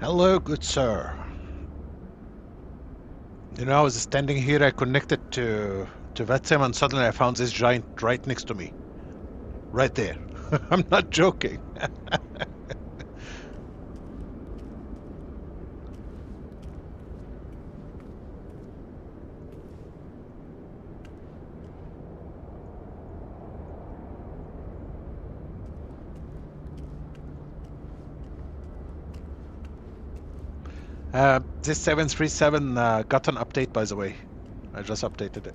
Hello, good sir. You know, I was standing here, I connected to VATSIM, and suddenly I found this giant right next to me. Right there. I'm not joking. This 737 got an update, by the way. I just updated it.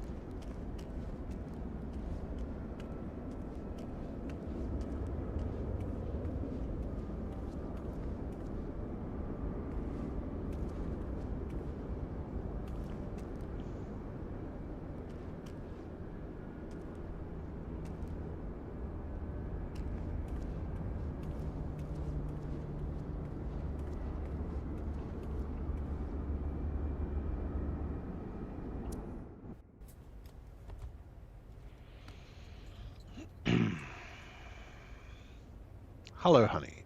Hello, honey.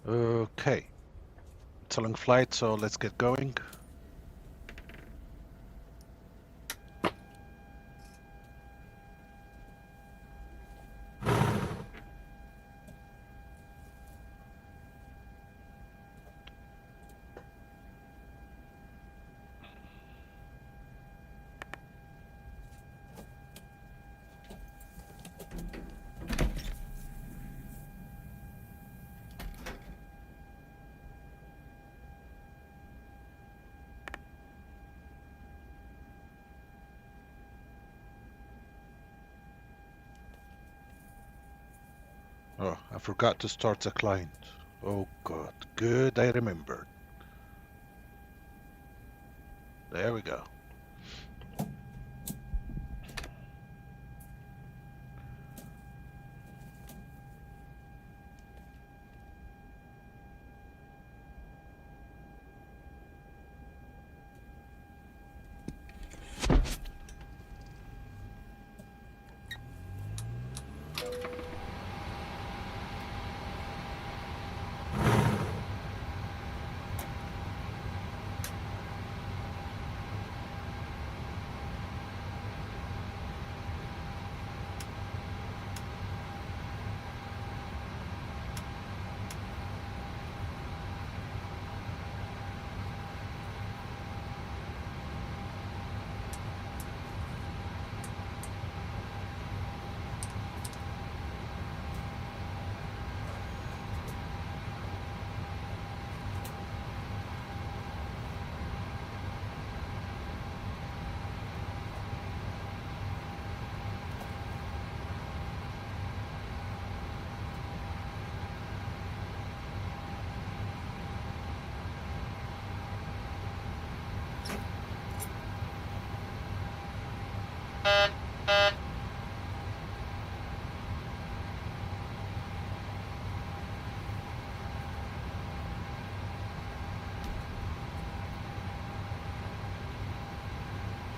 Okay. It's a long flight, so let's get going. Oh, I forgot to start the client. Oh God, good, I remembered. There we go.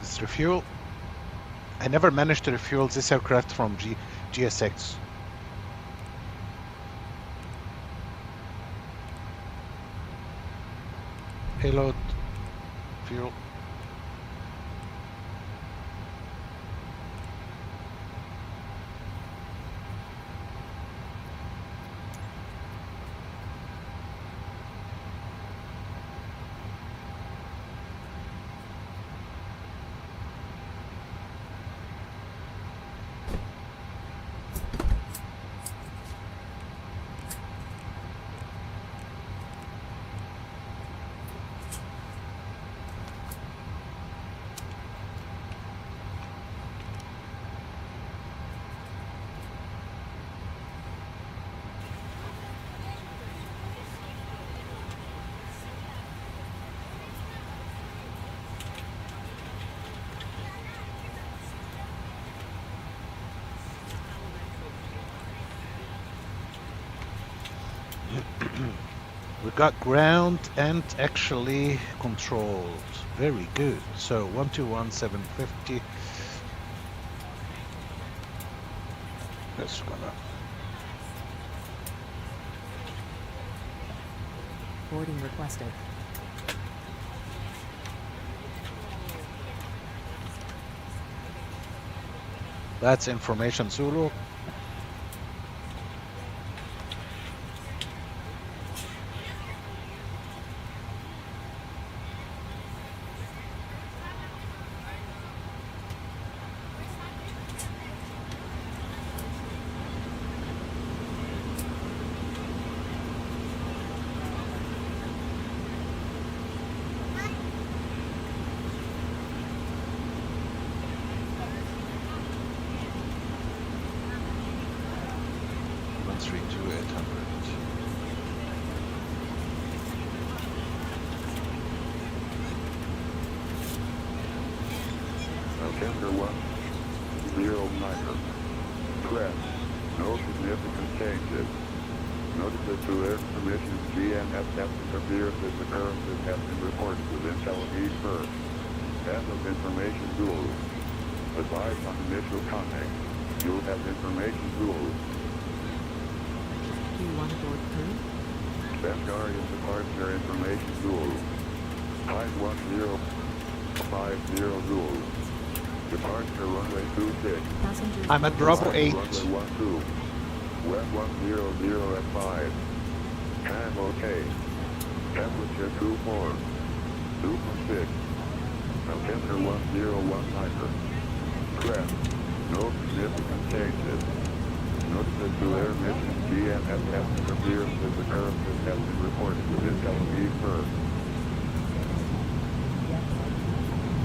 This refuel. I never managed to refuel this aircraft from GSX. Payload, fuel. got ground and actually controlled. Very good. So 121,750. That's gonna. Boarding requested. That's information Zulu. Center 109er. Press. No significant changes. Notices to air permission GNSS interference with occurrences have been reported within Tel Aviv first. As of information rules. Advise on initial contact. You'll have information rules. Do you want to board through? VESAR is departure information rules. Type 1050 rules. Departure runway 26. Passengers. I'm at Bravo 8. Runway 12. West 100 at 5. Time okay. Temperature 24. 2.6. Altimeter 1019er. Crest. No significant changes. Notices to air mission GNSS interference with occurrences has been reported within Tel Aviv first.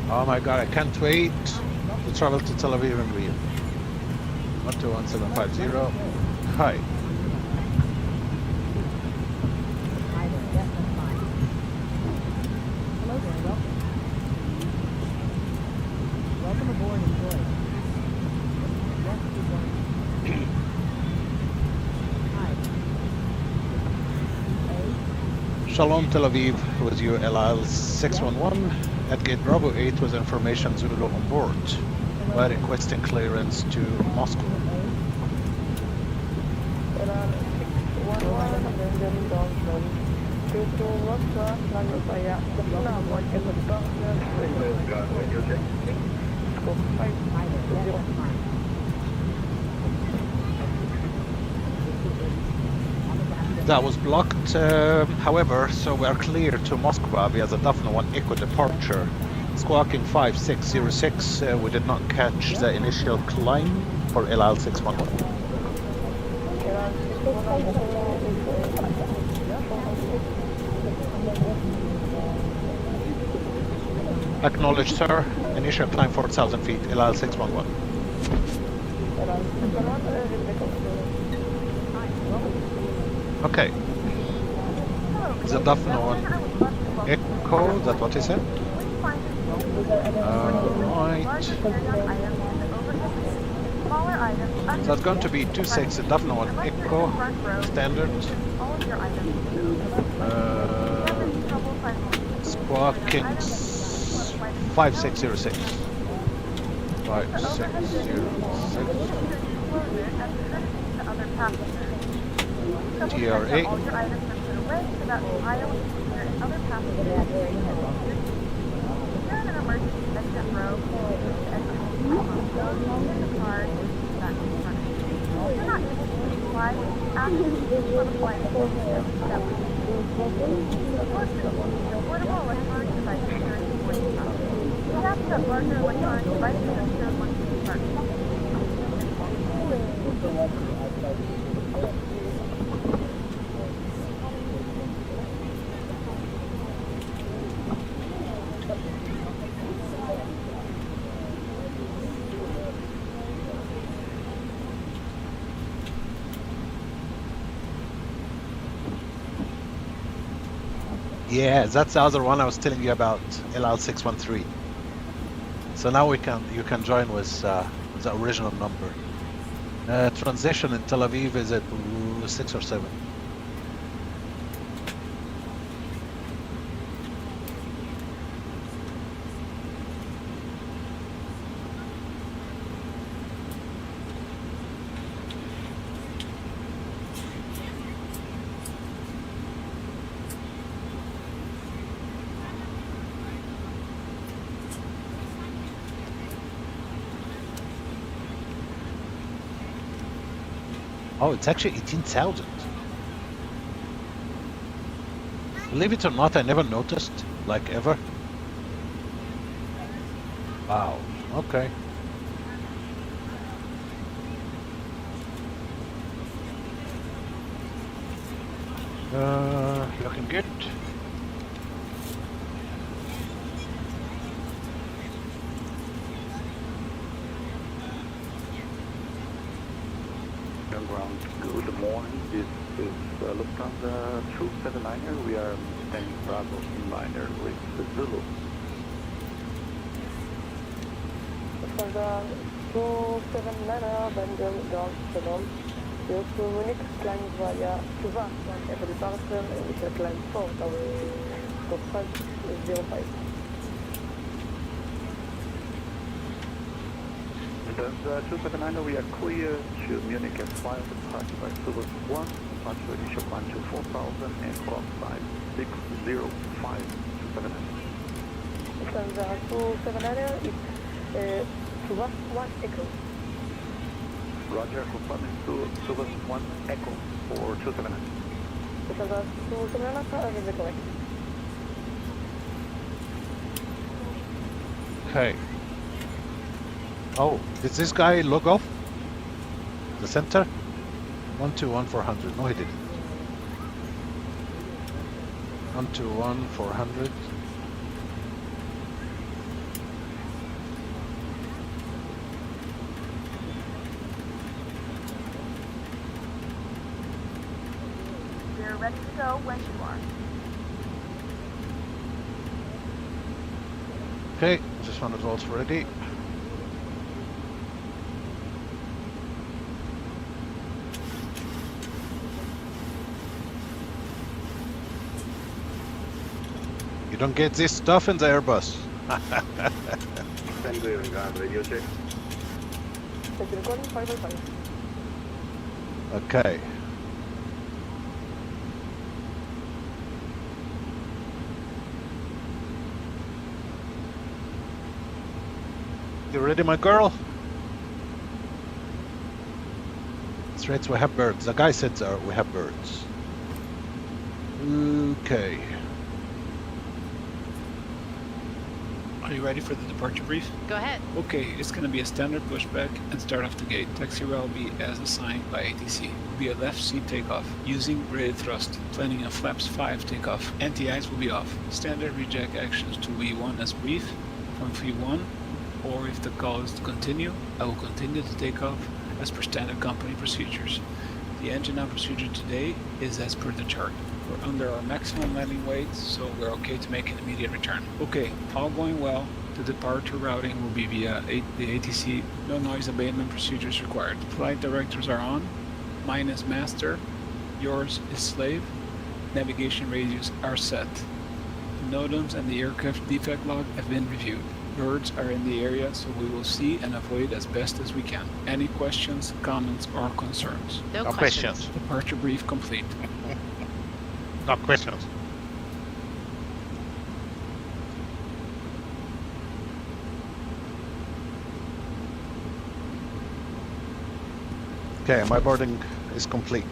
Oh my god, I can't wait to travel to Tel Aviv in real. 121750. Hi. Hello there, welcome aboard, enjoy. Yes, good morning. Hi. Shalom Tel Aviv with you, ELAL 611 at Gate Bravo 8 with information Zulu on board. We're requesting clearance to Moscow. That was blocked, however, so we are clear to Moscow via the DAFNA 1 Echo departure. Squawking 5606, we did not catch the initial climb for ELAL 611. Acknowledged, sir. Initial climb 4,000 feet, ELAL 611. Okay. The DAFNA 1 Echo, that's what he said? Right. So it's going to be 26 DAFNA 1 Echo, standard. Squawking 5606. 5606. TRA. Yeah, that's the other one I was telling you about, ELAL 613. So now you can join with the original number. Transition in Tel Aviv is at 6 or 7. Oh, it's actually 18,000. Believe it or not, I never noticed, like ever. Wow, okay. Looking good. Ground, good morning. This is Lufthansa 279er. We are staying Bravo inliner with the Zulu. Lufthansa 279er, Bandung, Ground, Shalom. You're to Munich, climb via Cuba, and every departure, we shall climb 4, stop 505. Lufthansa 279er, we are clear to Munich at 5, departure by Suez 1, departure initial climb to 4,000 and clock 5605 279. Lufthansa 279er, it's Cuba 1 Echo. Roger, confirming to Suez 1 Echo for 279. Lufthansa 279er, is correct. Okay. Oh, did this guy log off? The center? 121-400. No, he didn't. 121-400. We're ready to go when you are. Okay, this one is also ready. You don't get this stuff in the Airbus. Stand clear and ground radio check. It's recording 505. Okay. You ready, my girl? Straight, we have birds. The guy said we have birds. Okay. Are you ready for the departure brief? Go ahead. Okay, it's going to be a standard pushback and start off the gate. Taxi route will be as assigned by ATC. Will be a left seat takeoff using rated thrust. Planning a flaps 5 takeoff. Anti-ice will be off. Standard reject actions to V1 as brief from V1, or if the call is to continue, I will continue to take off as per standard company procedures. The engine out procedure today is as per the chart. We're under our maximum landing weight, so we're okay to make an immediate return. Okay, all going well. The departure routing will be via the ATC. No noise abatement procedures required. Flight directors are on. Mine is master. Yours is slave. Navigation radios are set. The NOTAMs and the aircraft defect log have been reviewed. Birds are in the area, so we will see and avoid as best as we can. Any questions, comments, or concerns? No No questions. Departure brief complete. No questions. Okay, my boarding is complete.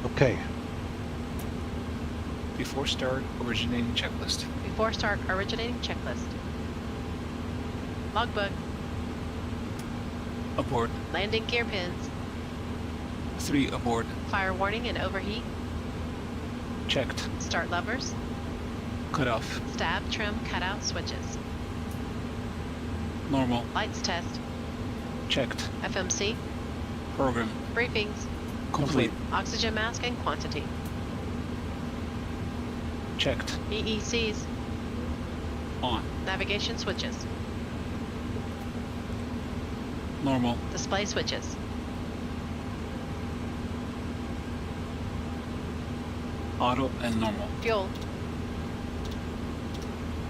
Okay. Before start, originating checklist. Before start, originating checklist. Logbook. Aboard. Landing gear pins. 3 aboard. Fire warning and overheat. Checked. Start levers. Cut off. Stab, trim, cutout switches. Normal. Lights test. Checked. FMC. Program. Briefings. Complete. Oxygen mask and quantity. Checked. EECs. On. Navigation switches. Normal. Display switches. Auto and normal. Fuel.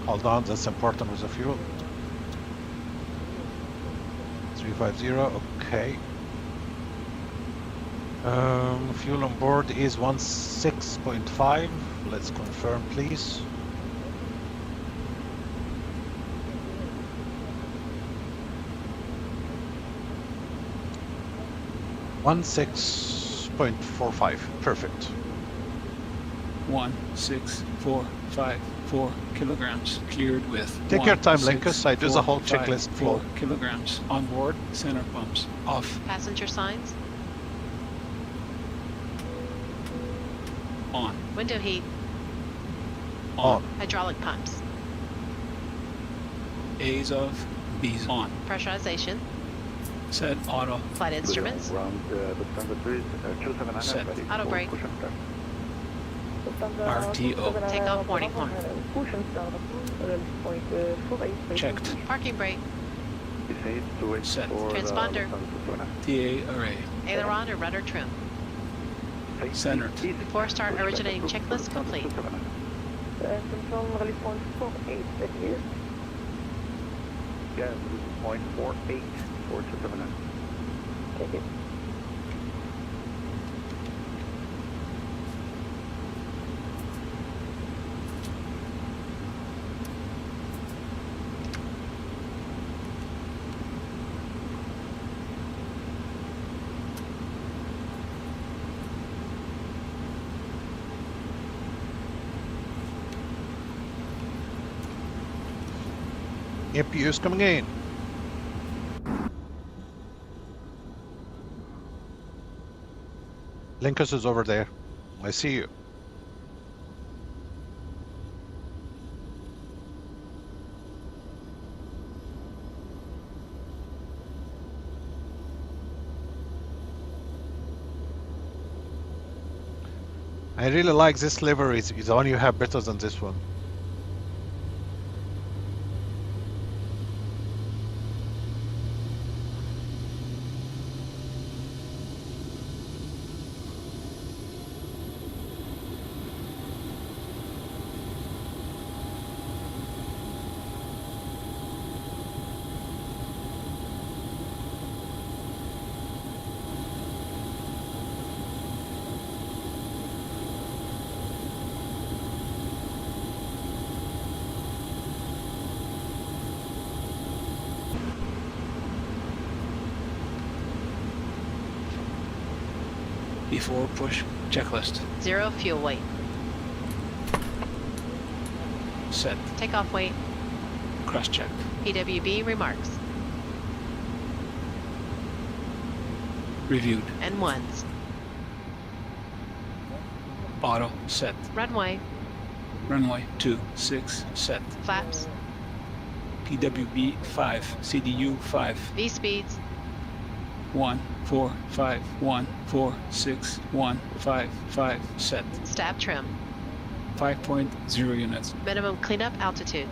Hold on, that's important with the fuel. 350, okay. Fuel on board is 16.5. Let's confirm, please. 16.45. Perfect. 16454 kilograms. Cleared with. Take your time, Linkus. I do the whole checklist 4 flow. kilograms. On board. Center pumps off. Passenger signs. On. Window heat. On. Hydraulic pumps. A's off. B's on. Pressurization. Set auto. Flight instruments. Round Lufthansa 3, 279 Set. ready Auto for brake. push and start. RTO. Takeoff warning horn. Push and start. Release point 48. Checked. Parking brake. Proceed to wait Set. for the Transponder. Lufthansa 29. TA array. Aileron or rudder trim. Centered. Before start originating checklist complete. Confirm release point 48. That is. Yeah, this is point 48 for 279. Take it. APU's coming in. Linkus is over there. I see you. I really like this livery. It's the one you have better than this one. Before push. Checklist. 0 fuel weight. Set. Takeoff weight. Cross-checked. PWB remarks. Reviewed. N1s. Auto. Set. Runway. Runway 26. Set. Flaps. PWB 5. CDU 5. V speeds. 145146155 set. Stab trim. 5.0 units. Minimum cleanup altitude.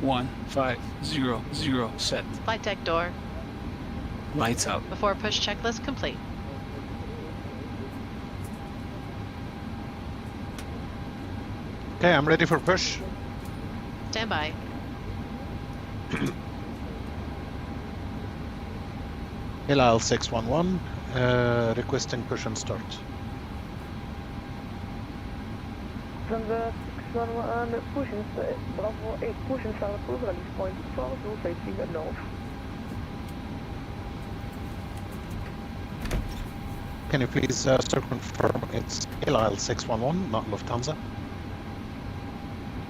1500 set. Flight deck door. Lights out. Before push checklist complete. Okay, I'm ready for push. Stand by. ELAL 611, requesting push and start. From the 611 push and start, Bravo 8 push and start approval, release point 42 facing north. Can you please confirm it's ELAL 611, not Lufthansa?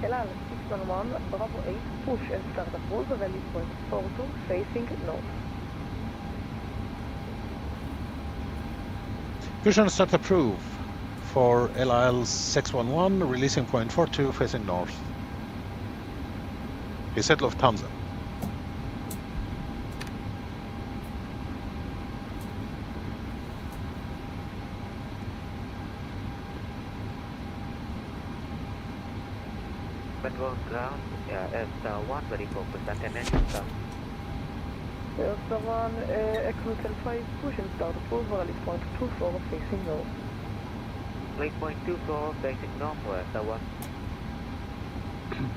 ELAL 611, Bravo 8 push and start approval, release point 42 facing north. Push and start approve for ELAL 611, releasing point 42 facing north. He said Lufthansa. Control ground, S1 ready for percent and engine start. Delta 1, Equator 5 push and start approval, release point 24 facing north. Release point 24 facing north for S1.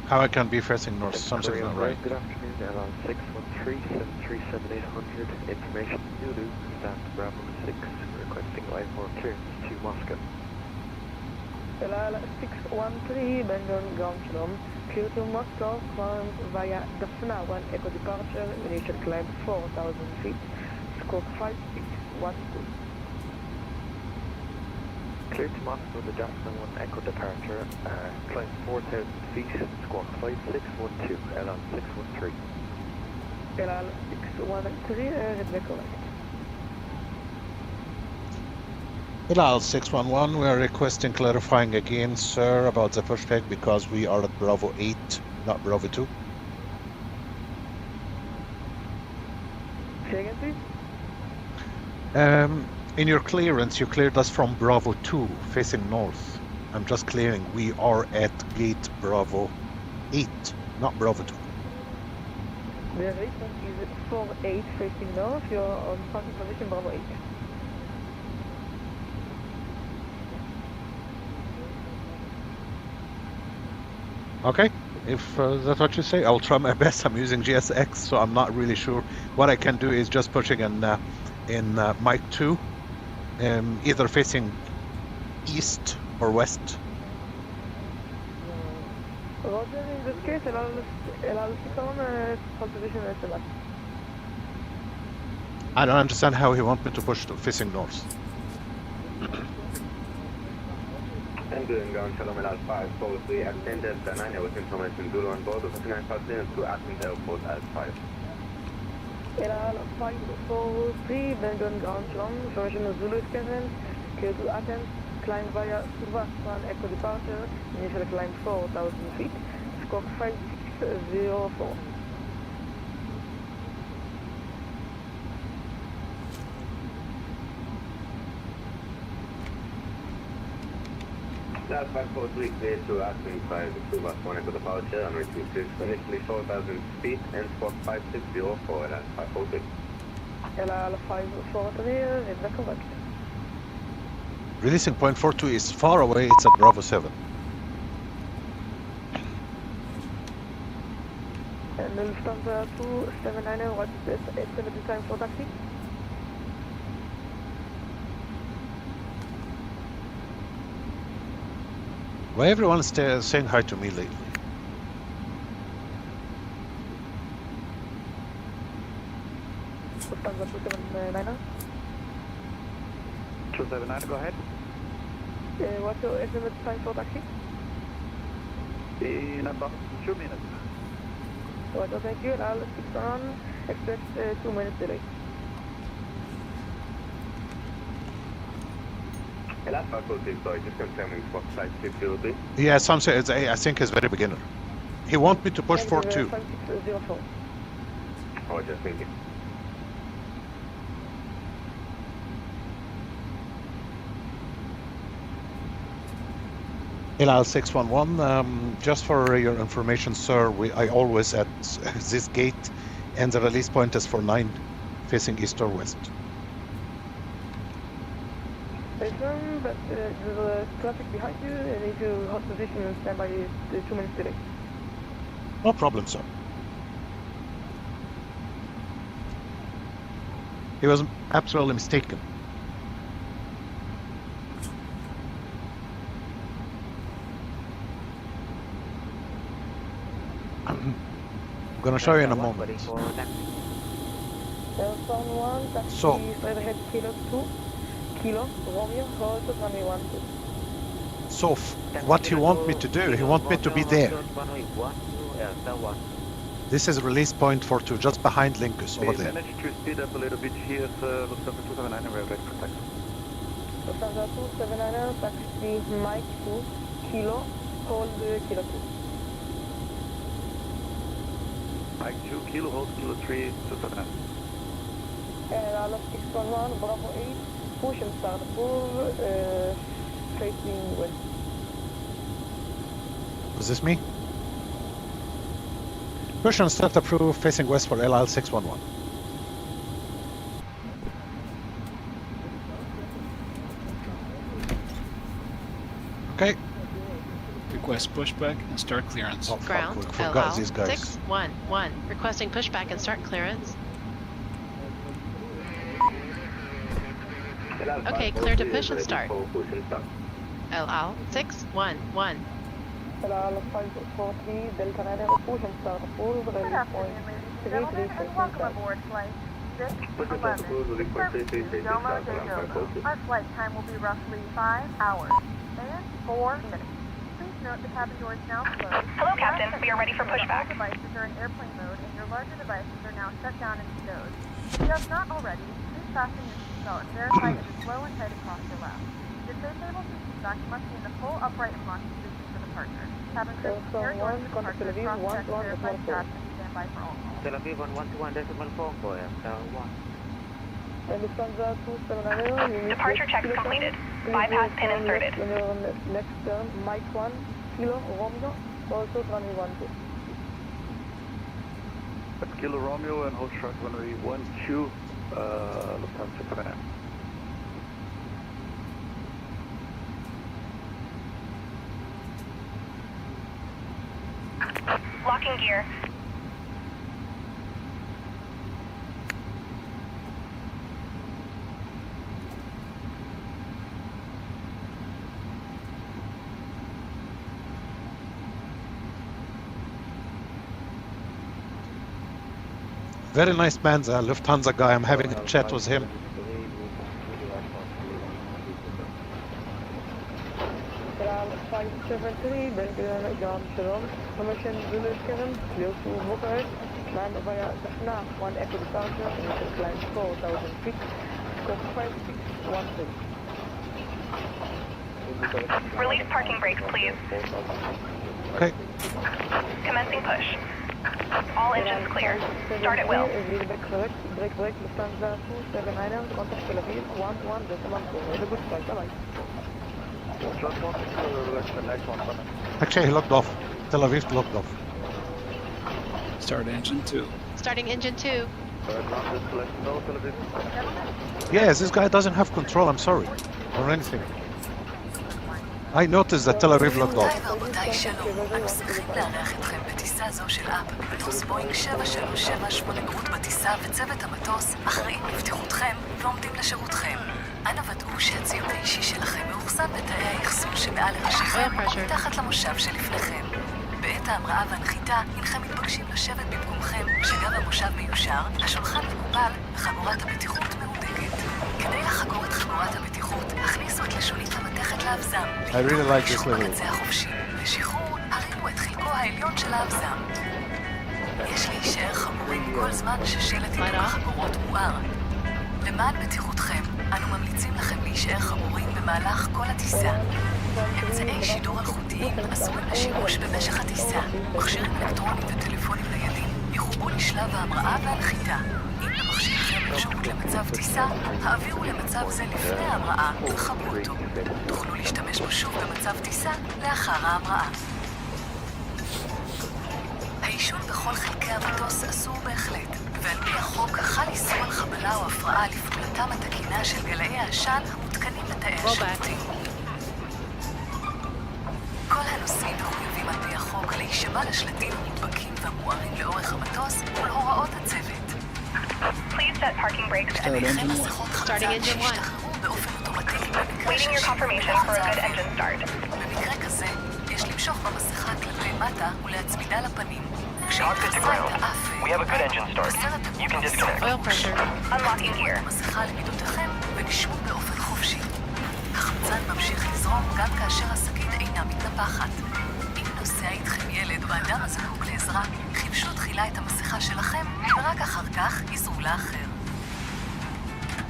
How I can be facing north? Something's not right. Good afternoon, airline 613, 737-800, information Zulu, stand Bravo 6, requesting live more clearance to Moscow. ELAL 613, Benjamin ground shalom, clear to Moscow, climb via DAFNA 1 echo departure, initial climb 4,000 feet, Squawk 5612. Clear to Moscow, the DAFNA 1 Echo departure, climb 4,000 feet, squawk 5612, ELAL 613. ELAL 613, read correct. ELAL 611, we are requesting clarifying again, sir, about the pushback because we are at Bravo 8, not Bravo 2. Say again, please? In your clearance, you cleared us from Bravo 2, facing north. I'm just clearing, we are at gate Bravo 8, not Bravo 2. The reason is 48 facing north, you're on parking position Bravo 8. Okay, if that's what you say, I'll try my best. I'm using GSX, so I'm not really sure. What I can do is just pushing in mic 2, either facing east or west. Roger, in this case, ELAL 611, hold position SMS. I don't understand how he wants me to push to facing north. Engine ground Shalom ELAL 543, attend Delta 9 with information Zulu on board, passing 9,000 to Athens Airport at 5. ELAL 543, Belgian ground Shalom, information Zulu is present, clear to Athens, climb via SUWGI, Echo departure, initial climb 4,000 feet, squawk 5604. ELAL 543, clear to Athens by the SUWGI Echo departure, on reaching 6, initially 4,000 feet, and squawk 5604, ELAL 543. ELAL 543, read the correct. Releasing point 42 is far away, it's at Bravo 7. And Lufthansa 279, what is the estimated time for taxi? Why everyone is saying hi to me lately? Lufthansa 279. 279, go ahead. What's your estimated time for taxi? In about 2 minutes. Roger, thank you. ELAL 611, expect 2 minutes delay. ELAL 543, sorry, just confirming squawk 5603. Yeah, some say it's, I think it's very beginner. He wants me to push for 2. 5604. Roger, thank you. ELAL 611, just for your information, sir, I always at this gate, and the release point is for 9, facing east or west. Listen, but there's traffic behind you, and if you hold position and stand by the 2 minutes delay. No problem, sir. He was absolutely mistaken. I'm gonna show you in a moment. Delta 1, taxi So- straight ahead, Kilo 2, Kilo, Romeo, hold to runway 12. So, what he want me to do, he want me to be there. This is release point for 2, just behind Linkus, over We there. managed to speed up a little bit here, Lufthansa 279, and we're ready for taxi. Lufthansa 279, taxi Mike 2, Kilo, hold Kilo 2. Mike 2, Kilo, hold Kilo 3, 279. ELAL 611, Bravo 8, push and start full, facing west. Is this me? Push and start approved, facing west for ELAL 611. Okay. Request pushback and start clearance. Oh, fuck, Ground, we forgot these ELAL guys. 611. Requesting pushback and start clearance. Okay, clear to push and start. ELAL 611. ELAL 543, Delta 9, push and start full, release point 33, facing south. Our flight time will be roughly 5 hours and 4 minutes. Please note the cabin door is now closed. Hello, Captain. We are ready for pushback. All devices are in airplane mode, and your larger devices are now shut down and stowed. If you have not already, please fasten your seatbelt and verify it is low and tight across your lap. Your safe-able seatback must be in the full upright and locked position for departure. Cabin crew, prepare doors to departure, cross-check, verify straps, and stand by for all calls. Tel Aviv 121.4 for Tower 1. Departure checks completed. Bypass pin inserted. Next turn, Mike 1, Kilo Romeo, also runway 12. Kilo Romeo and host truck runway 12, Lufthansa command. Locking gear. Very nice man, the Lufthansa guy. I'm having a chat with him. ELAL 573, Belgium, John Shalom, permission Zulu Kevin, clear to Bucharest, land via DAFNA, 1 Echo departure, initial climb 4,000 feet, scope 5616. Release parking brakes, please. Okay. Commencing push. All engines clear. Start at will. Brake, Lufthansa 279, contact Tel Aviv, 11.4. Have a good flight, bye-bye. Actually, he locked off. Tel Aviv locked off. Start engine 2. Starting engine 2. Yes, this guy doesn't have control, I'm sorry. Or anything. I noticed that Tel Aviv locked off. רבותיי שלום, אנו שמחים לארח אתכם בטיסה זו של אפ, מטוס בואינג 7378 גרוט בטיסה וצוות המטוס אחראים לבטיחותכם ועומדים לשירותכם. אנא ודאו שהציוד האישי שלכם מאוחסן בתאי האחסון שמעל לראשיכם ומתחת למושב שלפניכם. בעת ההמראה והנחיתה הנכם מתבקשים לשבת במקומכם כשגב המושב מיושר, השולחן מקופל וחגורת הבטיחות מהודקת. כדי לחגור את חגורת הבטיחות, הכניסו את לשונית המתכת לאבזם. I really like this level. בקצה החופשי. לשחרור, הרימו את חלקו העליון של האבזם. יש להישאר חגורים כל זמן ששלט הידוק החגורות מואר. למען בטיחותכם, אנו ממליצים לכם להישאר חגורים במהלך כל הטיסה. אמצעי שידור אלחוטיים אסורים לשימוש במשך הטיסה. מכשירים אלקטרונים וטלפונים ניידים יחוברו לשלב ההמראה והנחיתה. אם למכשירכם אפשרות למצב טיסה, העבירו למצב זה לפני ההמראה וחברו אותו. תוכלו להשתמש בו שוב במצב טיסה לאחר ההמראה. העישון בכל חלקי המטוס אסור בהחלט, ועל פי החוק חל איסור על חבלה או הפרעה לפעולתם התקינה של גלאי העשן המותקנים בתאי השירותים. כל הנוסעים מחויבים על פי החוק להישמע לשלטים המודבקים והמוארים לאורך המטוס ולהוראות הצוות. Please set parking brakes. בעליכם מסכות חמצן Starting engine 1. שישתחררו באופן אוטומטי במקרה Waiting your confirmation for a good engine start. במקרה כזה, יש למשוך במסכה כלפי מטה ולהצמידה לפנים. Not good to ground. We have a good engine start. You can disconnect. Oil pressure. Unlocking gear. מסכה למידותיכם ונשמו באופן חופשי. החמצן ממשיך לזרום גם כאשר השקית אינה מתנפחת. אם נוסע איתכם ילד או אדם הזקוק לעזרה, חיפשו תחילה את המסכה שלכם ורק אחר כך עזרו לאחר.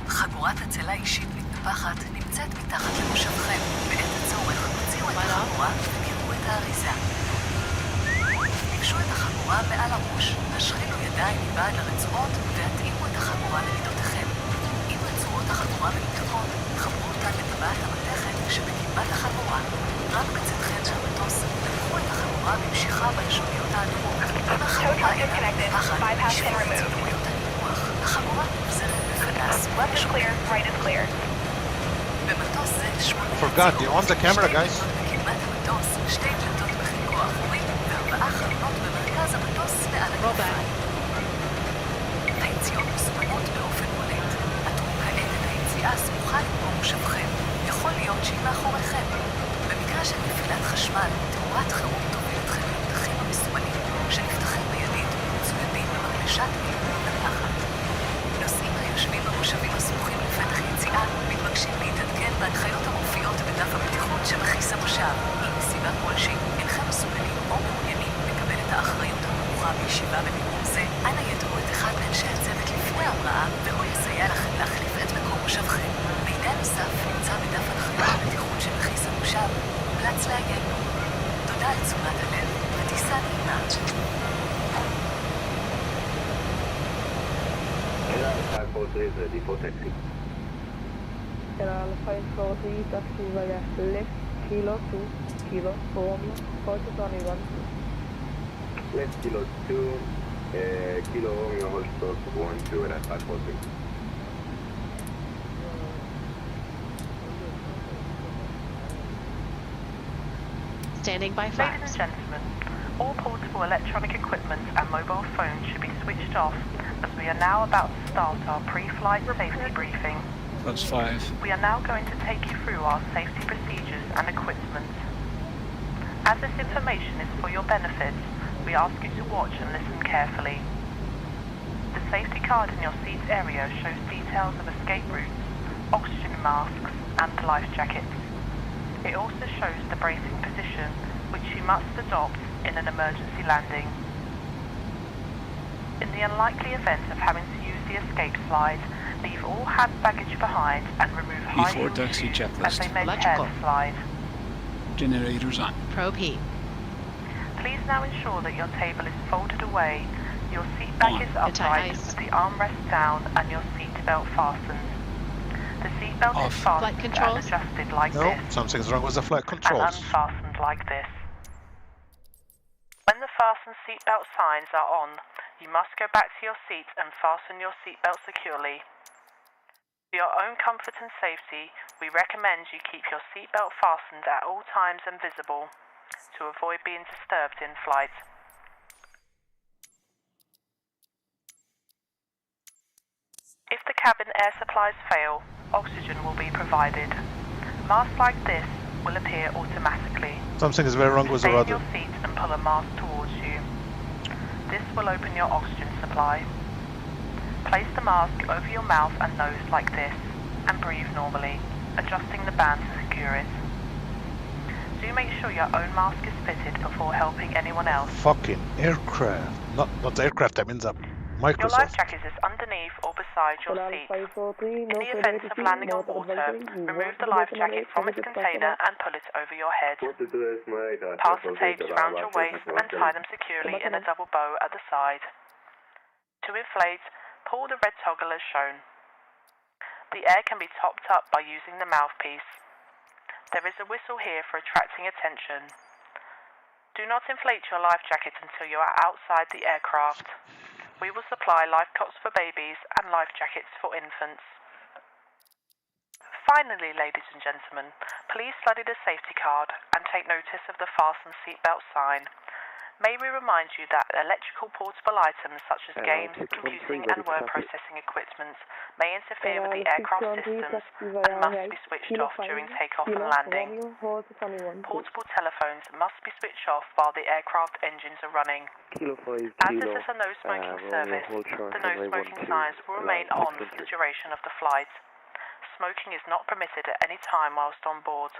חגורת הצלה אישית מתנפחת נמצאת מתחת למושבכם. בעת הצורך הוציאו את החגורה וקירו את האריזה. לבשו את החגורה מעל הראש, השחילו ידיים מבעד לרצועות והתאימו את החגורה למידותיכם. אם רצועות החגורה מנותקות, חברו אותן לטבעת המתכת שבקדמת החגורה. רק בצדכם של המטוס, תמכו את החגורה במשיכה בלשוניות האדומות. אם החגורה אינה מנופחת, נשאו את ציבוריות הניפוח. החגורה נגזרת בפנס. Left is clear, right is clear. במטוס זה 8 Forgot, you on the camera, guys? בקדמת המטוס, 2 דלתות בחלקו האחורי ו4 חלונות במרכז המטוס מעל הכנפיים. היציאות מסומנות באופן בולט. עטרו כעת את היציאה סמוכה למקום מושבכם. יכול להיות שהיא מאחוריכם. במקרה של נפילת חשמל, תאורת חירום תוביל אתכם לפתחים המסומנים שנפתחים בידית ומצוידים במקלשת מלפנים לפחד. נוסעים נוסף נמצא בדף הנחיות הבטיחות של חיס המושב, מומלץ לעיין בו. תודה על תשומת הלב וטיסה נעימה. ELAL 543 is ready for taxi. ELAL 543, taxi via left, kilo 2, kilo, Romeo, hold to 21. Left kilo 2, kilo Romeo, hold stop 12, ELAL 543. Standing by Ladies flaps. and gentlemen, all portable electronic equipment and mobile phones should be switched off as we are now about to start our pre-flight safety briefing. Flaps 5. We are now going to take you through our safety procedures and equipment. As this information is for your benefit, we ask you to watch and listen carefully. The safety card in your seat area shows details of escape routes, oxygen masks and life jackets. It also shows the bracing position which you must adopt in an emergency landing. In the unlikely event of having to use the escape slide, leave all hand baggage behind and remove high heel taxi shoes as checklist. they may tear Electrical. the slide. Generators on. Probe heat. Please now ensure that your table is folded away, your seat back is upright Anti-ice. with the armrest down and your seat belt fastened. The seat belt is Off. Flight fastened and controls. adjusted like No, this something's wrong with the flight and controls. unfastened like this. When the fasten seatbelt signs are on, you must go back to your seat and fasten your seatbelt securely. For your own comfort and safety, we recommend you keep your seatbelt fastened at all times and visible to avoid being disturbed in flight. If the cabin air supplies fail, oxygen will be provided. Masks like this will appear automatically. Something is very wrong with the Stay in rudder. your seat and pull a mask towards you. This will open your oxygen supply. Place the mask over your mouth and nose like this and breathe normally, adjusting the band to secure it. Do make sure your own mask is fitted before helping anyone else. Fucking aircraft. Not aircraft, I mean the Your life Microsoft. jacket is underneath or beside your ELAL seat. 543, In no the further event of attitude, landing on not water, advisory, remove want the to life wait jacket from its positive container and pull it over your head. Pass the tapes around your waist and tie them securely in a double bow at the side. To inflate, pull the red toggle as shown. The air can be topped up by using the mouthpiece. There is a whistle here for attracting attention. Do not inflate your life jacket until you are outside the aircraft. We will supply life cots for babies and life jackets for infants. Finally, ladies and gentlemen, please study the safety card and take notice of the fasten seatbelt sign. May we remind you that electrical portable items such as games, computing and word processing equipment may interfere with the aircraft systems and must be switched off during takeoff and landing. Portable telephones must be switched off while the aircraft engines are running. As this is a no smoking service, the no smoking signs will remain on for the duration of the flight. Smoking is not permitted at any time whilst on board.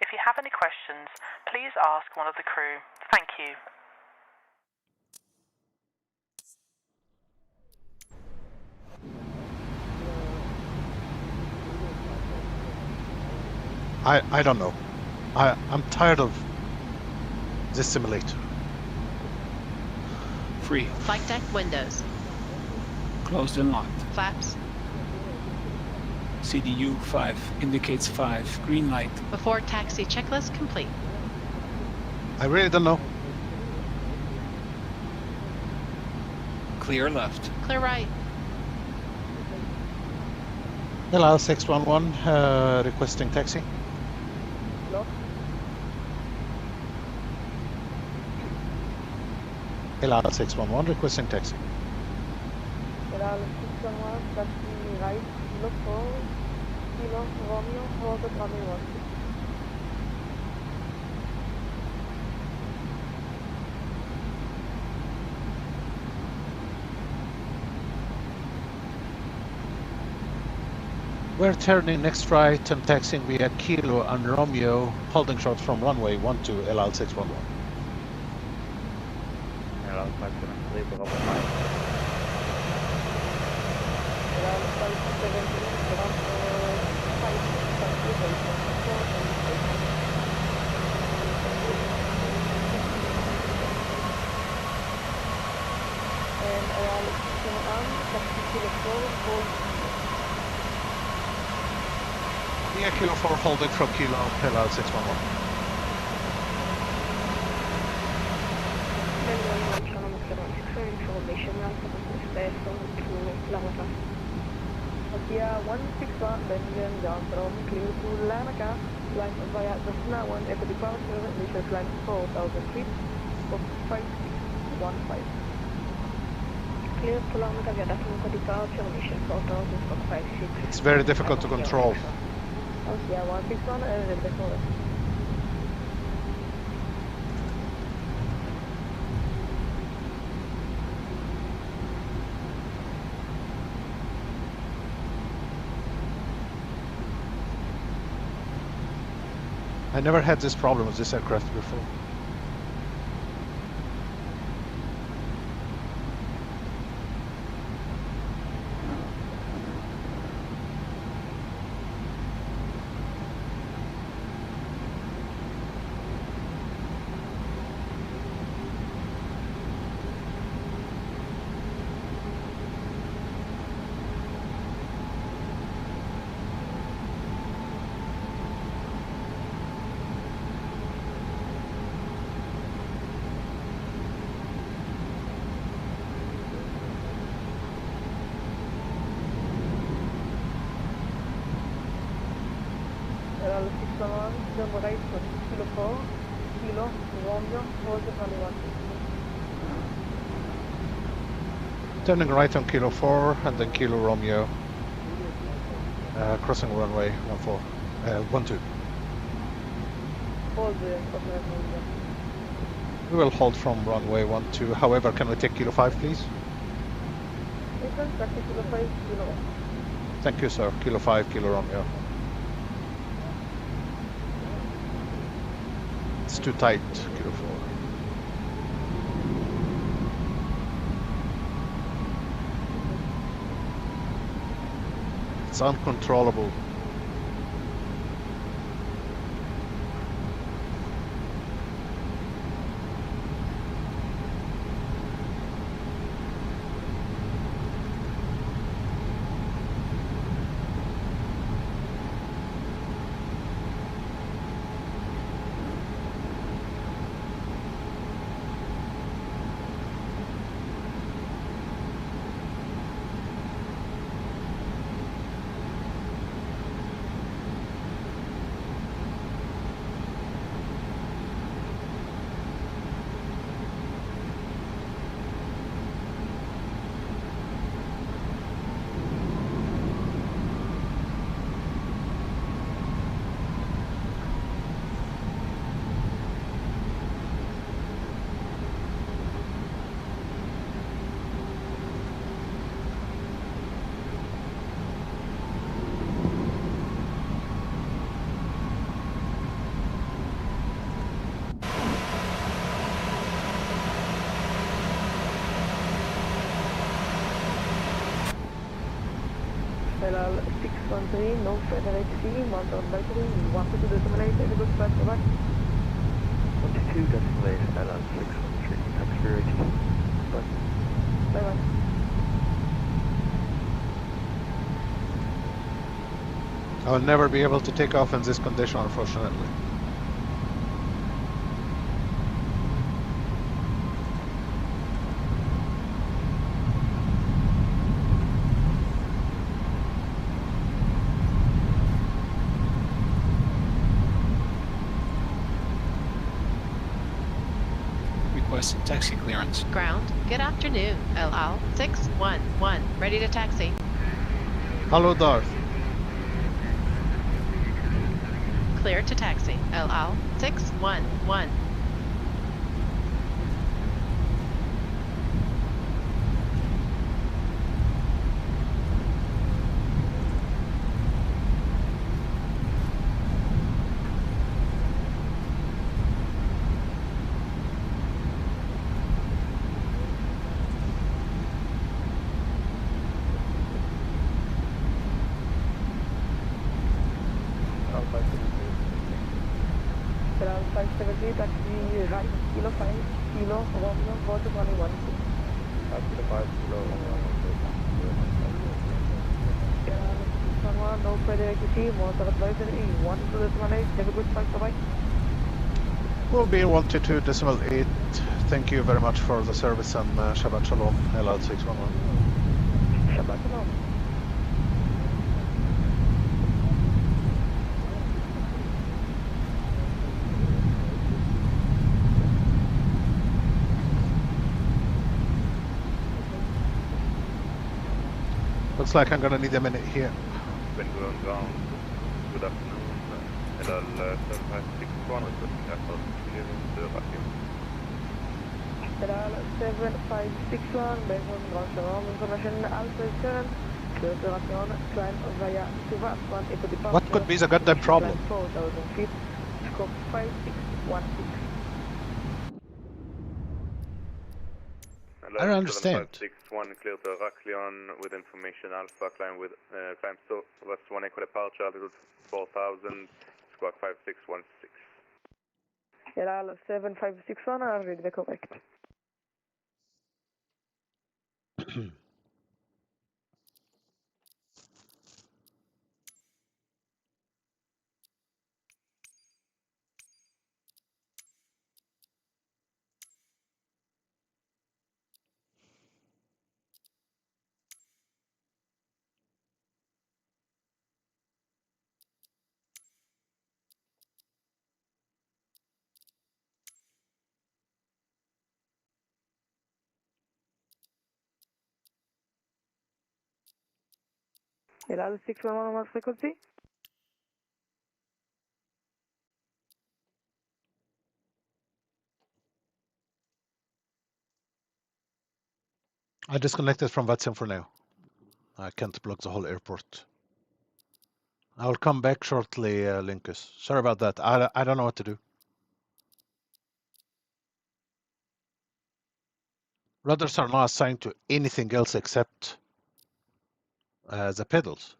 If you have any questions, please ask one of the crew. Thank you. I don't know. I'm tired of this simulator. Free. Flight deck windows. Closed and locked. Flaps. CDU 5 indicates 5. Green light. Before taxi checklist complete. I really don't know. Clear left. Clear right. ELAL 611 requesting taxi. Lock. ELAL 611 requesting taxi. ELAL 611, taxi right, kilo 4, kilo Romeo, hold at runway 16. We're turning next right and taxiing via Kilo and Romeo, holding short from runway 12 ELAL 611. ELAL 573, Bravo 5. ELAL 573, Bravo 5, Yeah, Kilo 4 holding from Kilo ELAL 611. Information now for the space to LAUGA. Nokia 161 Benjamin down from clear to LAUGA. Line via DAFNA 1 at the departure, initial climb 4,000 feet, 4615. Clear to LAUGA via DAFNA departure, initial 4,456. It's very difficult to control. Nokia 161 and before. I never had this problem with this aircraft before. ELAL 611, turn right for Kilo 4, Kilo, Romeo, hold the 21. Turning right on Kilo 4 and then Kilo Romeo. Crossing runway 12. Hold the Romeo. We will hold from runway 12. However, can we take Kilo 5, please? Listen, practice Kilo 5, Kilo 1. Thank you, sir. Kilo 5, Kilo Romeo. It's too tight, Kilo 4. It's uncontrollable. ELAL 613, no further HC, mount on battery, 122 decimal 8, good start for back. 22 decimal 8, ELAL 613, thanks for your HC. Bye bye. I'll never be able to take off in this condition, unfortunately. Requesting taxi clearance. Ground, good afternoon. ELAL 611, ready to taxi. Hello, Darth. Clear to taxi. ELAL 611. ELAL 570, taxi right, Kilo 5, Kilo, Romeo, hold the 21. Kilo 5, Kilo Romeo, 1, no further ATC, monitor advisor E1.18, have a good flight, bye-bye. We'll be 122.8. Thank you very much for the service and Shabbat Shalom, ELAL 611. Shabbat Shalom. Looks like I'm gonna need a minute here. Bengal ground, good afternoon. ELAL 7561 requesting airport clearance DURTI. ELAL 7561, Bengal ground Shalom, information ALSUS current, clear operation, climb via Tuva, 1 echo departure. What could be the goddamn problem? 4,000 feet, scope 5616. I don't understand. 7561 clear to Heraklion with information Alpha, climb with climb so west 1 echo departure, altitude 4000, squawk 5616. ELAL 7561, I'll read the correct. ELAL 611 on frequency. I disconnected from VATSIM for now. I can't block the whole airport. I'll come back shortly, Linkus. Sorry about that. I don't know what to do. Rudders are not assigned to anything else except the pedals.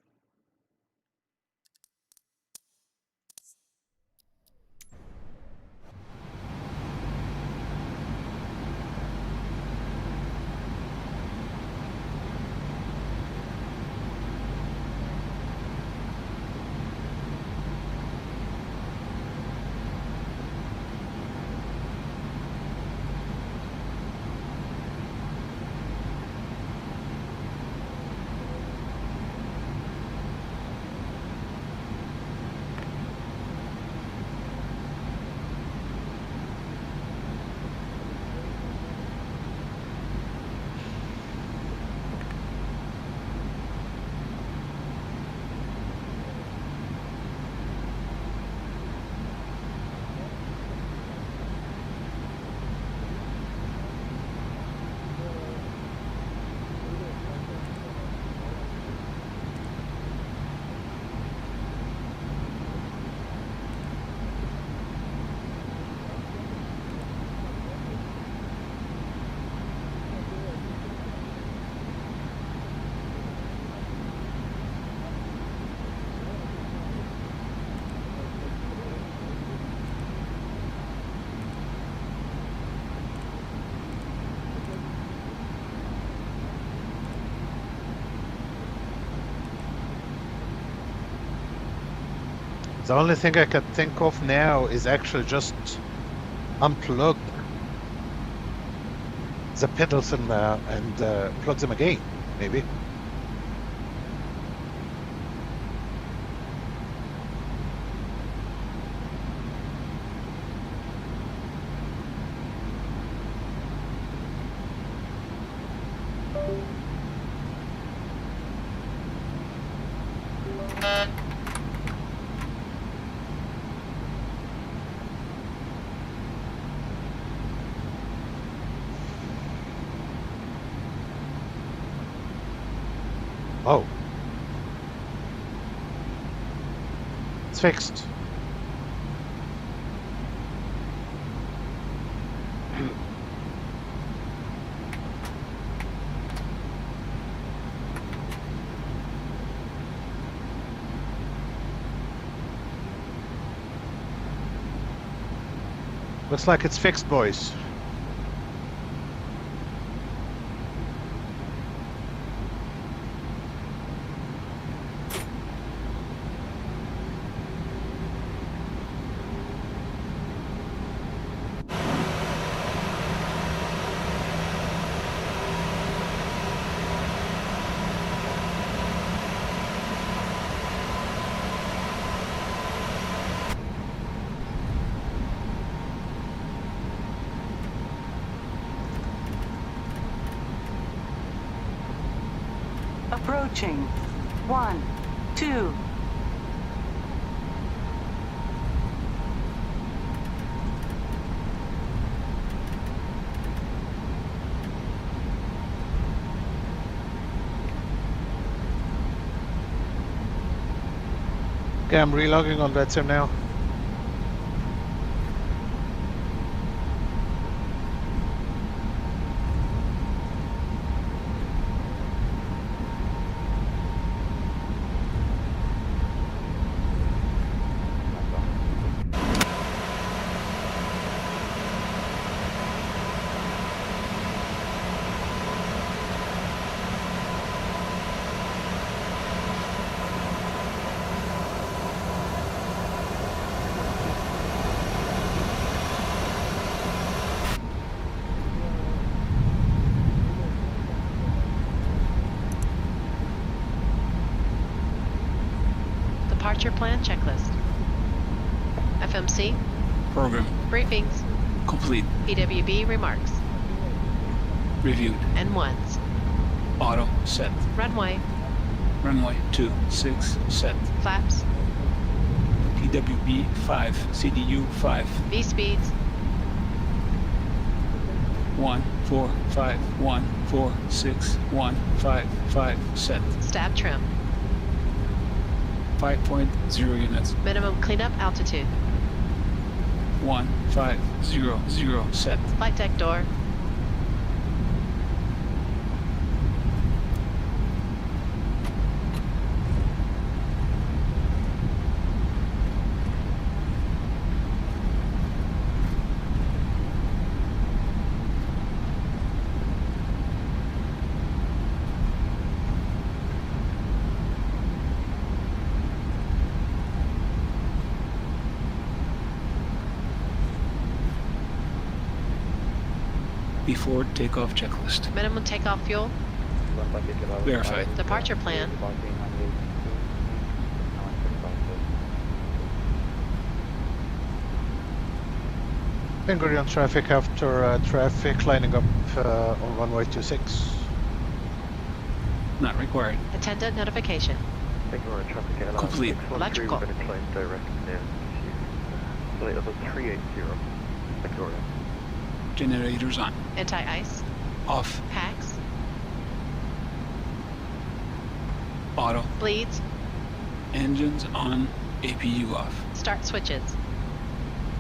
The only thing I can think of now is actually just unplug the pedals and plug them again, maybe. Oh. It's fixed. Looks like it's fixed, boys. Approaching. 1, 2. Okay, I'm relogging on VATSIM now. Departure plan checklist. FMC. Program Briefings. complete. PWB remarks. Reviewed. N1s. Auto set. Runway. Runway 26 set. Flaps. TWB 5. CDU 5. V speeds. 1451 146 155 set. Stab trim. 5.0 units. Minimum cleanup altitude. 1500 set. Flight deck door. Before takeoff checklist. Minimum takeoff fuel. Verified. Departure plan. Ben Gurion traffic after traffic lining up on runway 26. Not required. Attendant notification. Complete. Electrical. Flight level 380. Victoria. Generators on. Anti-ice. Off. PACX. Auto. Bleeds. Engines on. APU off. Start switches.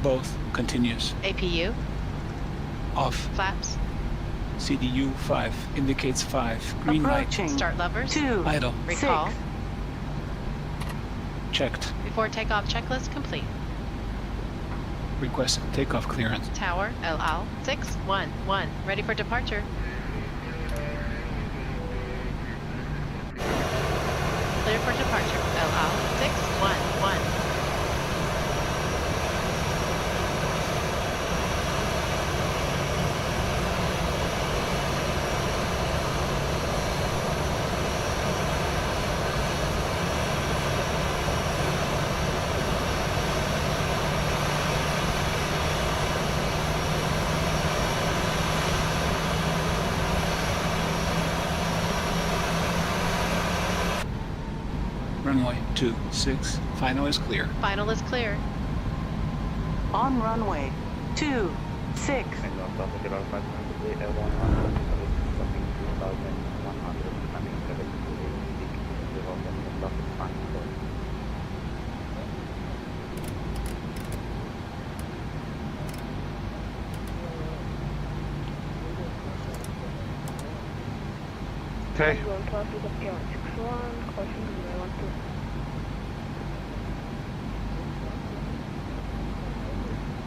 Both continuous. APU. Off. Flaps. CDU 5 indicates 5. Green Approaching. Start levers. 2. light. Idle. Recall. 6. Checked. Before takeoff checklist complete. Request takeoff clearance. Tower ELAL 611. Ready for departure. Clear for departure. ELAL 611. Runway 26. Final is clear. Final is clear. On runway 26. Okay.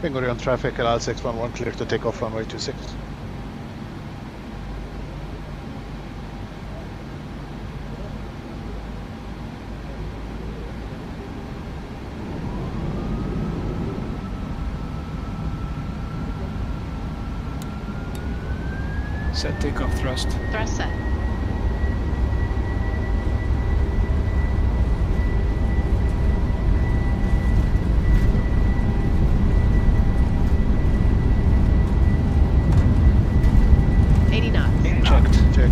Ben Gurion traffic ELAL 611 clear to take off runway 26. Set takeoff thrust. Thrust set. Check.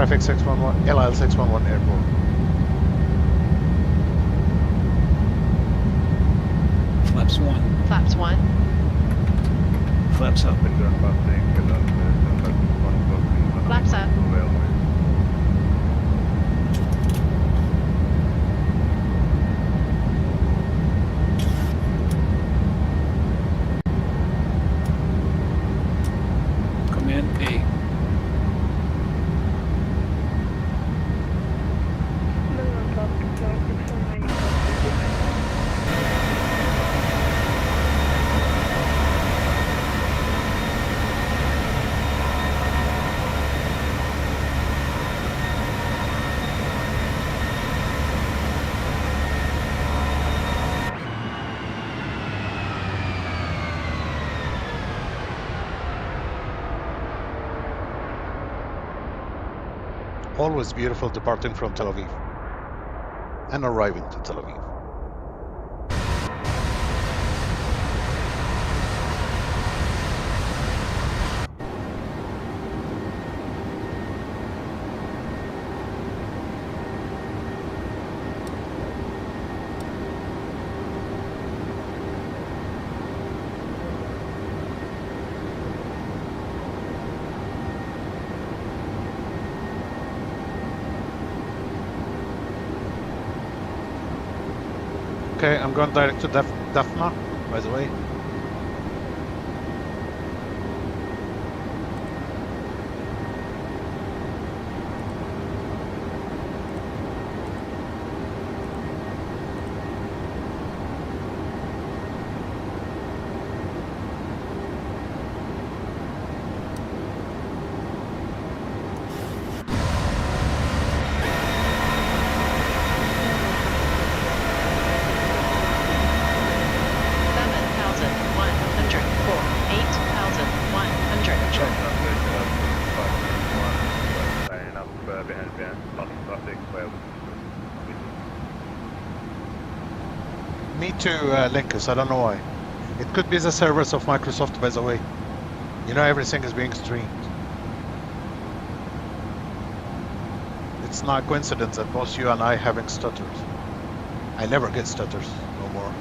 traffic 611, ELAL 611 airport. Flaps 1. Flaps 1. Flaps up. Flaps up. Command A. Always beautiful departing from Tel Aviv and arriving to Tel Aviv. Okay, I'm going direct to DAFNA, by the way. Me too, Linkus, I don't know why. It could be the servers of Microsoft, by the way. You know, everything is being streamed. It's not a coincidence that both you and I having stutters. I never get stutters, no more.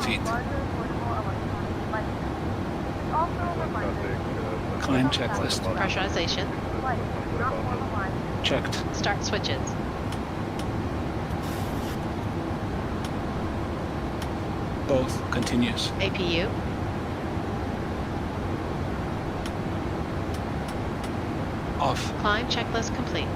feet. Climb checklist. Pressurization. Checked. Start switches. Both continues. APU. Off. Climb checklist complete.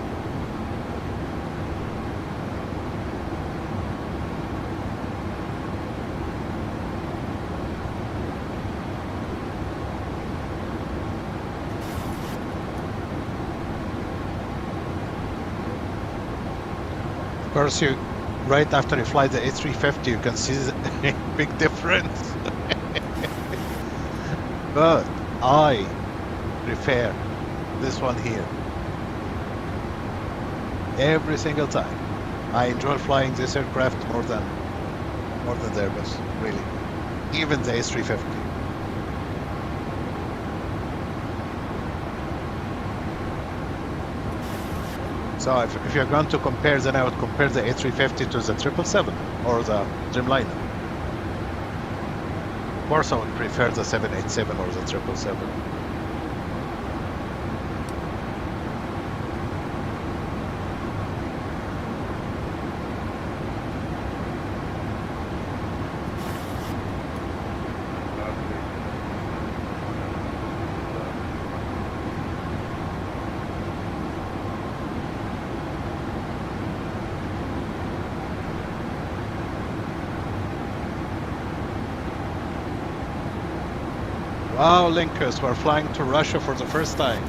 Of course, you right after you fly the A350, you can see the big difference. But I prefer this one here. Every single time, I enjoy flying this aircraft more than the Airbus, really. Even the A350. So if you're going to compare, then I would compare the A350 to the 777 or the Dreamliner. Warsaw would prefer the 787 or the 777. Wow, Linkers, we're flying to Russia for the first time.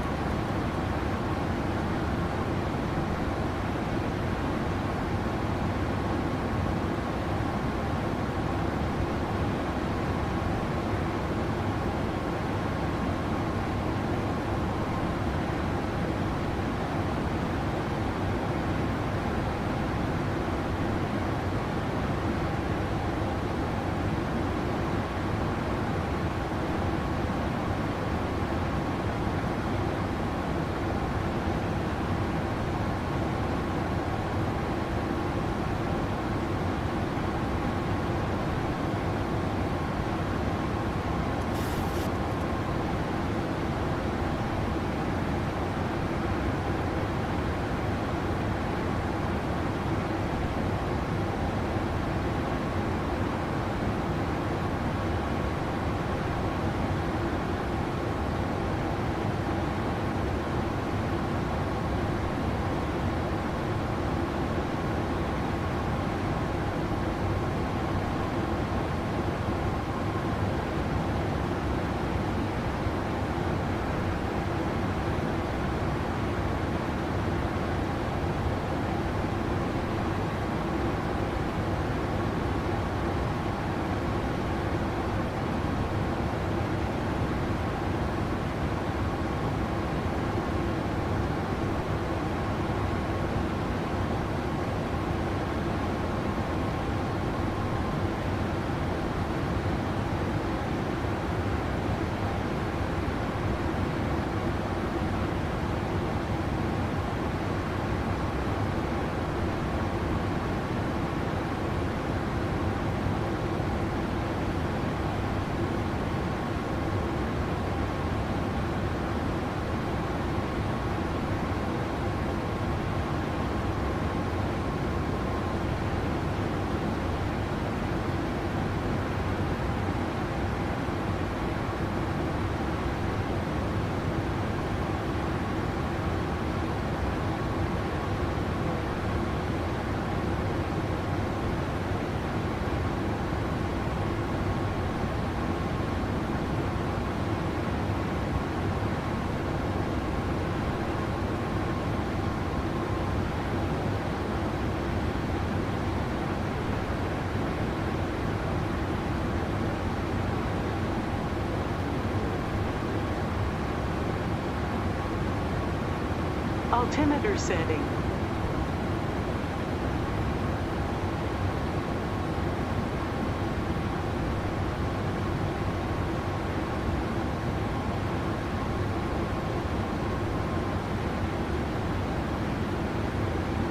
Altimeter setting.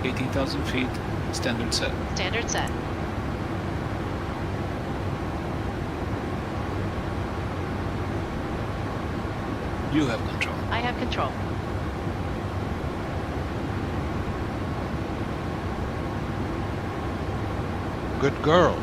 $18,000 feet, standard set. Standard set. You have control. I have control. Good girl.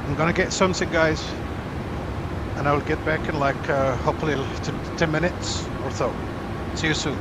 I'm gonna get something, guys, and I'll get back in like hopefully 10 minutes or so. See you soon.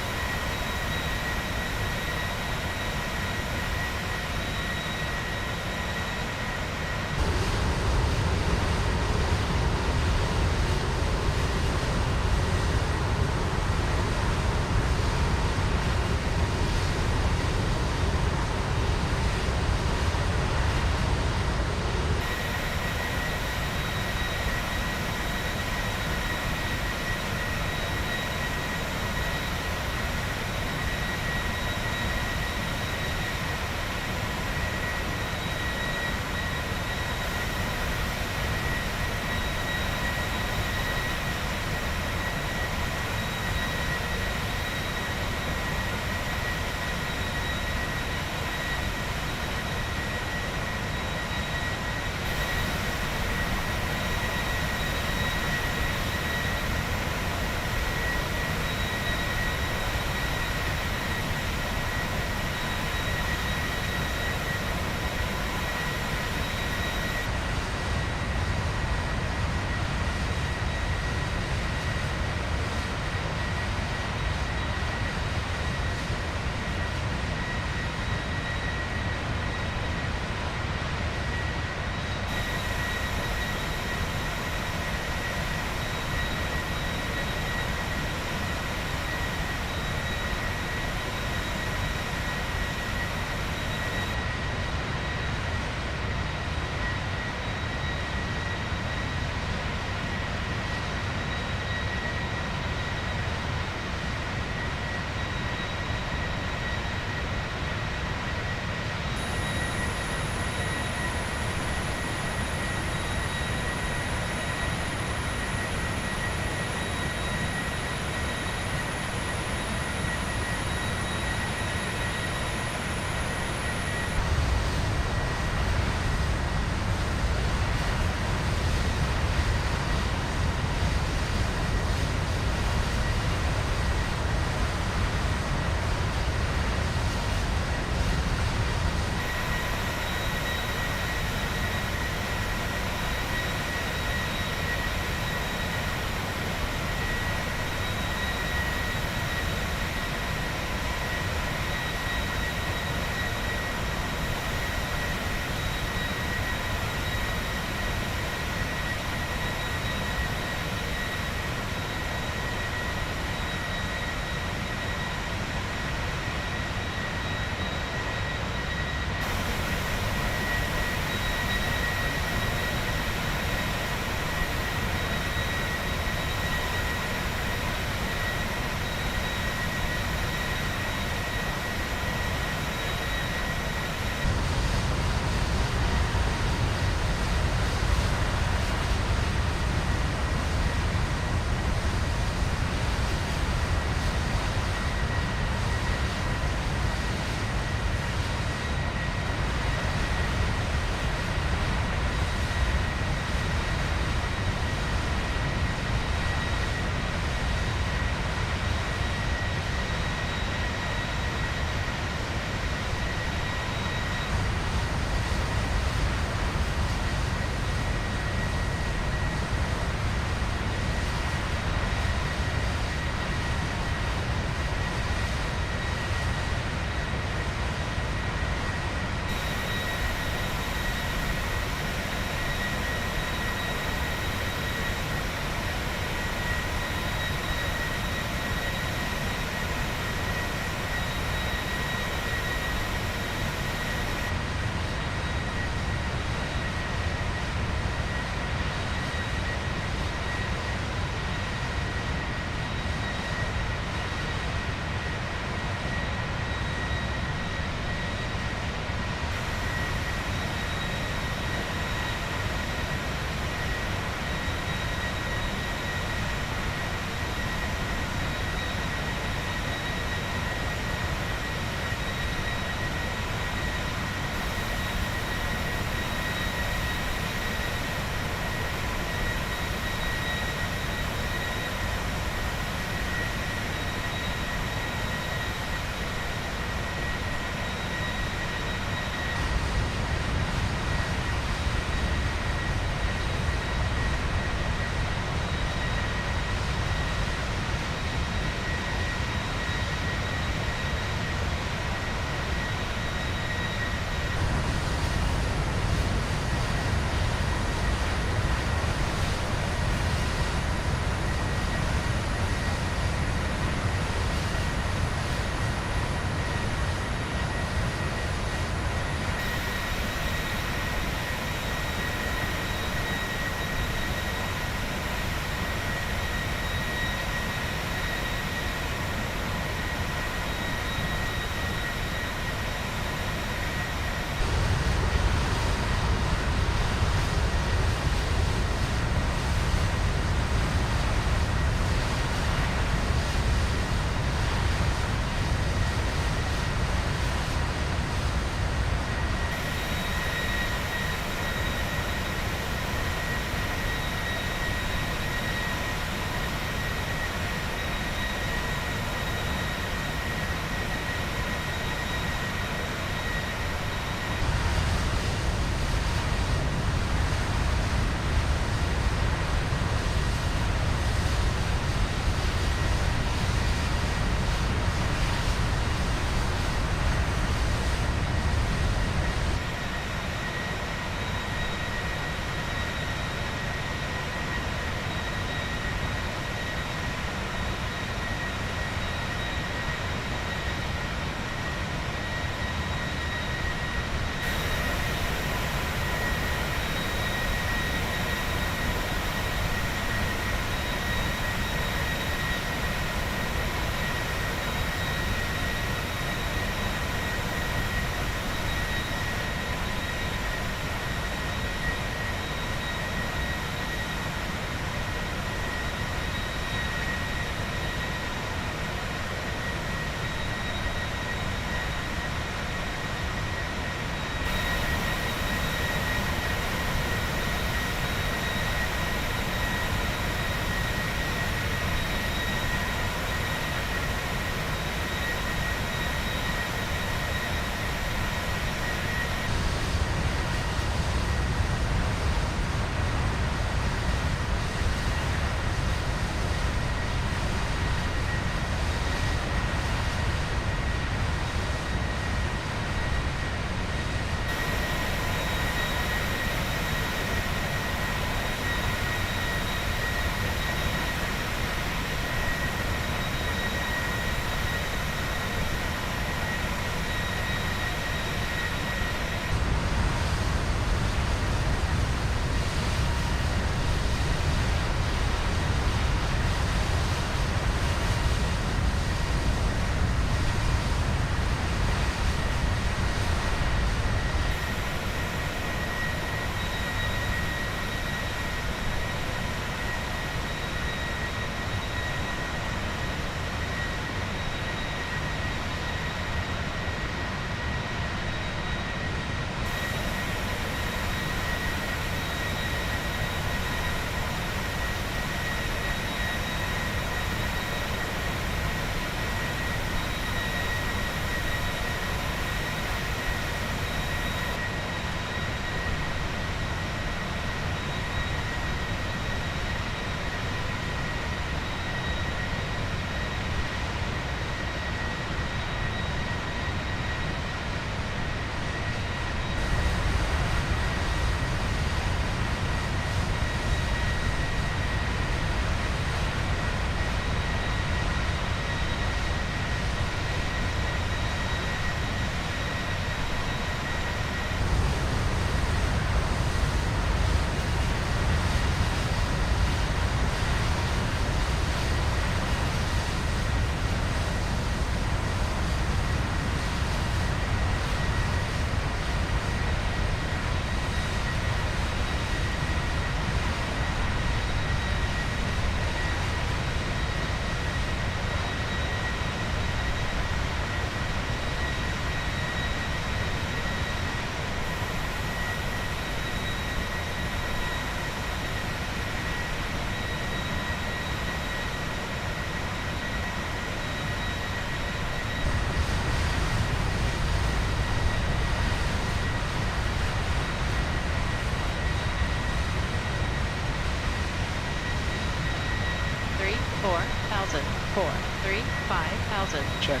4,000. 4, 3, 5,000. Check.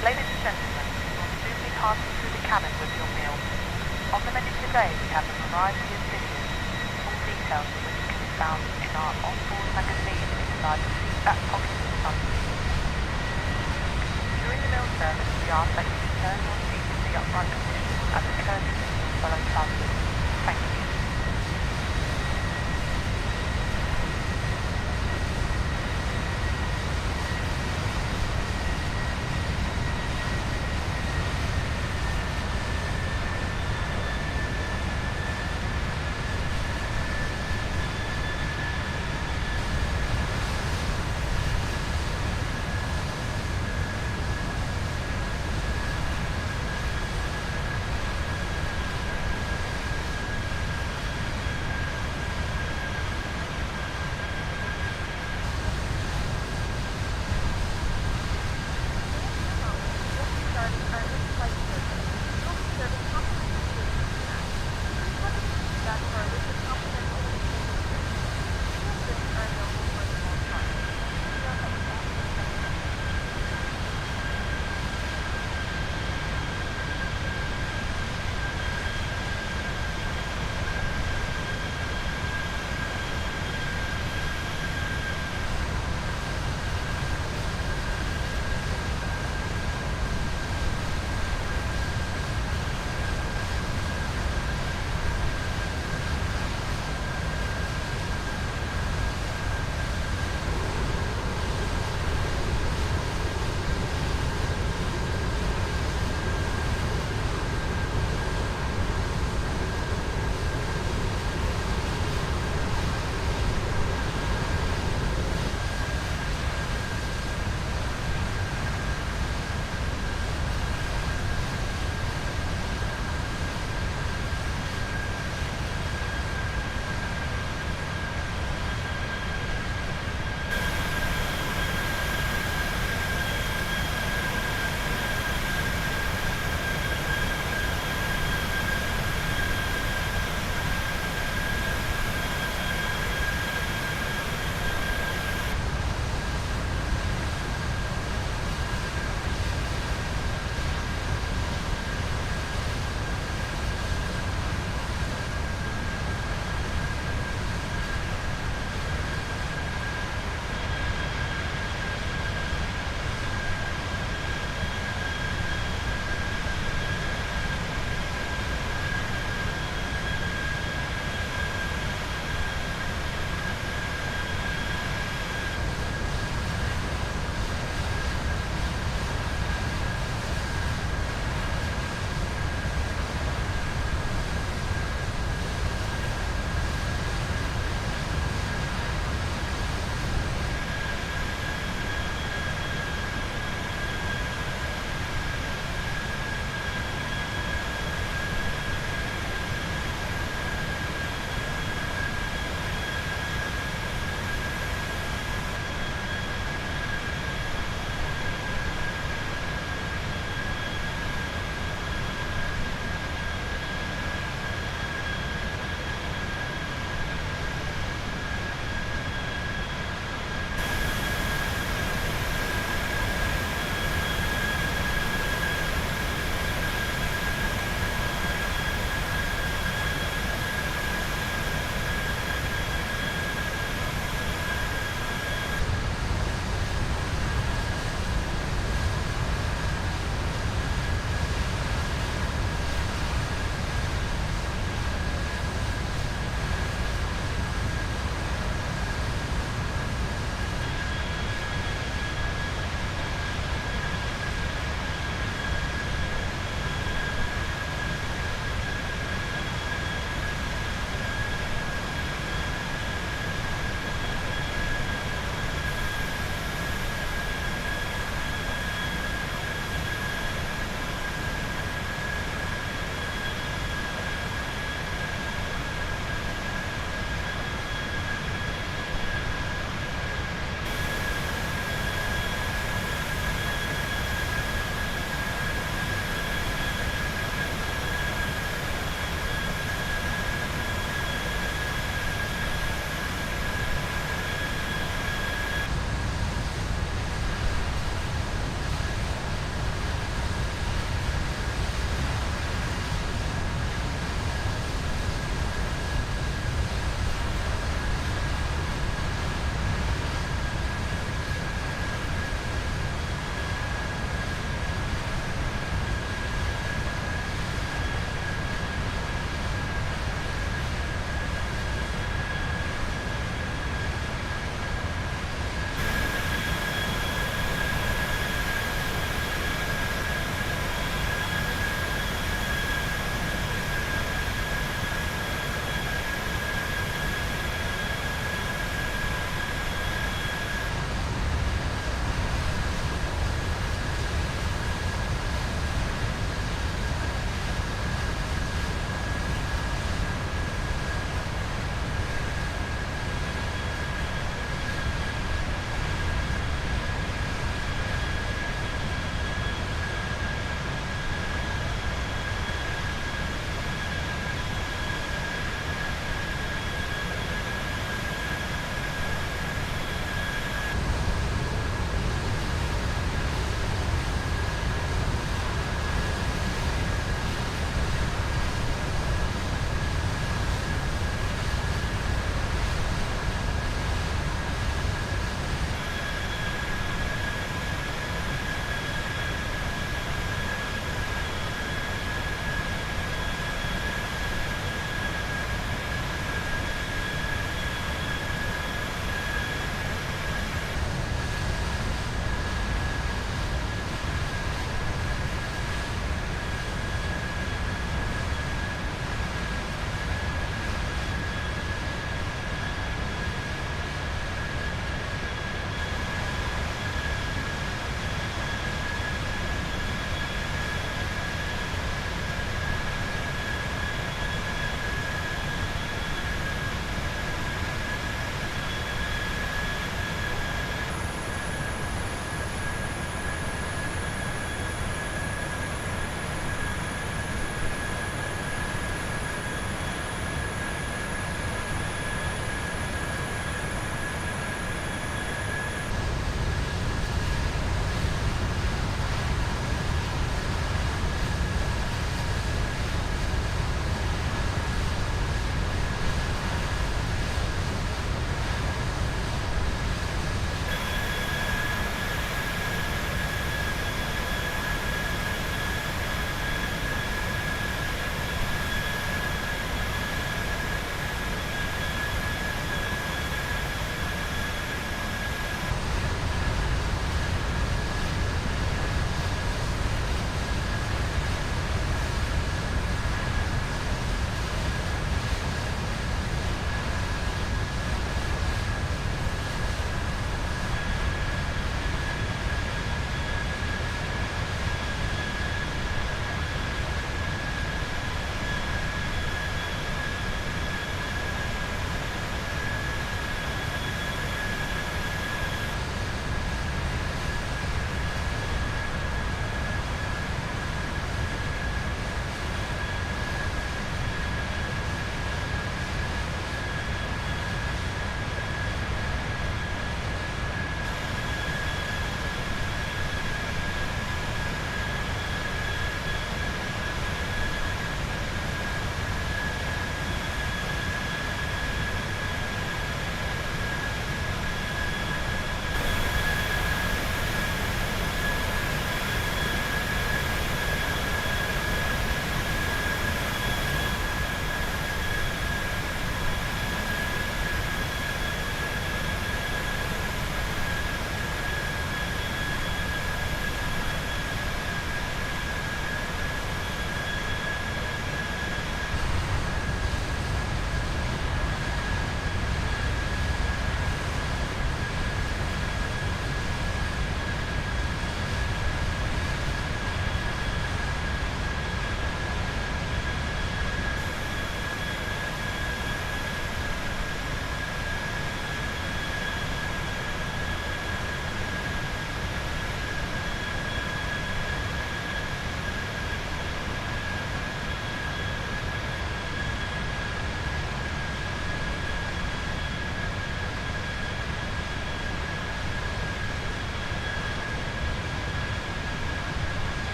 Ladies and gentlemen, you will soon be passing through the cabin with your meal. On the menu today, we have a variety of dishes, full details of which can be found in our on-board magazine inside the seat back pocket in front of you. During the meal service, we ask that you return your seat to the upright position as a courtesy to your fellow travelers. Thank you.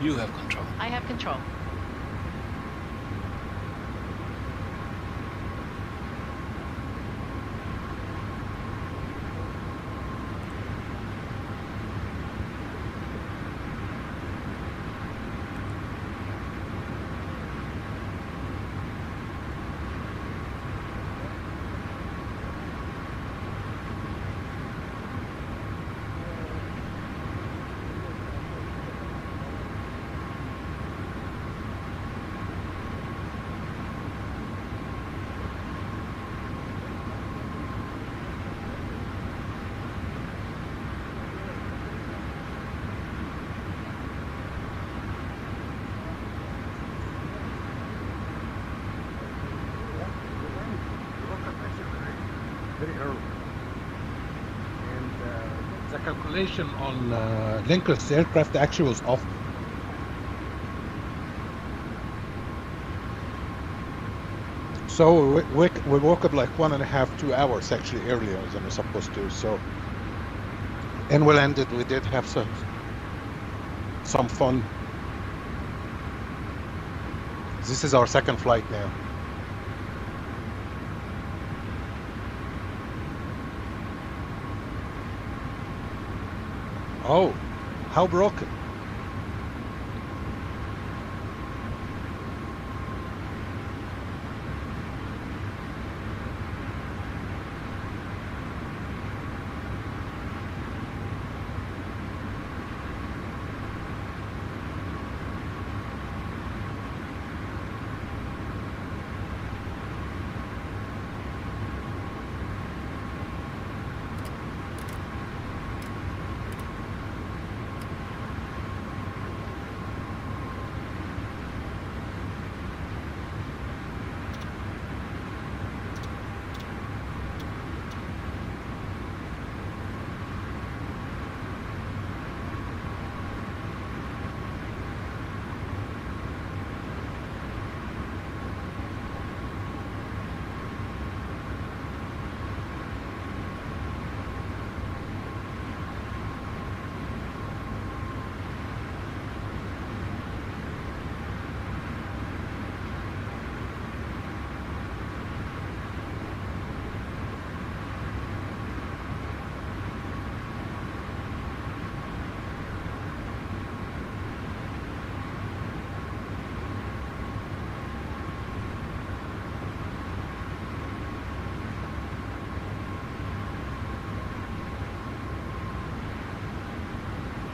You have control. I have control. Very early. And the calculation on Lincoln's aircraft actually was off. So we woke up like 1.5, 2 hours actually earlier than we're supposed to. So, and we landed. We did have some fun. This is our second flight now. Oh, how broken?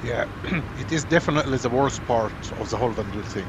Yeah, it is definitely the worst part of the whole Vandal thing.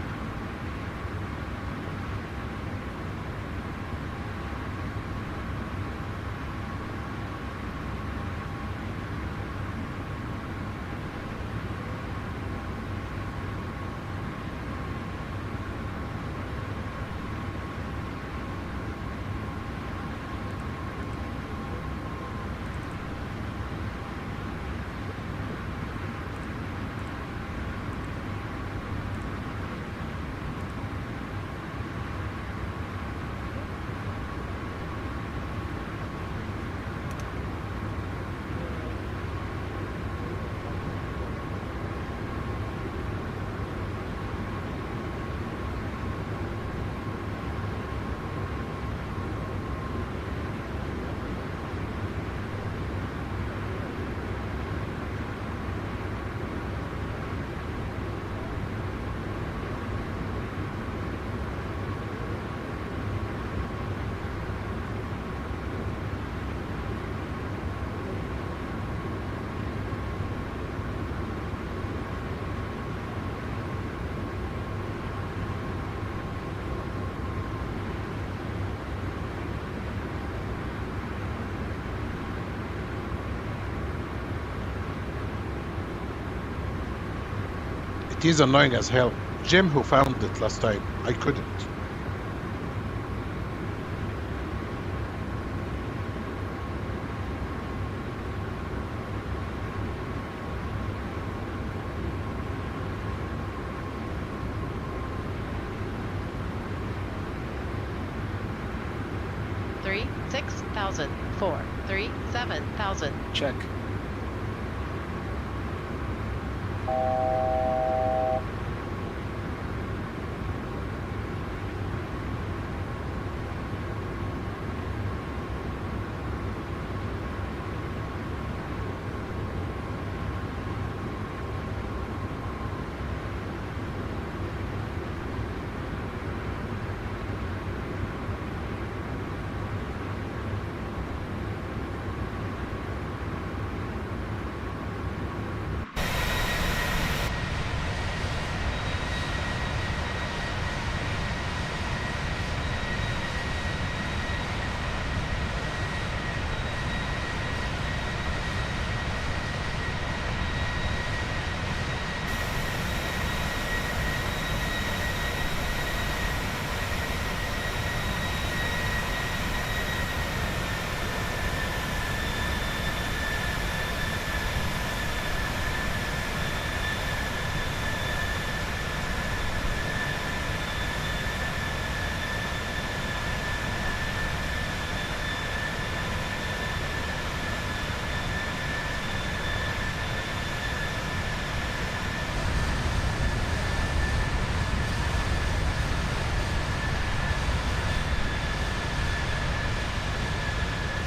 It is annoying as hell. Jim, who found it last time, I couldn't. Three, 6,000, 4, 3, 7,000. Check.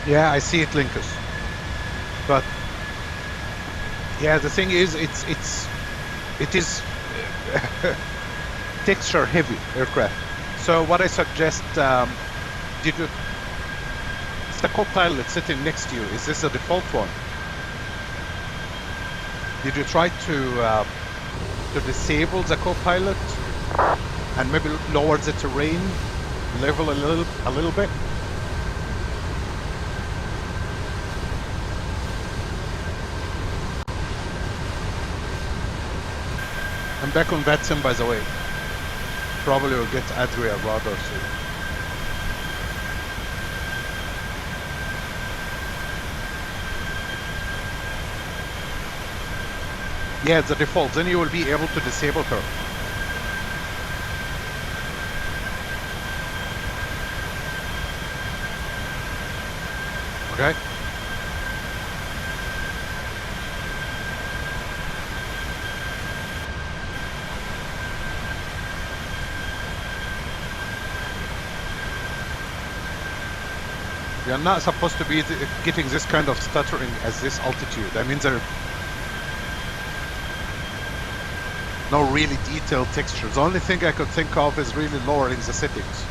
Yeah, I see it, Linkus. But yeah, the thing is, it is texture heavy aircraft. So what I suggest, is the co-pilot sitting next to you, is this a default one? Did you try to disable the co-pilot and maybe lower the terrain level a little bit? I'm back on VATSIM, by the way. Probably will get Adria rather soon. Yeah, it's the default. Then you will be able to disable her. Okay. You're not supposed to be getting this kind of stuttering at this altitude. I mean, there are no really detailed textures. The only thing I could think of is really lowering the settings.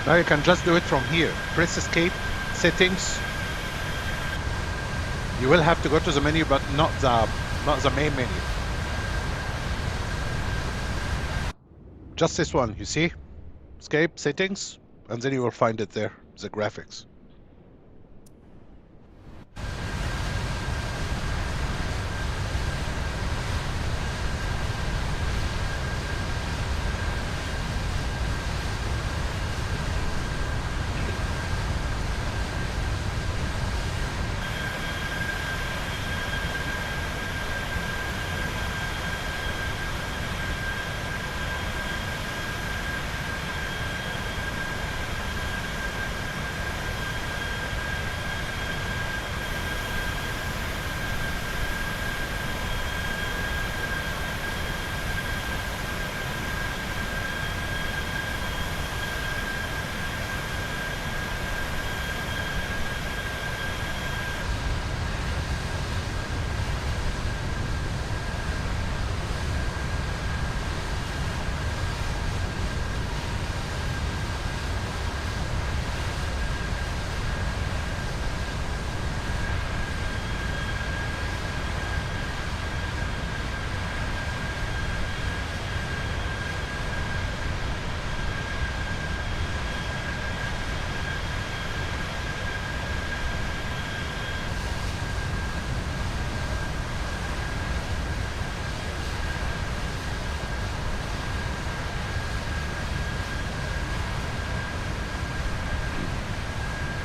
Now you can just do it from here. Press escape, settings. You will have to go to the menu, but not the main menu. Just this one, you see? Escape, settings, and then you will find it there, the graphics.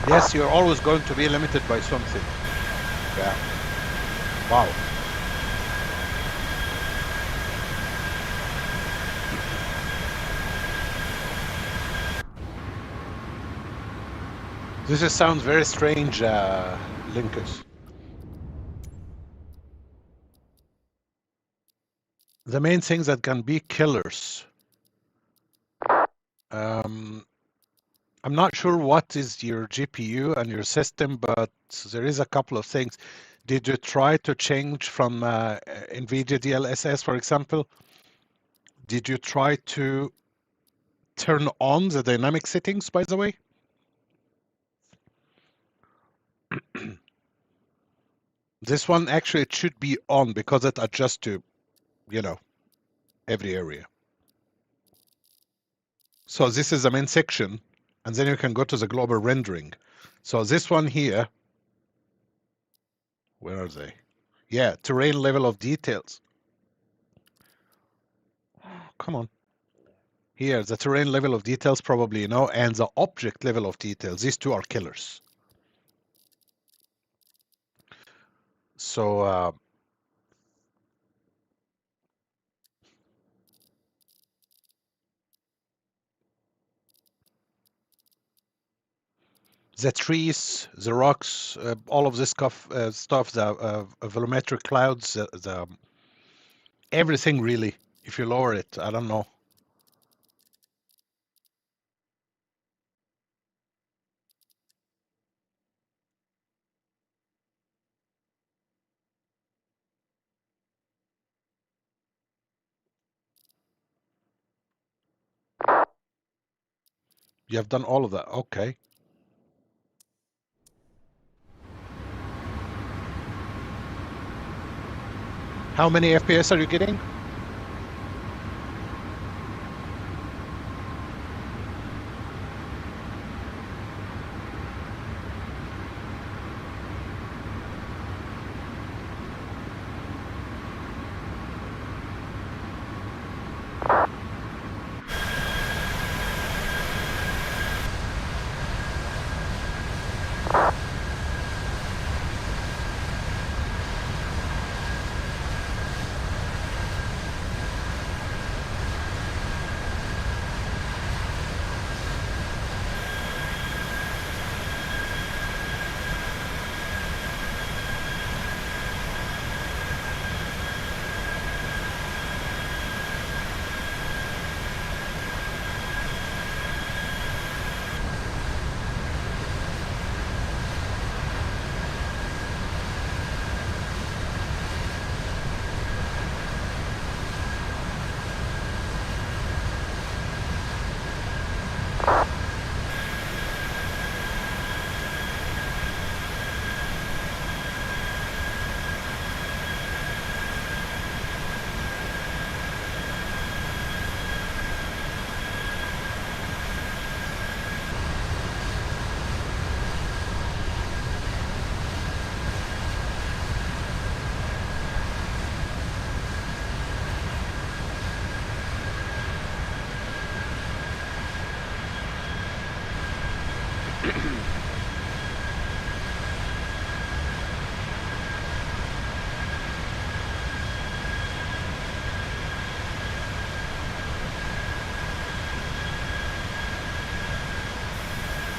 Yes, you're always going to be limited by something. Yeah. Wow. This sounds very strange, Linkus. The main things that can be killers. I'm not sure what is your GPU and your system, but there is a couple of things. Did you try to change from NVIDIA DLSS, for example? Did you try to turn on the dynamic settings, by the way? This one actually it should be on because it adjusts to, you know, every area. So this is the main section, and then you can go to the global rendering. So this one here, where are they? Yeah, terrain level of details. Come on. Here, the terrain level of details probably, you know, and the object level of details. These two are killers. So the trees, the rocks, all of this stuff, the volumetric clouds, the everything really. If you lower it, I don't know. You have done all of that. Okay. How many FPS are you getting?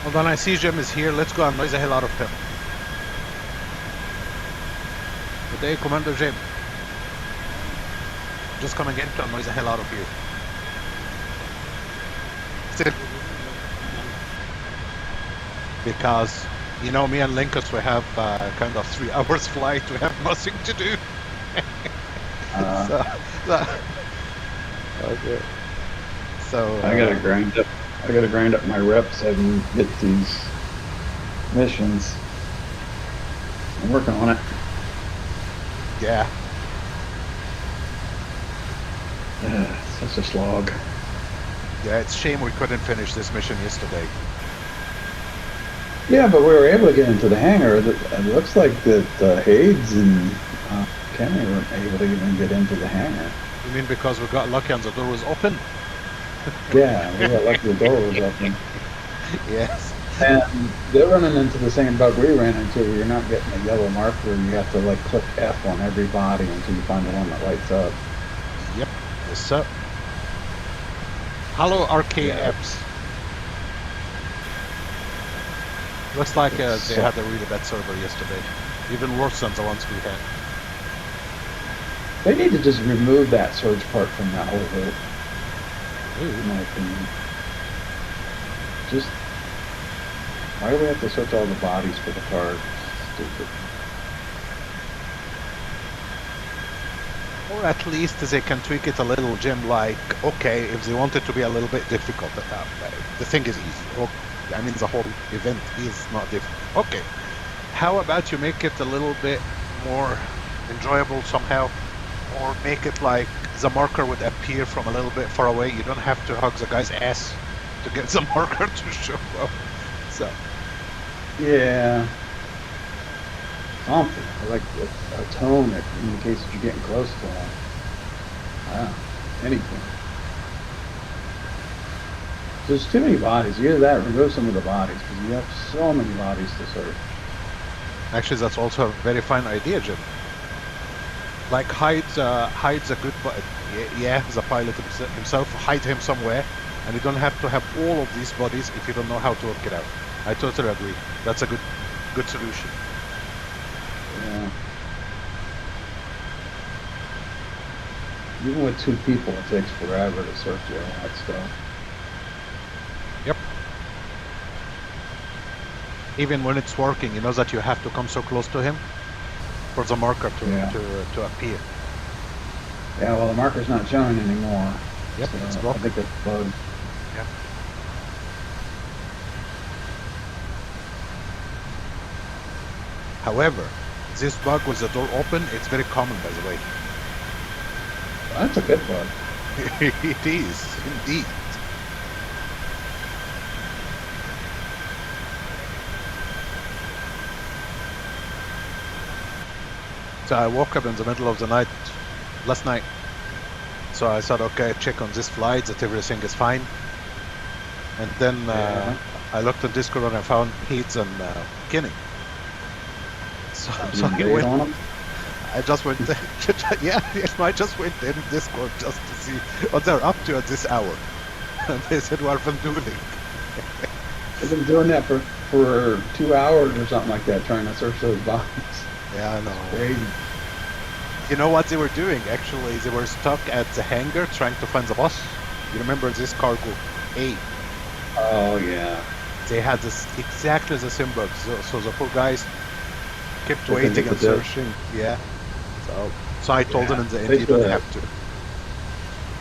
Hold on, I see Jim is here. Let's go and noise the hell out of him. Good day, Commander Jim. Just coming in to noise the hell out of you. Still. Because, you know, me and Linkus, we have kind of 3 hours flight. We have nothing to do. Okay. So I gotta grind up. I gotta grind up my reps so I can get these missions. I'm working on it. Yeah. Such a slog. Yeah, it's a shame we couldn't finish this mission yesterday. Yeah, but we were able to get into the hangar. It looks like that Hades and Kenny weren't able to even get into the hangar. You mean because we got lucky and the door was open? Yeah, we got lucky the door was open. Yes. And they're running into the same bug we ran into where you're not getting a yellow marker and you have to like click F on every body until you find the one that lights up. Yep. Yes, up. Hello, RKFs. Looks like they had a really bad server yesterday. Even worse than the ones we had. They need to just remove that surge part from that whole loop. In my opinion. Just, why do we have to search all the bodies for the card? Stupid. Or at least they can tweak it a little, Jim, like, okay, if they want it to be a little bit difficult, the thing is easy. Oh, I mean, the whole event is not difficult. Okay, how about you make it a little bit more enjoyable somehow? Or make it like the marker would appear from a little bit far away. You don't have to hug the guy's ass to get the marker to show up. So. Yeah. Something. Like a tone that indicates that you're getting close to him. Wow. Anything. There's too many bodies. Either that or remove some of the bodies because you have so many bodies to search. Actually, that's also a very fine idea, Jim. Like hides a good, yeah, the pilot himself, hide him somewhere, and you don't have to have all of these bodies if you don't know how to work it out. I totally agree. That's a good solution. Yeah. Even with 2 people, it takes forever to search all that stuff. Yep. Even when it's working, you know that you have to come so close to him for the marker to appear. Yeah, well, the marker's not showing anymore. Yep, so it's I blocked. think it's bugged. Yep. However, this bug with the door open, it's very common, by the way. That's a good bug. It is, indeed. So I woke up in the middle of the night last night. So I thought, okay, check on this flight that everything is fine. And then I looked on Discord and I found Heats and KENIN. So I went. I just went. I just went in Discord just to see what they're up to at this hour. And they said, "What are you doing?" They've been doing that for 2 hours or something like that, trying to search those boxes. Yeah, I know. It's crazy. You know what they were doing? Actually, they were stuck at the hangar trying to find the bus. You remember this cargo A? Oh yeah. They had this exactly the same bug. So the poor guys kept waiting and searching. Yeah. So I told them in the end, you don't have to.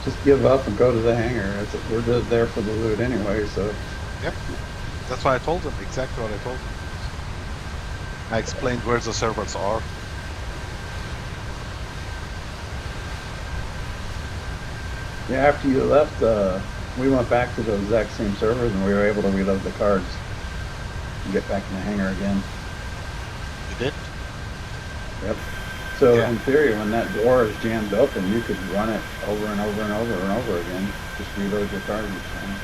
Just give up and go to the hangar. We're just there for the loot anyway, so. Yep. That's what I told them. Exactly what I told them. I explained where the servers are. Yeah, after you left, we went back to those exact same servers and we were able to reload the cards and get back in the hangar again. You did? Yep. So in theory, when that door is jammed open, you could run it over and over and over and over again. Just reload your card each time.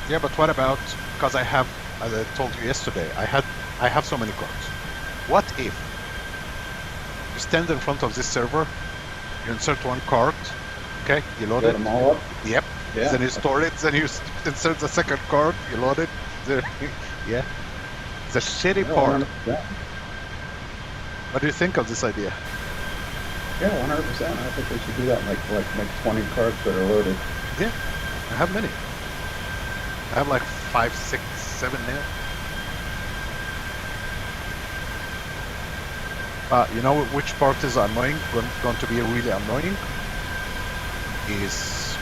Yeah, but what about, because I have, as I told you yesterday, I have so many cards. What if you stand in front of this server, you insert one card, okay, you load it. Them all up? Yep. Yeah. Then you store it, then you insert the second card, you load it. Yeah. The shitty part. 100%. What do you think of this idea? Yeah, 100%. I think we should do that. Like 20 cards that are loaded. Yeah, I have many. I have like 5, 6, 7 now. You know which part is annoying? Going to be really annoying is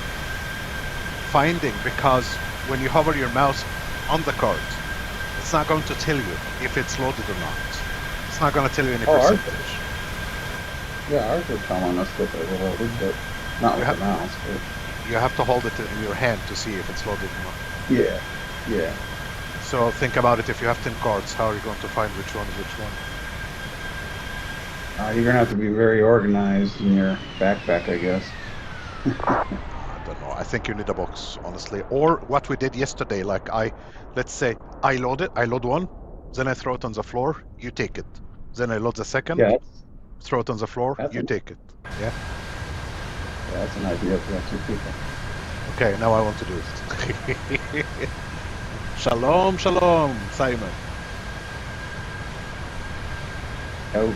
finding, because when you hover your mouse on the card, it's not going to tell you if it's loaded or not. It's not going to tell you any percentage. Yeah, ours were telling us that they were loaded, but not with the mouse. But... You have to hold it in your hand to see if it's loaded or not. Yeah, yeah. So think about it. If you have 10 cards, how are you going to find which one is which one? You're going to have to be very organized in your backpack, I guess. I don't know. I think you need a box, honestly. Or what we did yesterday, like let's say I load one, then I throw it on the floor, you take it. Then I load the second, throw it on the floor, you take it. Yeah? Yeah, that's an idea if you have 2 people. Okay, now I want to do it. Shalom, shalom, Simon. Oh,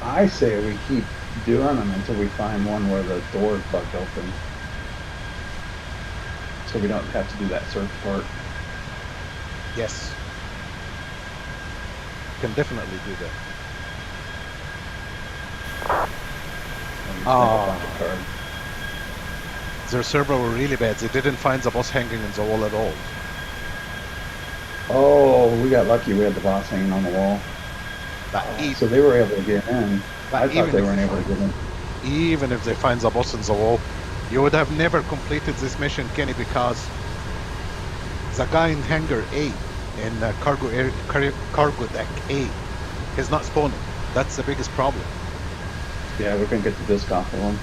I say we keep doing them until we find one where the door is bugged open. So we don't have to do that search part. Yes. Can definitely do that. Their server were really bad. They didn't find the boss hanging in the wall at all. Oh, we got lucky. We had the boss hanging on the wall. So they were able to get in. I thought they weren't able to get in. Even if they find the boss in the wall, you would have never completed this mission, Kenny, because the guy in hangar A, in cargo deck A, is not spawning. That's the biggest problem. Yeah, we can get the disc off of them.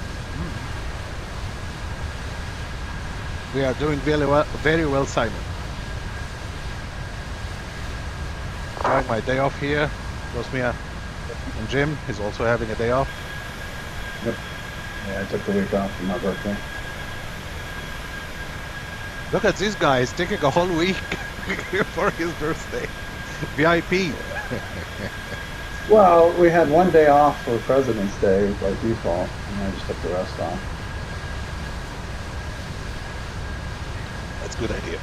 We are doing very well, Simon. Enjoying my day off here. Rosmia and Jim is also having a day off. Yep. Yeah, I took the week off for my birthday. Look at this guy, he's taking a whole week for his birthday. VIP. Well, we had one day off for President's Day by default, and I just took the rest off. That's a good idea.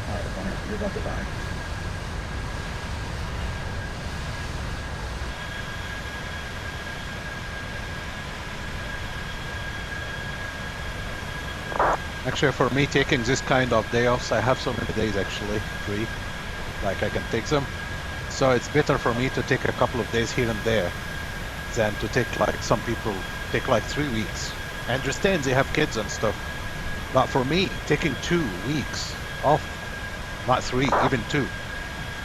Alright, you're about to die. Actually, for me, taking this kind of day offs, I have so many days actually free, like I can take them. So it's better for me to take a couple of days here and there than to take, like some people take like 3 weeks. I understand they have kids and stuff, but for me, taking 2 weeks off, not 3, even 2,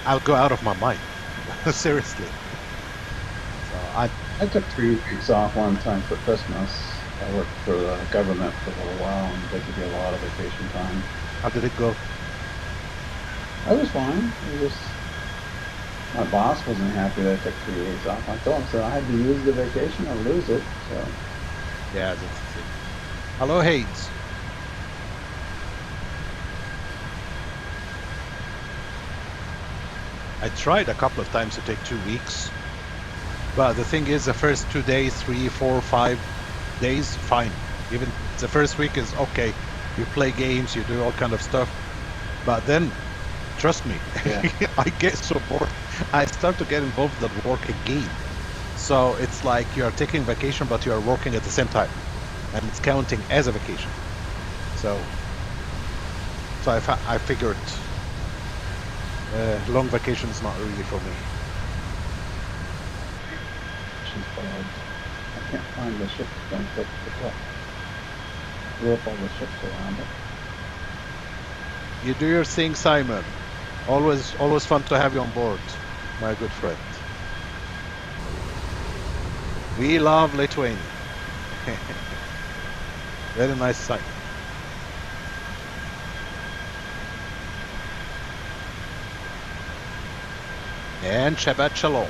I'll go out of my mind. Seriously. So I took 3 weeks off one time for Christmas. I worked for the government for a little while, and they give you a lot of vacation time. How did it go? I was fine. It was just, my boss wasn't happy that I took 3 weeks off. I told him, so I had to use the vacation or lose it. So. Yeah, that's the thing. Hello, Hayes. I tried a couple of times to take 2 weeks, but the thing is, the first 2 days, 3, 4, 5 days, fine. Even the first week is okay. You play games, you do all kind of stuff, but then, trust me, yeah. I get so bored. I start to get involved in work again. So it's like you are taking vacation, but you are working at the same time, and it's counting as a vacation. So I figured long vacation is not really for me. She's bad. I can't find the ship. Don't click the clock. Blew up all the ships around it. You do your thing, Simon. Always fun to have you on board, my good friend. We love Lithuania. Very nice site. And Shabbat Shalom.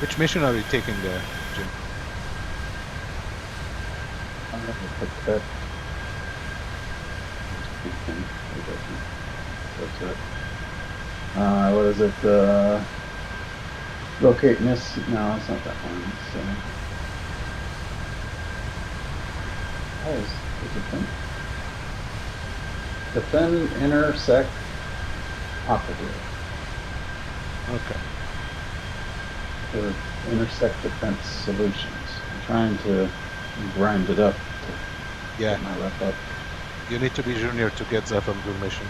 Which mission are you taking there, Jim? I'm going to put that. That's it. What is it? Locate miss? No, it's not that one. It's, is it fin? Defend, intersect, operative. Okay. For intersect defense solutions. I'm trying to grind it up to get my rep up. You need to be junior to get that on good mission.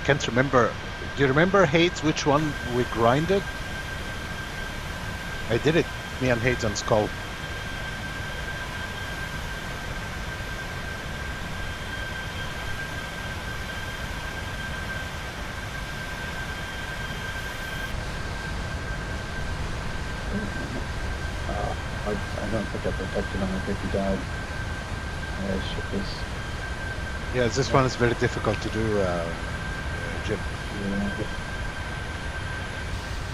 Can't remember. Do you remember, Hayes, which one we grinded? I did it, me and Hayes on Skull. I don't think I protected him. I think he died. Ship is... Yeah, this one is very difficult to do, Jim. Yeah.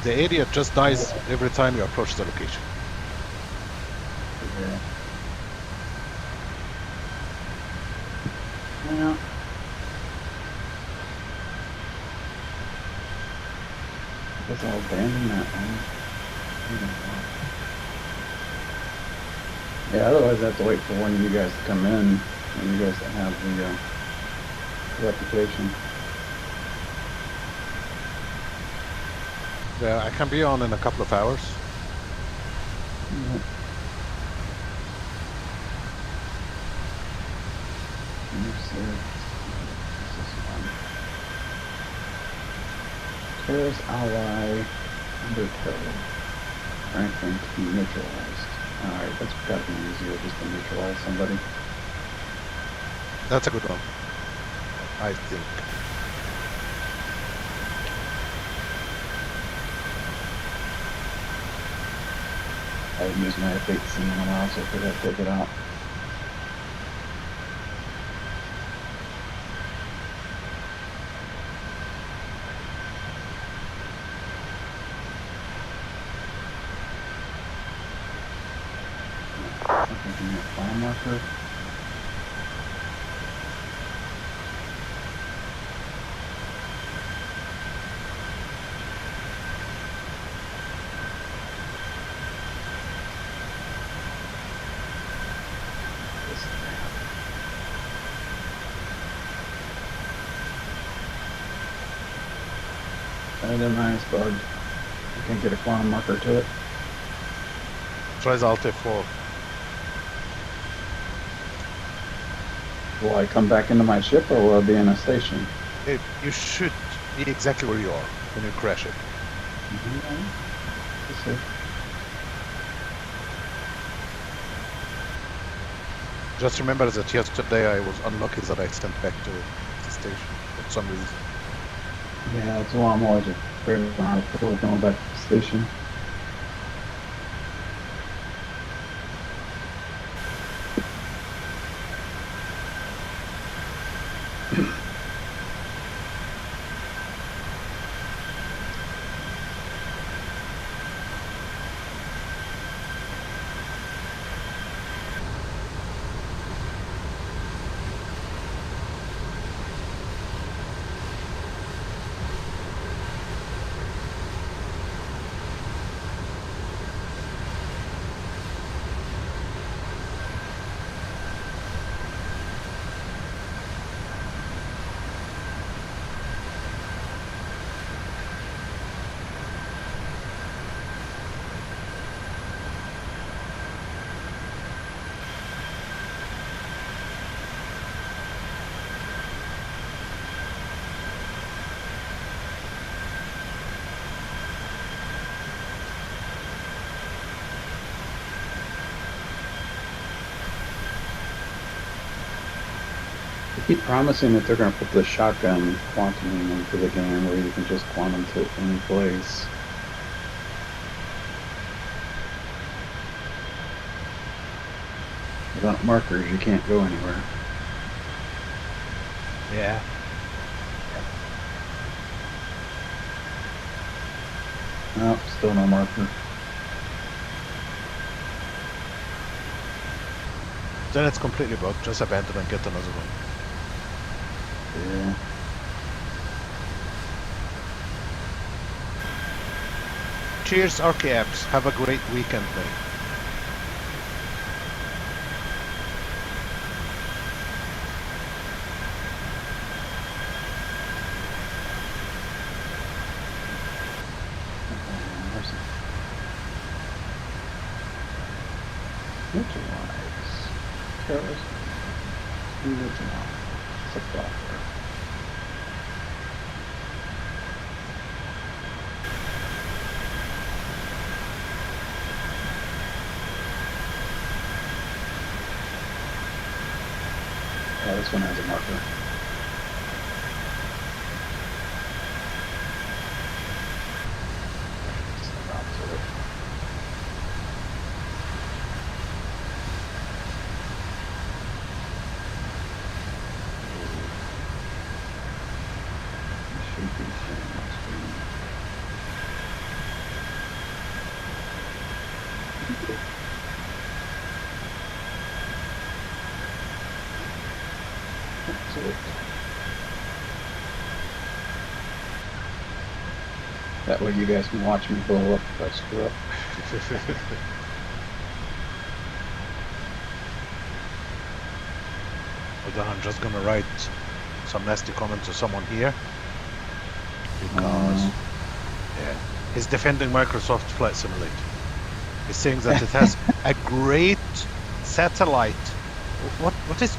The area just dies every time you approach the location. Yeah. Yeah. I guess I'll abandon that one. Yeah, otherwise I have to wait for one of you guys to come in, and you guys that have the reputation. Yeah, I can be on in a couple of hours. Yep. Terrorist ally under tow. Franklin to be neutralized. Alright, that's gotta be easier just to neutralize somebody. That's a good one, I think. I haven't used my F8C in a while, so I figured I'd take it out. Final marker. And a nice bug. You can get a quantum marker to it. Tries Alt F4. Will I come back into my ship, or will I be in a station? You should be exactly where you are when you crash it. Let's see. Just remember that yesterday I was unlucky that I sent back to the station for some reason. Yeah, that's why I'm always afraid of how people going back to the station. They keep promising that they're going to put the shotgun quantuming into the game where you can just quantum to any place. Without markers, you can't go anywhere. Yeah. Nope, still no marker. Then it's completely bugged. Just abandon and get another one. Yeah. Cheers, RKMs. Have a great weekend, mate. Neutralize. Terrorist. Neutralize. Supplier. Yeah, this one has a marker. That way you guys can watch me blow up if I screw up. Hold on, I'm just gonna write some nasty comment to someone here. Because yeah, he's defending Microsoft Flight Simulator. He's saying that it has a great satellite. What is?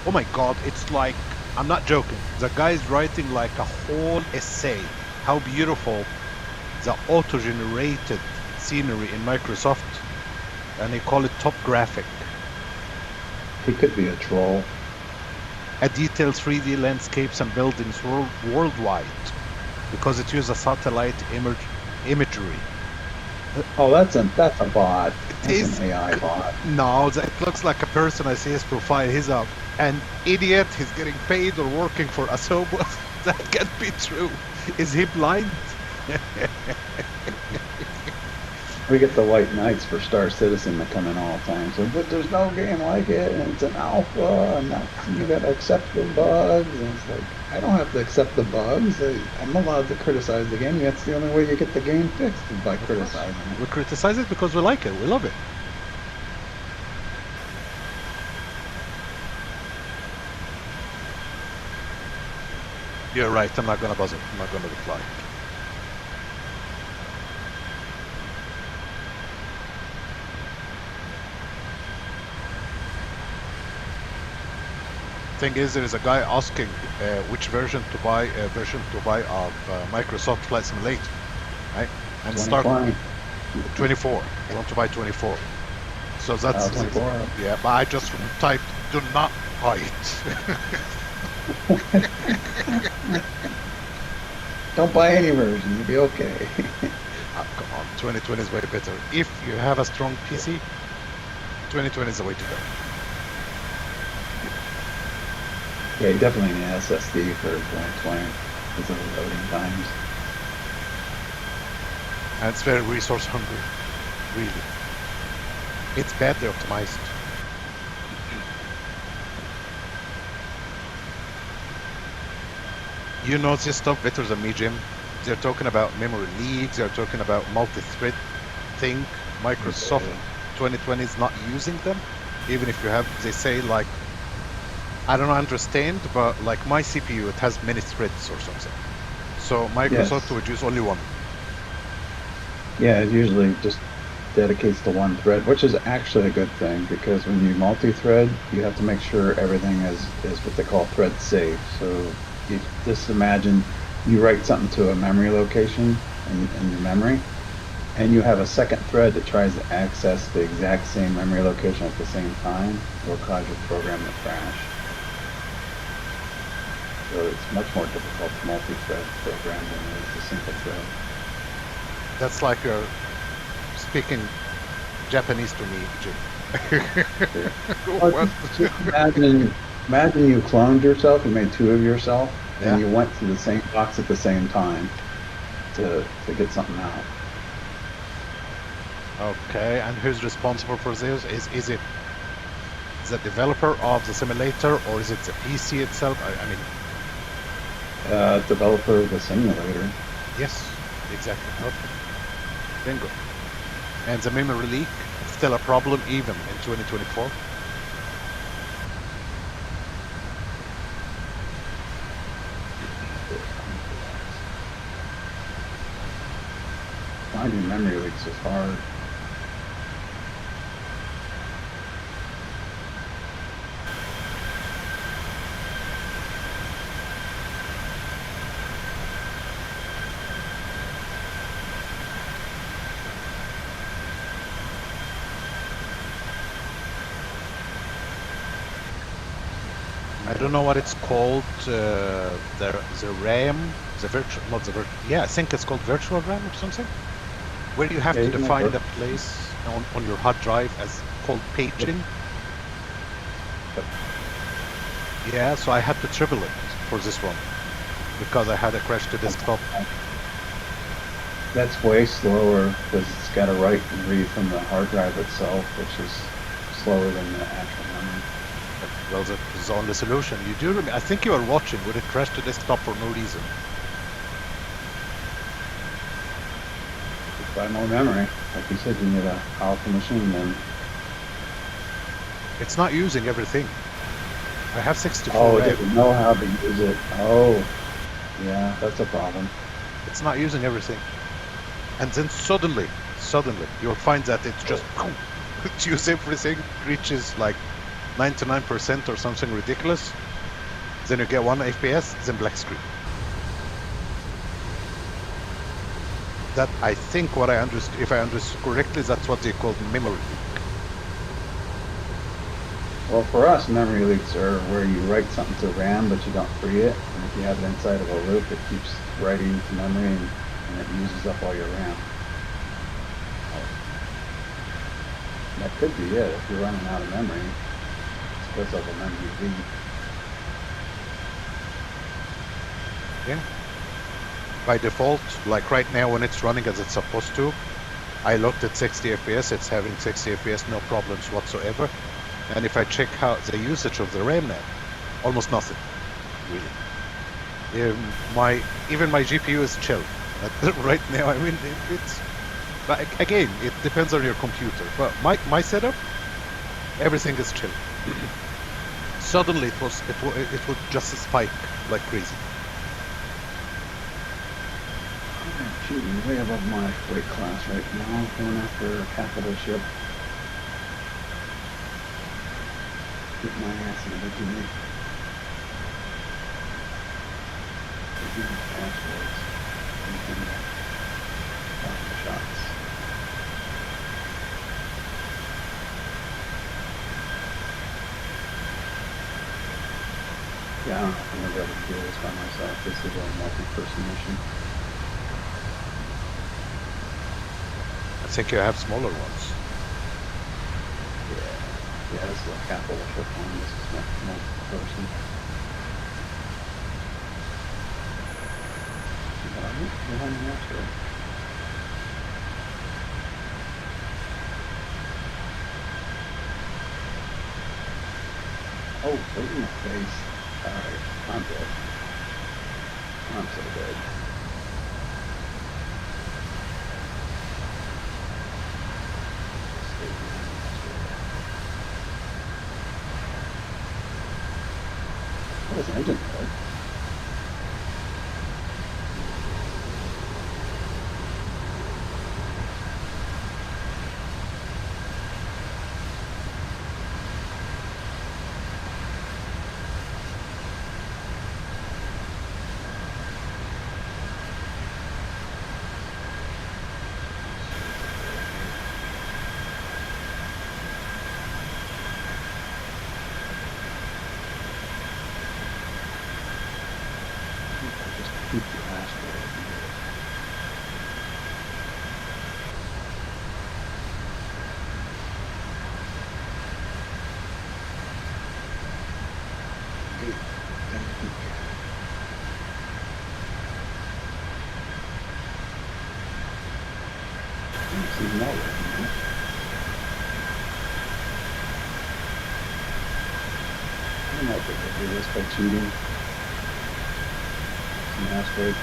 Oh my God! It's like, I'm not joking. The guy's writing like a whole essay. How beautiful the auto-generated scenery in Microsoft, and they call it top graphic. He could be a troll. A detailed 3D landscapes and buildings worldwide, because it uses satellite imagery. Oh, that's a bot. It's an AI bot. No, it looks like a person. I see his profile. He's an idiot. He's getting paid or working for ASUS. That can't be true. Is he blind? We get the white knights for Star Citizen that come in all the time. So, but there's no game like it, and it's an alpha, and you gotta accept the bugs. And it's like, I don't have to accept the bugs. I'm allowed to criticize the game. That's the only way you get the game fixed is by criticizing it. We criticize it because we like it. We love it. You're right. I'm not gonna buzz it. I'm not gonna reply. Thing is, there is a guy asking which version to buy of Microsoft Flight Simulator, right? And 24. start 24. You want to buy 24. So that's 24. Yeah, but I just typed do not buy it. Don't buy any version, you'll be okay. Come on, 2020 is way better. If you have a strong PC, 2020 is the way to go. Yeah, you definitely need an SSD for 2020 because of the loading times. And it's very resource hungry, really. It's badly optimized. You know this stuff better than me, Jim. They're talking about memory leaks, they're talking about multi-thread thing. Microsoft 2020 is not using them. Even if you have, they say like, I don't understand, but like my CPU, it has many threads or something. So Microsoft would use only one. Yeah, it usually just dedicates to one thread, which is actually a good thing because when you multi-thread, you have to make sure everything is what they call thread safe. So you just imagine you write something to a memory location in your memory, and you have a second thread that tries to access the exact same memory location at the same time, will cause your program to crash. So it's much more difficult to multi-thread program than it is a single thread. That's like you're speaking Japanese to me, Jim. Well, imagine you cloned yourself, you made two of yourself, and you went to the same box at the same time to get something out. Okay, and who's responsible for this? Is it the developer of the simulator, or is it the PC itself? I mean, developer of the simulator. Yes, exactly. Okay. Bingo. And the memory leak, still a problem even in 2024? Finding memory leaks is hard. I don't know what it's called, the RAM, the virtual, not the virtual, yeah, I think it's called virtual RAM or something, where you have to define the place on your hard drive as called paging. Yeah, so I had to triple it for this one, because I had a crash to desktop. That's way slower, because it's got to write and read from the hard drive itself, which is slower than the actual memory. Well, that is the only solution. You do remember, I think you were watching when it crashed to desktop for no reason. Just buy more memory. Like you said, you need a powerful machine then. It's not using everything. I have 64 Oh, RAM. it didn't know how to use it. Oh, yeah, that's a problem. It's not using everything. And then suddenly, you'll find that it's just, it uses everything, reaches like 99% or something ridiculous. Then you get 1 FPS, then black screen. That, I think what I understood, if I understood correctly, that's what they call memory leak. Well, for us, memory leaks are where you write something to RAM, but you don't free it. And if you have it inside of a loop, it keeps writing to memory and it uses up all your RAM. That could be it. If you're running out of memory, it's because of a memory leak. Yeah. By default, like right now when it's running as it's supposed to, I looked at 60 FPS, it's having 60 FPS, no problems whatsoever. And if I check how the usage of the RAM net, almost nothing, really. Even my GPU is chill right now. I mean, it's, but again, it depends on your computer. But my setup, everything is chill. Suddenly it would just spike like crazy. I'm shooting way above my weight class right now, going after a capital ship. Get my ass in originally. Passwords. Shots. Yeah, I don't know if I'm gonna be able to do this by myself. This is a multi-person mission. I think you have smaller ones. Yeah, this is a capital ship one. This is multi-person. Behind the asteroid. Oh, right in the face. Alright, I'm dead. I'm so dead. What is engine code? Keep your ass I might be able to do this by cheating. Asteroid.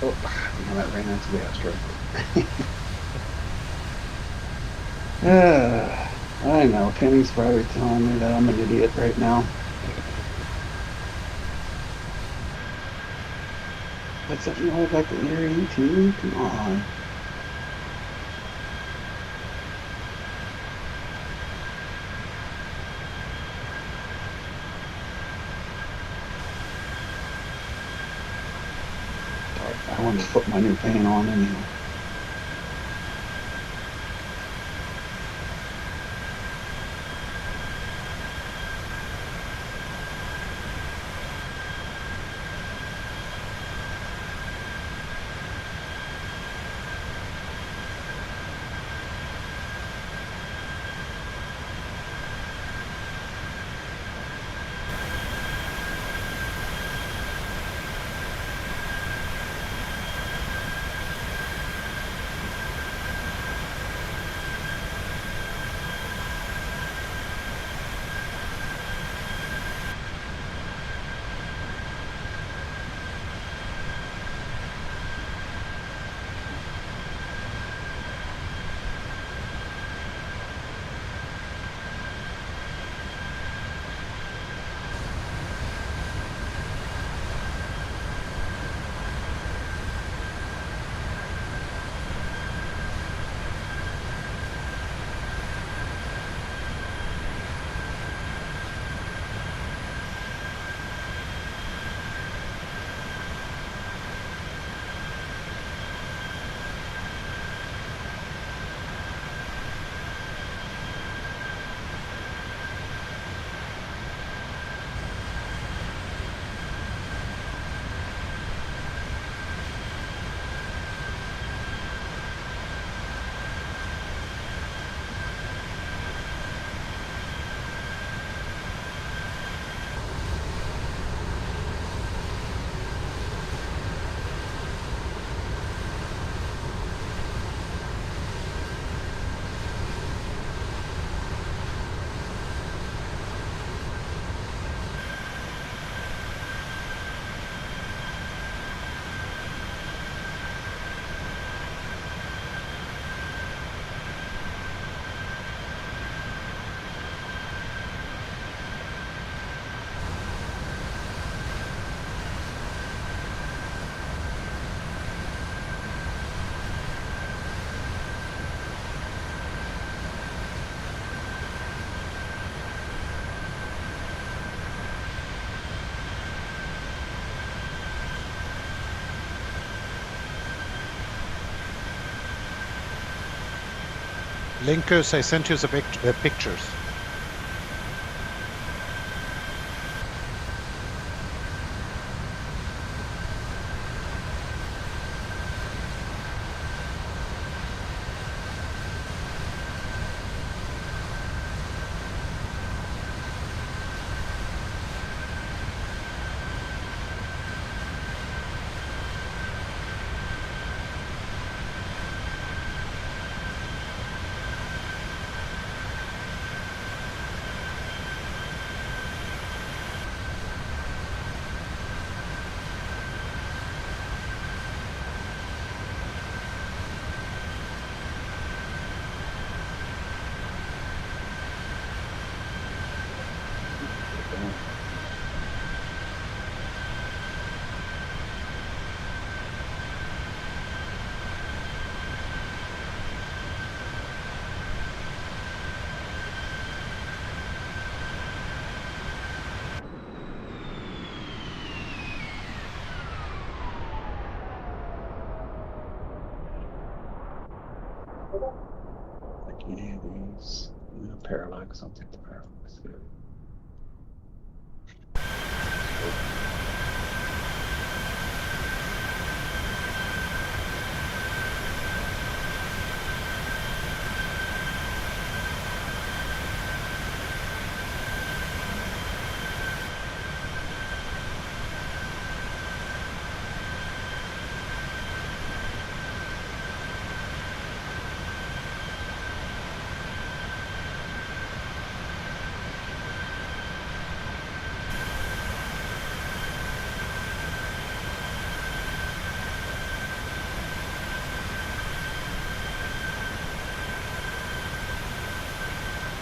Oh, damn, I ran into the asteroid. I know, Kenny's probably telling me that I'm an idiot right now. But something always like the Air 18? Come on. I wanted to put my new paint on anyway. Linkus, I sent you the pictures. Like any of these, parallax, I'll take the parallax there.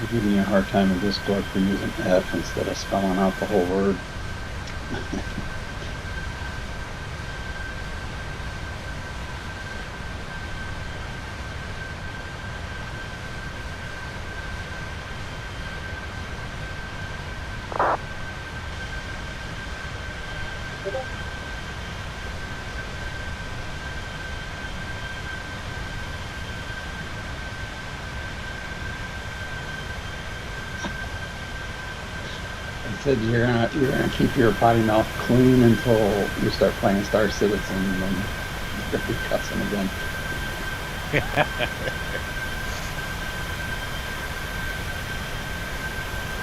I'm giving you a hard time in Discord for using F instead of spelling out the whole word. Said you're gonna keep your potty mouth clean until you start playing Star Citizen, and then you're gonna be cussing again.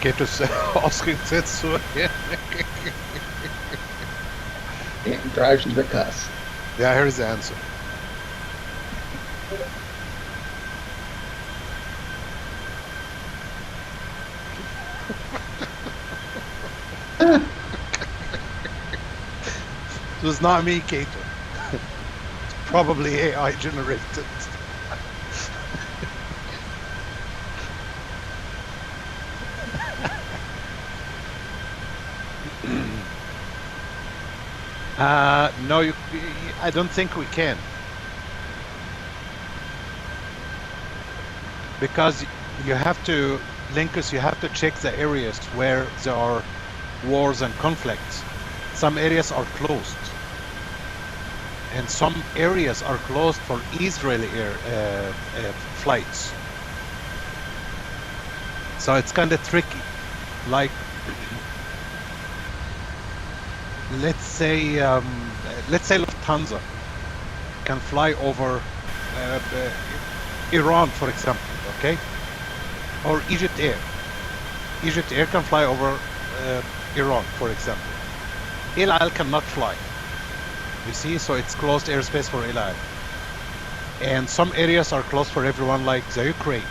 Geht es ausgesetzt so? It drives you to cuss. Yeah, here's the answer. It was not me, Kato. It's probably AI generated. No, I don't think we can. Because you have to, Linkus, you have to check the areas where there are wars and conflicts. Some areas are closed. And some areas are closed for Israeli flights. So it's kind of tricky. Like, let's say Lufthansa can fly over Iran, for example, okay? Or Egypt Air. Egypt Air can fly over Iran, for example. ELAL cannot fly. You see, so it's closed airspace for ELAL. And some areas are closed for everyone, like the Ukraine.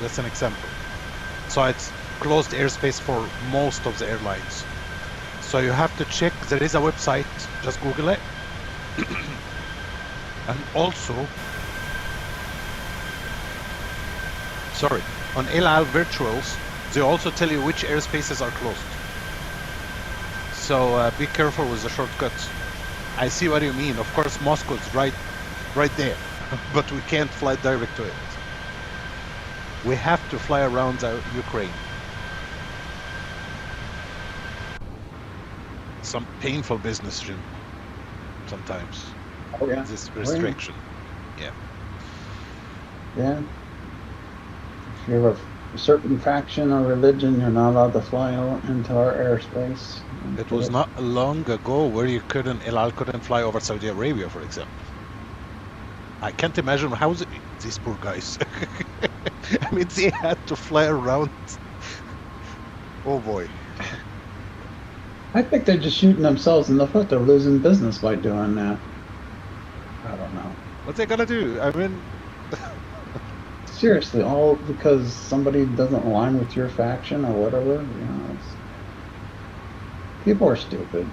That's an example. So it's closed airspace for most of the airlines. So you have to check, there is a website, just Google it. And also, sorry, on ELAL virtuals, they also tell you which airspaces are closed. So be careful with the shortcuts. I see what you mean. Of course, Moscow is right there, but we can't fly direct to it. We have to fly around the Ukraine. Some painful business, Jim. Sometimes. Oh yeah. This restriction. Yeah. if you're a certain faction or religion, you're not allowed to fly into our airspace. It was not long ago where you couldn't, ELAL couldn't fly over Saudi Arabia, for example. I can't imagine how these poor guys. I mean, they had to fly around. Oh boy. I think they're just shooting themselves in the foot. They're losing business by doing that. I don't know. What they gonna do? I mean, seriously, all because somebody doesn't align with your faction or whatever. You know, people are stupid.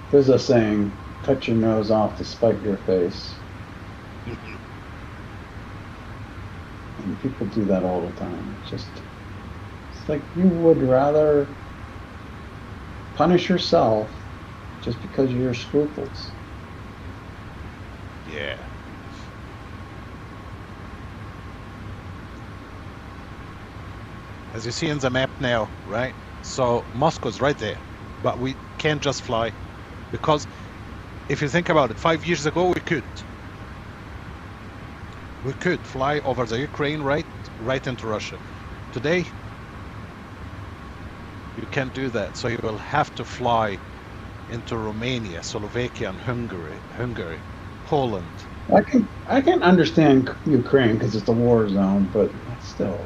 There's a saying, cut your nose off to spite your face. And people do that all the time. It's like you would rather punish yourself just because of your scruples. yeah. As you see in the map now, right? So Moscow's right there, but we can't just fly. Because if you think about it, 5 years ago we could fly over the Ukraine right into Russia. Today you can't do that, so you will have to fly into Romania, Slovakia, and Hungary, Poland. I can understand Ukraine because it's a war zone, but still.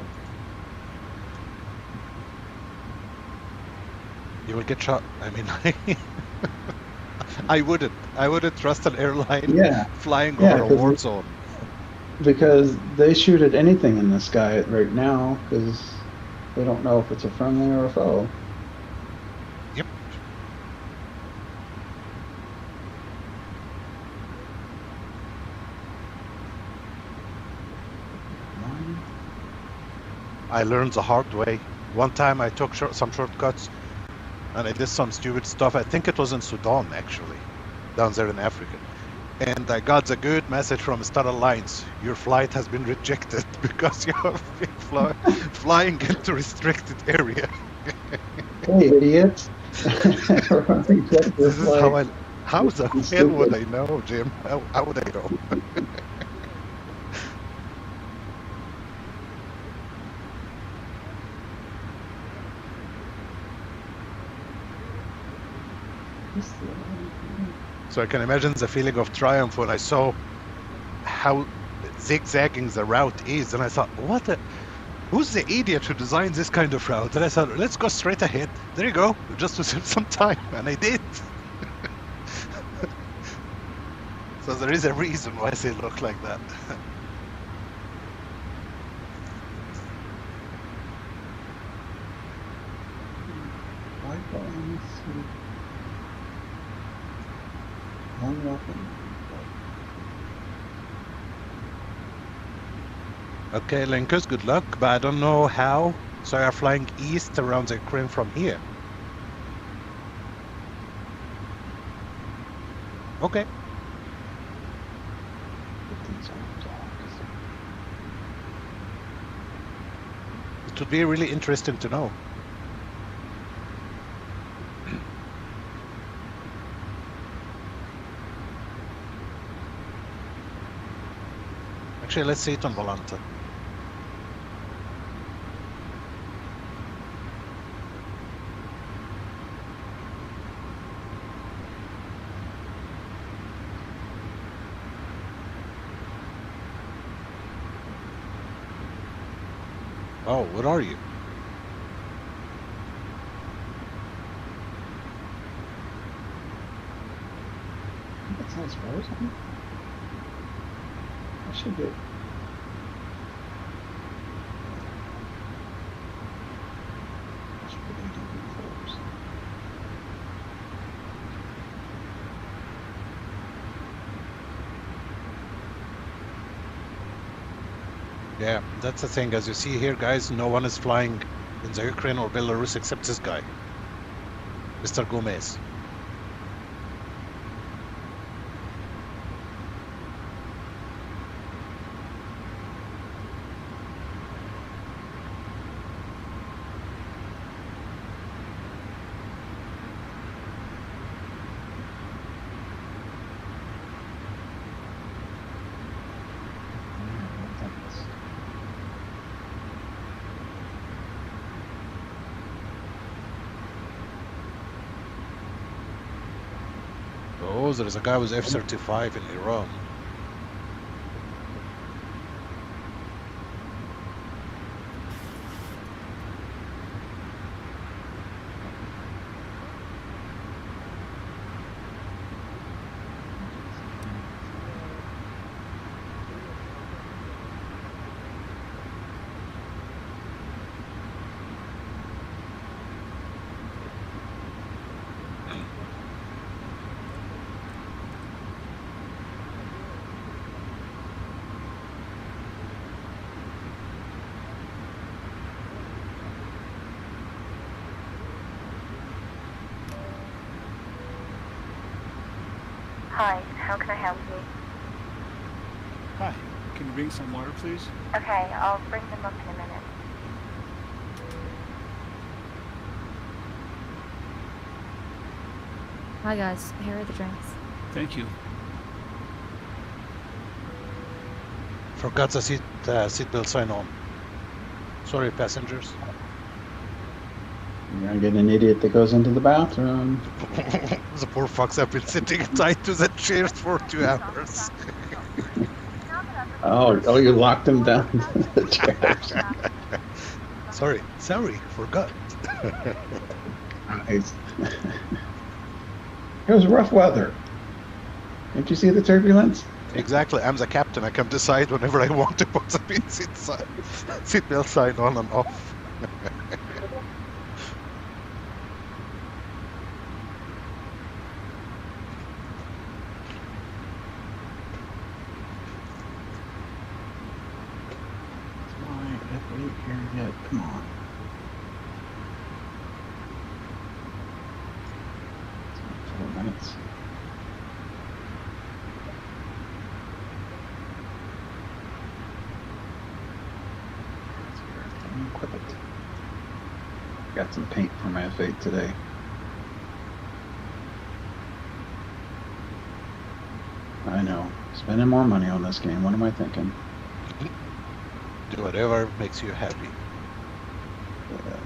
You will get shot. I mean, I wouldn't trust an airline flying over a war zone. Because they shoot at anything in the sky right now because they don't know if it's a friendly or a foe. Yep. I learned the hard way. One time I took some shortcuts and I did some stupid stuff. I think it was in Sudan, actually, down there in Africa. And I got the good message from Star Alliance. Your flight has been rejected because you are flying into restricted area. Hey, idiots. This is how the hell would I know, Jim? How would I know? So I can imagine the feeling of triumph when I saw how zigzagging the route is, and I thought, who's the idiot who designed this kind of route? And I thought, let's go straight ahead. There you go, just to save some time, and I did. So there is a reason why they look like that. Okay, Linkus, good luck, but I don't know how. So you're flying east around the Ukraine from here. Okay. It would be really interesting to know. Actually, let's see it on Volanta. Oh, what are you? That sounds frozen. I should be. Yeah, that's the thing. As you see here, guys, no one is flying in the Ukraine or Belarus except this guy, Mr. Gomez. knows there is a guy with F-35 in Iran. Hi, how can I help you? Hi, can you bring some water, please? Okay, I'll bring them up in a minute. Hi guys, here are the drinks. Thank you. Forgot the seatbelt sign on. Sorry, passengers. You're gonna get an idiot that goes into the bathroom. The poor fucks have been sitting tied to the chairs for 2 hours. Oh, you locked him down to the chairs. Sorry, forgot. Nice. It was rough weather. Didn't you see the turbulence? Exactly, I'm the captain. I can decide whenever I want to put the seatbelt sign on and off. Come on. 4 minutes. Equip it. Got some paint for my F8 today. I know. Spending more money on this game. What am I thinking? Do whatever makes you happy. Yeah.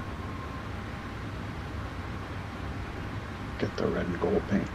Get the red and gold paint.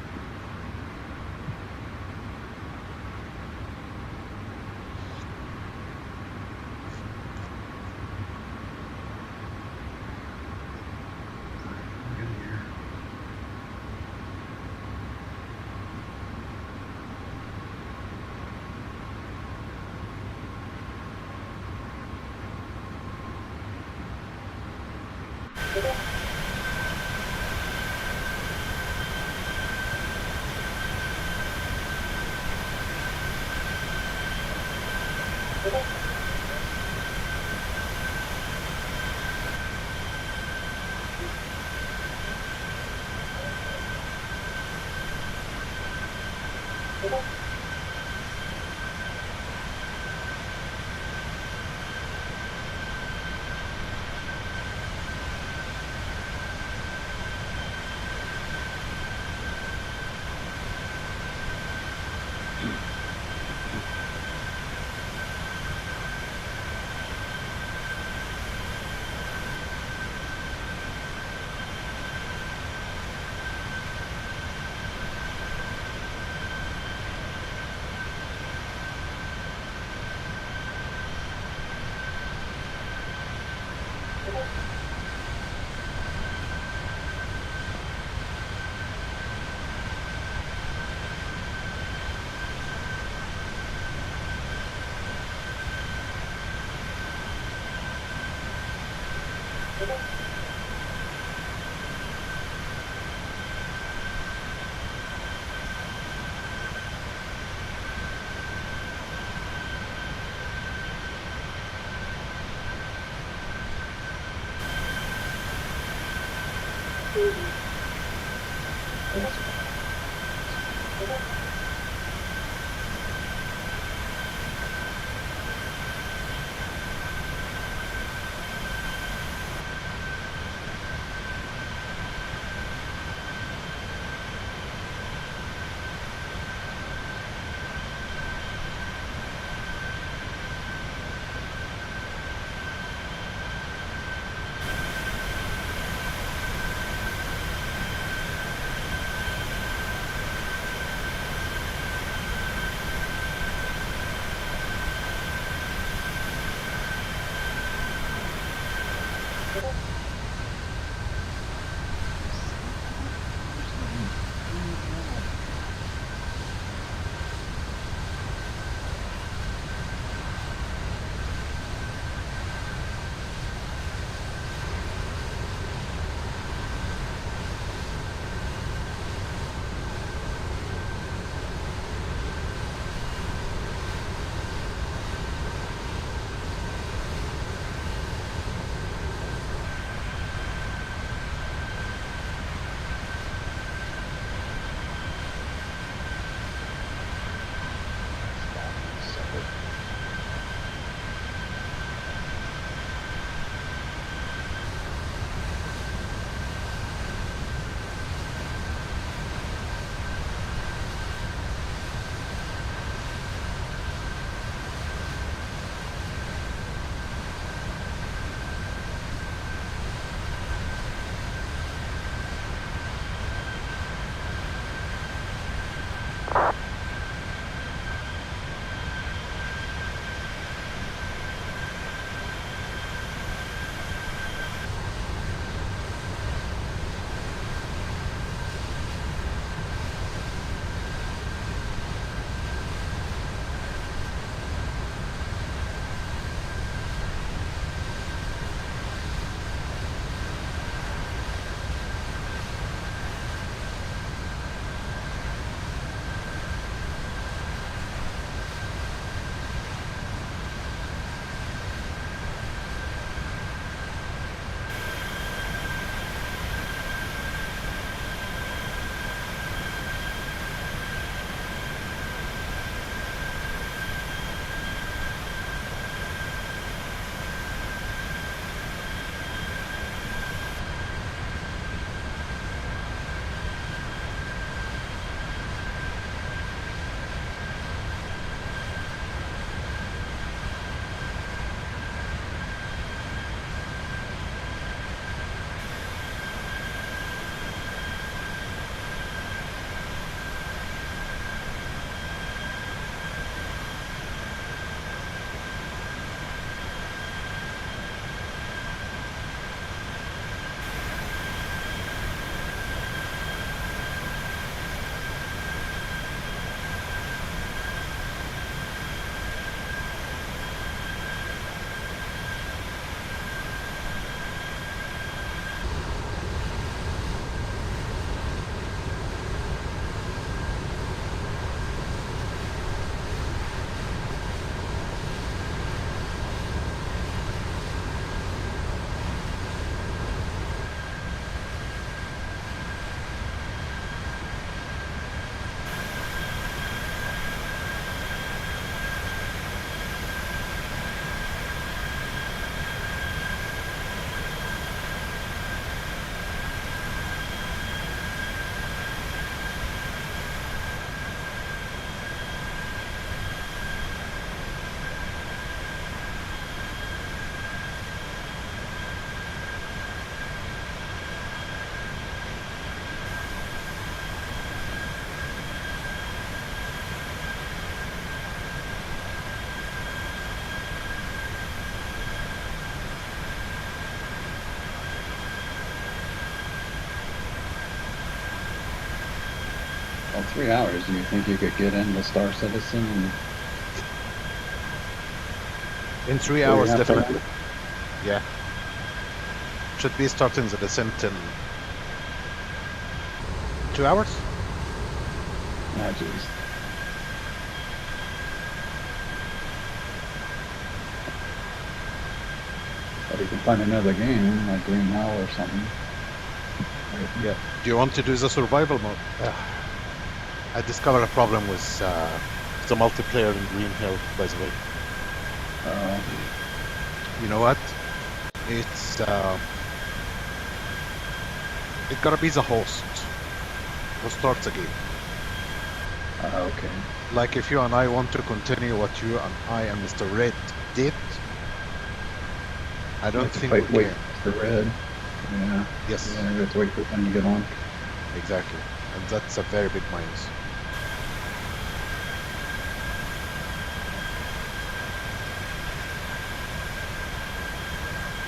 Well, 3 hours, do you think you could get into Star Citizen? In 3 hours, definitely. Yeah. Should be starting the descent in 2 hours? Ah, jeez. But you can find another game, like Green Hell or something. Yeah. Do you want to do the survival mode? I discovered a problem with the multiplayer in Green Hill, by the way. You know what? It's it gotta be the host who starts the game. Okay. Like if you and I want to continue what you and I and Mr. Red did, I don't think we wait can. for Red. Yeah. Yes. Yeah, we have to wait for them to get on. Exactly. And that's a very big minus.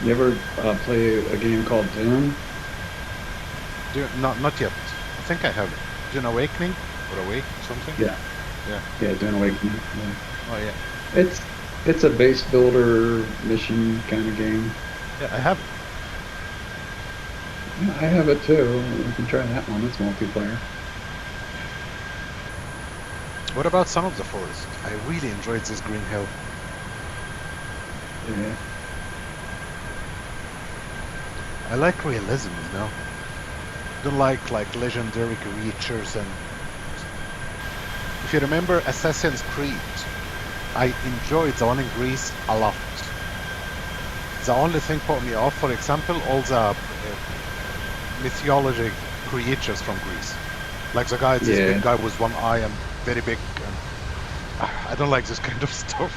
You ever play a game called Dune? Not yet. I think I have it. Dune Awakening or Awake something. Yeah. Yeah. Yeah, Dune Awakening. Yeah. Oh yeah. It's a base builder mission kind of game. Yeah, I have it. Yeah, I have it too. We can try that one. It's multiplayer. What about Son of the Forest? I really enjoyed this Green Hill. Yeah. I like realism, you know. Don't like legendary creatures and. If you remember Assassin's Creed, I enjoyed the one in Greece a lot. The only thing put me off, for example, all the mythology creatures from Greece. Like the guy, this big guy with one eye and very big. And I don't like this kind of stuff.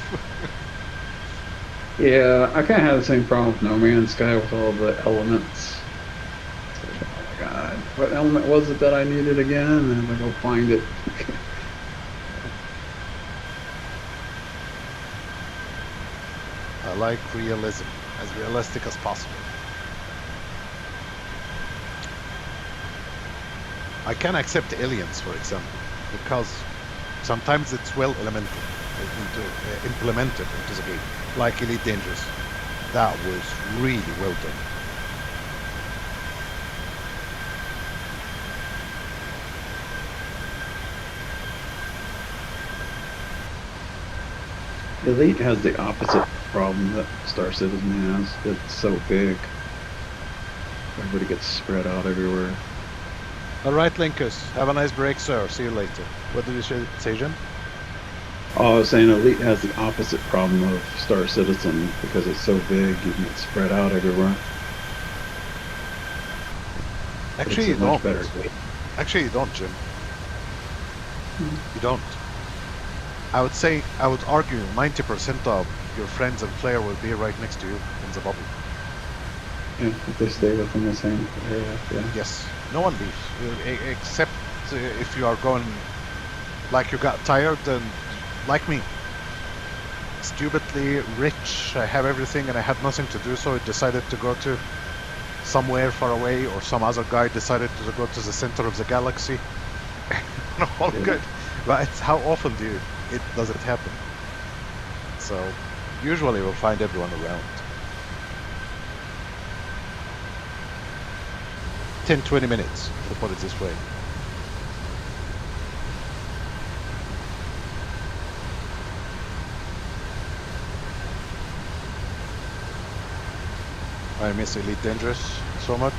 Yeah, I kind of have the same problem with No Man's Sky with all the elements. Oh my god, what element was it that I needed again? And I'm gonna go find it. I like realism, as realistic as possible. I can accept aliens, for example, because sometimes it's well implemented into the game, like Elite Dangerous. That was really well done. Elite has the opposite problem that Star Citizen has. It's so big. Everybody gets spread out everywhere. Alright, Linkus. Have a nice break, sir. See you later. What did you say, Jim? Oh, I was saying Elite has the opposite problem of Star Citizen because it's so big you can get spread out everywhere. Actually, you don't. Actually, you don't, Jim. You don't. I would argue 90% of your friends and player will be right next to you in the bubble. Yeah, if they stay within the same area, yeah. Yes. No one leaves, except if you are going, like you got tired and, like me, stupidly rich, I have everything and I had nothing to do, so I decided to go to somewhere far away, or some other guy decided to go to the center of the galaxy. All good. But it's how often does it happen? So usually we'll find everyone around. 10-20 minutes, to put it this way. I miss Elite Dangerous so much.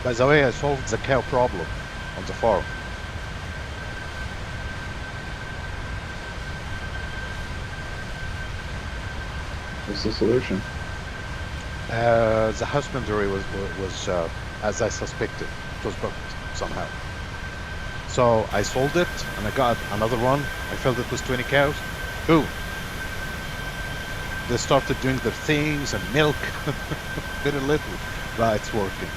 By the way, I solved the cow problem on the farm. What's the solution? The husbandry was as I suspected. It was booked somehow. So I sold it, and I got another one. I filled it with 20 cows. Boom. They started doing their things and milk. Very little, but it's working.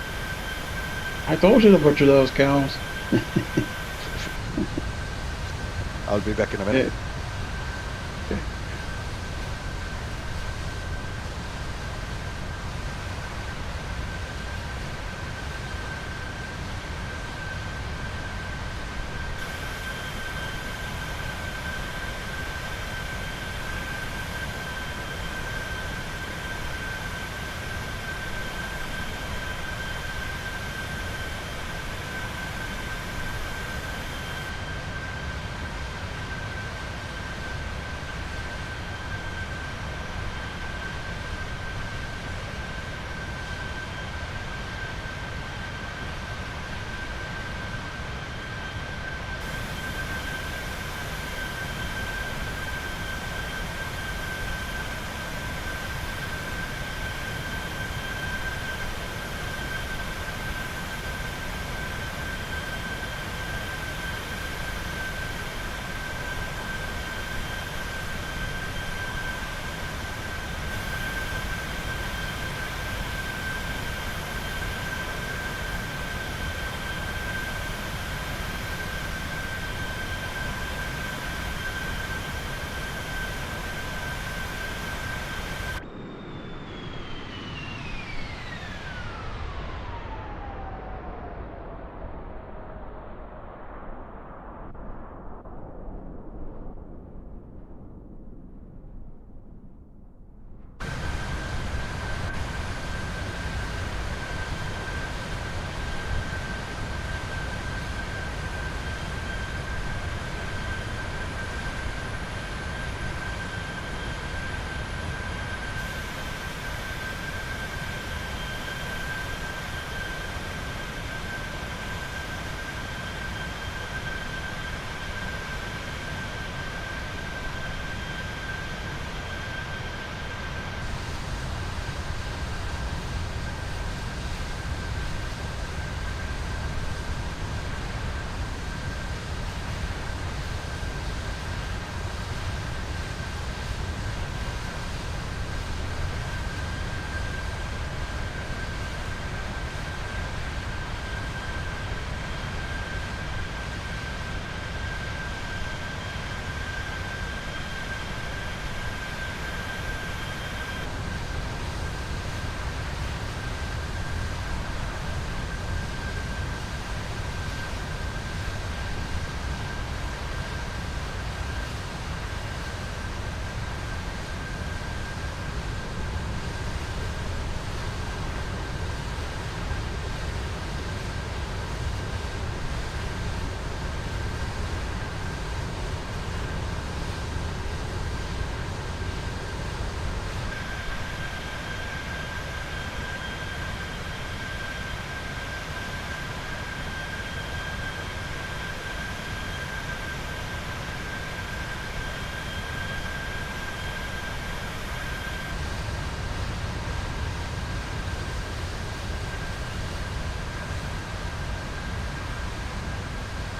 I told you to butcher those cows. I'll be back in a minute. Okay.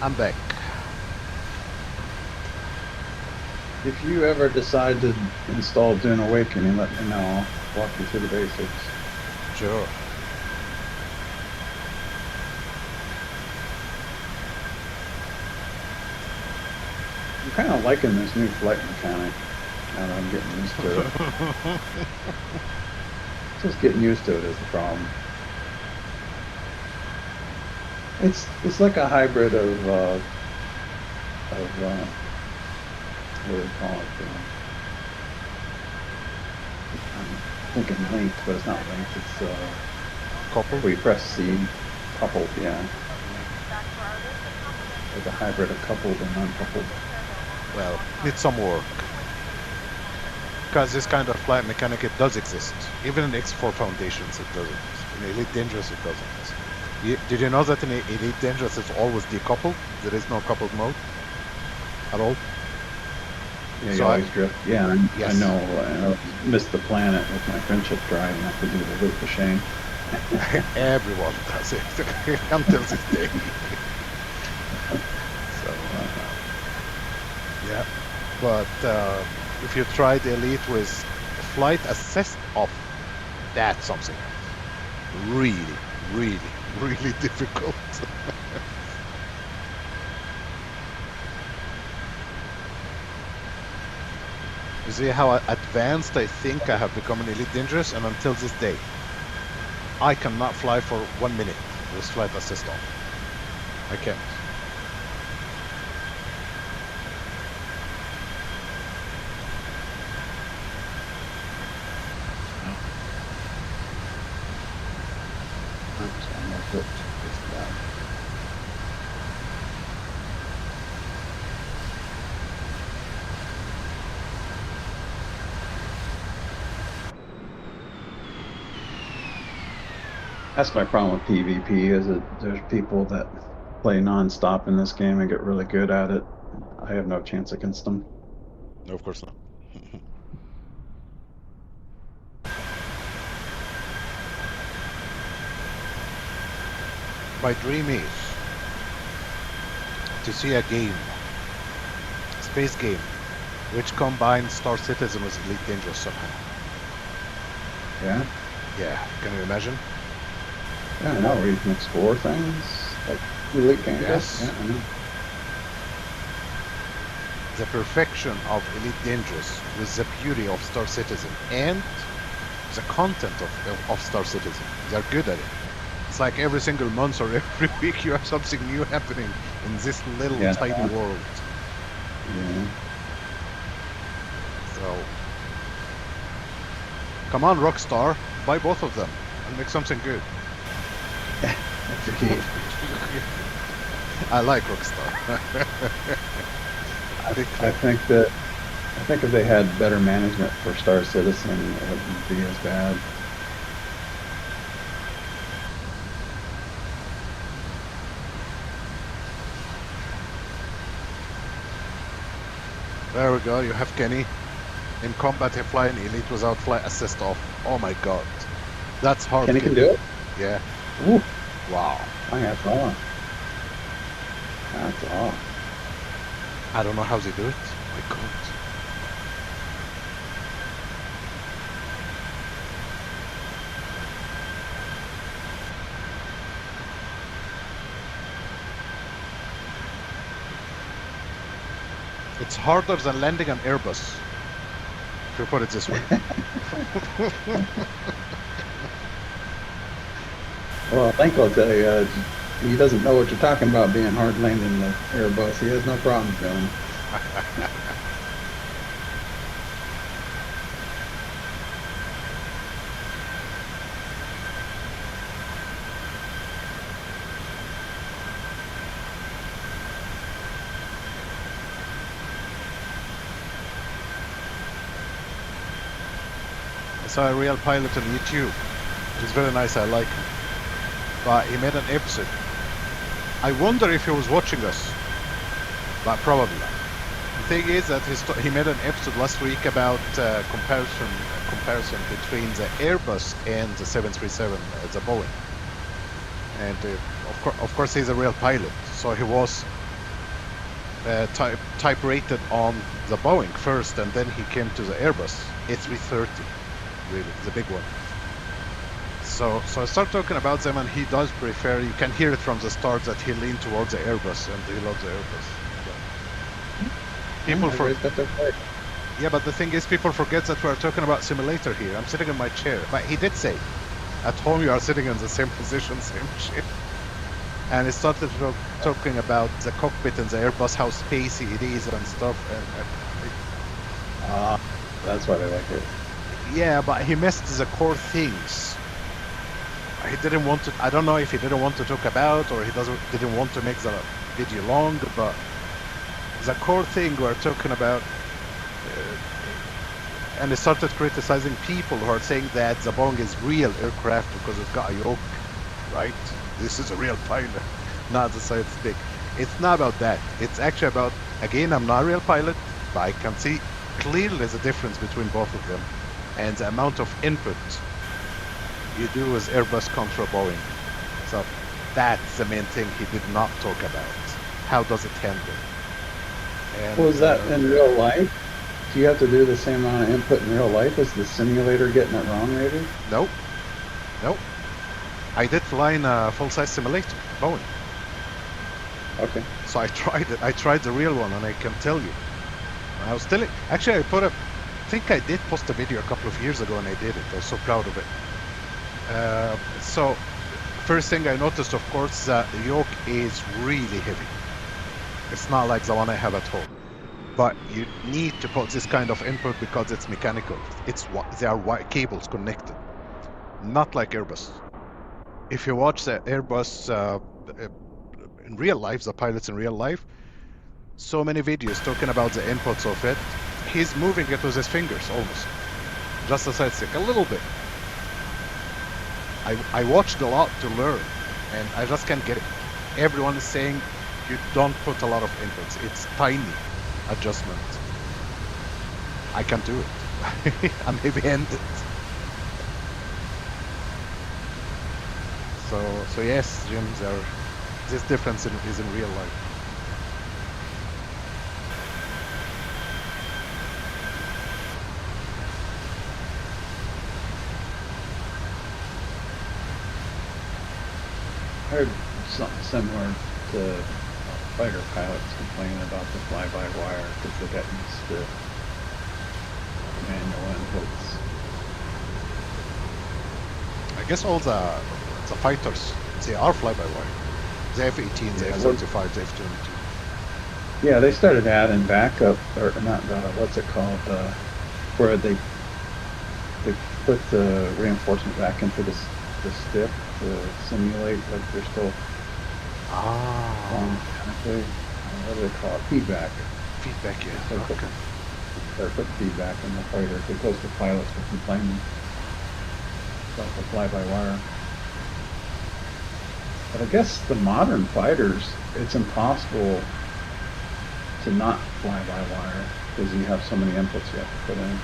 I'm back. If you ever decide to install Dune Awakening, let me know. I'll walk you through the basics. Sure. I'm kind of liking this new flight mechanic. Now that I'm getting used to it. Just getting used to it is the problem. It's like a hybrid of what do they call it? I'm thinking linked, but it's not linked. It's coupled. Where you press C, coupled, yeah. Like a hybrid of coupled and uncoupled. Well, needs some work. Because this kind of flight mechanic, it does exist. Even in X4 Foundations, it doesn't. In Elite Dangerous, it doesn't. Did you know that in Elite Dangerous it's always decoupled? There is no coupled mode at all? Yeah, you So always drift. Yeah, yes. I know. I missed the planet with my friendship drive and have to do the loop of shame. Everyone does it until this day. So, yeah. But if you try the Elite with flight assist off, that's something really, really, really difficult. You see how advanced I think I have become in Elite Dangerous, and until this day, I cannot fly for 1 minute with flight assist off. I can't. That's my problem with PvP, is that there's people that play non-stop in this game and get really good at it. I have no chance against them. No, of course not. My dream is to see a game, space game, which combines Star Citizen with Elite Dangerous somehow. Yeah? Yeah, can you imagine? Yeah, I know, where you can explore things, like Elite Dangerous. Yes. Yeah, I know. The perfection of Elite Dangerous with the beauty of Star Citizen and the content of Star Citizen. They're good at it. It's like every single month or every week you have something new happening in this little tiny world. Yeah. So, come on, Rockstar, buy both of them and make something good. That's the key. I like Rockstar. I think if they had better management for Star Citizen, it wouldn't be as bad. There we go, you have Kenny. In combat, you fly an Elite without flight assist off. Oh my god. That's hard. Kenny can do it? Yeah. Ooh. Wow. I have on. That's off. I don't know how they do it. My god. It's harder than landing an Airbus, if you put it this way. Well, I think I'll tell you, he doesn't know what you're talking about being hard landing the Airbus. He has no problem doing it. I saw a real pilot on YouTube. He's very nice, I like him. But he made an episode. I wonder if he was watching us. But probably not. The thing is that he made an episode last week about comparison between the Airbus and the 737, the Boeing. And of course he's a real pilot, so he was type rated on the Boeing first, and then he came to the Airbus A330, really, the big one. So I start talking about them, and he does prefer, you can hear it from the start that he leaned towards the Airbus, and he loves the Airbus. People yeah, but the thing is, people forget that we're talking about simulator here. I'm sitting in my chair, but he did say, at home you are sitting in the same position, same shit. And he started talking about the cockpit and the Airbus, how spacey it is and stuff. And that's why they like it. Yeah, but he missed the core things. He didn't want to. I don't know if he didn't want to talk about, or he didn't want to make the video long. But the core thing we're talking about, and he started criticizing people who are saying that the Boeing is real aircraft because it's got a yoke, right? This is a real pilot, not the side stick. It's not about that. It's actually about, again, I'm not a real pilot, but I can see clearly the difference between both of them and the amount of input you do with Airbus contra Boeing. So that's the main thing he did not talk about. How does it handle? And, was that in real life? Do you have to do the same amount of input in real life? Is the simulator getting it wrong, maybe? Nope. Nope. I did fly in a full-size simulator, Boeing. Okay. So I tried it. I tried the real one, and I can tell you, I was still. Actually, I think I did post a video a couple of years ago, and I did it. I was so proud of it. So, first thing I noticed, of course, the yoke is really heavy. It's not like the one I have at home. But you need to put this kind of input because it's mechanical. They are cables connected, not like Airbus. If you watch the Airbus in real life, the pilots in real life, so many videos talking about the inputs of it. He's moving it with his fingers almost, just a side stick, a little bit. I watched a lot to learn, and I just can't get it. Everyone is saying you don't put a lot of inputs. It's tiny adjustment. I can't do it. I'm heavy-handed. So yes, Jim, this difference is in real life. I heard something similar to fighter pilots complaining about the fly-by-wire because they got used to manual inputs. I guess all the fighters, they are fly-by-wire. The F-18, the F-35, the F-22. Yeah, they started adding backup, or not, what's it called, where they put the reinforcement back into the stick to simulate like they're still mechanically. What do they call it? Feedback. Feedback, yeah. So okay. They put feedback in the fighter because the pilots were complaining about the fly-by-wire. But I guess the modern fighters, it's impossible to not fly-by-wire because you have so many inputs you have to put in.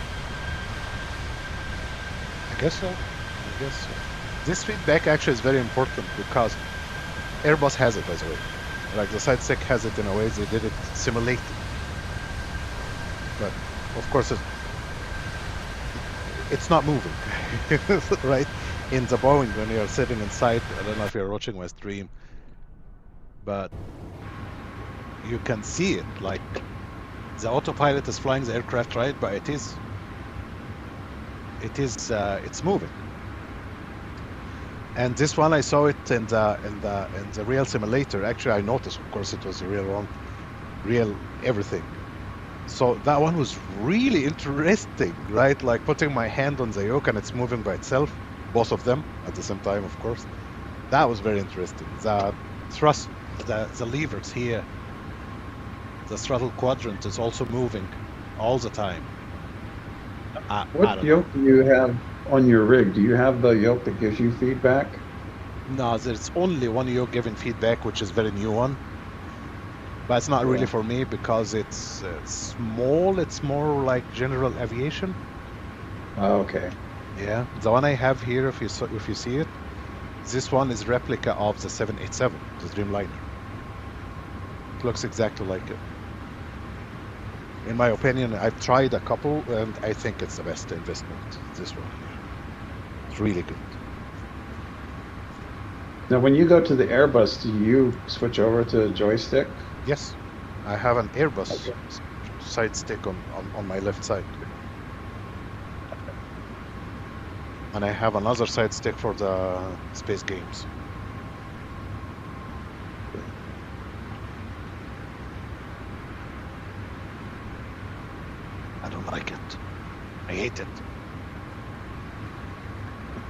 I guess so. This feedback actually is very important because Airbus has it, by the way. Like the side stick has it in a way they did it simulated. But of course it's not moving, right? In the Boeing, when you're sitting inside, I don't know if you're watching my stream, but you can see it. Like the autopilot is flying the aircraft, right? But it's moving. And this one, I saw it in the real simulator. Actually, I noticed, of course, it was the real one, real everything. So that one was really interesting, right? Like putting my hand on the yoke and it's moving by itself, both of them at the same time, of course. That was very interesting. The thrust, the levers here, the throttle quadrant is also moving all the time. What yoke do you have on your rig? Do you have the yoke that gives you feedback? No, there's only one yoke giving feedback, which is a very new one. But it's not really for me because it's small. It's more like general aviation. Oh, okay. Yeah, the one I have here, if you see it, this one is replica of the 787, the Dreamliner. It looks exactly like it. In my opinion, I've tried a couple, and I think it's the best investment. This one, it's really good. Now, when you go to the Airbus, do you switch over to joystick? Yes, I have an Airbus side stick on my left side, and I have another side stick for the space games. I don't like it. I hate it.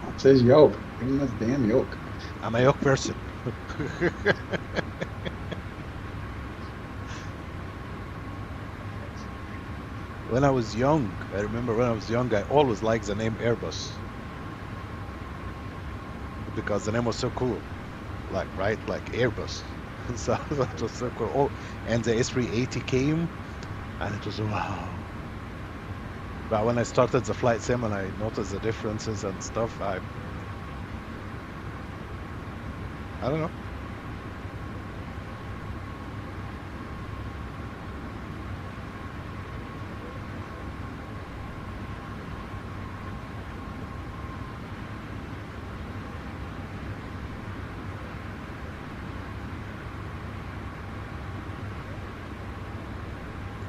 It says yoke. Give him this damn yoke. I'm a yoke person. When I was young, I remember when I was young, I always liked the name Airbus. Because the name was so cool. Like, right? Like Airbus. So that was so cool. Oh, and the S380 came, and it was wow. But when I started the flight sim and I noticed the differences and stuff, I don't know.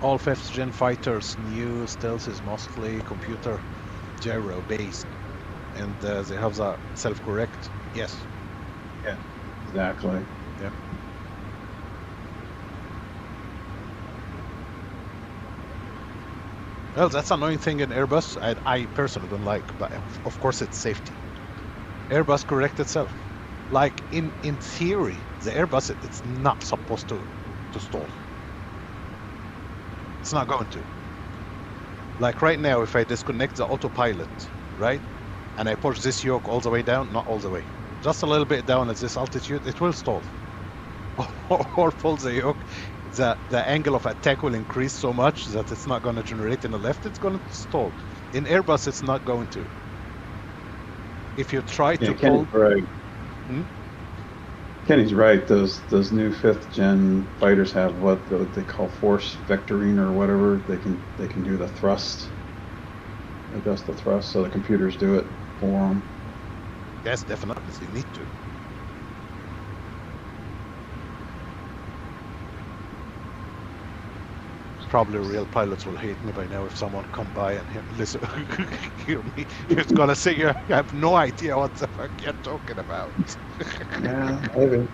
All 5th gen fighters, new stealth is mostly computer gyro based, and they have the self-correct. Yes. Yeah. Exactly. Yeah. Well, that's an annoying thing in Airbus. I personally don't like, but of course it's safety. Airbus correct itself. Like in theory, the Airbus it's not supposed to stall. It's not going to. Like right now, if I disconnect the autopilot, right, and I push this yoke all the way down, not all the way, just a little bit down at this altitude, it will stall. Or pull the yoke, the angle of attack will increase so much that it's not going to generate in the left, it's going to stall. In Airbus, it's not going to. If you try to pull... Right. Kenny's right. Those new 5th gen fighters have what they call force vectoring or whatever. They can do the thrust, adjust the thrust, so the computers do it for them. Yes, definitely. You need to. Probably real pilots will hate me by now if someone come by and listen, hear me. He's gonna say, "You have no idea what the fuck you're talking about." Yeah, maybe.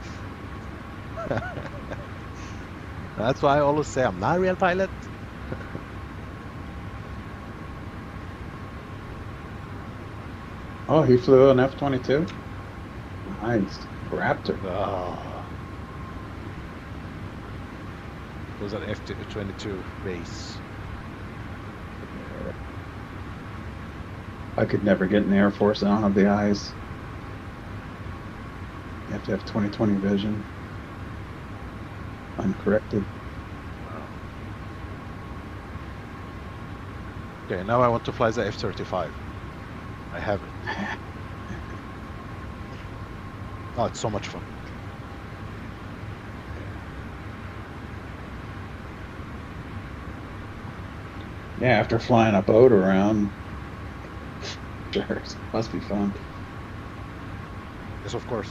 That's why I always say I'm not a real pilot. Oh, he flew an F-22? Nice. Raptor. Oh. It was an F-22 base. I could never get in the Air Force. I don't have the eyes. You have to have 20/20 vision. Uncorrected. Okay, now I want to fly the F-35. I have it. Oh, it's so much fun. Yeah, after flying a boat around, sure, it must be fun. Yes, of course.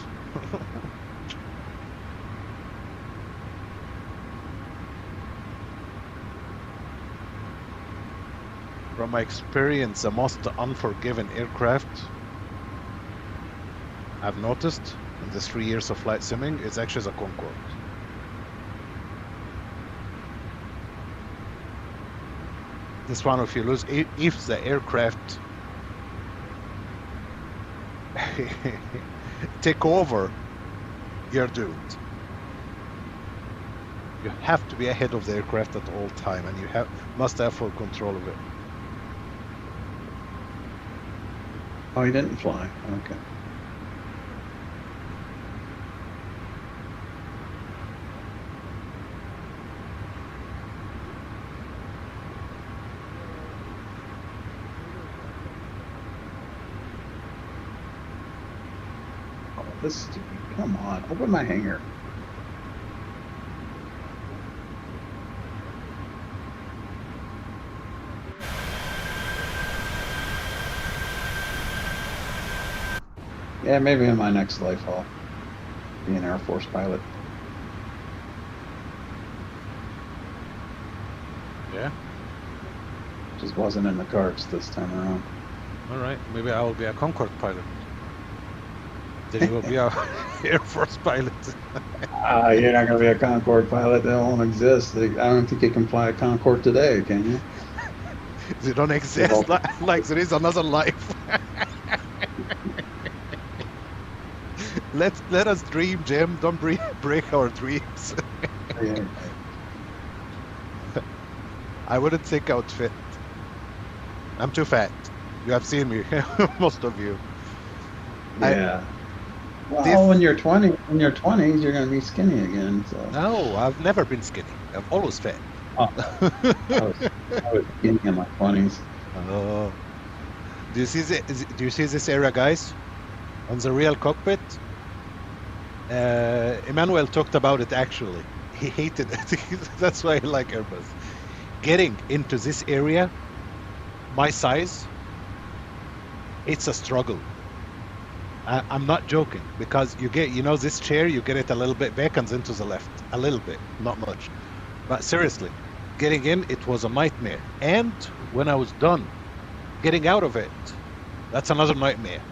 From my experience, the most unforgiving aircraft I've noticed in the 3 years of flight simming is actually the Concorde. This one, if you lose, if the aircraft take over, you're doomed. You have to be ahead of the aircraft at all time, and you must have full control of it. Oh, he didn't fly. Okay. Oh, this stupid. Come on, open my hangar. Yeah, maybe in my next life I'll be an Air Force pilot. Yeah. Just wasn't in the cards this time around. All right. Maybe I will be a Concorde pilot. Then you will be a Air Force pilot. You're not going to be a Concorde pilot. They won't exist. I don't think you can fly a Concorde today, can you? They don't exist. Like there is another life. Let us dream, Jim. Don't break our dreams. I wouldn't think I would fit. I'm too fat. You have seen me, most of you. Yeah. Well, when you're 20, in your 20s, you're going to be skinny again. So. No, I've never been skinny. I've always fat. Oh, I was skinny in my 20s. Oh. Do you see this area, guys? On the real cockpit? Emmanuel talked about it actually. He hated it. That's why I like Airbus. Getting into this area, my size, it's a struggle. I'm not joking, because you get, this chair, you get it a little bit back and then to the left. A little bit, not much. But seriously, getting in, it was a nightmare. And when I was done, getting out of it, that's another nightmare.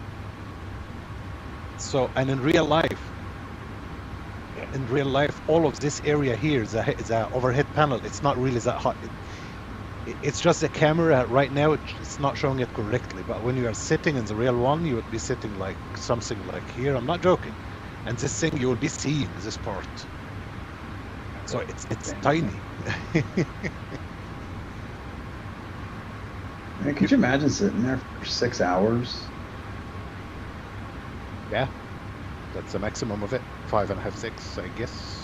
So, and in real life, all of this area here, the overhead panel, it's not really that hot. It's just the camera right now, it's not showing it correctly. But when you are sitting in the real one, you would be sitting like something like here. I'm not joking. And this thing, you will be seeing this part. So it's tiny. Man, could you imagine sitting there for 6 hours? Yeah, that's the maximum of it. 5.5, 6, I guess.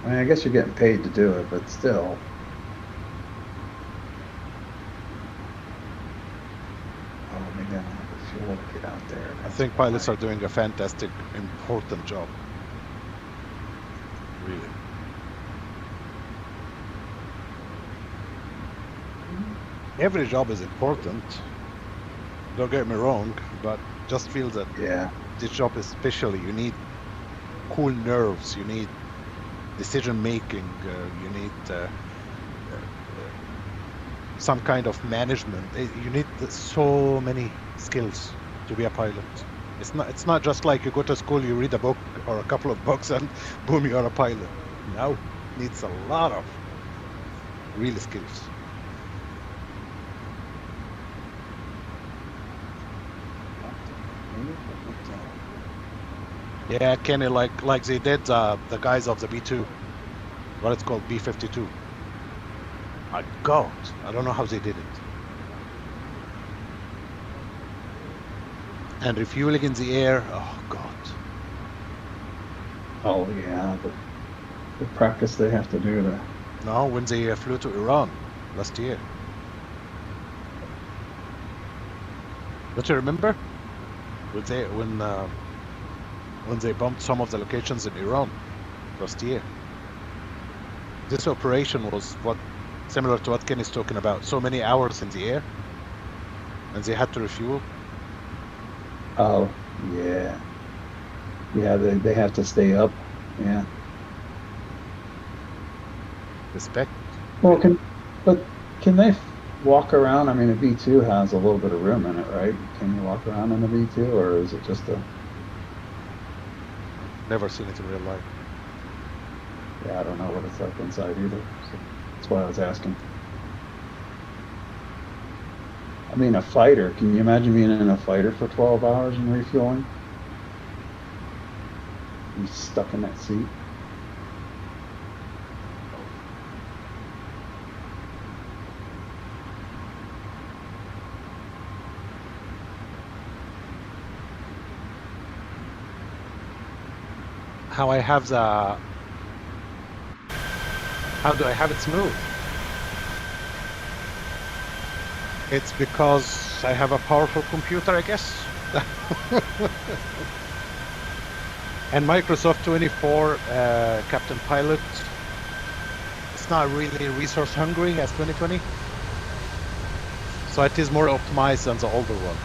I mean, I guess you're getting paid to do it, but still. Oh, maybe I don't have the fuel to get out there. I think pilots are doing a fantastic, important job. Really. Every job is important. Don't get me wrong, but just feel that this job especially, you need cool nerves, you need decision making, you need some kind of management. You need so many skills to be a pilot. It's not just like you go to school, you read a book or a couple of books and boom, you're a pilot. No, it needs a lot of real skills. Yeah, Kenny, like they did the guys of the B2, what it's called, B-52. My God, I don't know how they did it. And refueling in the air, oh God. Oh yeah, the practice they have to do to. No, when they flew to Iran last year. Don't you remember? When they bombed some of the locations in Iran last year. This operation was similar to what Ken is talking about. So many hours in the air, and they had to refuel. Oh yeah, yeah. They have to stay up. Yeah. Respect. Well, can they walk around? I mean, a V2 has a little bit of room in it, right? Can you walk around in a V2, or is it just a? Never seen it in real life. Yeah, I don't know what it's like inside either. So that's why I was asking. I mean, a fighter. Can you imagine being in a fighter for 12 hours and refueling? You stuck in that seat. How do I have it smooth? It's because I have a powerful computer, I guess. And Microsoft 24 Captain Pilot, it's not really resource hungry as 2020. So it is more optimized than the older one.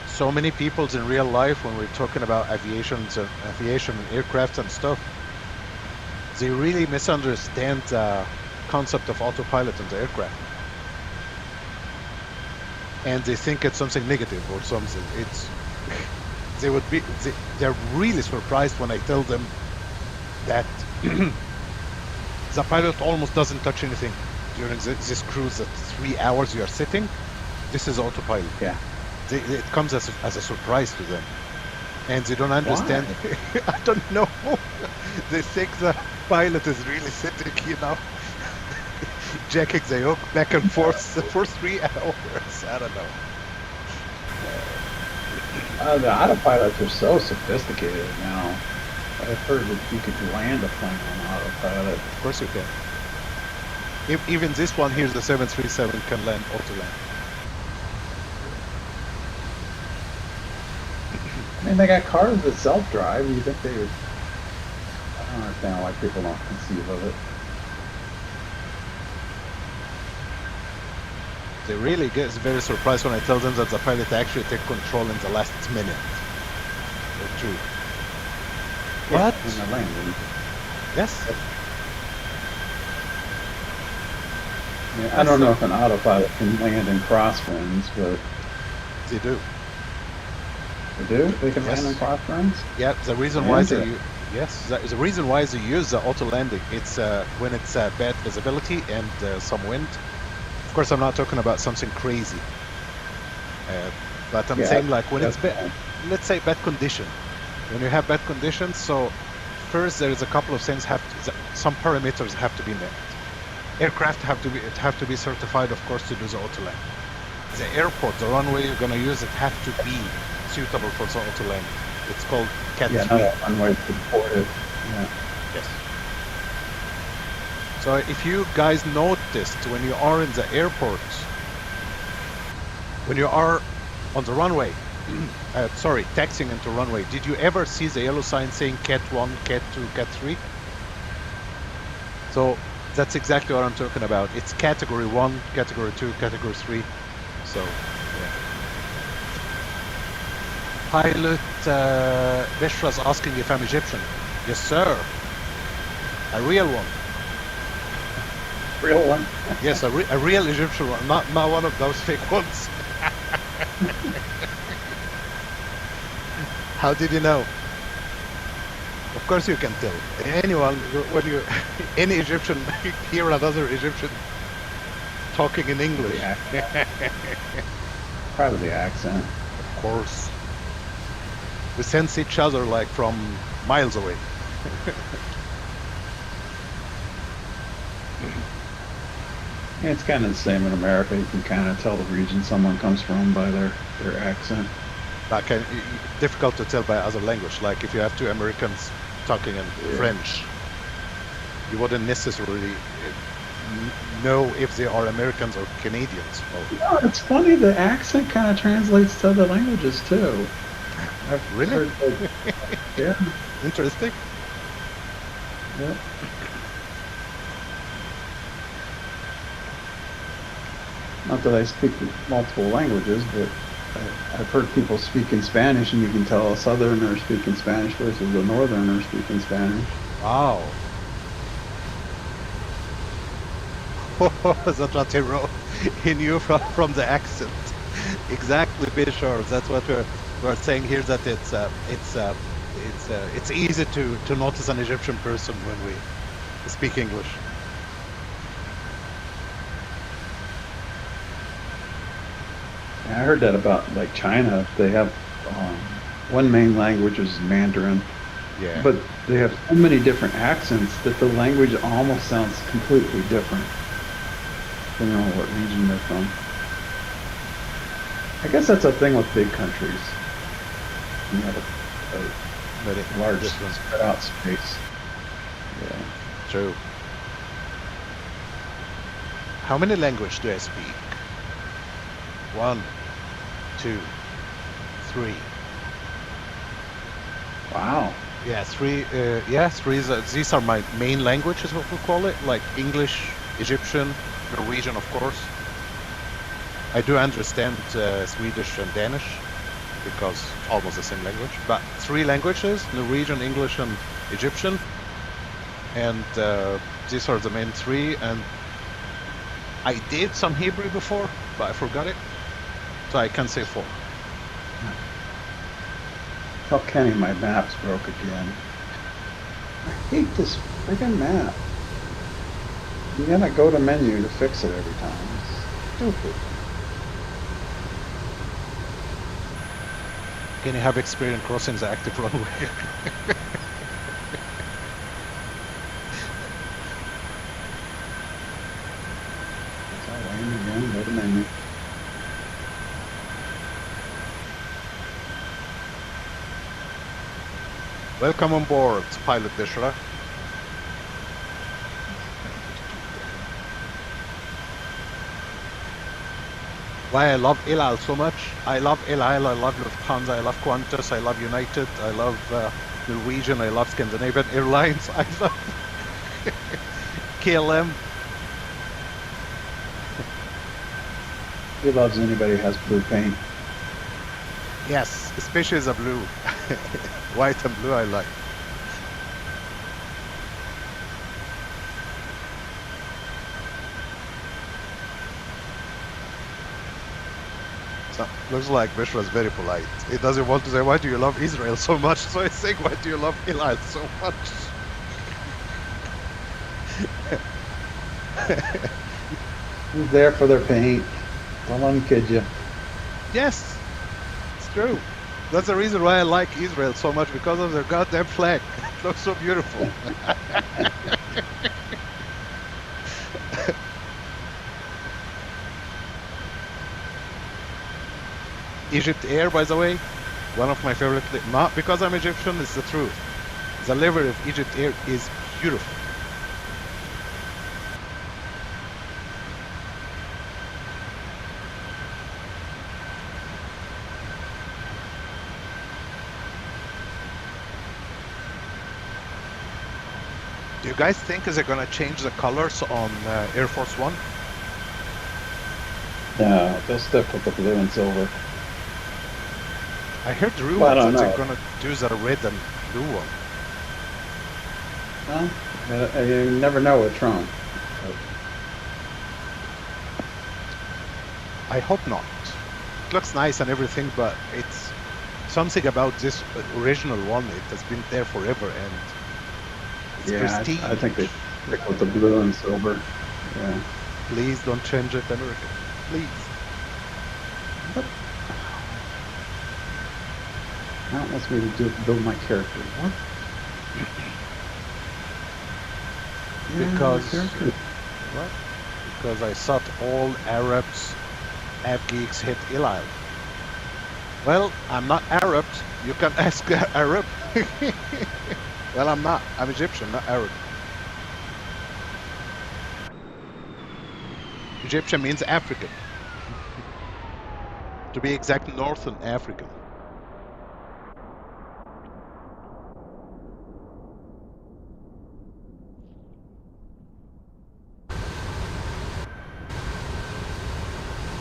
So many people in real life, when we're talking about aviation and aircraft and stuff, they really misunderstand the concept of autopilot in the aircraft, and they think it's something negative or something. It's they're really surprised when I tell them that the pilot almost doesn't touch anything during this cruise. That 3 hours you are sitting, this is autopilot. Yeah. It comes as a surprise to them, and they don't understand. I don't know. They think the pilot is really sitting, jacking the hook back and forth for 3 hours. I don't know. The autopilots are so sophisticated now. I've heard that you could land a plane on autopilot. Of course you can. Even this one here, the 737, can land auto-land. I mean, they got cars that self-drive. You think they would... I don't understand why people don't conceive of it. They really get very surprised when I tell them that the pilot actually take control in the last minute or two. What? In the landing. Yes. Yeah, I don't know if an autopilot can land in crosswinds, but... They do. They do? They can land in crosswinds? Yeah, the reason why they the reason why they use the auto landing, it's when it's bad visibility and some wind. Of course, I'm not talking about something crazy, but I'm saying like when it's bad, let's say bad condition. When you have bad conditions, so first there is a couple of things some parameters have to be met. Aircraft have to be certified, of course, to do the auto land. The airport, the runway you're gonna use, it have to be suitable for the auto land. It's called Cat 3. Yeah, runway supported. Yeah. Yes. So if you guys noticed when you are in the airport, when you are on the runway, sorry, taxiing into runway, did you ever see the yellow sign saying Cat 1, Cat 2, Cat 3? So that's exactly what I'm talking about. It's Category 1, Category 2, Category 3. So, yeah. Pilot Bishra's asking if I'm Egyptian. Yes, sir. A real one. Real one? Yes, a real Egyptian one, not one of those fake ones. How did you know? Of course you can tell. Anyone, when you, any Egyptian, hear another Egyptian talking in English. Probably the accent. Of course. We sense each other like from miles away. Yeah, it's kind of the same in America. You can kind of tell the region someone comes from by their accent. Like difficult to tell by other language. Like if you have two Americans talking in French, you wouldn't necessarily know if they are Americans or Canadians. No, it's funny. The accent kind of translates to other languages too. Really? Yeah. Interesting. Yeah. Not that I speak multiple languages, but I've heard people speak in Spanish, and you can tell a southerner speaking Spanish versus a northerner speaking Spanish. Wow. That's what he wrote. He knew from the accent. Exactly, Bishar. That's what we're saying here. That it's easy to notice an Egyptian person when we speak English. I heard that about like China. They have one main language is Mandarin, but they have so many different accents that the language almost sounds completely different depending on what region they're from. I guess that's a thing with big countries. You have a large spread out space. Yeah. True. How many languages do I speak? 1, 2, 3. Wow. Yeah, 3. Yeah, 3. These are my main languages, what we call it, like English, Egyptian, Norwegian, of course. I do understand Swedish and Danish because almost the same language. But 3 languages: Norwegian, English, and Egyptian. And these are the main 3. And I did some Hebrew before, but I forgot it. So I can say 4. Tell Kenny my map's broke again. I hate this friggin' map. You gotta go to menu to fix it every time. It's stupid. Can you have experience crossing the active runway? Again, go to menu. Welcome on board, Pilot Bishra. Why I love ELAL so much? I love ELAL, I love Lufthansa, I love Qantas, I love United, I love Norwegian, I love Scandinavian Airlines, I love KLM. He loves anybody who has blue paint. Yes, especially the blue. White and blue I like. So, looks like Bishra is very polite. He doesn't want to say, why do you love Israel so much? So he's saying, why do you love ELAL so much? He's there for their paint. Don't let him kid you. Yes, it's true. That's the reason why I like Israel so much, because of their goddamn flag. It looks so beautiful. Egypt Air, by the way, one of my favorite, not because I'm Egyptian, it's the truth. The livery of Egypt Air is beautiful. Do you guys think is it going to change the colors on Air Force One? No, they'll stick with the blue and silver. I heard the rumor that they're going to do the red and blue one. Well, you never know with Trump. I hope not. It looks nice and everything, but it's something about this original one. It has been there forever, and it's prestige. I think they stick with the blue and silver. Yeah. Please don't change it, America. Please. What? That wants me to build my character. What? Because what? Because I thought all Arabs, geeks hit ELAL. Well, I'm not Arab. You can ask Arab. Well, I'm not. I'm Egyptian, not Arab. Egyptian means African. To be exact, Northern African.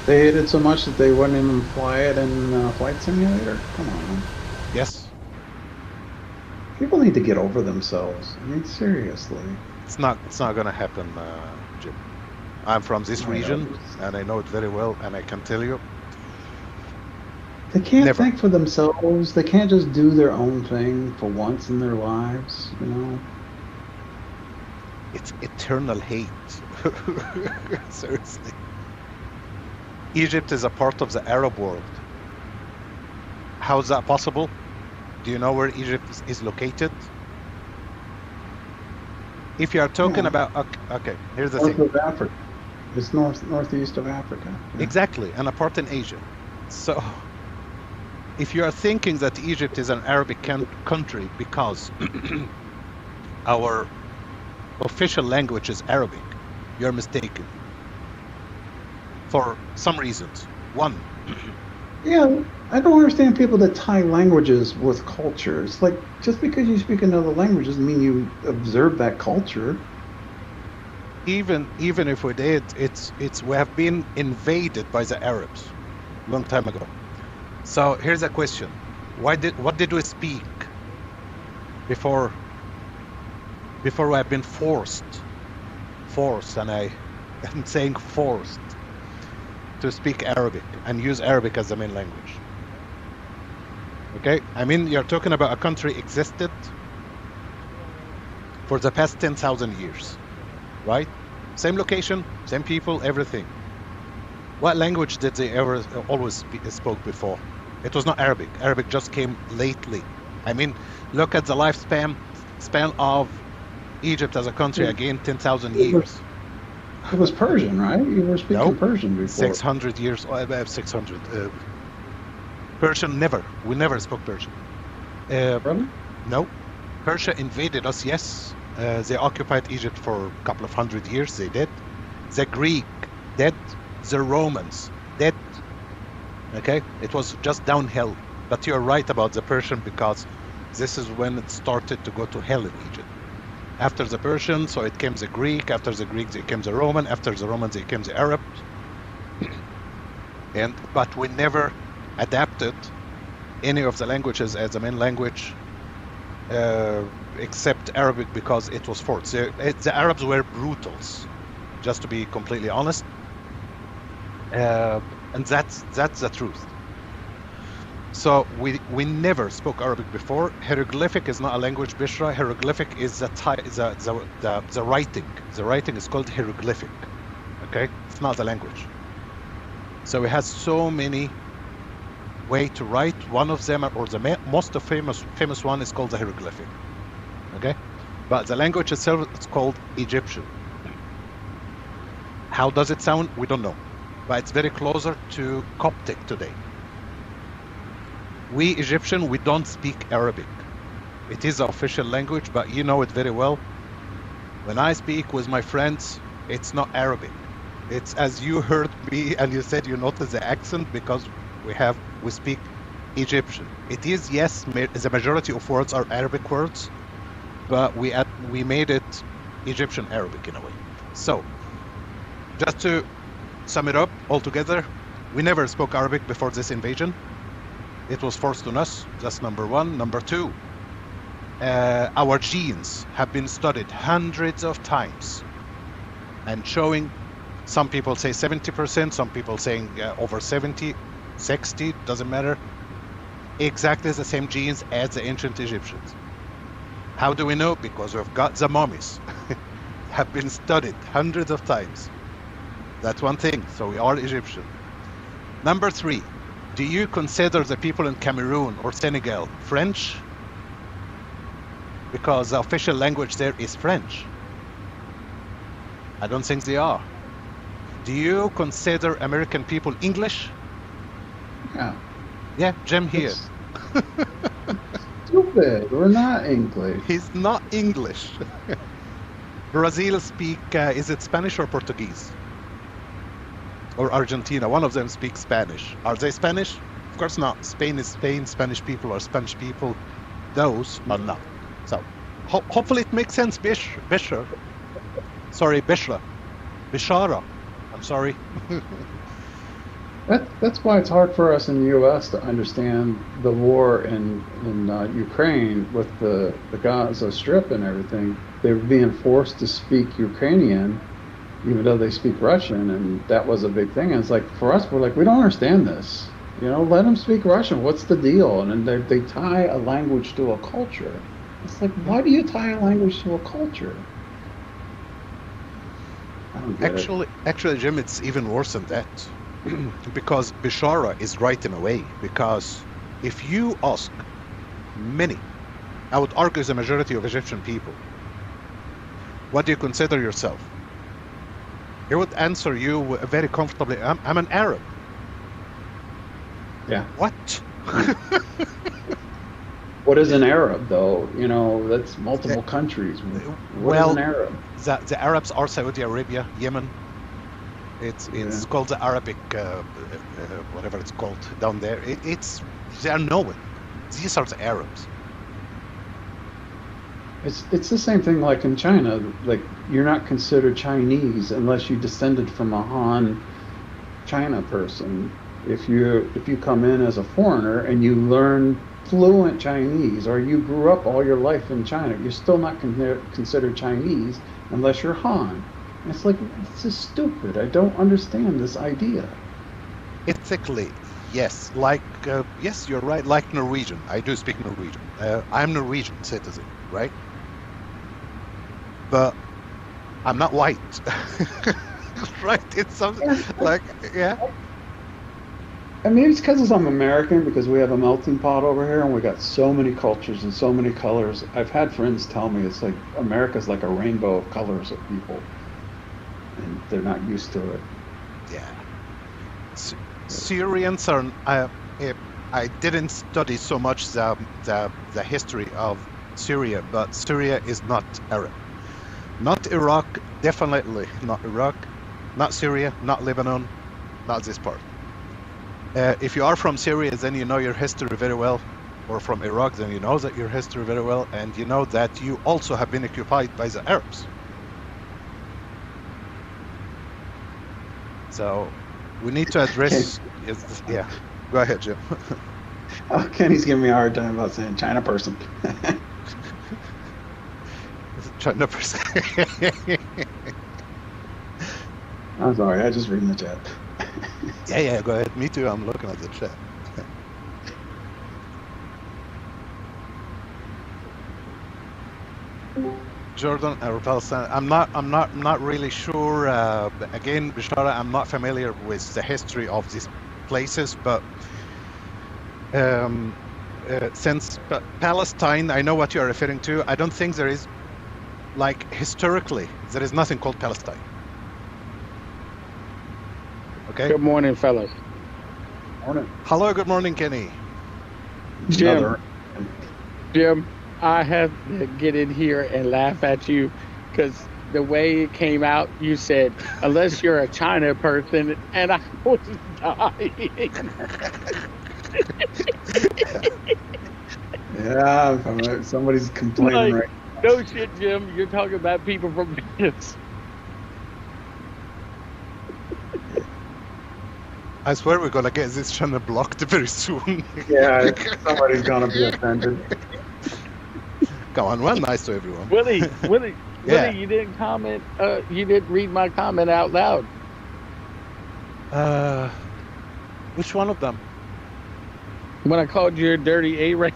They hate it so much that they wouldn't even fly it in Flight Simulator? Come on. Yes. People need to get over themselves. I mean, seriously. It's not going to happen, Jim. I'm from this region, and I know it very well, and I can tell you. They can't think for themselves. They can't just do their own thing for once in their lives, you know? It's eternal hate. Seriously. Egypt is a part of the Arab world. How is that possible? Do you know where Egypt is located? If you are talking about... Okay, here's the thing. North of Africa. It's northeast of Africa. Yeah. Exactly, and a part in Asia. So, if you are thinking that Egypt is an Arabic country because our official language is Arabic, you're mistaken. For some reasons. One. Yeah, I don't understand people that tie languages with cultures. Like, just because you speak another language doesn't mean you observe that culture. Even if we did, we have been invaded by the Arabs a long time ago. So here's a question: what did we speak before we have been forced, and I'm saying forced, to speak Arabic and use Arabic as the main language? Okay, I mean, you're talking about a country existed for the past 10,000 years, right? Same location, same people, everything. What language did they ever always spoke before? It was not Arabic. Arabic just came lately. I mean, look at the lifespan of Egypt as a country, again, 10,000 years. It was Persian, right? You were speaking Persian before. 600 years, 600. Persian, never. We never spoke Persian. Really? No. Persia invaded us, yes. They occupied Egypt for a couple of hundred years, they did. The Greek, dead. The Romans, dead. Okay? It was just downhill. But you're right about the Persian, because this is when it started to go to hell in Egypt. After the Persian, so it came the Greek. After the Greeks, it came the Roman. After the Romans, it came the Arab. But we never adapted any of the languages as a main language, except Arabic, because it was forced. The Arabs were brutals, just to be completely honest. And that's the truth. So we never spoke Arabic before. Hieroglyphic is not a language, Bishra. Hieroglyphic is the writing. The writing is called hieroglyphic. Okay, it's not the language. So it has so many way to write. One of them, or the most famous one, is called the hieroglyphic. Okay, but the language itself, it's called Egyptian. How does it sound? We don't know, but it's very closer to Coptic today. We Egyptian, we don't speak Arabic. It is the official language, but you know it very well. When I speak with my friends, it's not Arabic. It's, as you heard me and you said you noticed the accent, because we speak Egyptian. It is, yes, the majority of words are Arabic words, but we made it Egyptian Arabic in a way. So, just to sum it up altogether, we never spoke Arabic before this invasion. It was forced on us. That's number one. Number two, our genes have been studied hundreds of times and showing, some people say 70%, some people saying over 70, 60, doesn't matter. Exactly the same genes as the ancient Egyptians. How do we know? Because we've got the mummies. Have been studied hundreds of times. That's one thing. So we are Egyptian. Number three, do you consider the people in Cameroon or Senegal French? Because the official language there is French. I don't think they are. Do you consider American people English? Yeah. Yeah, Jim here. Stupid. We're not English. He's not English. Brazil speak, is it Spanish or Portuguese? Or Argentina, one of them speaks Spanish. Are they Spanish? Of course not. Spain is Spain, Spanish people are Spanish people. Those are not. So, hopefully it makes sense, Bishra. Sorry, Bishra. Bishara. I'm sorry. That's why it's hard for us in the U.S. to understand the war in Ukraine with the Gaza Strip and everything. They're being forced to speak Ukrainian, even though they speak Russian, and that was a big thing. And it's like, for us, we're like, we don't understand this. You know, let them speak Russian. What's the deal? And then they tie a language to a culture. It's like, why do you tie a language to a culture? I don't get it. Actually, Jim, it's even worse than that. Because Bishara is right in a way. Because if you ask many, I would argue the majority of Egyptian people, what do you consider yourself? He would answer you very comfortably, I'm an Arab. Yeah. What? What is an Arab, though? You know, that's multiple countries. What is an Arab? The Arabs are Saudi Arabia, Yemen. It's called the Arabic, whatever it's called down there. They are known. These are the Arabs. It's the same thing like in China. Like, you're not considered Chinese unless you descended from a Han China person. If you come in as a foreigner and you learn fluent Chinese, or you grew up all your life in China, you're still not considered Chinese unless you're Han. And it's like, this is stupid. I don't understand this idea. Ethically, yes. Like, yes, you're right. Like Norwegian. I do speak Norwegian. I'm Norwegian citizen, right? But I'm not white. Right? It's something like, yeah. I mean, it's because I'm American, because we have a melting pot over here and we got so many cultures and so many colors. I've had friends tell me it's like America's like a rainbow of colors of people, and they're not used to it. Yeah. Syrians are. I didn't study so much the history of Syria, but Syria is not Arab. Not Iraq, definitely not Iraq. Not Syria, not Lebanon, not this part. If you are from Syria, then you know your history very well, or from Iraq, then you know that your history very well, and you know that you also have been occupied by the Arabs. So we need to address. Yeah, go ahead, Jim. Oh, Kenny's giving me a hard time about saying China person. China person. I'm sorry, I just reading the chat. Yeah, go ahead. Me too. I'm looking at the chat. Jordan or Palestine. I'm not really sure. Again, Bishara, I'm not familiar with the history of these places, but since Palestine, I know what you are referring to. I don't think there is, like, historically, there is nothing called Palestine. Okay. Good morning, fellas. Morning. Hello, good morning, Kenny. Jim, I have to get in here and laugh at you because the way it came out, you said, unless you're a China person, and I was dying. Yeah, somebody's complaining right now. No shit, Jim. You're talking about people from Venice. I swear we're gonna get this channel blocked very soon. Yeah, somebody's gonna be offended. Come on, well, nice to everyone. Willie, Yeah. you didn't comment. You didn't read my comment out loud. Which one of them? When I called you a dirty A-rat.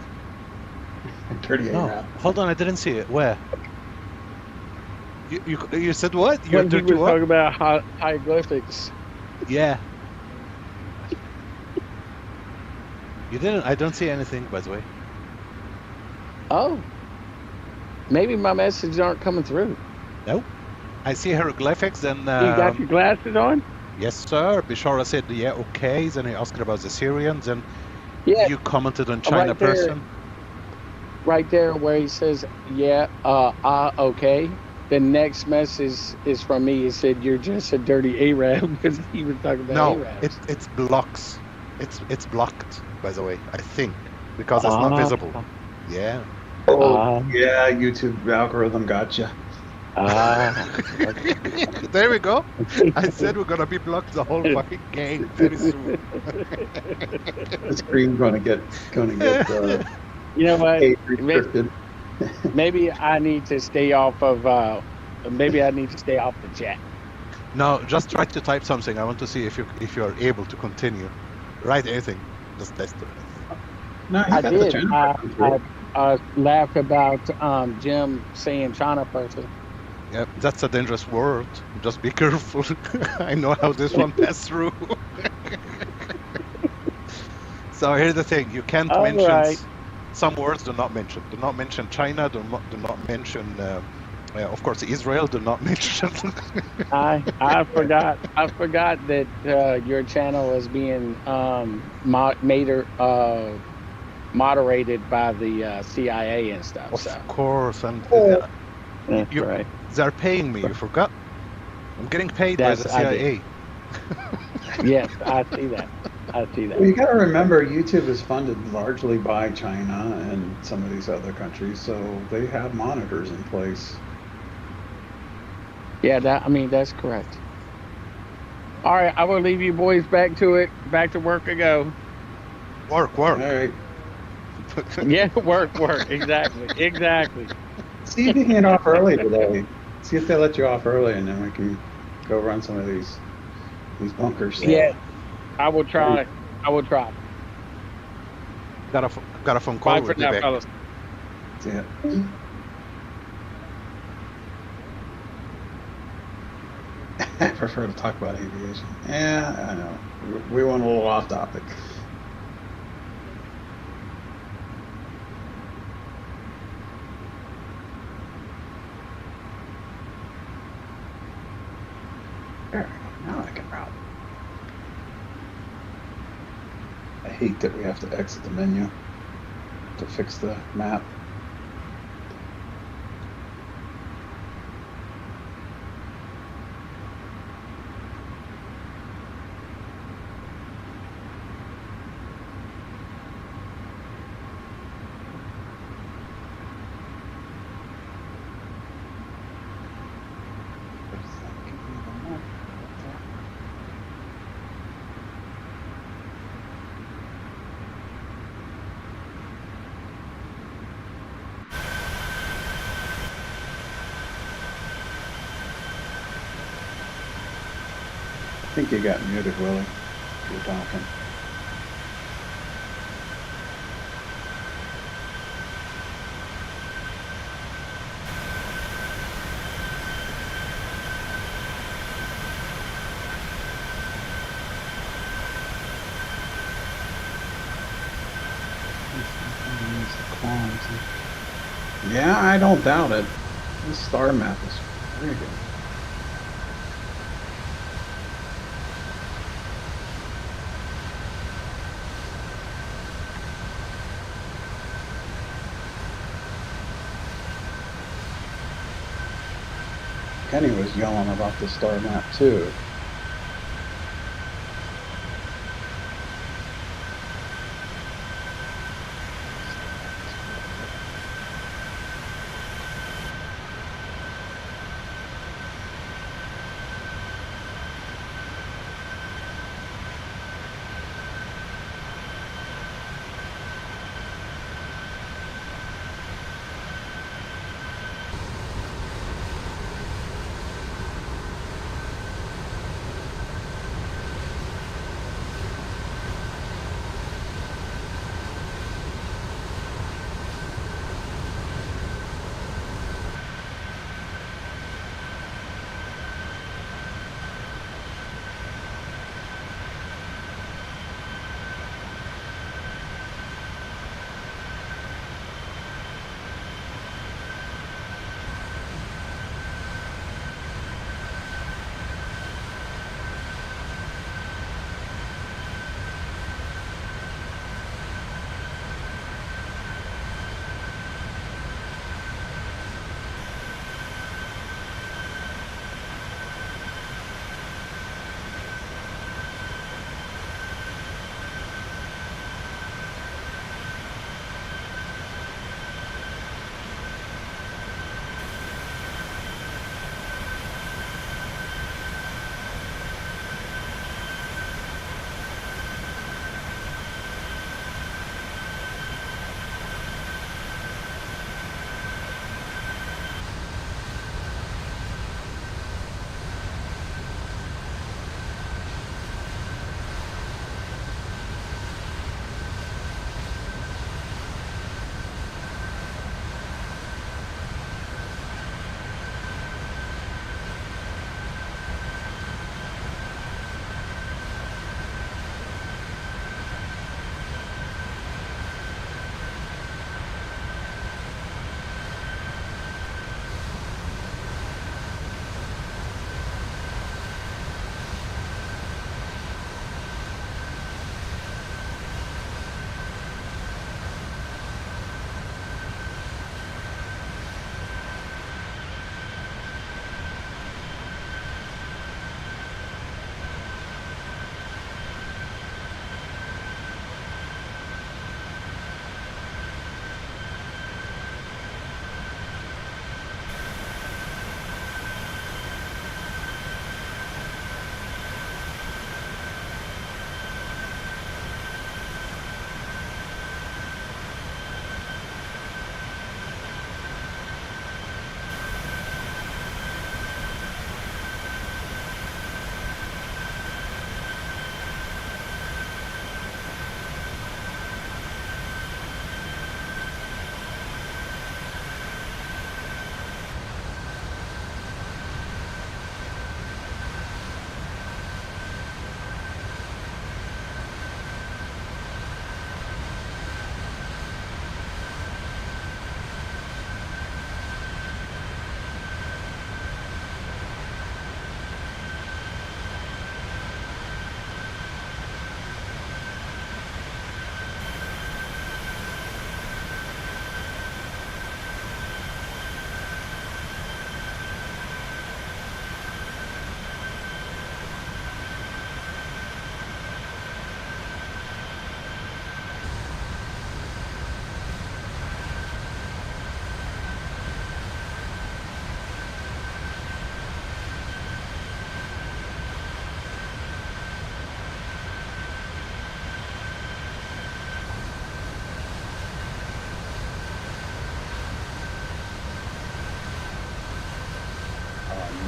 Dirty No, A-rat. hold on, I didn't see it. Where? You said what? You're When you dirty were what? talking about hieroglyphics. Yeah. You didn't. I don't see anything, by the way. Oh. Maybe my messages aren't coming through. Nope. I see hieroglyphics and. You got your glasses on? Yes, sir. Bishara said, yeah, okay. Then he asked about the Syrians, and Yeah. you commented on China Right there. person. Right there where he says, yeah, okay. The next message is from me. He said, you're just a dirty Arab because he was talking about No, Arabs. it's blocks. It's blocked, by the way, I think, because it's not visible. Yeah. Oh, yeah, YouTube algorithm gotcha. There we go. I said we're gonna be blocked the whole fucking game very soon. The screen's gonna get You know what? age restricted. Maybe I need to stay off of. Maybe I need to stay off the chat. No, just try to type something. I want to see if you are able to continue. Write anything. Just test it. No, I did. I laughed about Jim saying China person. Yeah, that's a dangerous word. Just be careful. I know how this one passed through. So here's the thing: you can't All mention right. some words. Do not mention. Do not mention China. Do not mention Yeah, of course, Israel do not mention. I forgot that your channel is being moderated by the CIA and stuff. Of course, and that's right. They're paying me. You forgot? I'm getting paid by Yes, the I did. CIA. Yes, I see that. I see that. Well, you got to remember, YouTube is funded largely by China and some of these other countries, so they have monitors in place. Yeah, that's correct. All right, I will leave you boys back to it. Back to work I go. Work. All right. Yeah, work. Exactly. See if you can get off early today. See if they let you off early, and then we can go run some of these bunkers. Yeah, I will try. Got a phone call. Bye for now, fellas. See ya. I prefer to talk about aviation. Yeah, I know. We went a little off topic. There, now I can route. I hate that we have to exit the menu to fix the map. I think you got muted, Willie, if you're talking. Yeah, I don't doubt it. This star map is very good. Kenny was yelling about the star map too.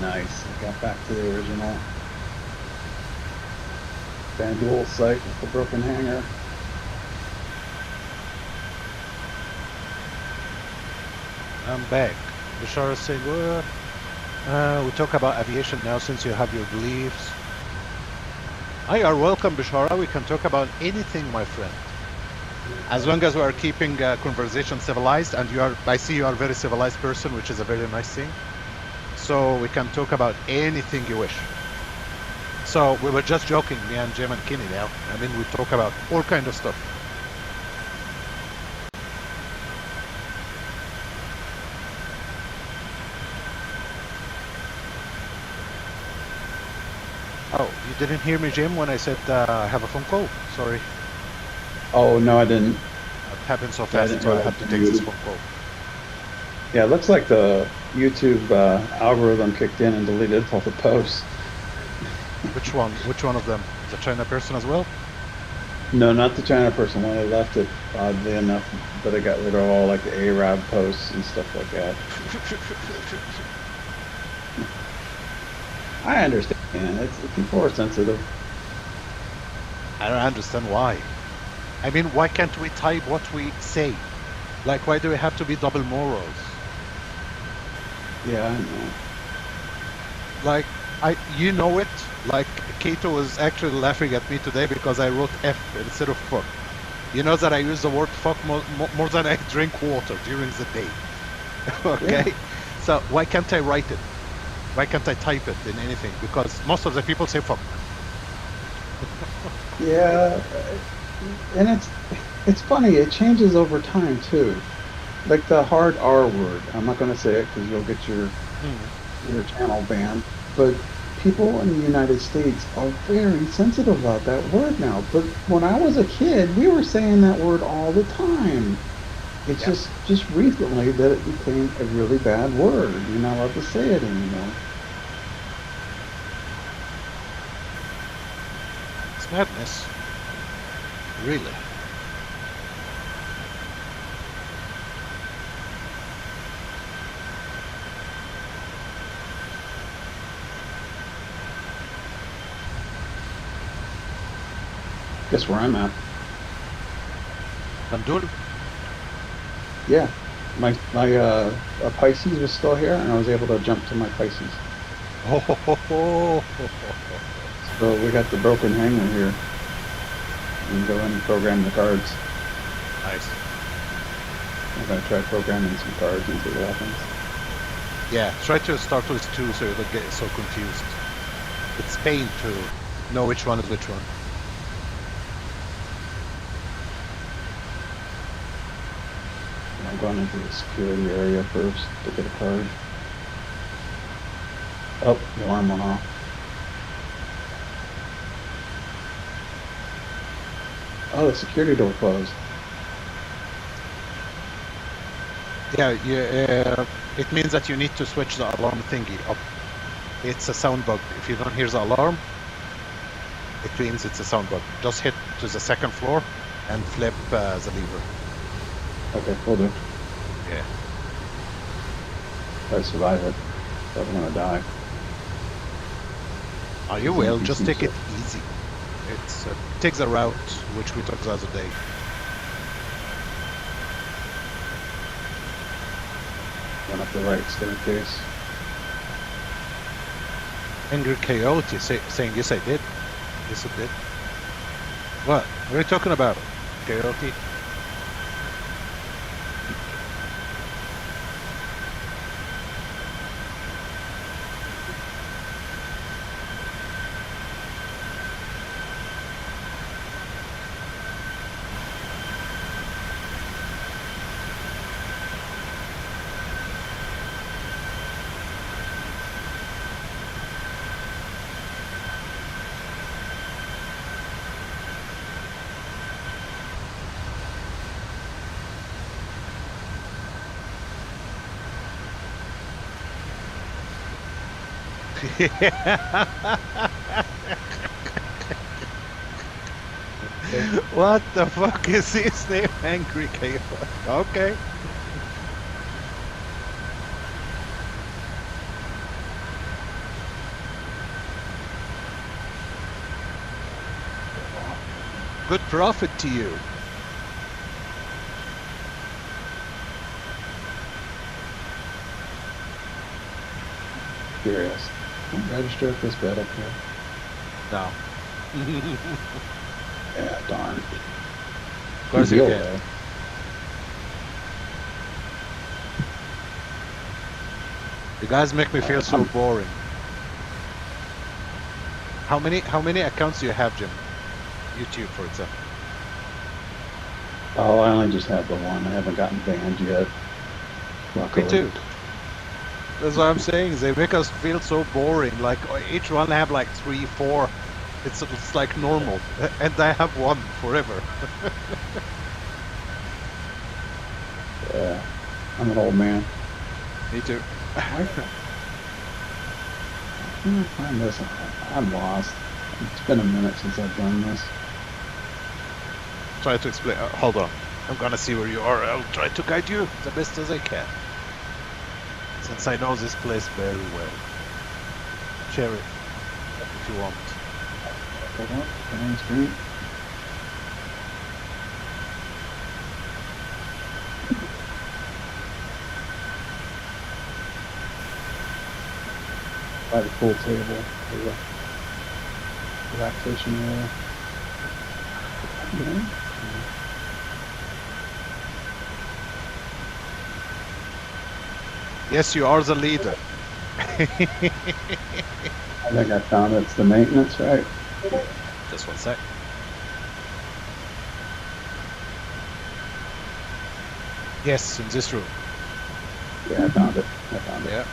Nice. I got back to the original FanDuel site with the broken hanger. I'm back. Bashar is saying, we talk about aviation now since you have your beliefs. You are welcome, Bashara. We can talk about anything, my friend. As long as we are keeping conversation civilized, and I see you are a very civilized person, which is a very nice thing. So we can talk about anything you wish. So we were just joking, me and Jim and Kenny now. I mean, we talk about all kind of stuff. Oh, you didn't hear me, Jim, when I said I have a phone call? Sorry. Oh, no, I didn't. It happened so fast, so I had to take this phone call. Yeah, it looks like the YouTube algorithm kicked in and deleted all the posts. Which one? Which one of them? The China person as well? No, not the China person. When I left it, oddly enough, but I got rid of all like the Arab posts and stuff like that. I understand. People are sensitive. I don't understand why. I mean, why can't we type what we say? Like, why do we have to be double morals? Yeah, I know. Like, you know it. Like, Kato was actually laughing at me today because I wrote F instead of fuck. You know that I use the word fuck more than I drink water during the day. Okay? Yeah. So why can't I write it? Why can't I type it in anything? Because most of the people say fuck. Yeah, and it's funny. It changes over time too. Like the hard R word. I'm not going to say it because you'll get your channel banned. But people in the United States are very sensitive about that word now. But when I was a kid, we were saying that word all the time. It's just recently that it became a really bad word. You're not allowed to say it anymore. It's madness. Really. Guess where I'm at? Bandul? Yeah. My Pisces was still here, and I was able to jump to my Pisces. Oh. So we got the broken hanger here. And go in and program the cards. Nice. I'm going to try programming some cards and see what happens. Yeah, try to start with 2 so you don't get so confused. It's pain to know which one is which one. I'm going into the security area first to get a card. Oh, the alarm went off. Oh, the security door closed. Yeah, it means that you need to switch the alarm thingy up. It's a sound bug. If you don't hear the alarm, it means it's a sound bug. Just hit to the 2nd floor and flip the lever. Okay, will do. Yeah. If I survive it, I don't want to die. Oh, you will. Just take it easy. It's take the route which we took the other day. Went up the right staircase. Angry Coyote saying, yes I did. Yes I did. What are you talking about, Coyote? What the fuck is his name? Angry Chaos. Okay. Good profit to you. Curious. Don't register at this bed up here. No. Yeah, darn. Of course you can. Though. You guys make me feel so boring. How many accounts do you have, Jim? YouTube, for example. Oh, I only just have the one. I haven't gotten banned yet. Luckily. Me too. That's what I'm saying. They make us feel so boring. Like each one have like 3, 4. It's like normal, and I have one forever. Yeah, I'm an old man. Me too. I'm missing. I'm lost. It's been a minute since I've done this. Try to explain. Hold on. I'm gonna see where you are. I'll try to guide you the best as I can. Since I know this place very well. Share it if you want. Hold on. Get on the screen. By the pool table. The relaxation area. Okay. Yes, you are the leader. I think I found it. It's the maintenance, right? Just one sec. Yes, in this room. Yeah, I found it. Yeah.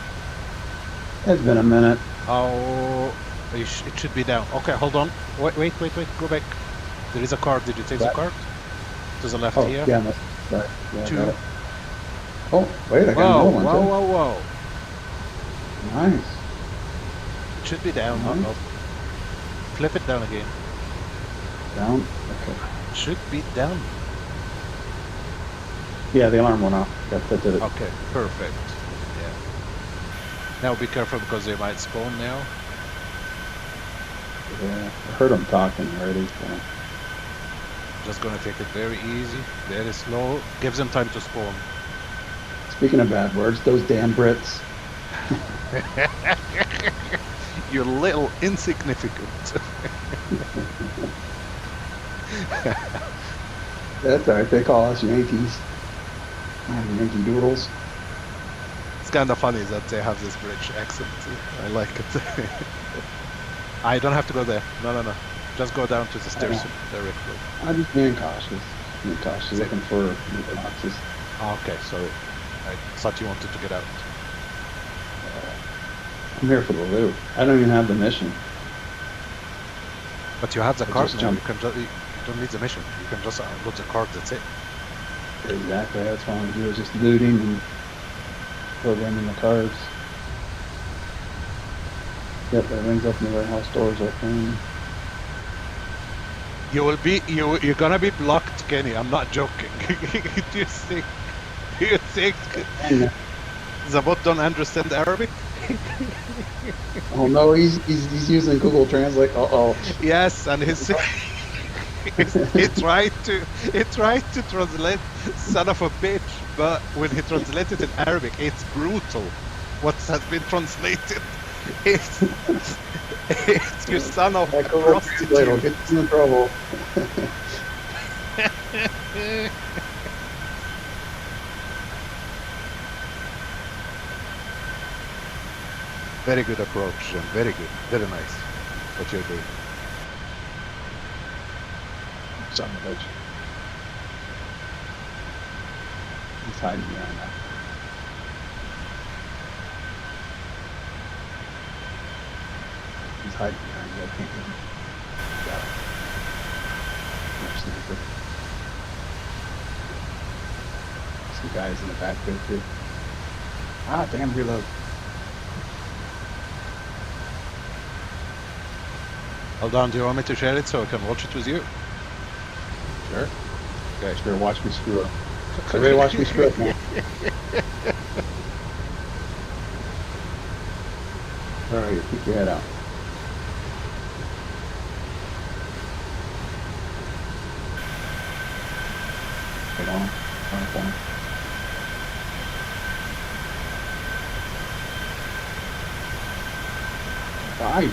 It's been a minute. Oh, it should be down. Okay, hold on. Wait. Go back. There is a card. Did you take the card? To the left here. Yeah, right. Yeah, 2. Oh, wait, I got another one too. Whoa. Nice. It should be down. Nice. Flip it down again. Down? Okay. Should be down. Yeah, the alarm went off. That did it. Okay, perfect. Yeah. Now be careful because they might spawn now. Yeah, I heard them talking already. So. Just gonna take it very easy, very slow. Gives them time to spawn. Speaking of bad words, those damn Brits. You're little insignificant. That's alright, they call us Yankees. Yankee Doodles. It's kind of funny that they have this British accent. I like it. I don't have to go there. No. Just go down to the stairs directly. I'm just being cautious. Looking for new boxes. Okay, sorry. I thought you wanted to get out. I'm here for the loot. I don't even have the mission. But you have the card now. Jump. You don't need the mission. You can just load the card. That's it. Exactly. That's all I do is just looting and programming the cards. Yep, everything's up in the warehouse. Doors open. You're gonna be blocked, Kenny. I'm not joking. Do you think the bot don't understand Arabic? Oh no, he's using Google Translate. Yes, and he tried to translate "son of a bitch," but when he translated in Arabic, it's brutal. What has been translated? It's you son of a prostitute. It'll get you in trouble. Very good approach, Jim. Very good. Very nice. What you're doing. Son of a bitch. He's hiding behind that. He's hiding behind you. I can't get him. Got him. Another sniper. Some guys in the back there too. Ah, damn, reload. Hold on, do you want me to share it so I can watch it with you? Sure. Okay. Sure, watch me screw up. Everybody watch me screw up now. Alright, keep your head out. well. Okay. Right.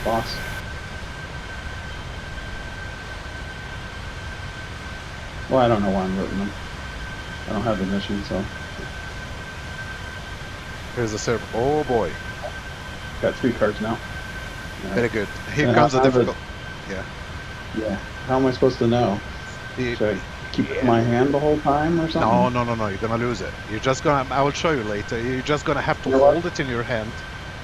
Boss. Well, I don't know why I'm routing them. I don't have the mission, so. Here's the server. Oh boy. Got 3 cards now. Yeah. Very good. Here comes the difficult. Yeah. Yeah. How am I supposed to know? Should I keep it in my hand the whole time or something? No. You're gonna lose it. You're just gonna. I will show you later. You're just gonna have to hold it in your hand,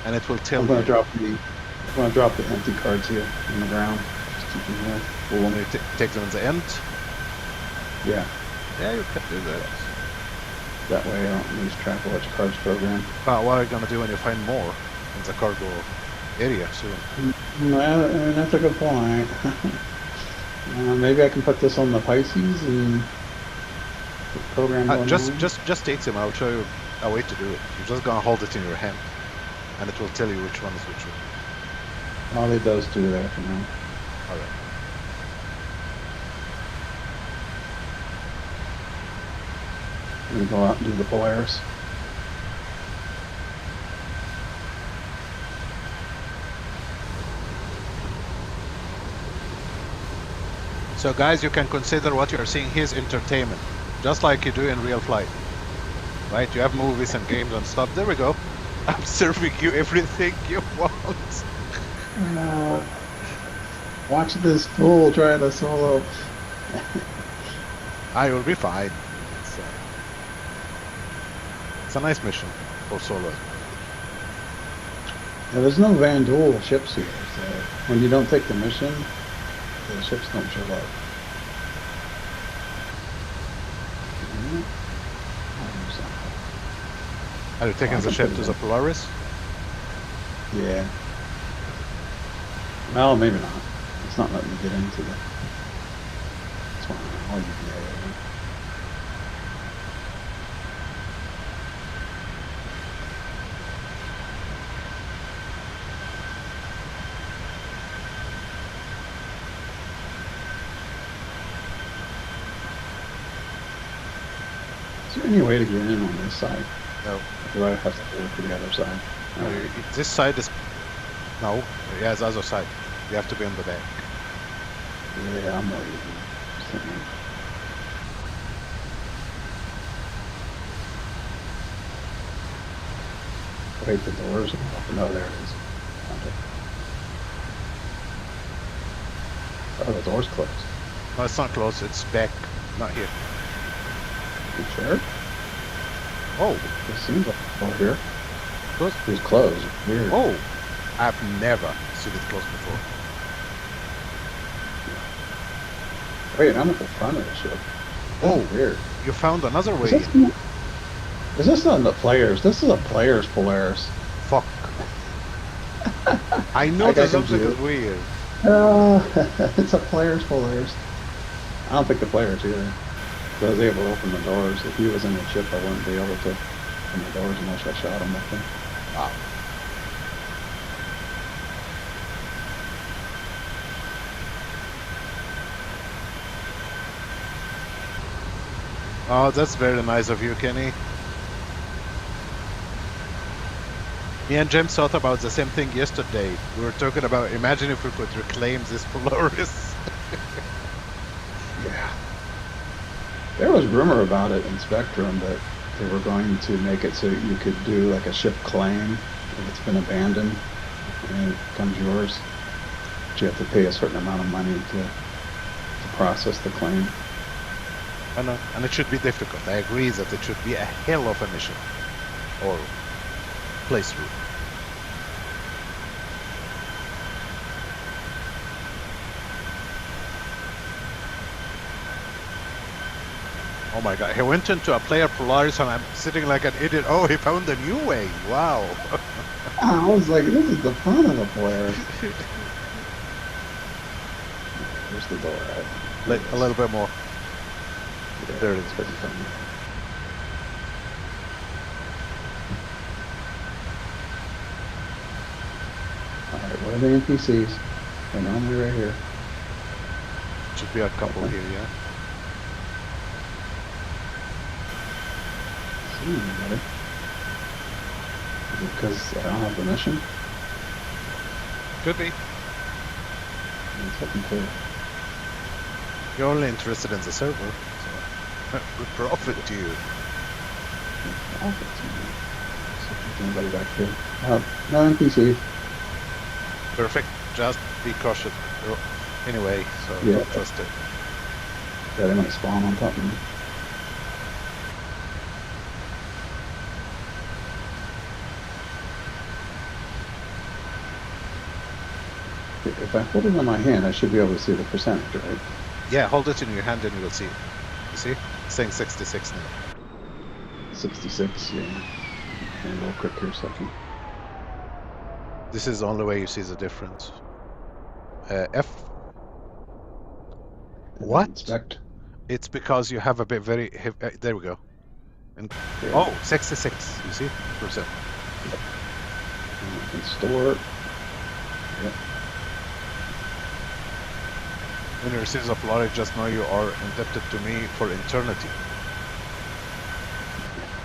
and it will tell you. I'm gonna drop the empty cards here on the ground. Just keep them here. Cool. Take them at the end. Yeah. Yeah, you can do that. That way I don't lose track of which cards program. But what are you gonna do when you find more in the cargo area soon? Well, that's a good point. Maybe I can put this on the Pisces and program. Just take them. I'll show you a way to do it. You're just gonna hold it in your hand, and it will tell you which one is which one. I'll leave those 2 there for now. All right. I'm gonna go out and do the Polaris. So guys, you can consider what you are seeing here is entertainment, just like you do in real flight, right? You have movies and games and stuff. There we go. I'm serving you everything you want. Watch this fool try to solo. I will be fine. It's a nice mission for solo. Yeah, there's no Van Duel ships here, so when you don't take the mission, the ships don't show up. Are you taking the ship to the Polaris? Yeah. Well, maybe not. It's not letting me get into the... That's why I'll use the area. Is there any way to get in on this side? No. Or do I have to go to the other side? This side is... No. Yeah, it's the other side. You have to be on the back. Yeah, I'm ready. Wait, the doors. No, there it is. Oh, the door's closed. No, it's not closed. It's back. Not here. You sure? Oh. It seems like over here. Closed? It's closed. Weird. Oh. I've never seen it closed before. Wait, I'm at the front of the ship. Oh, weird. You found another way. Is this not the players? This is a player's Polaris. Fuck. I know there's something is weird. It's a player's Polaris. I don't think the player's here. So I was able to open the doors. If he was in the ship, I wouldn't be able to open the doors unless I shot him, I think. Wow. Oh, that's very nice of you, Kenny. Me and James thought about the same thing yesterday. We were talking about, imagine if we could reclaim this Polaris. Yeah. There was rumor about it in Spectrum that they were going to make it so you could do like a ship claim if it's been abandoned and it becomes yours. But you have to pay a certain amount of money to process the claim. I know, and it should be difficult. I agree that it should be a hell of a mission or playthrough. Oh my god, he went into a player Polaris and I'm sitting like an idiot. Oh, he found a new way. Wow. I was like, this is the front of the Polaris. Where's the door at? A little bit more. Yeah, there it is. Alright, what are the NPCs? They're normally right here. Should be a couple here, yeah. See anybody? Is it because I don't have permission? Could be. It's looking clear. You're only interested in the server, so we profit to you. Anybody back here? No NPC. Perfect. Just be cautious. Anyway, so Yeah. don't trust it. Yeah, they might spawn on top of me. If I hold it in my hand, I should be able to see the percentage, right? Yeah, hold it in your hand and you will see it. You see? It's saying 66 now. 66, yeah. And a little quick here a second. This is the only way you see the difference. F. What? Inspect. It's because you have a bit very heavy, there we go. And oh, 66. You see? Percent. And I can store. Yep. When you receive the Polaris, just know you are indebted to me for eternity.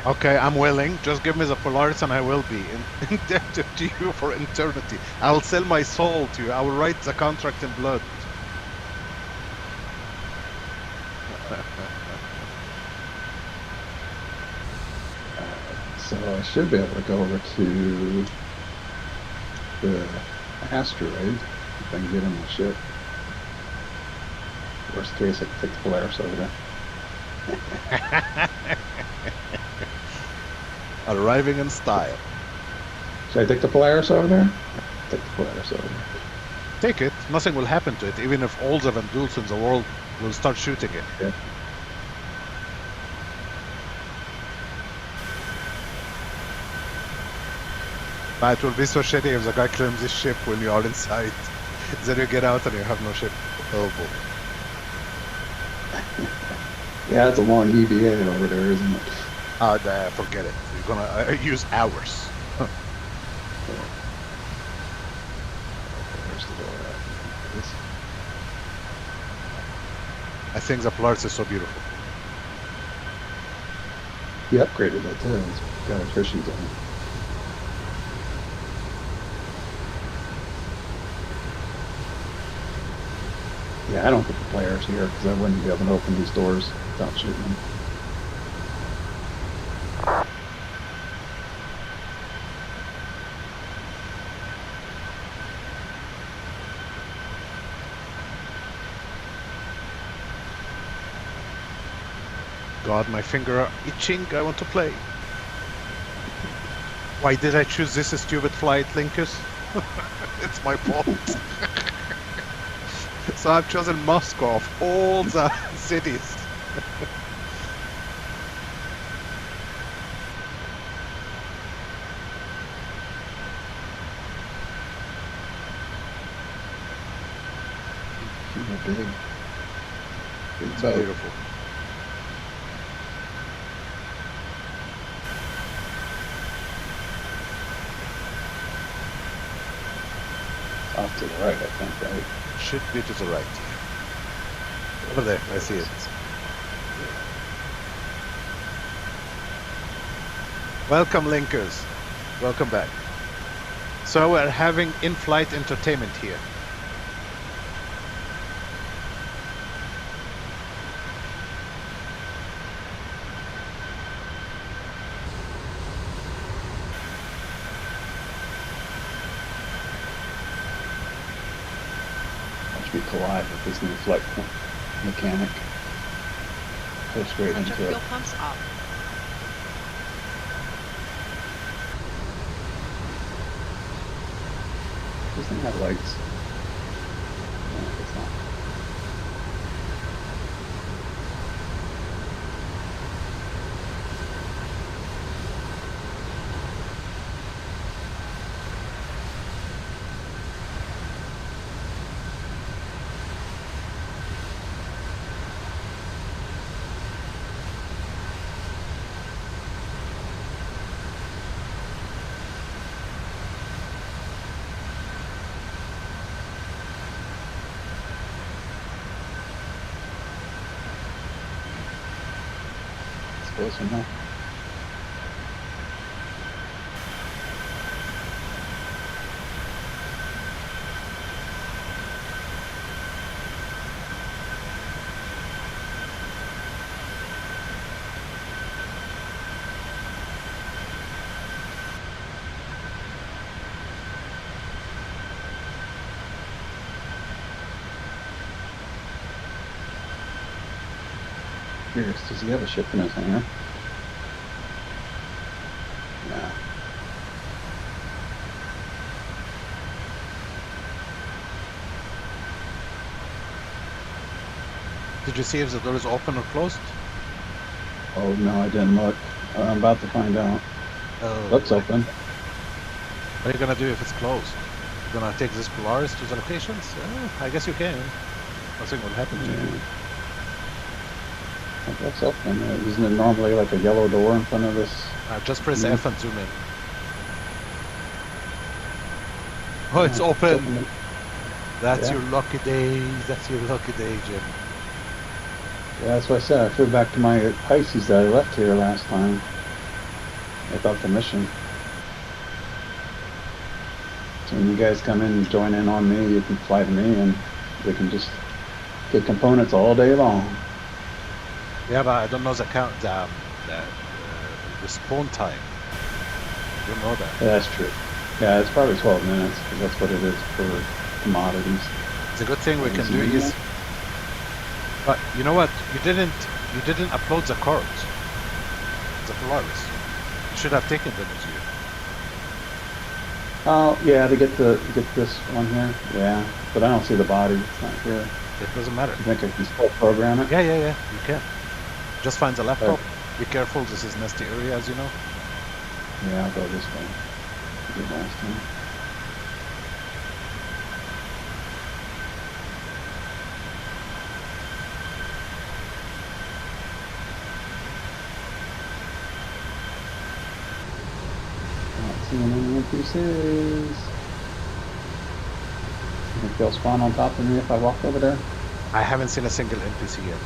Okay, I'm willing. Just give me the Polaris and I will be indebted to you for eternity. I'll sell my soul to you. I will write the contract in blood. So I should be able to go over to the asteroid if I can get in the ship. Worst case, I can take the Polaris over there. Arriving in style. Should I take the Polaris over there? Take the Polaris over there. Take it. Nothing will happen to it, even if all the Vandals in the world will start shooting it. Yeah. But it will be so shitty if the guy claims his ship when you are inside. Then you get out and you have no ship. Oh boy. Yeah, it's a long EVA over there, isn't it? Forget it. You're gonna use hours. Where's the door at? I think the Polaris is so beautiful. He upgraded it too. It's got a cushion on it. Yeah, I don't put the Polaris here because I wouldn't be able to open these doors without shooting them. God, my finger are itching. I want to play. Why did I choose this stupid flight, Linkus? It's my fault. So I've chosen Moscow of all the cities. Big. It's beautiful. Off to the right, I think, right? Should be to the right. Over there, I see it. Welcome, Linkers. Welcome back. So we're having in-flight entertainment here. Collide with this new flight mechanic. Go straight Bunch of into fuel it. pumps up. Does thing have lights? No, it's not. close enough. Curious, does he have a ship in his hangar? Nah. Did you see if the door is open or closed? Oh no, I didn't look. I'm about to find out. Oh, Looks open. What are you gonna do if it's closed? You gonna take this Polaris to the locations? I guess you can. Nothing will happen to you. It looks open. Isn't it normally like a yellow door in front of this? Just press F and zoom in. Oh, it's open! That's your lucky day. That's your lucky day, Jim. Yeah, that's what I said. I flew back to my Pisces that I left here last time without the mission. So when you guys come in and join in on me, you can fly to me and we can just get components all day long. Yeah, but I don't know the spawn time. I don't know that. Yeah, that's true. Yeah, it's probably 12 minutes because that's what it is for commodities. The good thing we can do is, but you know what? You didn't upload the cards, the Polaris. You should have taken them with you. Oh yeah, to get this one here. Yeah, but I don't see the body. It's not here. It doesn't matter. You think I can still program it? Yeah, you can. Just find the laptop. Be careful, this is nasty area, as you know. Yeah, I'll go this way. I did last time. Not seeing any NPCs. You think they'll spawn on top of me if I walk over there? I haven't seen a single NPC yet.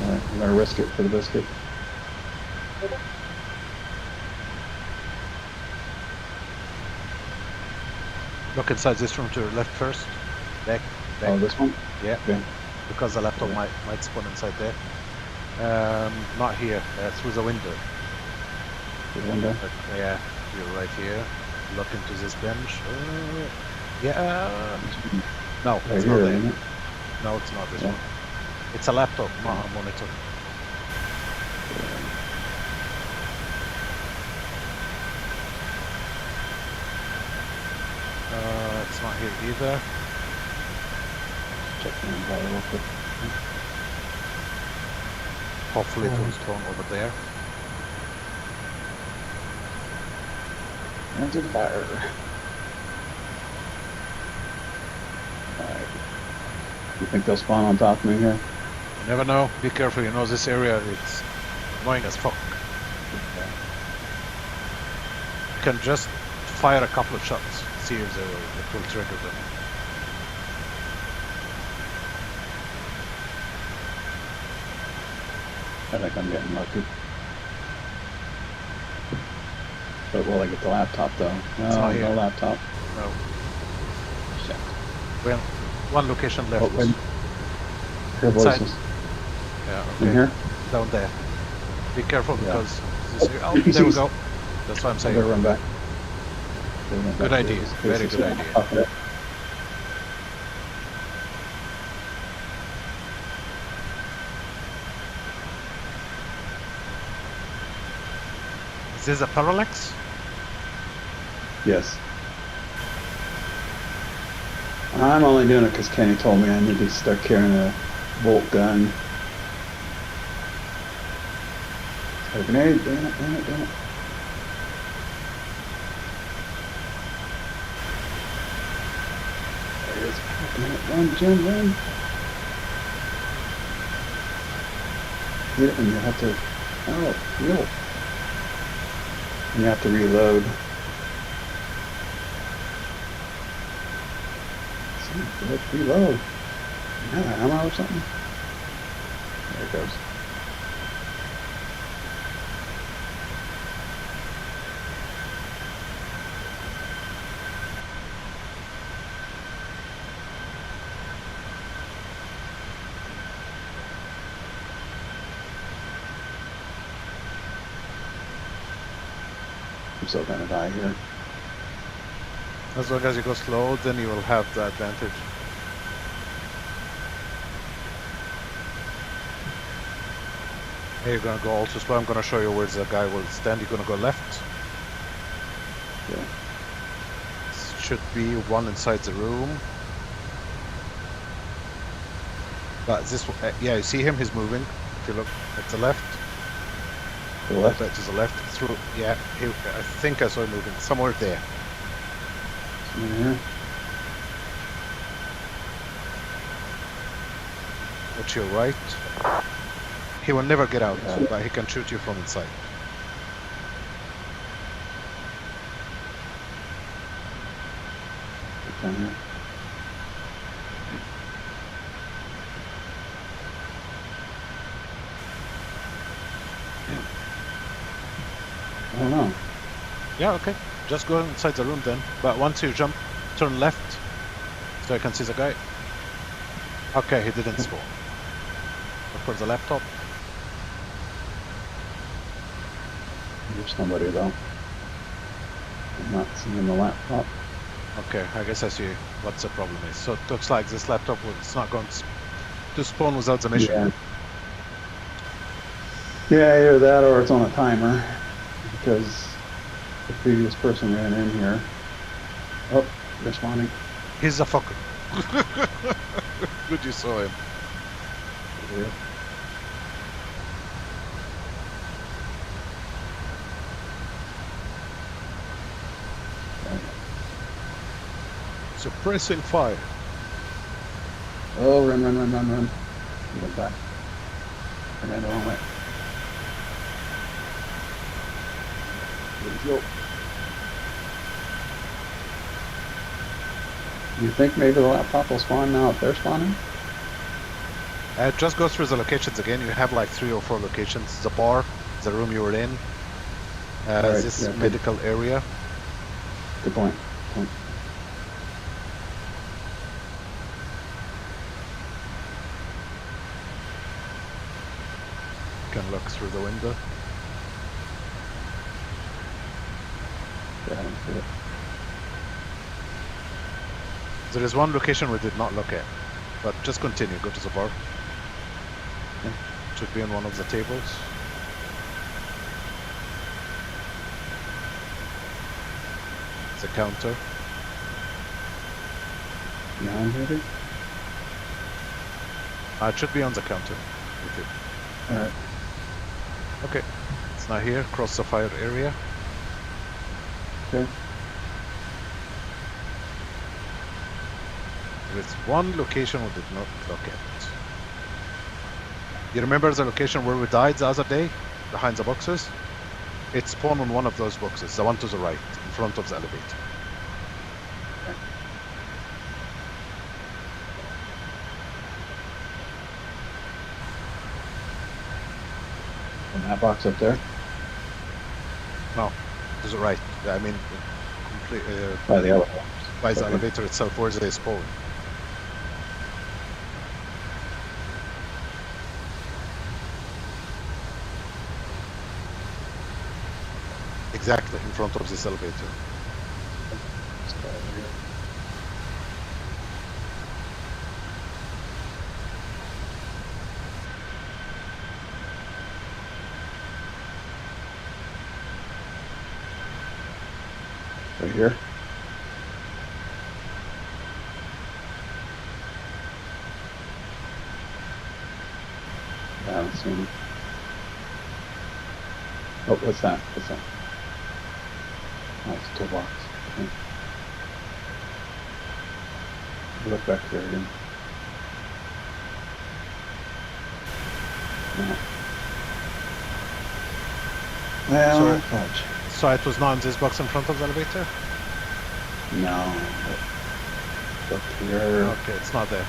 Alright, I'm gonna risk it for the biscuit. Look inside this room to your left first. Back. Oh, this one? Yeah. Okay. Because the laptop might spawn inside there. Not here. Through the window. Through the window? Yeah. You're right here. Look into this bench. Yeah. No, Right it's here, not there. isn't it? No, it's not this one. It's a laptop, not a monitor. It's not here either. Check the invite real quick. Hopefully it was thrown over there. Engine fire. Alright. You think they'll spawn on top of me here? You never know. Be careful. You know this area. It's annoying as fuck. You can just fire a couple of shots. See if it will trigger them. I think I'm getting lucky. But will I get the laptop though? No, no laptop. No. Shit. Well, one location left. Oh, hear voices. Yeah, okay. In here? Down there. Be careful because this area. Oh, NPCs. there we go. That's what I'm saying. I better run back. Good idea. Very good idea. Okay. Is this a parallax? Yes. I'm only doing it because Kenny told me I need to start carrying a bolt gun. A grenade, damn it, damn it, damn it. There it is. Damn it, run, Jim, run. Hit it and you have to, oh, no. And you have to reload. Let's reload. Yeah, ammo or something. There it goes. I'm still gonna die here. As long as you go slow, then you will have the advantage. Here you're gonna go also slow. I'm gonna show you where the guy will stand. You're gonna go left. Yeah. Should be one inside the room. But this, yeah, you see him? He's moving. If you look at the left. To the left? To the left. Through. Yeah. I think I saw him moving somewhere there. Here. Watch your right. He will never get out, but he can shoot you from inside. Down here. I don't know. Yeah, okay. Just go inside the room then. But once you jump, turn left so I can see the guy. Okay, he didn't spawn. Look for the laptop. There's somebody though. I'm not seeing the laptop. Okay, I guess I see what the problem is. So it looks like this laptop is not going to spawn without the mission. Yeah, either that or it's on a timer because the previous person ran in here. Oh, they're spawning. He's a fucker. Good you saw him. Yeah. Suppressing fire. Oh, run. Get back. I ran the wrong way. There we go. You think maybe the laptop will spawn now if they're spawning? Just go through the locations again. You have like 3 or 4 locations. The bar, the room you were in, Right, this yeah, medical area. Good point. You can look through the window. Yeah, I don't see it. There is one location we did not look at, but just continue. Go to the bar. Okay. Should be on one of the tables. The counter. Behind maybe? It should be on the counter. Alright. Okay. It's not here. Cross the fire area. Okay. There is one location we did not look at. You remember the location where we died the other day? Behind the boxes? It spawned on one of those boxes, the one to the right, in front of the elevator. In that box up there? No, to the right. I mean, By the elevator. By the Okay. elevator itself, where they spawn. Exactly in front of this elevator. Right here? Yeah, I don't see him. Oh, what's that? What's that? Oh, it's a toolbox. Okay. Look back here again. No. Well, fudge. So it was not in this box in front of the elevator? No. Up here. Okay, it's not there.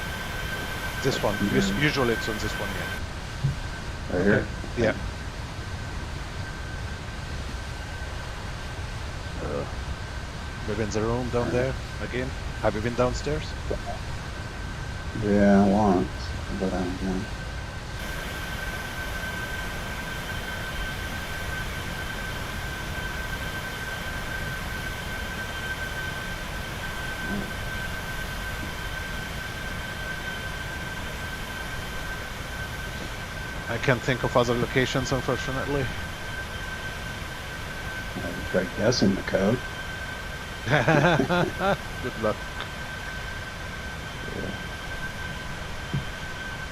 This one. Usually it's on this one, yeah. Right here? Yeah. We're in the room down there again. Have you been downstairs? Yeah, once. But I don't know. I can't think of other locations, unfortunately. I tried guessing the code. Good luck.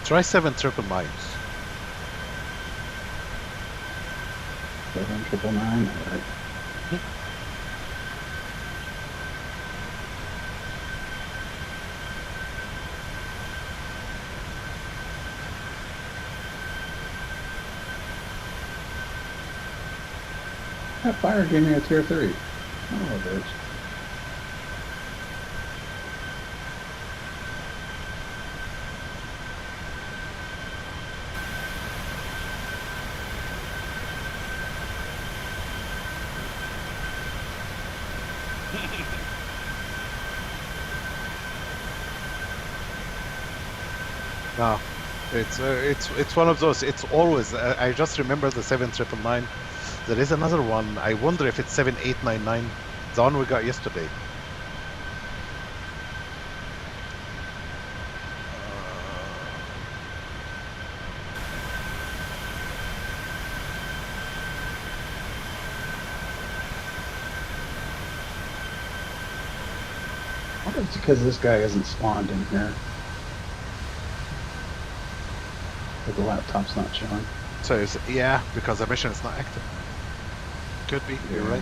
Try 799. 799. All right. That fire gave me a tier 3. Oh, bitch. No, it's one of those. It's always. I just remember the 7999. There is another one. I wonder if it's 7899. The one we got yesterday. I think it's because this guy isn't spawned in here. But the laptop's not showing. So yeah, because the mission is not active. Could be. You're right.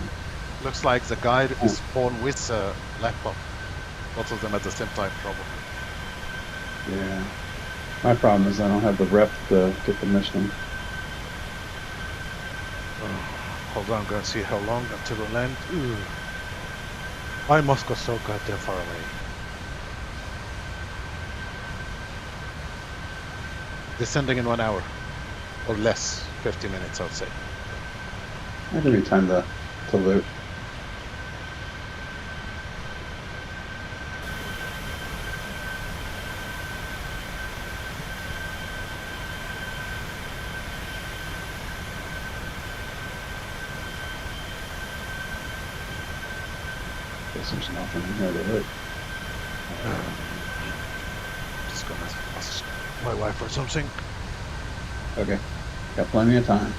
Looks like the guy is spawned with a laptop. Both of them at the same time, probably. Yeah. My problem is I don't have the rep to get the mission. Hold on, I'm gonna see how long until we land. Ooh. Why Moscow so goddamn far away? Descending in 1 hour. Or less. 50 minutes, I'd say. I'll give me time to loot. Guess there's nothing in here to loot. Just gonna ask my wife or something. Okay. Got plenty of time.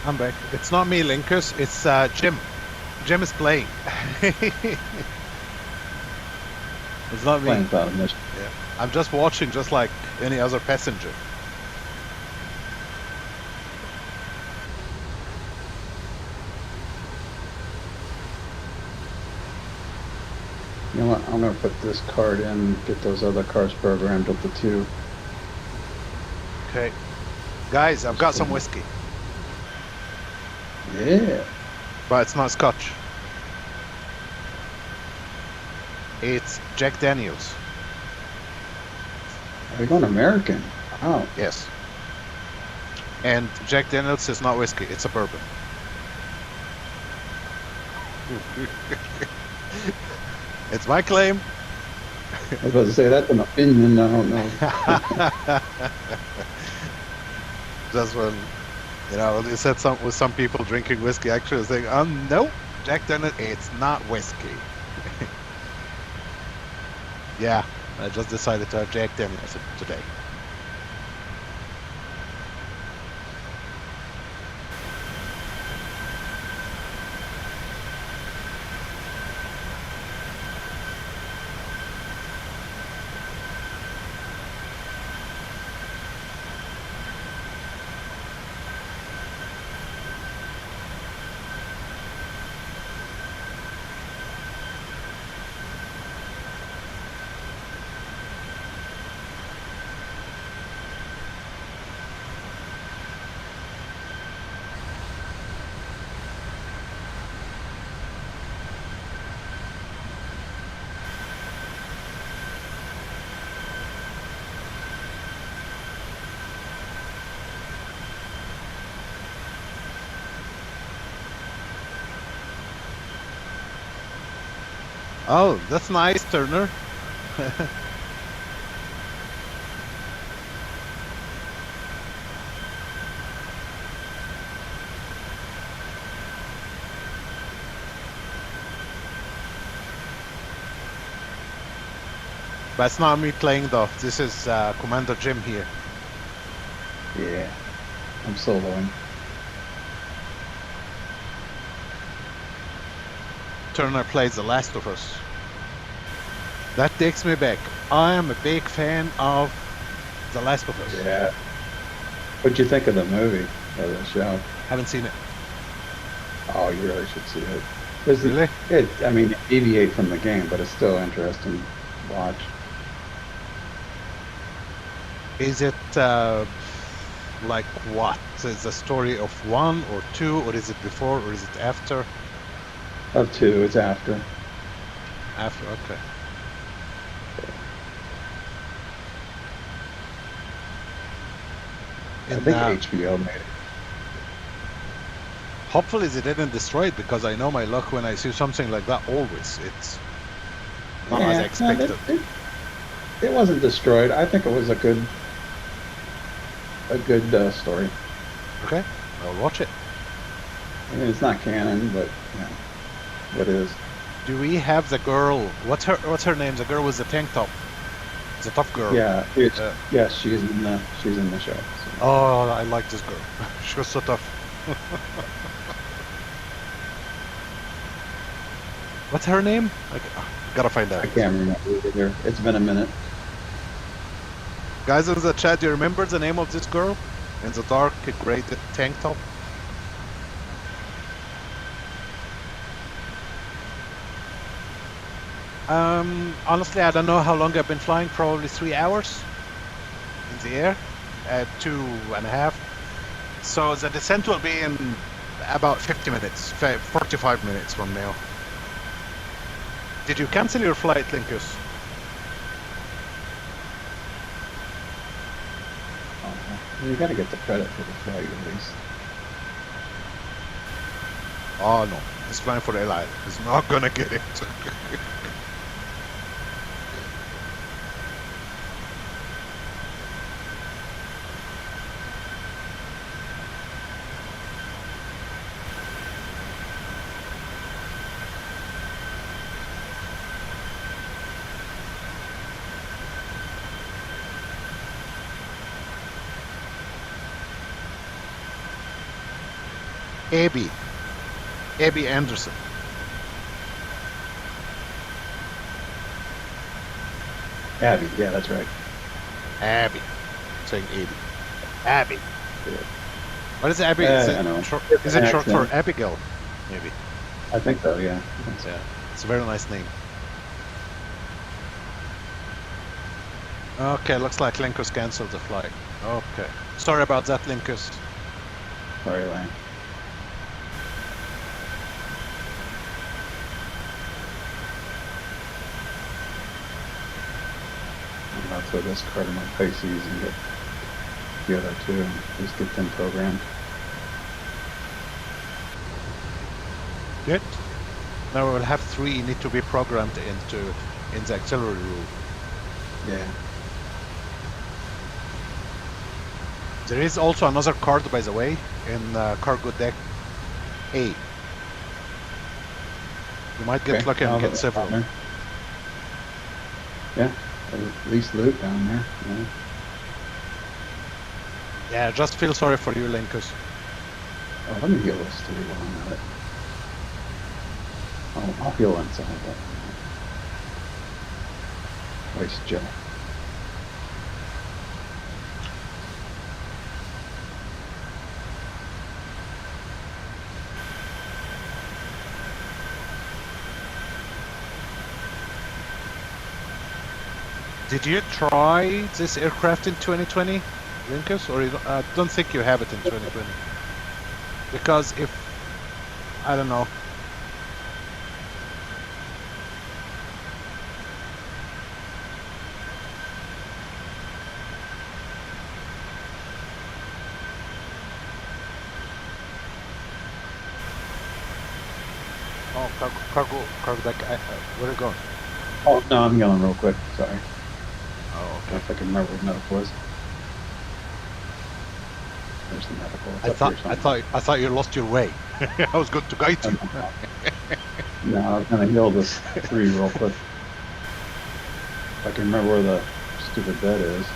I'm back. It's not me, Linkus. It's Jim. Jim is playing. It's not me. Yeah. I'm just watching, just like any other passenger. You know what? I'm gonna put this card in, get those other cars programmed up to 2. Okay. Guys, I've got some whiskey. Yeah. But it's not Scotch. It's Jack Daniels. Are you going American? Wow. Yes. And Jack Daniels is not whiskey, it's a bourbon. It's my claim. I was about to say that's an opinion, I don't know. Just when, you know, you said with some people drinking whiskey, actually saying, no, Jack Daniels, it's not whiskey. Yeah, I just decided to have Jack Daniels today. Oh, that's nice, Turner. But it's not me playing though. This is Commander Jim here. Yeah, I'm soloing. Turner plays The Last of Us. That takes me back. I am a big fan of The Last of Us. Yeah. What'd you think of the movie or the show? Haven't seen it. Oh, you really should see it. Really? I mean, it deviate from the game, but it's still interesting to watch. Is it like what? Is the story of 1 or 2, or is it before, or is it after? Of 2, it's after. After, okay. I think HBO made it. Hopefully they didn't destroy it, because I know my luck when I see something like that, always it's not as expected. No, it wasn't destroyed. I think it was a good story. Okay, I'll watch it. I mean, it's not canon, but yeah, what is? Do we have the girl? What's her name? The girl with the tank top. The tough girl. Yeah, yes, she's in the show. So. Oh, I like this girl. She was so tough. What's her name? Gotta find out. I can't remember either. It's been a minute. Guys in the chat, do you remember the name of this girl? In the dark gray tank top? Honestly, I don't know how long I've been flying. Probably 3 hours in the air, 2.5. So the descent will be in about 50 minutes, 45 minutes from now. Did you cancel your flight, Linkus? You gotta get the credit for the flight at least. Oh no, it's flying for ELAL. It's not gonna get it. Abby. Abby Anderson. Abby, yeah, that's right. Abby. I'm saying Abby. Abby. Yeah. What is Abby? Is I know. is it short for Abigail? Maybe. I think so, yeah. Yeah. It's a very nice name. Okay, looks like Linkus cancelled the flight. Okay. Sorry about that, Linkus. Sorry, Lang. I'm about to throw this card in my Pisces and get the other two and just get them programmed. Good. Now we will have 3 need to be programmed in the auxiliary rule. Yeah. There is also another card, by the way, in cargo deck A. You might get lucky and get several. Yeah, at least loot down there. Yeah. Yeah, just feel sorry for you, Linkus. Oh, let me heal this 3 while I'm at it. Oh, I'll heal inside that. Waste gel. Did you try this aircraft in 2020, Linkus, or I don't think you have it in 2020? Because if I don't know. Oh, cargo deck. Where are you going? Oh, no, I'm going real quick. Sorry. Oh, okay. If I can remember what medical was. There's the medical. I thought you lost your way. I was going to guide you. No, I'm gonna heal this 3 real quick. If I can remember where the stupid bed is.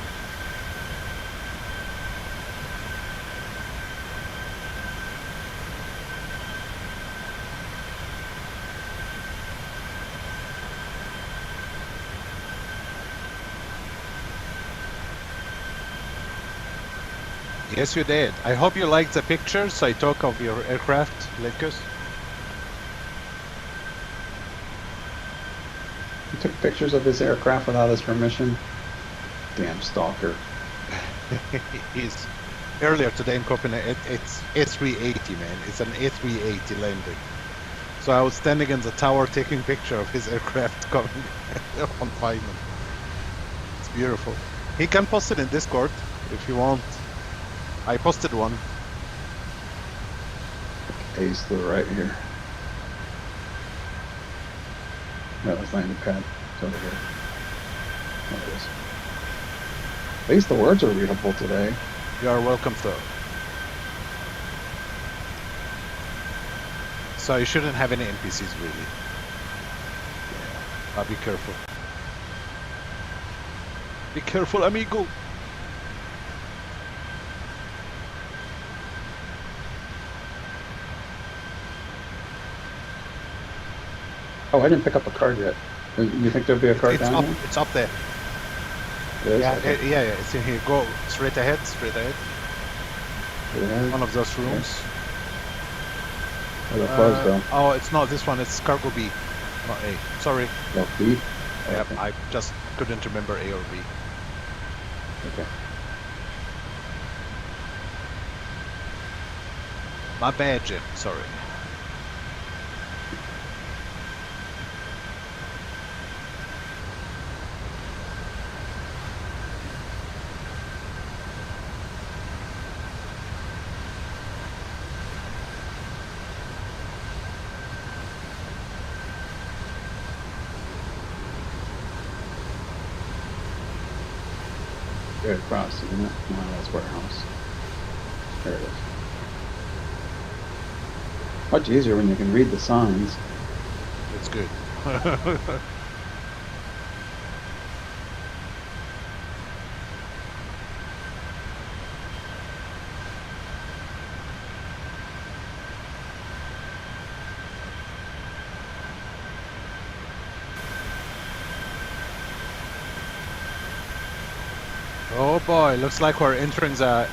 Yes, you did. I hope you liked the pictures I took of your aircraft, Linkus. You took pictures of his aircraft without his permission? Damn stalker. He's earlier today in Copenhagen. It's A380, man. It's an A380 landing. So I was standing in the tower taking picture of his aircraft coming on Feynman. It's beautiful. He can post it in Discord if you want. I posted one. Ace to the right here. No, it's landing pad. It's over here. There it is. At least the words are readable today. You are welcome, though. So you shouldn't have any NPCs, really. Yeah. Be careful. Be careful, amigo. Oh, I didn't pick up a card yet. You think there'll be a card down there? It's up there. Yeah, yeah, it's in here. Go straight ahead, straight ahead. One of those rooms. Where the fuzz though? Oh, it's not this one. It's cargo B, not A. Sorry. Oh, B? Yep, Okay. I just couldn't remember A or B. Okay. My bad, Jim. Sorry. Right across, isn't it? No, that's warehouse. There it is. Much easier when you can read the signs. It's good. Oh boy, looks like we're entering the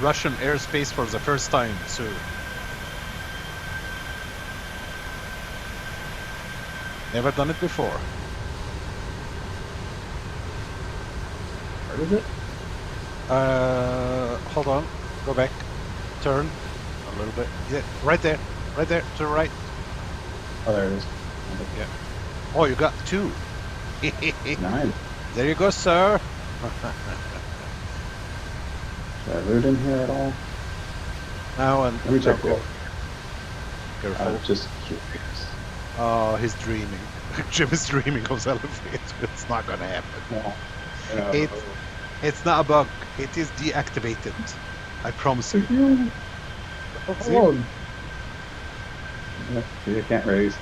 Russian airspace for the first time soon. Never done it before. Where is it? Hold on. Go back. Turn a little bit. Yeah, right there. Right there, to the right. Oh, there it is. Yeah. Oh, you got two. Nice. There you go, sir. Should I loot in here at all? Now and Let me check. Careful. Just curious. Oh, he's dreaming. Jim is dreaming of the elevator. It's not gonna happen. No. It's not a bug. It is deactivated. I promise you. Hold on. You can't raise.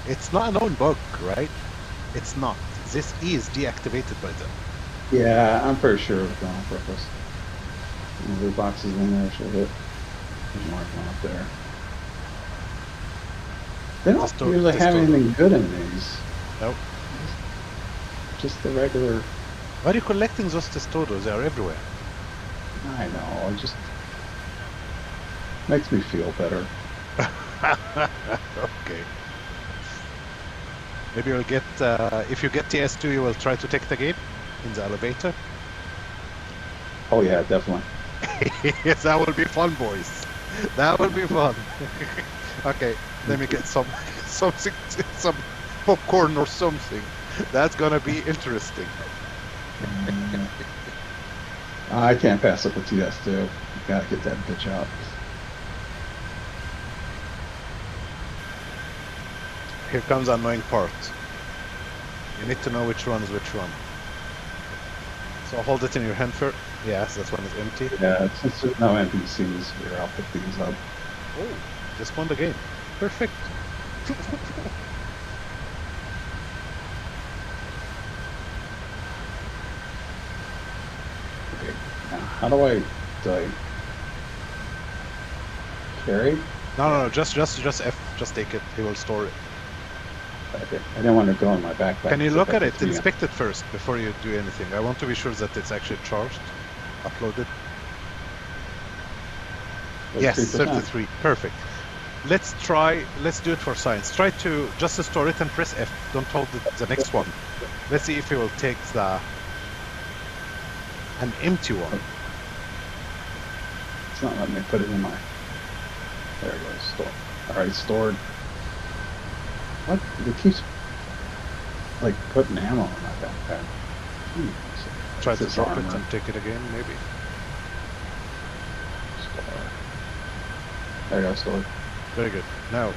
It's not a known bug, right? It's not. This is deactivated by them. Yeah, I'm pretty sure it was done on purpose. The boxes in there should hit. There's more one up there. They don't usually have anything good in these. Nope. Just the regular. Why are you collecting those testoros? They are everywhere. I know. It just makes me feel better. Okay. Maybe you'll get. If you get TS2, you will try to take the game in the elevator. Oh yeah, definitely. Yes, that will be fun, boys. That will be fun. Okay, let me get some popcorn or something. That's gonna be interesting. I can't pass up the TS2. Gotta get that bitch out. Here comes the annoying part. You need to know which one is which one. So hold it in your hand first. Yes, that one is empty. Yeah, since there's no NPCs here, I'll pick these up. Oh, just won the game. Perfect. Okay, now how do I carry? No, just F. Just take it. He will store it. Okay, I didn't want to go in my backpack. Can you look at it? Inspect it first before you do anything. I want to be sure that it's actually charged, uploaded. Yes, 33. Perfect. Let's do it for science. Try to just store it and press F. Don't hold the next one. Let's see if it will take an empty one. It's not letting me put it in my. There it goes. Store. All right, stored. What? It keeps like putting ammo in my backpack. Try to drop it and take it again, maybe. There you go, stored. Very good. Now,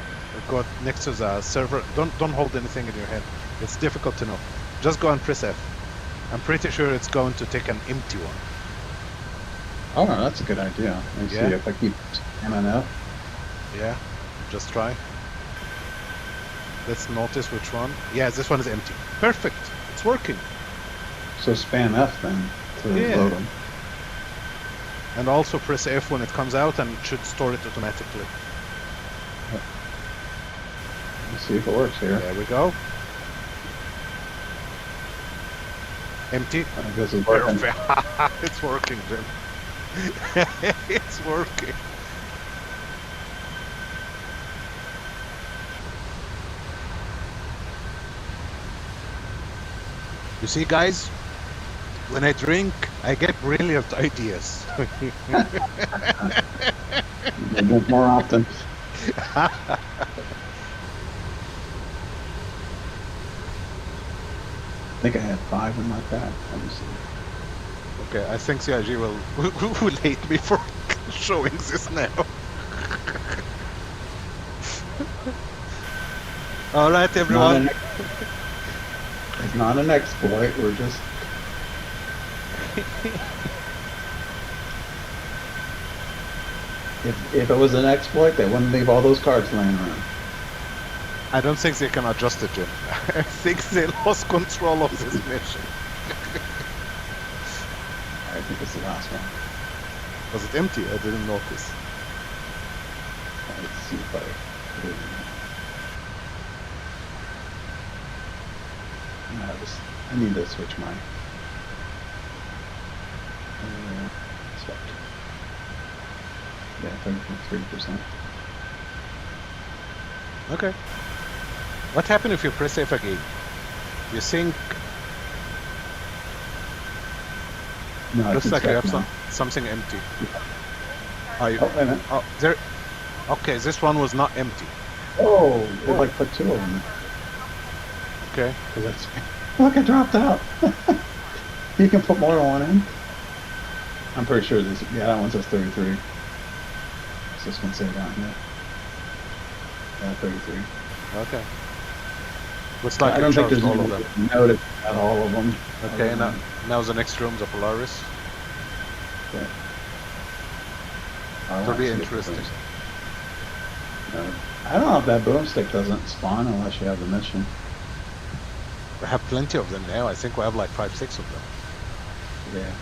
go next to the server. Don't hold anything in your hand. It's difficult to know. Just go and press F. I'm pretty sure it's going to take an empty one. Oh, no, that's a good idea. Let me see if I keep spamming F. Yeah, just try. Let's notice which one. Yeah, this one is empty. Perfect. It's working. So spam F then to load them. And also press F when it comes out and it should store it automatically. Let's see if it works here. There we go. Empty. I guess it's working. It's working, Jim. It's working. You see, guys, when I drink, I get brilliant ideas. More often. I think I had 5 in my pack. Let me see. Okay, I think CIG will hate me for showing this now. All right, everyone. It's not an exploit. We're just. If it was an exploit, they wouldn't leave all those cards laying around. I don't think they can adjust it, Jim. I think they lost control of this mission. I think it's the last one. Was it empty? I didn't notice. Let's see if I put it in. No, I need to switch my swept. Yeah, 33%. Okay. What happened if you press F again? You sync. No, Looks it's like you have now. something empty. Are you? Oh, wait a minute. Oh, there. Okay, this one was not empty. Oh, they like put two of them. Okay. That's, look, I dropped out. You can put more than one in. I'm pretty sure this. Yeah, that one says 33. What's this one say down here? Yeah, 33. Okay. Looks like I don't think there's all any of them. notice at all of them. Okay, now the next room's a Polaris. Okay. It'll be interesting. I don't know if that boomstick doesn't spawn unless you have the mission. We have plenty of them now. I think we have like 5-6 of them. Yeah.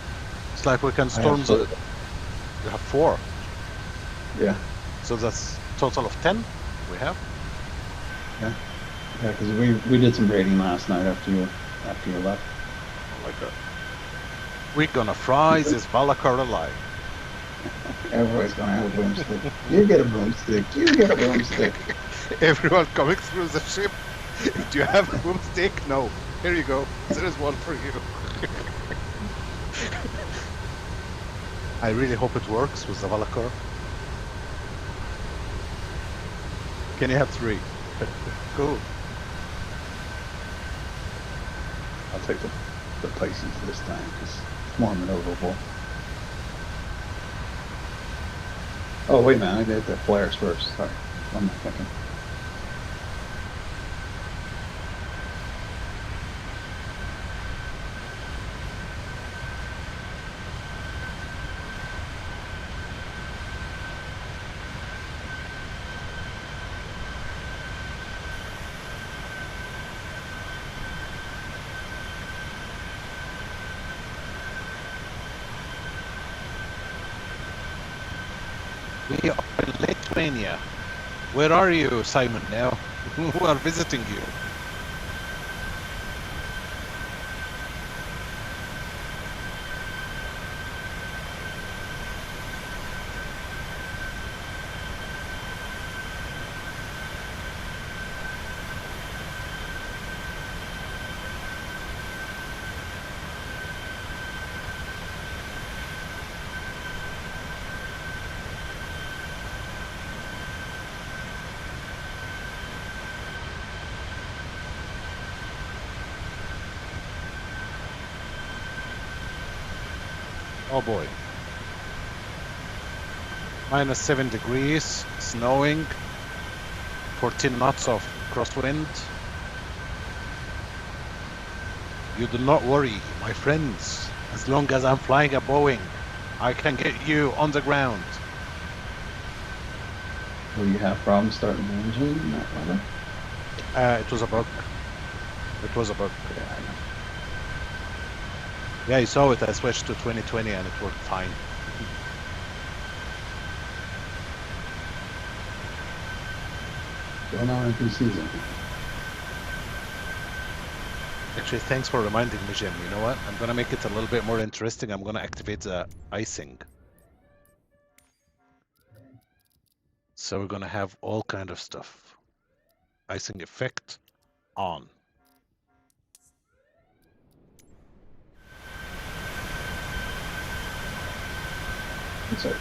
It's like we can storm the... We have 4. Yeah. So that's total of 10 we have. Yeah. Yeah, because we did some raiding last night after you left. Oh my god. We're gonna fry this Valakar alive. Everybody's gonna have a boomstick. You get a boomstick. You get a boomstick. Everyone coming through the ship. Do you have a boomstick? No. Here you go. There is one for you. I really hope it works with the Valakar. Can you have 3? Cool. I'll take the Pisces this time because it's more maneuverable. Oh, wait a minute. I did the flares first. Sorry. What am I thinking? We are in Lithuania. Where are you, Simon, now? Who are visiting you? Oh boy. -7 degrees, snowing, 14 knots of crosswind. You do not worry, my friends. As long as I'm flying a Boeing, I can get you on the ground. Will you have problems starting the engine in that weather? It was a bug. It was a bug. Yeah, I know. Yeah, you saw it. I switched to 2020 and it worked fine. Going on in season. Actually, thanks for reminding me, Jim. You know what? I'm gonna make it a little bit more interesting. I'm gonna activate the icing. So we're gonna have all kind of stuff. Icing effect on. That's it.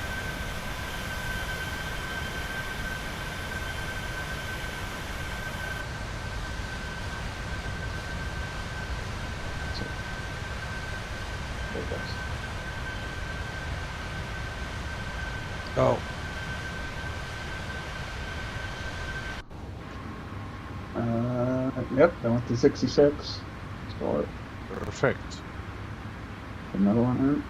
There it goes. Oh. Yep, I went to 66. Start. Perfect. Another one in.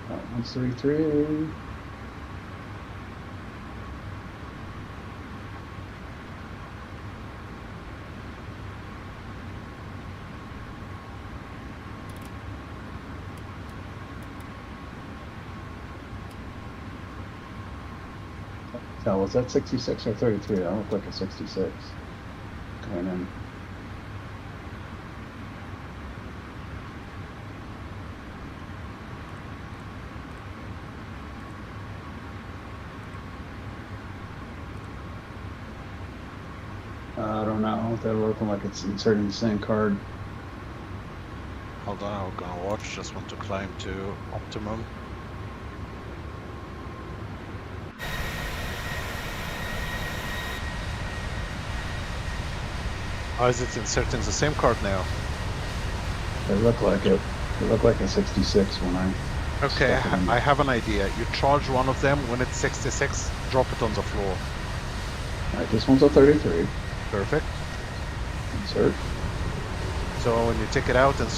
133. Now, was that 66 or 33? That looked like a 66. Going in. I don't know. They're looking like it's inserting the same card. Hold on, I'm gonna watch. Just want to climb to optimum. How is it inserting the same card now? They look like it. They look like a 66 when I. Okay, I have an idea. You charge one of them when it's 66, drop it on the floor. Alright, this one's a 33. Perfect. Insert. So when you take it out, and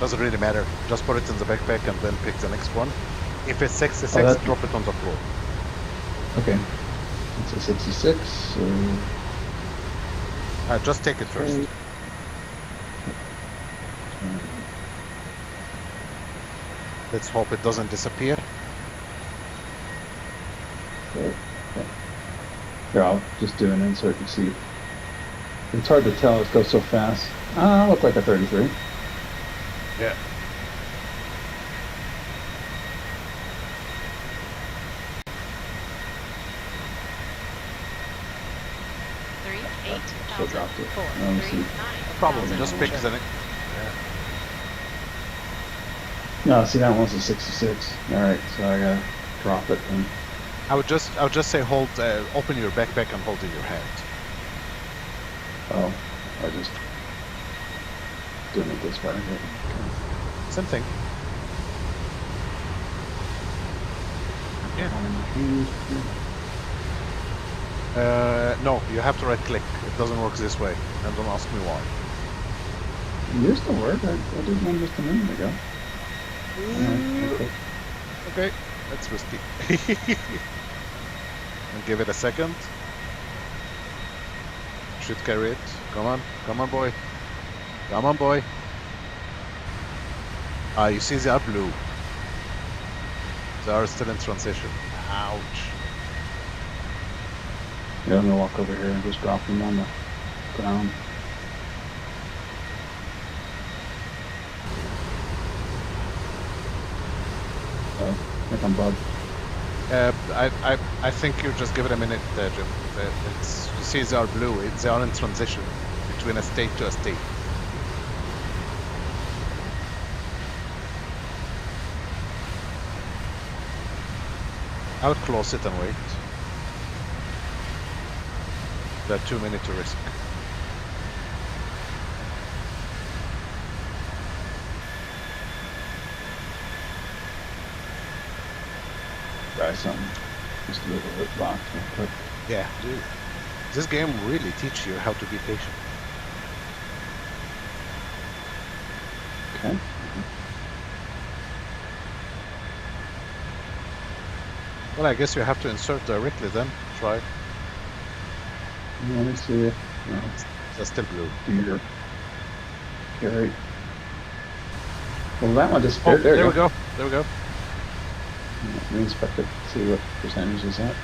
doesn't really matter. Just put it in the backpack and then pick the next one. If it's 66, drop it on the floor. Okay. It's a 66. So... just take it first. Okay. Let's hope it doesn't disappear. Okay. Here, I'll just do an insert and see. It's hard to tell, it goes so fast. Look like a 33. Yeah. So dropped it. No problem, just pick the next. No, see that one's a 66. Alright, so I gotta drop it and I would just say hold, open your backpack and hold in your hand. oh, I just doing it this way. Okay. Same thing. Yeah. No, you have to right click. It doesn't work this way. And don't ask me why. It used to work. I did one just a minute ago. Okay, that's risky. And give it a second. Should carry it. Come on boy. Come on boy. You see they are blue. They are still in transition. Ouch. Yeah, I'm gonna walk over here and just drop them on the ground. I think I'm bugged. I think you just give it a minute, Jim. You see they are blue. They are in transition between a state to a state. I would close it and wait. There are too many to risk. Try something. Just a little bit box real quick. Yeah, dude. This game really teaches you how to be patient. Okay. Well, I guess you have to insert directly then. Try. Let me see it. No. That's still blue. Here. Carry. Well, that one disappeared. There we go. There we go. We inspect it. See what percentage is that.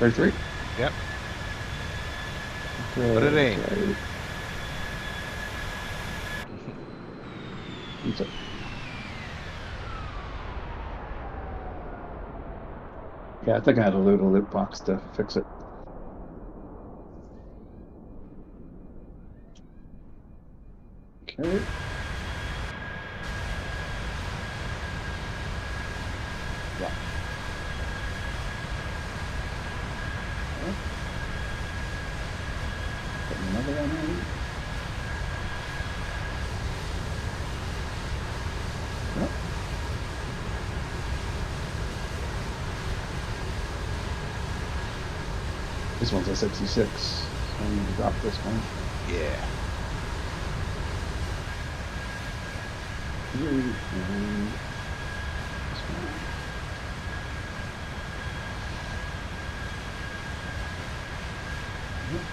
33. Yep. Okay. Put it in. Right. Yeah, I think I had to load a loot box to fix it. Okay. Yeah. Okay. Put another one in. Yep. This one's a 66, so I'm going to drop this one. Yeah. And this one. Yep.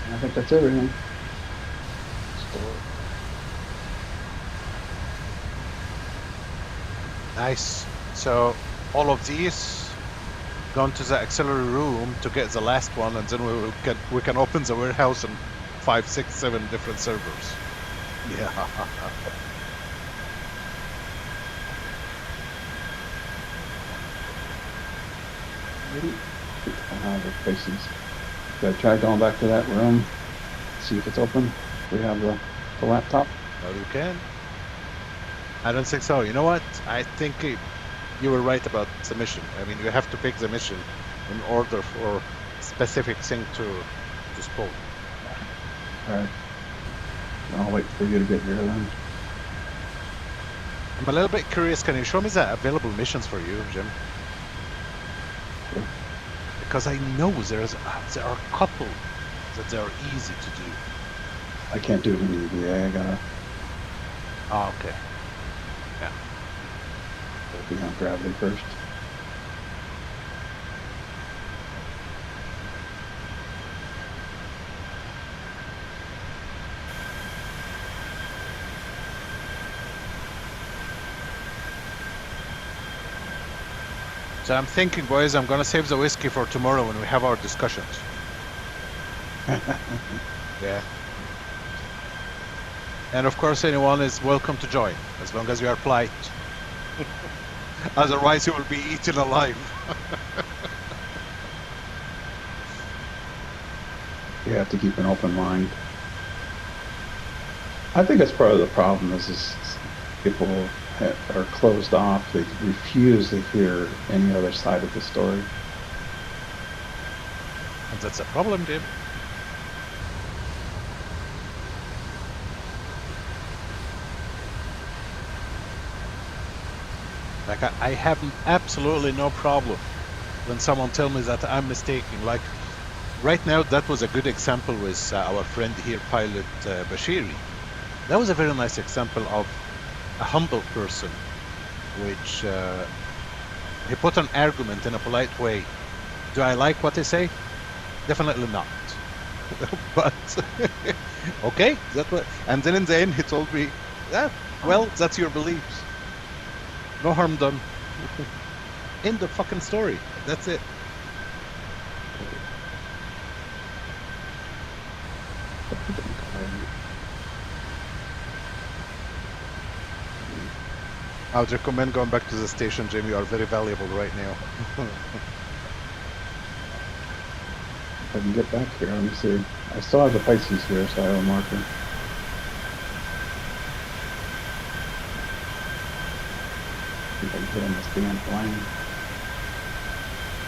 And I think that's everything. Store. Nice. So all of these gone to the auxiliary room to get the last one, and then we can open the warehouse in 5, 6, 7 different servers. Yeah. The places. Should I try going back to that room? See if it's open. We have the laptop. Well, you can. I don't think so. You know what? I think you were right about the mission. I mean, you have to pick the mission in order for specific thing to spawn. All right. I'll wait for you to get here then. I'm a little bit curious. Can you show me the available missions for you, Jim? Sure. Because I know there are a couple that they are easy to do. I can't do it in EVA. I gotta. Oh, okay. Yeah. Be on gravity first. So I'm thinking, boys, I'm gonna save the whiskey for tomorrow when we have our discussions. Yeah. And of course, anyone is welcome to join, as long as you are polite. Otherwise, you will be eaten alive. You have to keep an open mind. I think that's part of the problem is people are closed off. They refuse to hear any other side of the story. And that's a problem, Dave. Like I have absolutely no problem when someone tells me that I'm mistaken. Like right now, that was a good example with our friend here, pilot Bashiri. That was a very nice example of a humble person, which he put an argument in a polite way. Do I like what they say? Definitely not. But okay, that was. And then in the end, he told me, "Yeah, well, that's your beliefs. No harm done." End of fucking story. That's it. I would recommend going back to the station, Jim. You are very valuable right now. If I can get back here, let me see. I still have the Pisces here, so I have a marker. See if I can get on this damn plane.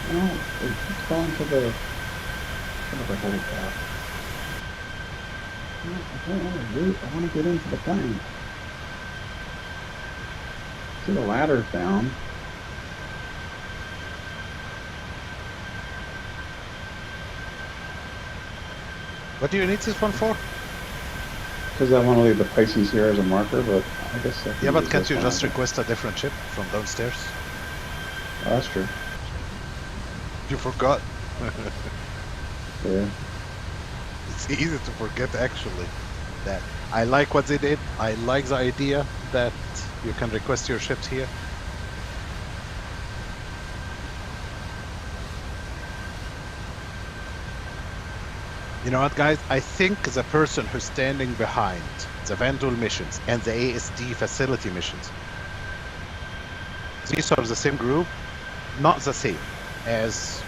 No, it's going to the whole path. No, I don't want to root. I want to get into the plane. See, the ladder's down. What do you need this one for? Because I want to leave the Pisces here as a marker, but I guess I can Yeah, but use can't this you one. just request a different ship from downstairs? Oh, that's true. You forgot. Yeah. It's easy to forget, actually. That I like what they did. I like the idea that you can request your ships here. You know what, guys? I think the person who's standing behind the Vandal missions and the ASD facility missions, these are the same group, not the same as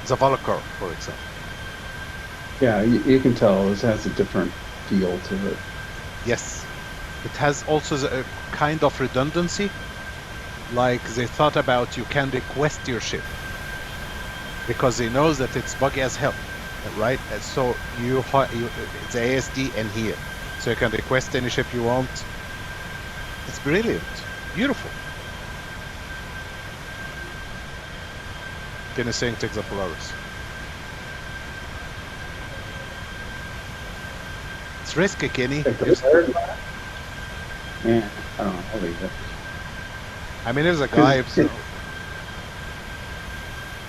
the Volocor, for example. Yeah, you can tell this has a different feel to it. Yes. It has also a kind of redundancy. Like they thought about you can request your ship because they know that it's buggy as hell, right? And so it's ASD and here, so you can request any ship you want. It's brilliant, beautiful. Kenny saying take the Polaris. It's risky, Kenny. Yeah, I don't know. I'll leave it. I mean, there's a guy.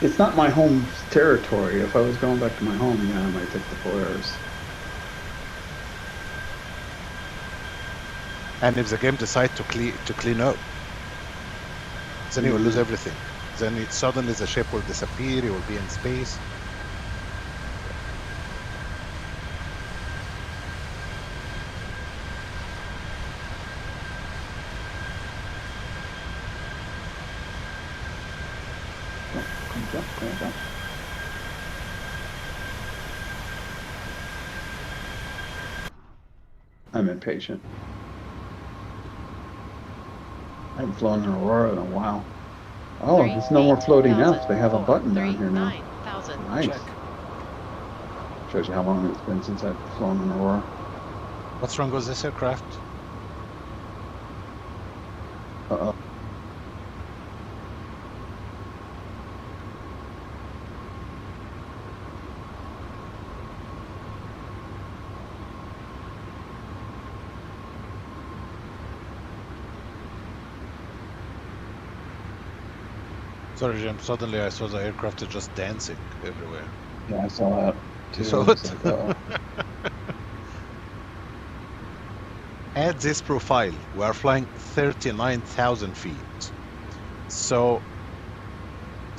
It's not my home territory. If I was going back to my home, yeah, I might take the Polaris. And if the game decides to clean up, then you will lose everything. Then suddenly the ship will disappear. You will be in space. Yep, there you go. I'm impatient. I haven't flown an Aurora in a while. Oh, there's no more floating F. They have a button down here now. 9,000. Nice. Check. Shows you how long it's been since I've flown an Aurora. What's wrong with this aircraft? Uh-oh. Sorry, Jim. Suddenly I saw the aircraft is just dancing everywhere. Yeah, I saw that. Too. You saw it? Like, At this profile, we are flying 39,000 feet. So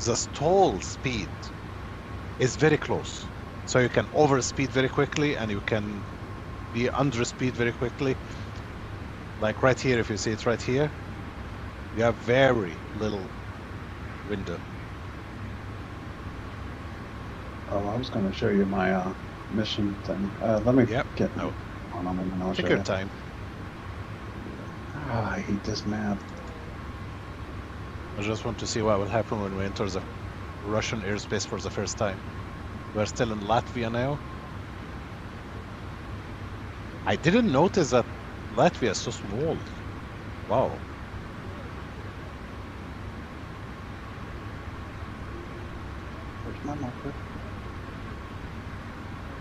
the stall speed is very close. So you can overspeed very quickly and you can be under speed very quickly. Like right here, if you see it right here, you have very little window. Oh, I was going to show you my mission thing. Let me get no. on a minute. I'll Take show your you. time. Ah, I hate this map. I just want to see what will happen when we enter the Russian airspace for the first time. We're still in Latvia now. I didn't notice that Latvia is so small. Wow. Where's my marker?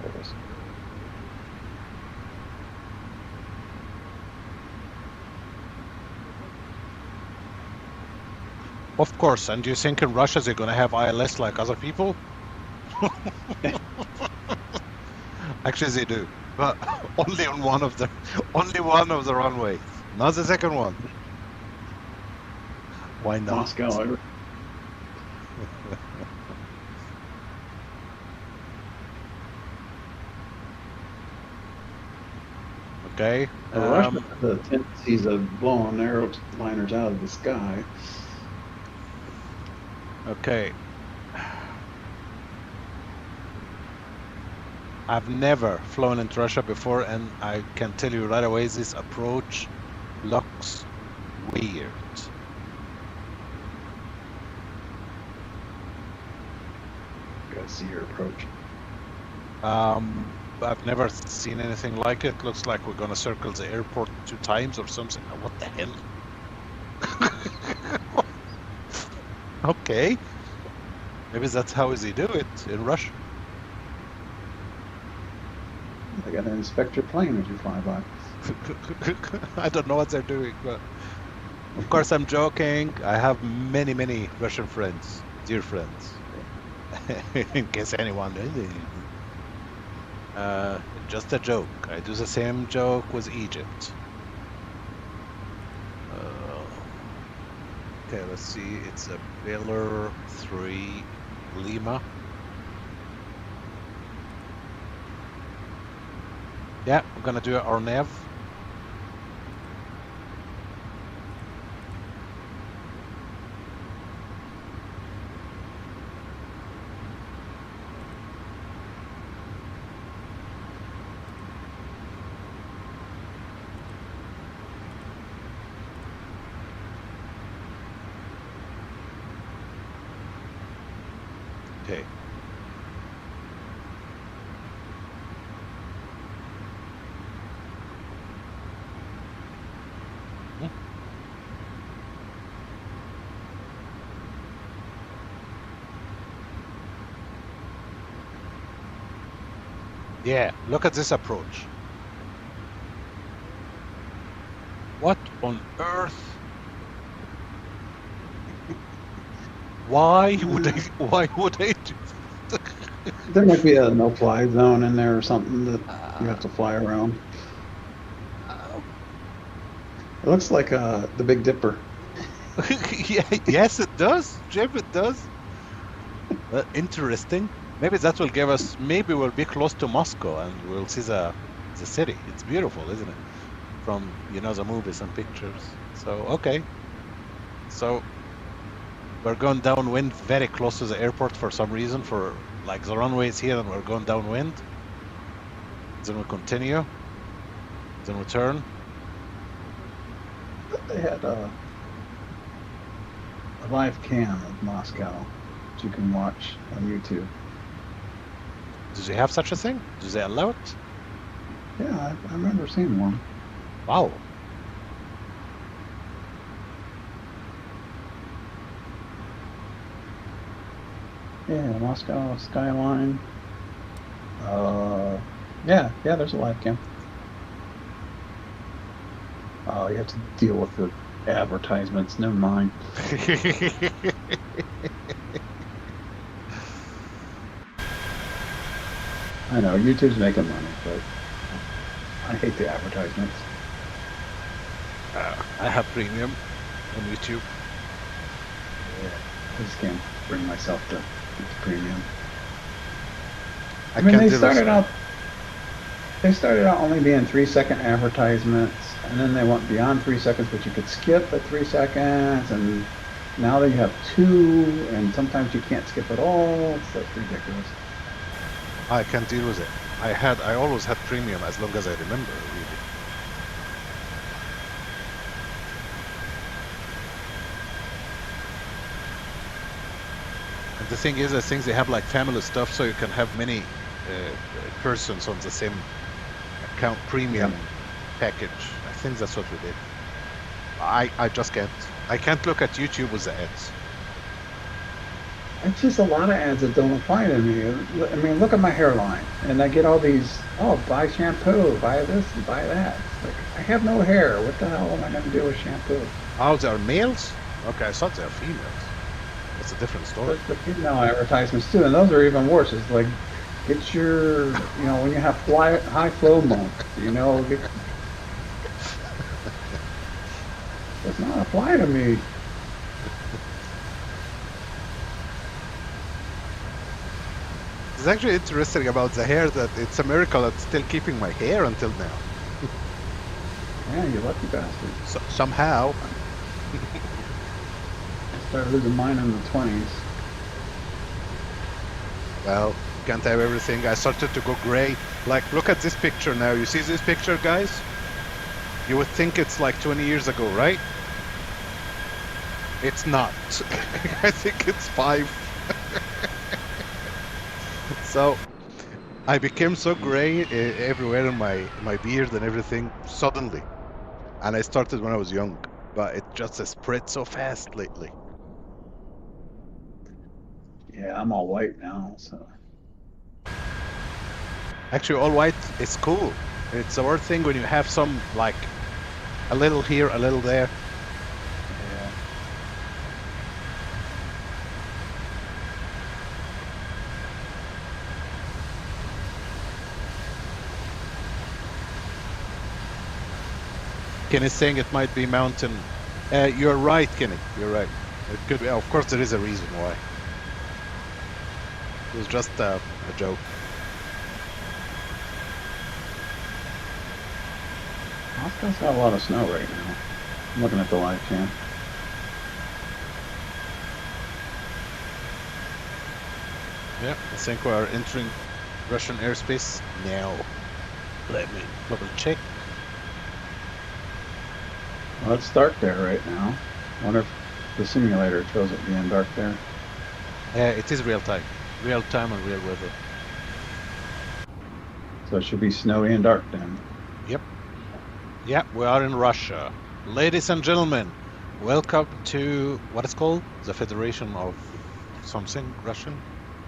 There it is. Of course, and do you think in Russia they're going to have ILS like other people? Actually, they do, but only on one of the runways, not the second one. Why not? Moscow. Okay. Russia has the tendencies of blowing airliners out of the sky. Okay. I've never flown into Russia before, and I can tell you right away this approach looks weird. You gotta see your approach. I've never seen anything like it. Looks like we're gonna circle the airport 2 times or something. What the hell? Okay. Maybe that's how they do it in Russia. They gotta inspect your plane as you fly by. I don't know what they're doing, but of course I'm joking. I have many, many Russian friends, dear friends. In case anyone just a joke. I do the same joke with Egypt. Okay, let's see. It's a BILRU 3 Lima. Yeah, I'm gonna do our nav. Okay. Yeah, look at this approach. What on earth? Why would I do? There might be a no-fly zone in there or something that you have to fly around. It looks like the Big Dipper. Yeah, yes, it does, Jim. It does. Interesting. Maybe that will give us. Maybe we'll be close to Moscow and we'll see the city. It's beautiful, isn't it? From the movies and pictures. So okay. So We're going downwind very close to the airport for some reason, for like the runway is here and we're going downwind. Then we continue. Then we turn. They had a live cam of Moscow that you can watch on YouTube. Do they have such a thing? Do they allow it? Yeah, I remember seeing one. Wow. Yeah, Moscow skyline. Yeah, there's a live cam. Oh, you have to deal with the advertisements. Never mind. I know YouTube's making money, but I hate the advertisements. I have premium on YouTube. Yeah, I just can't bring myself to premium. I mean, they started out only being 3-second advertisements, and then they went beyond 3 seconds, but you could skip at 3 seconds, and now they have 2, and sometimes you can't skip at all. That's ridiculous. I can't deal with it. I always had premium as long as I remember, really. And the thing is, I think they have like family stuff, so you can have many persons on the same account premium package. I think that's what we did. I just can't. I can't look at YouTube with the ads. It's just a lot of ads that don't apply to me. I mean, look at my hairline, and I get all these, oh, buy shampoo, buy this, and buy that. It's like, I have no hair. What the hell am I going to do with shampoo? Oh, they are males? Okay, I thought they are females. That's a different story. There's the female advertisements too, and those are even worse. It's like, get your, you know, when you have high flow month, you know, does not apply to me. It's actually interesting about the hair that it's a miracle that's still keeping my hair until now. Yeah, you lucky bastard. So, somehow. I started losing mine in the 20s. Well, can't have everything. I started to go gray. Like, look at this picture now. You see this picture, guys? You would think it's like 20 years ago, right? It's not. I think it's 5. So, I became so gray everywhere in my beard and everything suddenly. And I started when I was young, but it just spread so fast lately. Yeah, I'm all white now, so. Actually, all white is cool. It's the worst thing when you have some, like, a little here, a little there. Yeah. Kenny's saying it might be mountain. You're right, Kenny. You're right. It could be. Of course, there is a reason why. It was just a joke. Moscow's got a lot of snow right now. I'm looking at the live cam. Yeah, I think we are entering Russian airspace now. Let me double check. Well, it's dark there right now. I wonder if the simulator shows it being dark there. It is real time. Real time and real weather. So it should be snowy and dark then. Yep. Yeah, we are in Russia. Ladies and gentlemen, welcome to what is called the Federation of something Russian?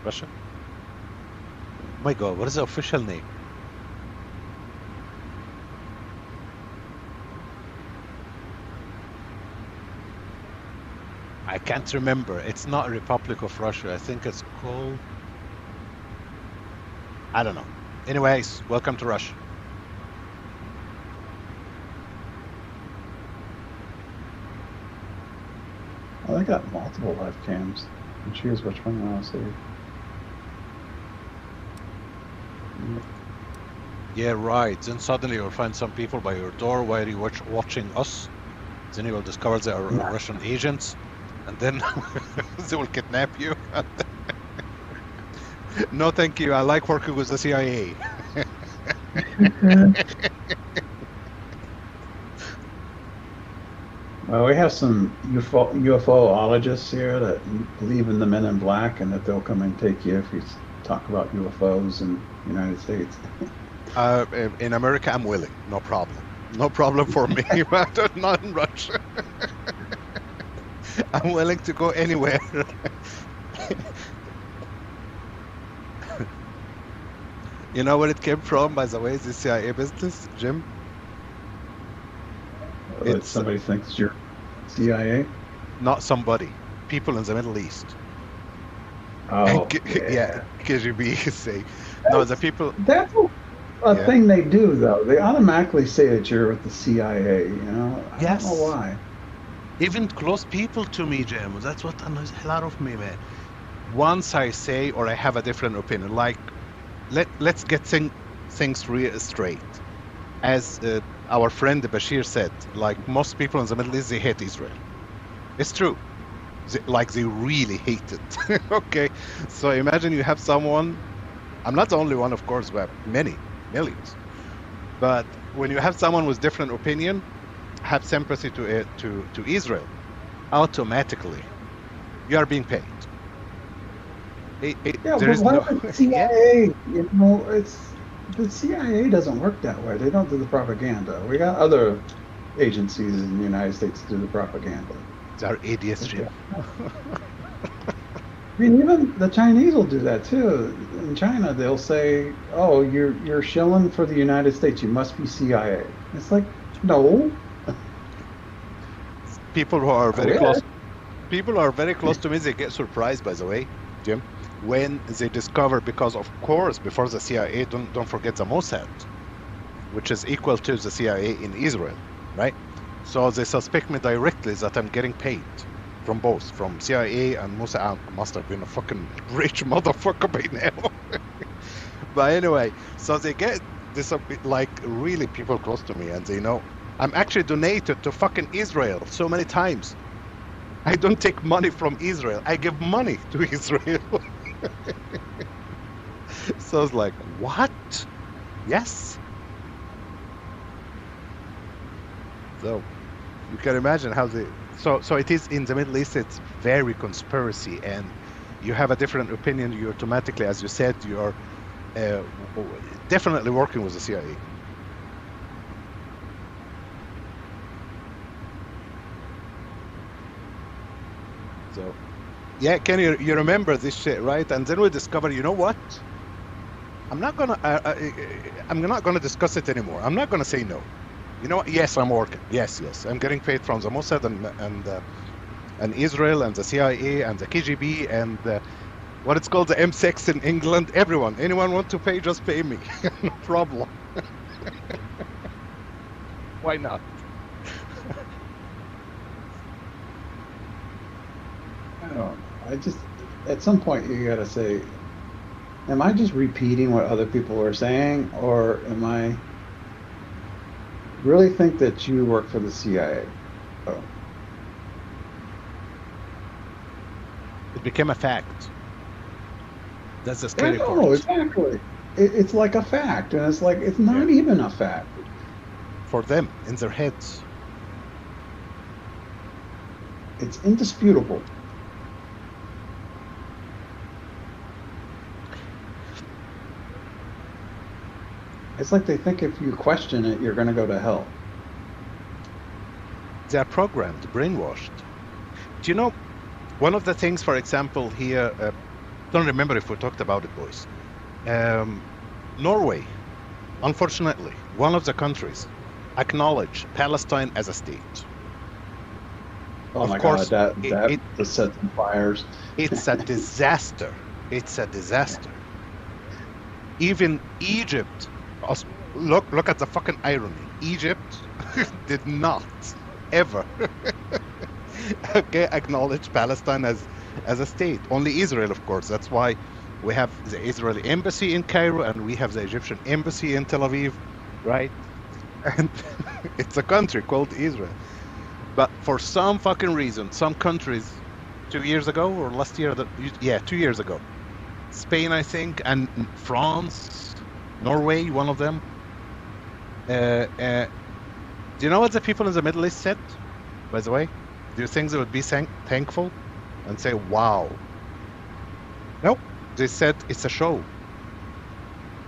Russia? My God, what is the official name? I can't remember. It's not Republic of Russia. I think it's called... I don't know. Anyways, welcome to Russia. Well, they got multiple live cams. You can choose which one you want to see. Yeah, right. Then suddenly you'll find some people by your door while you're watching us. Then you will discover they are Russian agents. and then they will kidnap you. No, thank you. I like working with the CIA. Well, we have some UFOologists here that believe in the men in black and that they'll come and take you if you talk about UFOs in the United States. In America, I'm willing. No problem. No problem for me, but not in Russia. I'm willing to go anywhere. You know where it came from, by the way, the CIA business, Jim? It's somebody thinks you're CIA? Not somebody. People in the Middle East. Oh, yeah. KGB say. No, the people. That's a thing they do, though. They automatically say that you're with the CIA, you know? I don't know why. Even close people to me, Jim. That's what annoys a lot of me, man. Once I say or I have a different opinion, like, let's get things real straight. As our friend Bashir said, like most people in the Middle East, they hate Israel. It's true. They really hate it. Okay, so imagine you have someone, I'm not the only one, of course, but many, millions. But when you have someone with different opinion, have sympathy to Israel, automatically, you are being paid. Yeah, but why would the CIA, you know, the CIA doesn't work that way. They don't do the propaganda. We got other agencies in the United States to do the propaganda. They're idiots, Jim. I mean, even the Chinese will do that too. In China, they'll say, "Oh, you're shilling for the United States. You must be CIA." It's like, no. People who are very close. People who are very close to me. They get surprised, by the way, Jim, when they discover, because of course, before the CIA, don't forget the Mossad, which is equal to the CIA in Israel, right? So they suspect me directly that I'm getting paid from both, from CIA and Mossad. I must have been a fucking rich motherfucker by now. But anyway, so they get this, like, really people close to me, and they know I'm actually donated to fucking Israel so many times. I don't take money from Israel. I give money to Israel. So I was like, what? Yes. So you can imagine how so it is in the Middle East. It's very conspiracy, and you have a different opinion, you automatically, as you said, you are definitely working with the CIA. So, yeah, Kenny, you remember this shit, right? And then we discover, you know what? I'm not gonna discuss it anymore. I'm not gonna say no. You know what? Yes, I'm working. Yes, I'm getting paid from the Mossad and Israel and the CIA and the KGB and what it's called the M6 in England. Everyone, anyone want to pay, just pay me. No problem. Why not? I just, at some point you gotta say, am I just repeating what other people are saying, or am I really think that you work for the CIA? Oh. It became a fact. That's the scary part. No, exactly. It's like a fact, and it's like, it's not even a fact. For them, in their heads. It's indisputable. It's like they think if you question it, you're going to go to hell. They are programmed, brainwashed. Do you know, one of the things, for example, here, don't remember if we talked about it, boys. Norway, unfortunately, one of the countries, acknowledge Palestine as a state. Oh my God, that just set some fires. It's a disaster. It's a disaster. Even Egypt, look at the fucking irony. Egypt did not ever acknowledge Palestine as a state. Only Israel, of course. That's why we have the Israeli embassy in Cairo and we have the Egyptian embassy in Tel Aviv, right? And it's a country called Israel. But for some fucking reason, some countries 2 years ago or last year. Yeah, 2 years ago. Spain, I think, and France, Norway, one of them. Do you know what the people in the Middle East said, by the way? Do you think they would be thankful and say, wow? Nope. They said it's a show.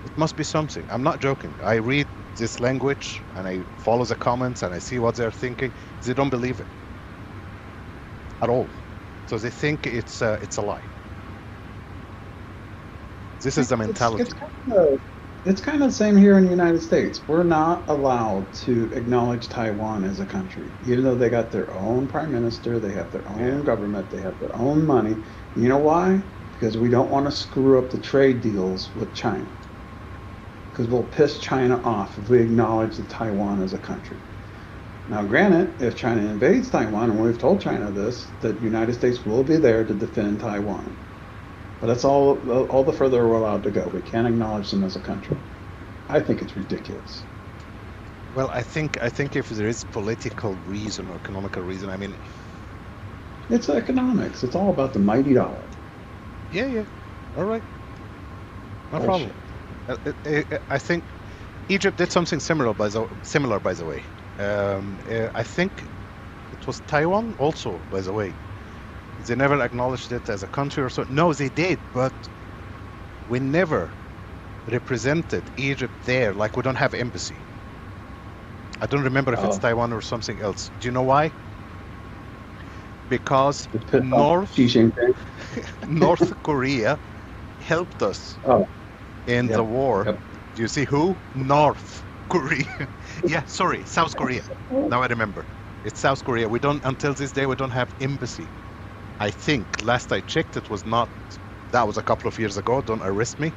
It must be something. I'm not joking. I read this language and I follow the comments and I see what they're thinking. They don't believe it at all. So they think it's a lie. This is the mentality. It's kind of the same here in the United States. We're not allowed to acknowledge Taiwan as a country, even though they got their own prime minister, they have their own government, they have their own money. You know why? Because we don't want to screw up the trade deals with China. Because we'll piss China off if we acknowledge that Taiwan as a country. Now, granted, if China invades Taiwan, and we've told China this, that the United States will be there to defend Taiwan. But that's all the further we're allowed to go. We can't acknowledge them as a country. I think it's ridiculous. Well, I think if there is political reason or economical reason, I mean, it's economics. It's all about the mighty dollar. Yeah. All right. No problem. I think Egypt did something similar, by the way. I think it was Taiwan also, by the way. They never acknowledged it as a country or so. No, they did, but we never represented Egypt there. Like, we don't have embassy. I don't remember if it's Taiwan or something else. Do you know why? Because North Korea helped us in the war. Yep. Do you see who? North Korea. Yeah, sorry, South Korea. Now I remember. It's South Korea. We don't, until this day, we don't have embassy. I think last I checked, it was not. That was a couple of years ago. Don't arrest me.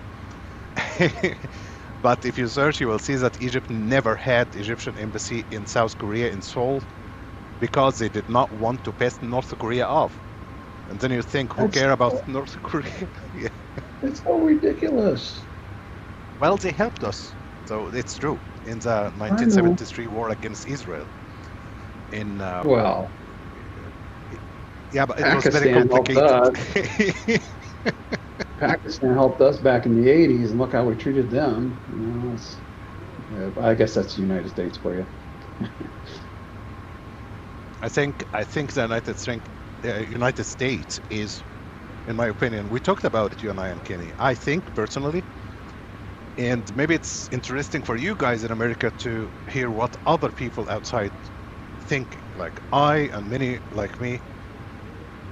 But if you search, you will see that Egypt never had Egyptian embassy in South Korea, in Seoul, because they did not want to piss North Korea off. And then you think, who cares about North Korea? Yeah. It's so ridiculous. Well, they helped us, so it's true. In the 1973 war against Israel. Yeah, but it was very complicated. Pakistan helped us back in the 80s, and look how we treated them. You know, I guess that's the United States for you. I think the United States is, in my opinion, we talked about it, you and I and Kenny. I think personally, and maybe it's interesting for you guys in America to hear what other people outside think. Like I and many like me,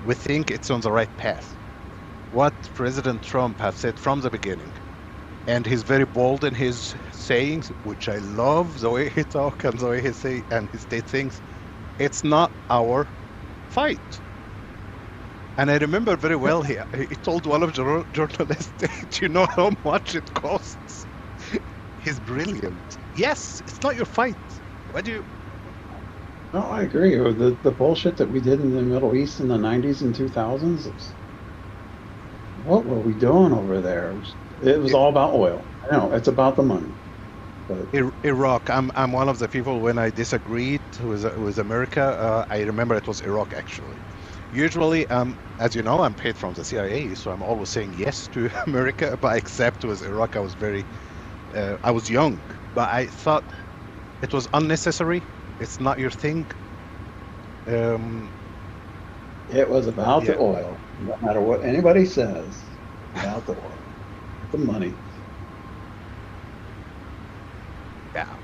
we think it's on the right path. What President Trump has said from the beginning, and he's very bold in his sayings, which I love the way he talks and the way he say and he states things. It's not our fight. And I remember very well he told one of the journalists, "Do you know how much it costs?" He's brilliant. Yes, it's not your fight. Why do you? No, I agree. The bullshit that we did in the Middle East in the 90s and 2000s, what were we doing over there? It was all about oil. I know, it's about the money. But Iraq, I'm one of the people when I disagreed with America, I remember it was Iraq actually. Usually, as you know, I'm paid from the CIA, so I'm always saying yes to America, but except with Iraq, I was I was young, but I thought it was unnecessary. It's not your thing. It was about the oil. No matter what anybody says, about the oil, the money. Yeah.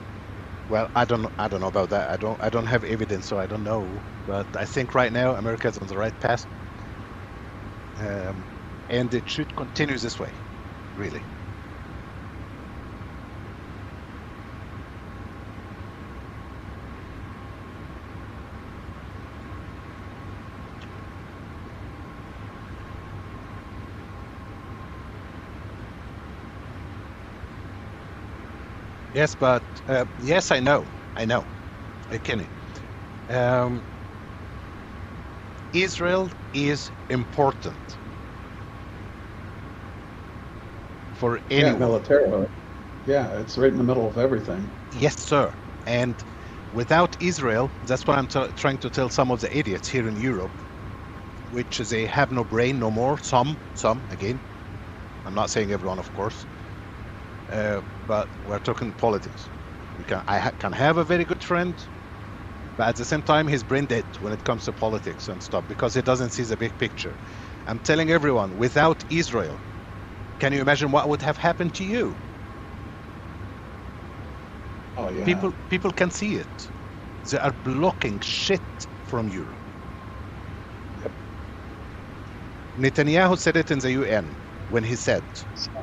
Well, I don't know about that. I don't have evidence, so I don't know. But I think right now America is on the right path, and it should continue this way, really. Yes, but yes, I know, Kenny. Israel is important for anyone. Yeah, militarily. Yeah, it's right in the middle of everything. Yes, sir. And without Israel, that's what I'm trying to tell some of the idiots here in Europe. which they have no brain no more. Some again. I'm not saying everyone, of course, but we're talking politics. I can have a very good friend, but at the same time, he's brain dead when it comes to politics and stuff because he doesn't see the big picture. I'm telling everyone, without Israel, can you imagine what would have happened to you? Oh yeah. People can see it. They are blocking shit from Europe. Yep. Netanyahu said it in the UN when he said,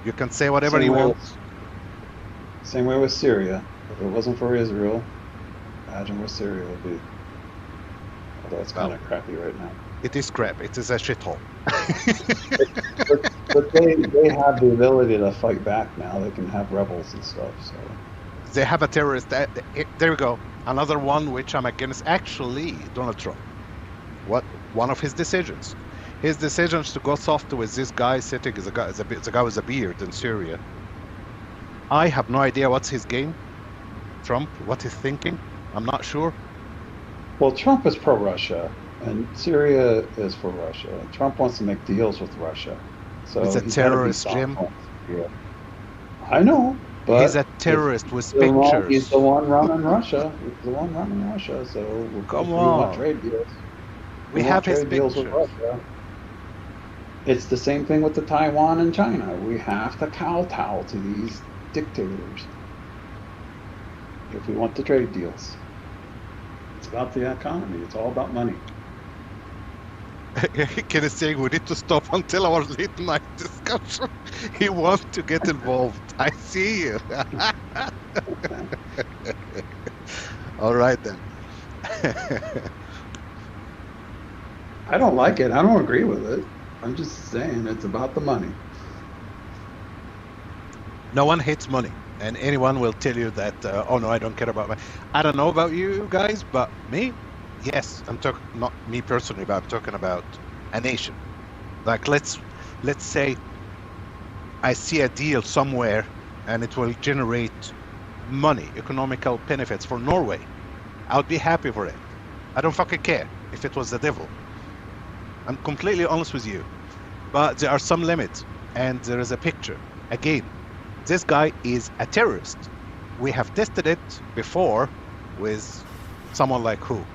you can say whatever you want. Same way with Syria. If it wasn't for Israel, imagine where Syria would be. Although it's kind of crappy right now. It is crap. It is a shithole. but they have the ability to fight back now. They can have rebels and stuff. So they have a terrorist. There we go. Another one which I'm against. Actually, Donald Trump. One of his decisions. His decisions to go soft with this guy sitting as a guy with a beard in Syria. I have no idea what's his game. Trump, what he's thinking. I'm not sure. Well, Trump is pro-Russia. And Syria is for Russia. Trump wants to make deals with Russia. So he's a terrorist, Jim. Yeah. I know, but he's a terrorist with pictures. He's the one running Russia. He's the one running Russia. So we want trade deals. We have his trade deals with Russia. It's the same thing with the Taiwan and China. We have to kowtow to these dictators if we want the trade deals. It's about the economy. It's all about money. Ken is saying we need to stop until our late night discussion. He wants to get involved. I see you. All right then. I don't like it. I don't agree with it. I'm just saying it's about the money. No one hates money, and anyone will tell you that. Oh no, I don't care about money. I don't know about you guys, but me. Yes, I'm talking not me personally, but I'm talking about a nation. Like let's say I see a deal somewhere and it will generate money, economical benefits for Norway. I'll be happy for it. I don't fucking care if it was the devil. I'm completely honest with you. But there are some limits and there is a picture. Again, this guy is a terrorist. We have tested it before with someone like who?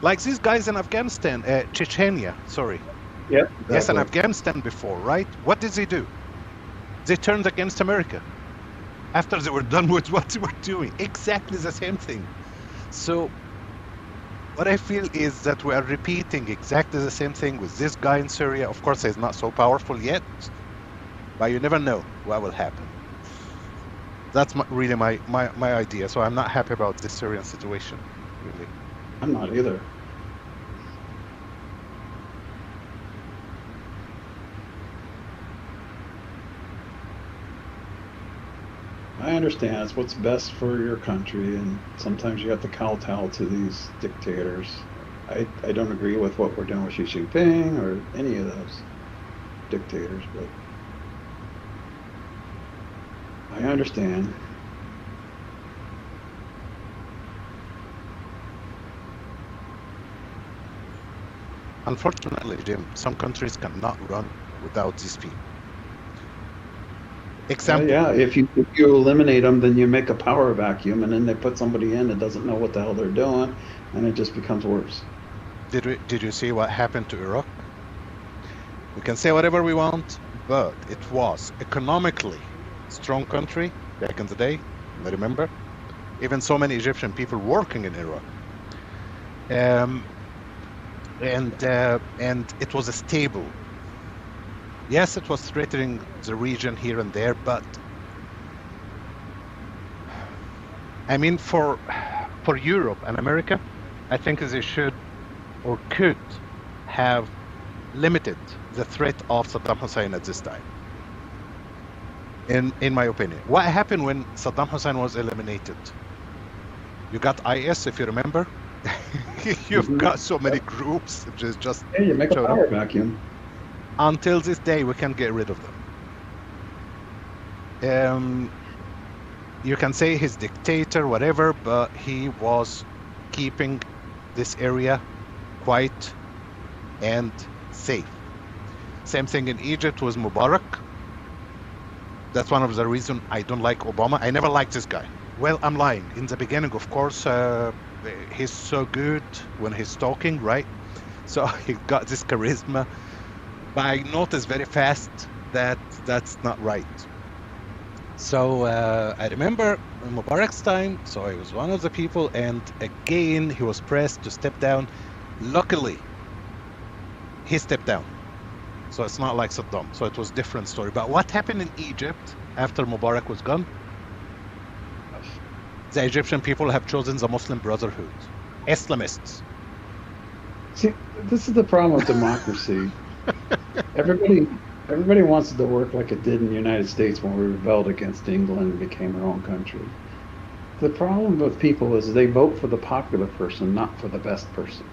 Like these guys in Afghanistan, Chechnya, sorry. Yep. Exactly. Yes, in Afghanistan before, right? What did they do? They turned against America after they were done with what they were doing. Exactly the same thing. So what I feel is that we are repeating exactly the same thing with this guy in Syria. Of course, he's not so powerful yet, but you never know what will happen. That's really my idea. So I'm not happy about this Syrian situation, really. I'm not either. I understand it's what's best for your country, and sometimes you have to kowtow to these dictators. I don't agree with what we're doing with Xi Jinping or any of those dictators, but I understand. Unfortunately, Jim, some countries cannot run without these people. Example. Yeah, if you eliminate them, then you make a power vacuum, and then they put somebody in that doesn't know what the hell they're doing, and it just becomes worse. Did you see what happened to Iraq? We can say whatever we want, but it was economically strong country back in the day. I remember, even so many Egyptian people working in Iraq. And it was a stable. Yes, it was threatening the region here and there, but I mean, for Europe and America, I think they should or could have limited the threat of Saddam Hussein at this time. In my opinion, what happened when Saddam Hussein was eliminated? You got IS, if you remember. You've got so many groups just yeah, you make a power vacuum. Until this day, we can't get rid of them. You can say he's dictator, whatever, but he was keeping this area quiet and safe. Same thing in Egypt with Mubarak. That's one of the reasons I don't like Obama. I never liked this guy. Well, I'm lying. In the beginning, of course, he's so good when he's talking, right? So he got this charisma. But I noticed very fast that that's not right. So I remember in Mubarak's time, so he was one of the people, and again, he was pressed to step down. Luckily, he stepped down. So it's not like Saddam. So it was a different story. But what happened in Egypt after Mubarak was gone? The Egyptian people have chosen the Muslim Brotherhood. Islamists. See, this is the problem with democracy. Everybody wants it to work like it did in the United States when we rebelled against England and became our own country. The problem with people is they vote for the popular person, not for the best person.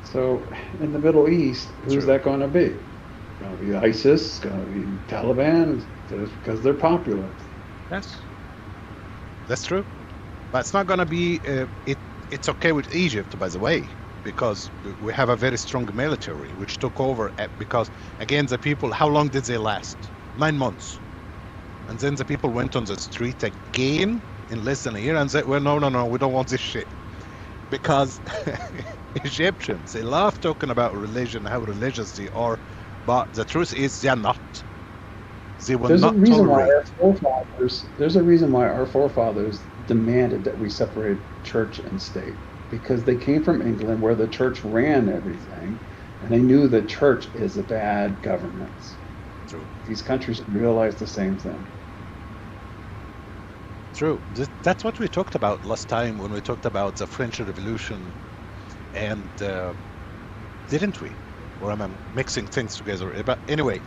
So in the Middle East, who's that going to be? It's going to be ISIS, it's going to be Taliban, because they're popular. Yes, that's true. But it's not going to be, it's okay with Egypt, by the way, because we have a very strong military, which took over because, again, the people, how long did they last? 9 months. And then the people went on the street again in less than a year and said, well, no, we don't want this shit. Because Egyptians, they love talking about religion, how religious they are, but the truth is they are not. They will There's not a reason tolerate. there's a reason why our forefathers demanded that we separate church and state, because they came from England where the church ran everything, and they knew that church is a bad governance. True. These countries realize the same thing. True. That's what we talked about last time when we talked about the French Revolution, and didn't we? Or am I mixing things together? But anyway,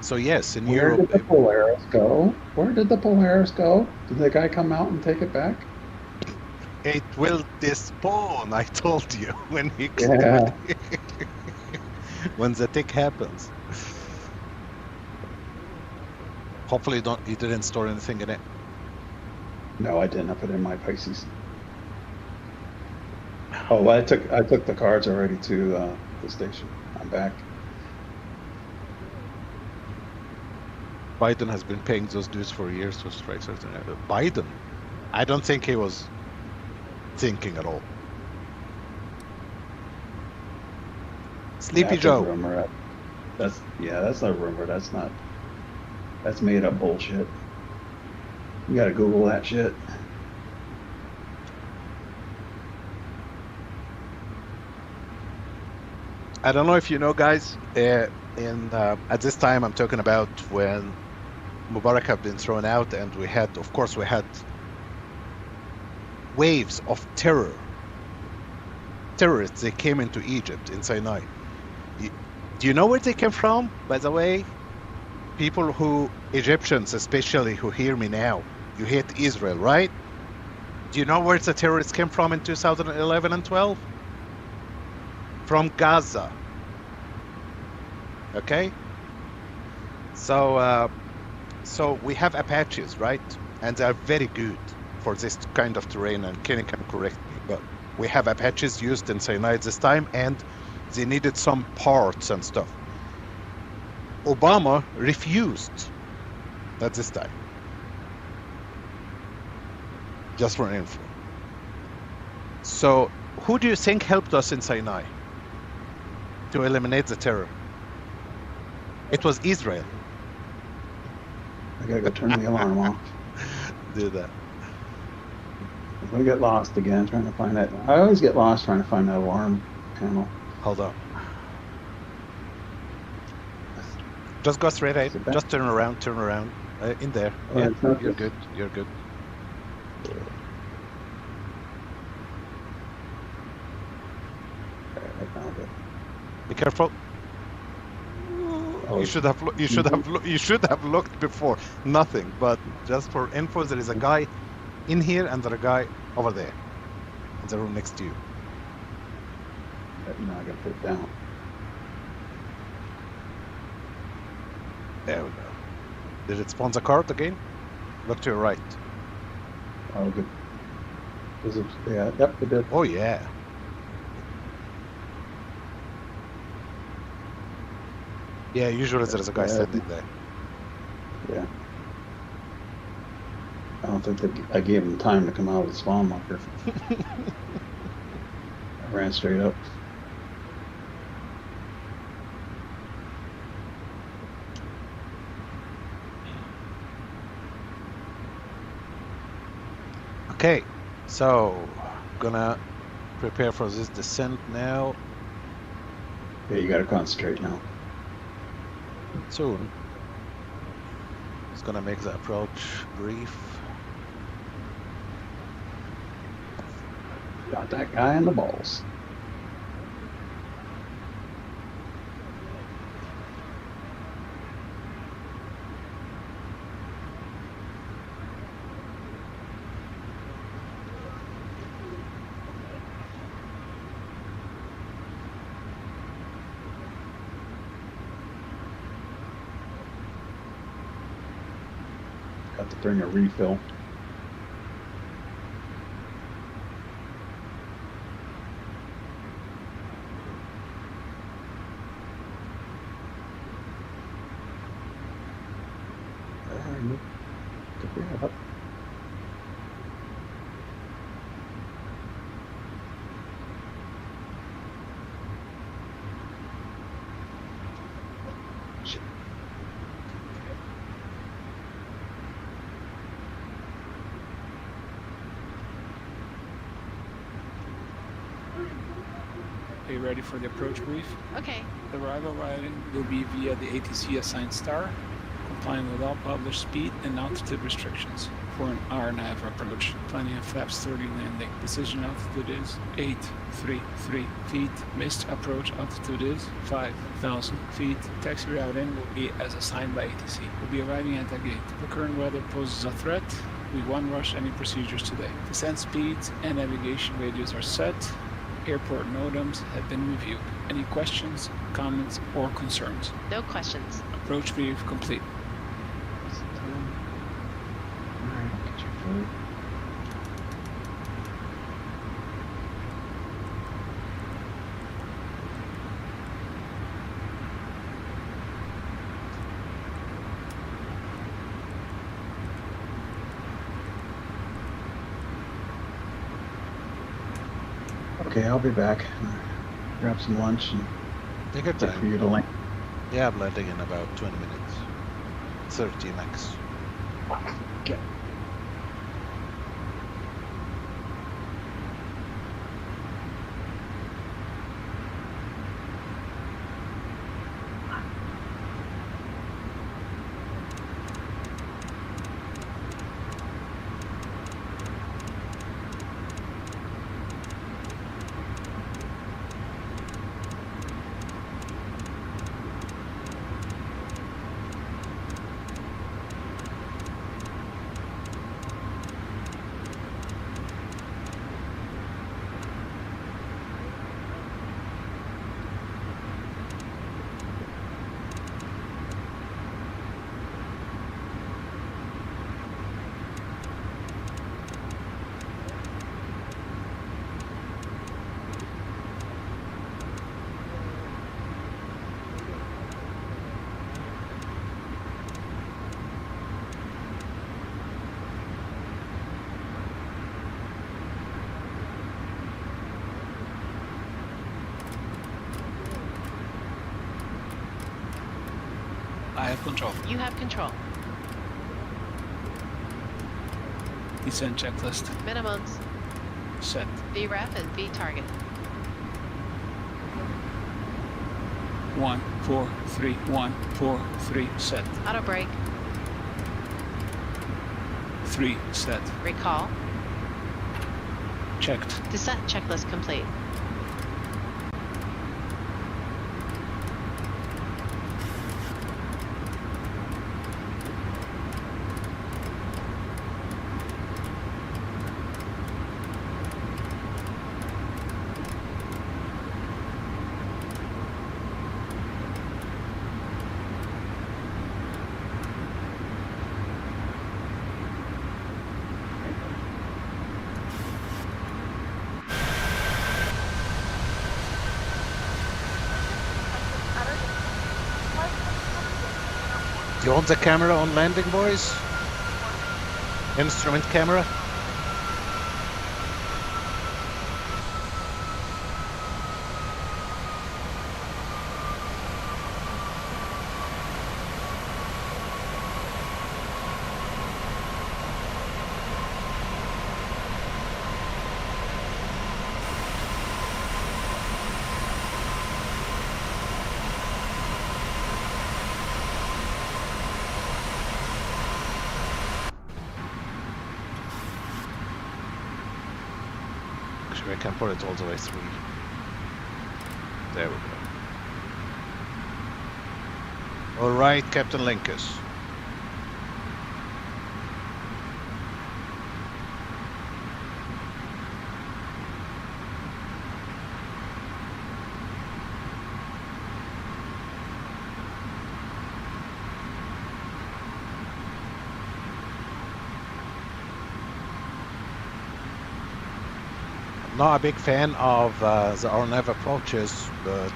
so yes, in Where Europe. did the Polaris go? Where did the Polaris go? Did the guy come out and take it back? It will despawn, I told you, when he when the tick happens. Hopefully you didn't store anything in it. No, I didn't. I put it in my Pisces. Oh, well, I took the cards already to the station. I'm back. Biden has been paying those dues for years to strike certain. Biden, I don't think he was thinking at all. Sleepy That's a Joe. rumor. That's not a rumor. That's made up bullshit. You gotta Google that shit. I don't know if you know, guys. At this time, I'm talking about when Mubarak had been thrown out, and we had waves of terror. Terrorists, they came into Egypt, in Sinai. Do you know where they came from, by the way? People Egyptians especially, who hear me now, you hate Israel, right? Do you know where the terrorists came from in 2011 and 12? From Gaza. Okay? So we have Apaches, right? And they are very good for this kind of terrain, and KENIN can correct me, but we have Apaches used in Sinai this time, and they needed some parts and stuff. Obama refused at this time. Just for info. So who do you think helped us in Sinai to eliminate the terror? It was Israel. I gotta go turn the alarm off. Do that. I'm gonna get lost again trying to find that. I always get lost trying to find that alarm panel. Hold on. Just go straight ahead. Just turn around. In there. Oh, Yeah, it's not you're this. good. You're good. I found it. Be careful. Oh, You should have looked before. Nothing, but just for info, there is a guy in here and there is a guy over there in the room next to you. Now I gotta put it down. There we go. Did it spawn the card again? Look to your right. Oh, good. Yep, it did. Oh yeah. Yeah, usually there's a guy standing there. Yeah. I don't think I gave him time to come out of the spawn marker. I ran straight up. Okay, so gonna prepare for this descent now. Yeah, you gotta concentrate now. Soon. It's gonna make the approach brief. Got that guy in the balls. Got to bring a refill. Are you ready for the approach brief? Okay. The arrival routing will be via the ATC assigned star, complying with all published speed and altitude restrictions for an RNAV approach, planning a flaps 30 landing. Decision altitude is 833 feet. Missed approach altitude is 5,000 feet. Taxi routing will be as assigned by ATC. We'll be arriving at the gate. The current weather poses a threat. We won't rush any procedures today. Descent speeds and navigation radios are set. Airport NOTAMs have been reviewed. Any questions, comments, or concerns? No questions. Approach brief complete. Okay, I'll be back. Grab some lunch and Take your wait time. for you to link. Yeah, I'm landing in about 20 minutes. 30 max. Okay. I have control. You have control. Descent checklist. Minimums. Set. VREF and V target. 143 set. Auto brake. 3 set. Recall. Checked. Descent checklist complete. Do you want the camera on landing, boys? Instrument camera? I can put it all the way through. There we go. All right, Captain Linkus. Not a big fan of the RNAV approaches, but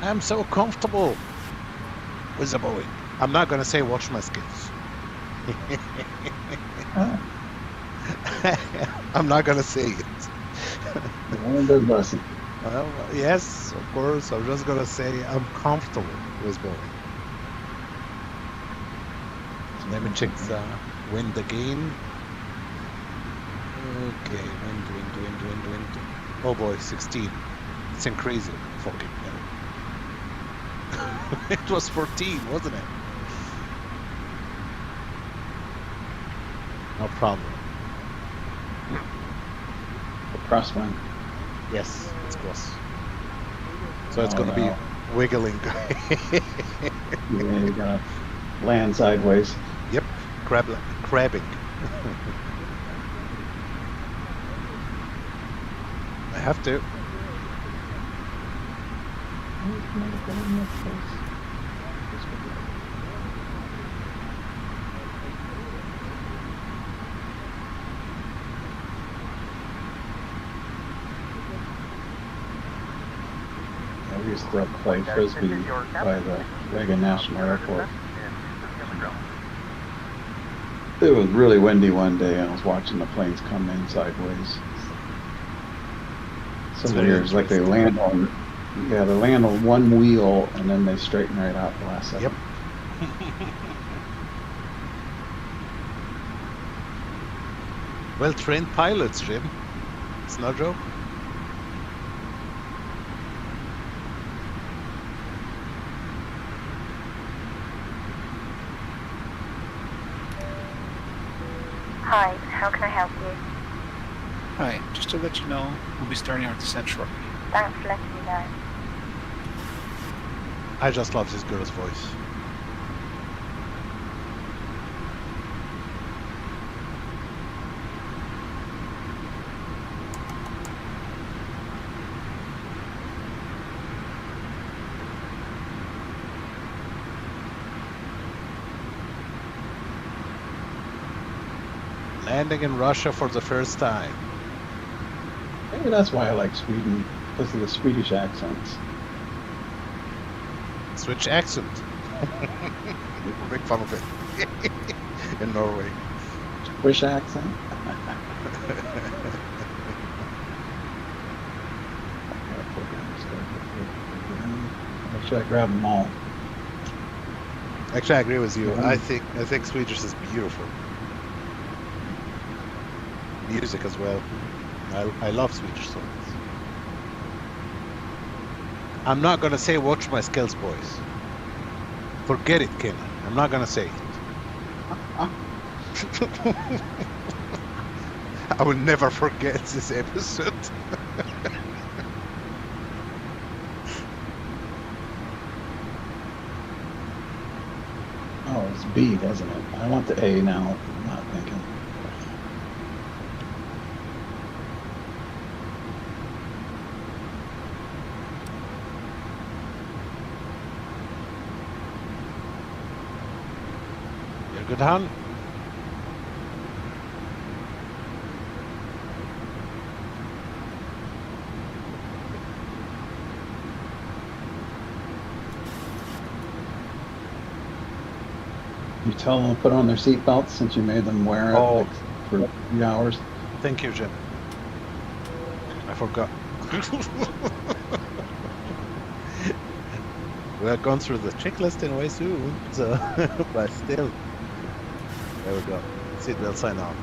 I'm so comfortable with the Boeing. I'm not gonna say watch my skills. I'm not gonna say it. Well, yes, of course. I'm just gonna say I'm comfortable with Boeing. Let me check the wind again. Okay, wind. Oh boy, 16. It's crazy fucking hell. It was 14, wasn't it? No problem. The crosswind. Yes, it's cross. So it's gonna be wiggling. Yeah, you gotta land sideways. Yep, crabbing. I have to. I used to play frisbee by the Reagan National Airport. It was really windy one day, and I was watching the planes come in sideways. So weird. It's like they land on, they land on one wheel and then they straighten right out the last second. Yep. Well-trained pilots, Jim. It's no joke. Hi, how can I help you? Hi, just to let you know, we'll be starting our descent shortly. Thanks for letting me know. I just love this girl's voice. Landing in Russia for the first time. Maybe that's why I like Sweden, because of the Swedish accents. Swedish accent. Make fun of it. In Norway. Swish accent? Or should I grab them all? Actually, I agree with you. I think Swedish is beautiful. Music as well. I love Swedish songs. I'm not gonna say watch my skills, boys. Forget it, Kenan. I'm not gonna say it. I will never forget this episode. Oh, it's B, doesn't it? I want the A now. I'm not thinking. Good hand. You tell them to put on their seatbelts since you made them wear it like, for 3 hours. Thank you, Jim. I forgot. We're going through the checklist anyway soon, so but still. There we go. Seatbelt sign on.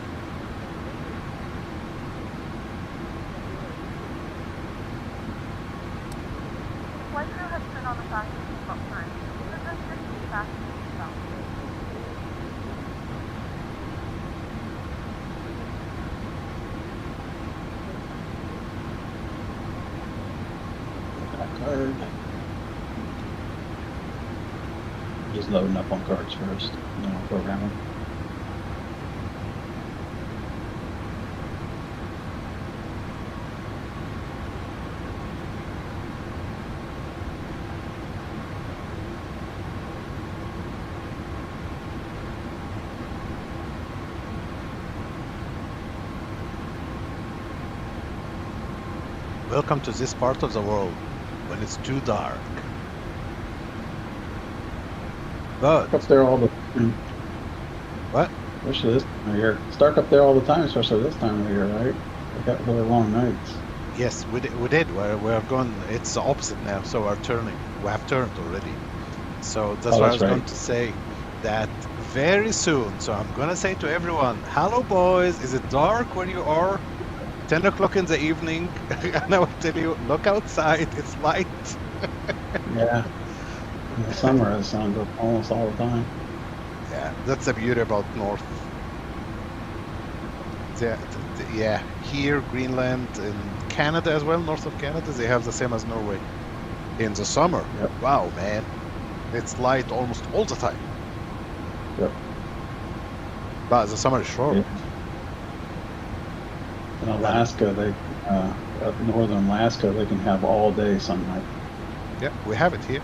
Flight crew has turned on the fasten seatbelt sign. Please adjust your seat fasten seatbelt. That card. Just loading up on cards first, and then I'll program them. Welcome to this part of the world when it's too dark. But Up there all the time. What? Especially this time of year. It's dark up there all the time, especially this time of year, right? We got really long nights. yes, we did. We're going. It's the opposite now. So we're turning. We have turned already. So that's what I was going to say. That very soon. So I'm gonna say to everyone, "Hello, boys. Is it dark where you are? 10 o'clock in the evening." And I will tell you, look outside. It's light. Yeah. In the summer, it sounds up almost all the time. Yeah, that's the beauty about North. Yeah, here, Greenland, and Canada as well, north of Canada, they have the same as Norway. In the summer, wow, man, it's light almost all the time. Yep. But the summer is short. Yeah. In Alaska, they up northern Alaska, they can have all day sunlight. Yeah, we have it here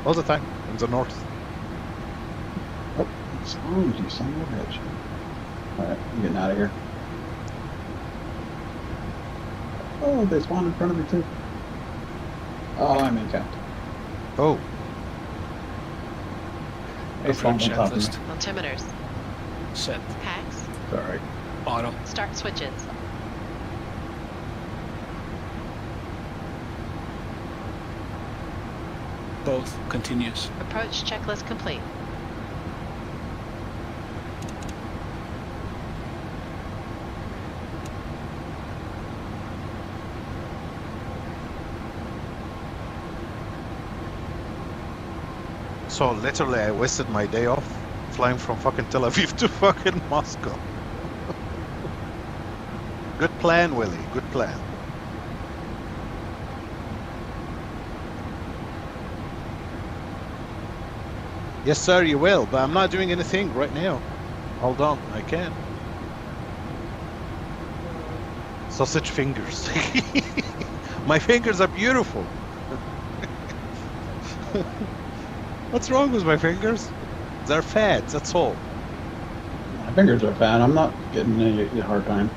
all the time in the north. Oh, it's on, you son of a bitch. Alright, I'm getting out of here. Oh, they spawned in front of me too. Oh, I'm in count. Oh. They spawned on top of me. Altimeters. Set. PACX. Sorry. Auto. Start switches. Both continuous. Approach checklist complete. So literally I wasted my day off flying from fucking Tel Aviv to fucking Moscow. Good plan, Willie, good plan. Yes sir, you will, but I'm not doing anything right now. Hold on, I can. Sausage fingers. My fingers are beautiful. What's wrong with my fingers? They're fat, that's all. My fingers are fat. I'm not getting any hard time.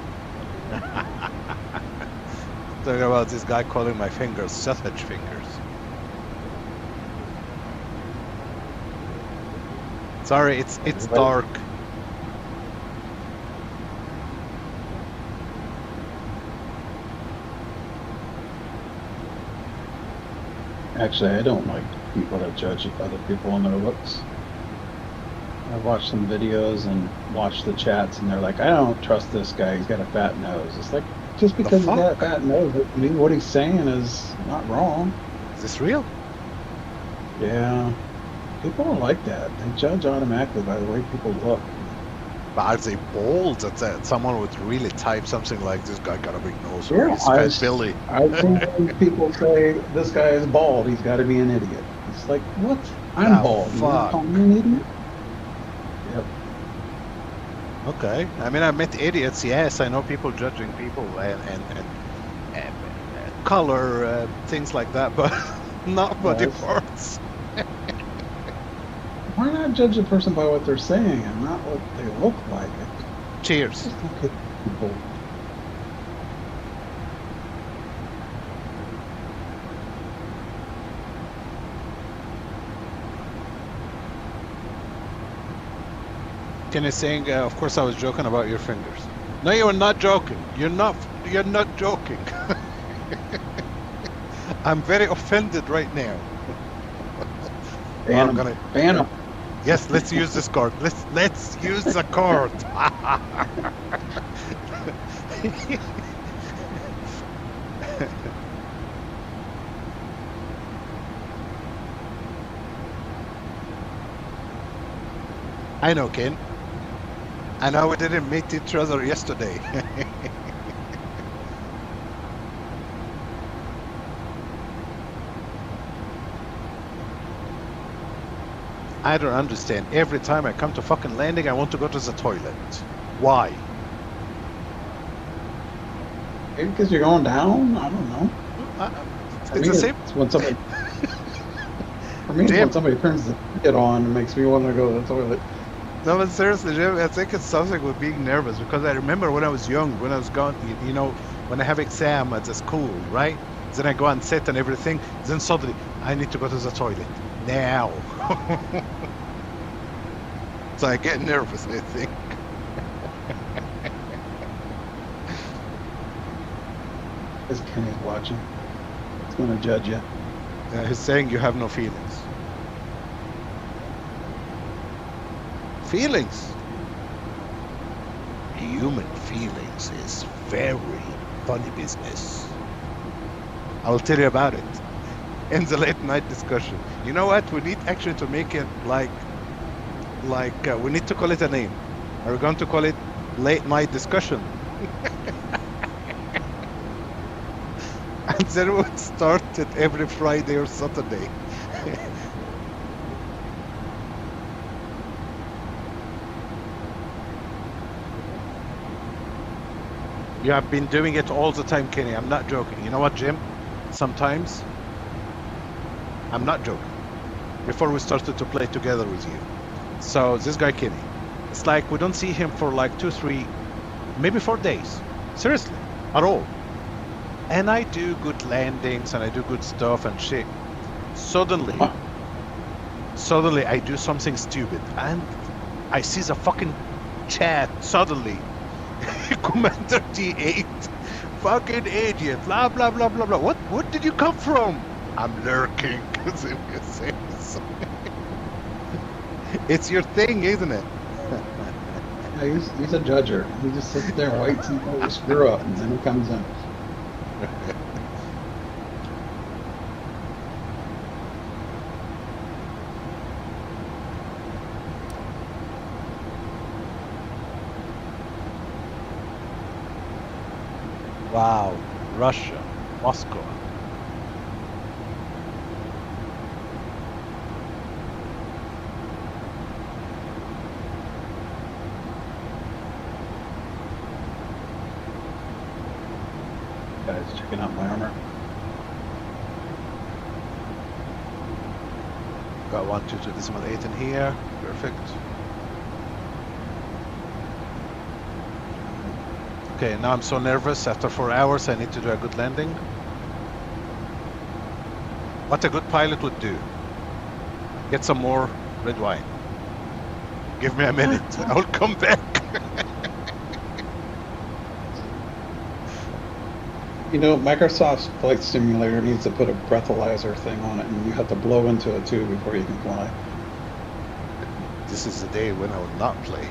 Talking about this guy calling my fingers sausage fingers. Sorry, it's dark. Actually, I don't like people that judge other people on their looks. I watch some videos and watch the chats, and they're like, I don't trust this guy, he's got a fat nose. It's like, just because he's got a fat nose, I mean, what he's saying is not wrong. Is this real? Yeah. People are like that. They judge automatically by the way people look. But are they bold that someone would really type something like, this guy got a big nose, or Yeah, he's fat Billy? I've seen people say, this guy is bald, he's got to be an idiot. It's like, what? I'm bald. You want to call me an idiot? Yep. Okay. I mean, I met idiots, yes. I know people judging people and color, things like that, but not body parts. Why not judge a person by what they're saying and not what they look like? Cheers. Just look at people. Kenny saying, of course I was joking about your fingers. No, you are not joking. You're not joking. I'm very offended right now. Ban him. Ban him. Yes, let's use this card. Let's use the card. I know, Ken. I know we didn't meet each other yesterday. I don't understand. Every time I come to fucking landing, I want to go to the toilet. Why? Maybe because you're going down? I don't know. It's the same. It's when somebody, for me, it's when somebody turns the ticket on, it makes me want to go to the toilet. No, but seriously, Jim, I think it's something with being nervous, because I remember when I was young, when I was gone, you know, when I have exam at the school, right? Then I go and sit and everything. Then suddenly, I need to go to the toilet now. So I get nervous, I think. As Kenny's watching, he's going to judge you. He's saying you have no feelings. Feelings? Human feelings is very funny business. I'll tell you about it in the late night discussion. You know what? We need actually to make it like we need to call it a name. Are we going to call it late night discussion? And then we'll start it every Friday or Saturday. You have been doing it all the time, Kenny. I'm not joking. You know what, Jim? Sometimes I'm not joking. Before we started to play together with you. So this guy, Kenny, it's like we don't see him for like 2, 3, maybe 4 days. Seriously, at all. And I do good landings and I do good stuff and shit. Suddenly I do something stupid and I see the fucking chat suddenly. Commander T8, fucking idiot, blah blah blah blah blah. What did you come from? I'm lurking. It's your thing, isn't it? Yeah, he's a judger. He just sits there and waits until we screw up, and then he comes in. Wow, Russia, Moscow. Guys, checking out my armor. Got 122.8 in here. Perfect. Okay, now I'm so nervous. After 4 hours, I need to do a good landing. What a good pilot would do. Get some more red wine. Give me a minute. I'll come back. You know, Microsoft's Flight Simulator needs to put a breathalyzer thing on it, and you have to blow into it too before you can fly. This is the day when I will not play.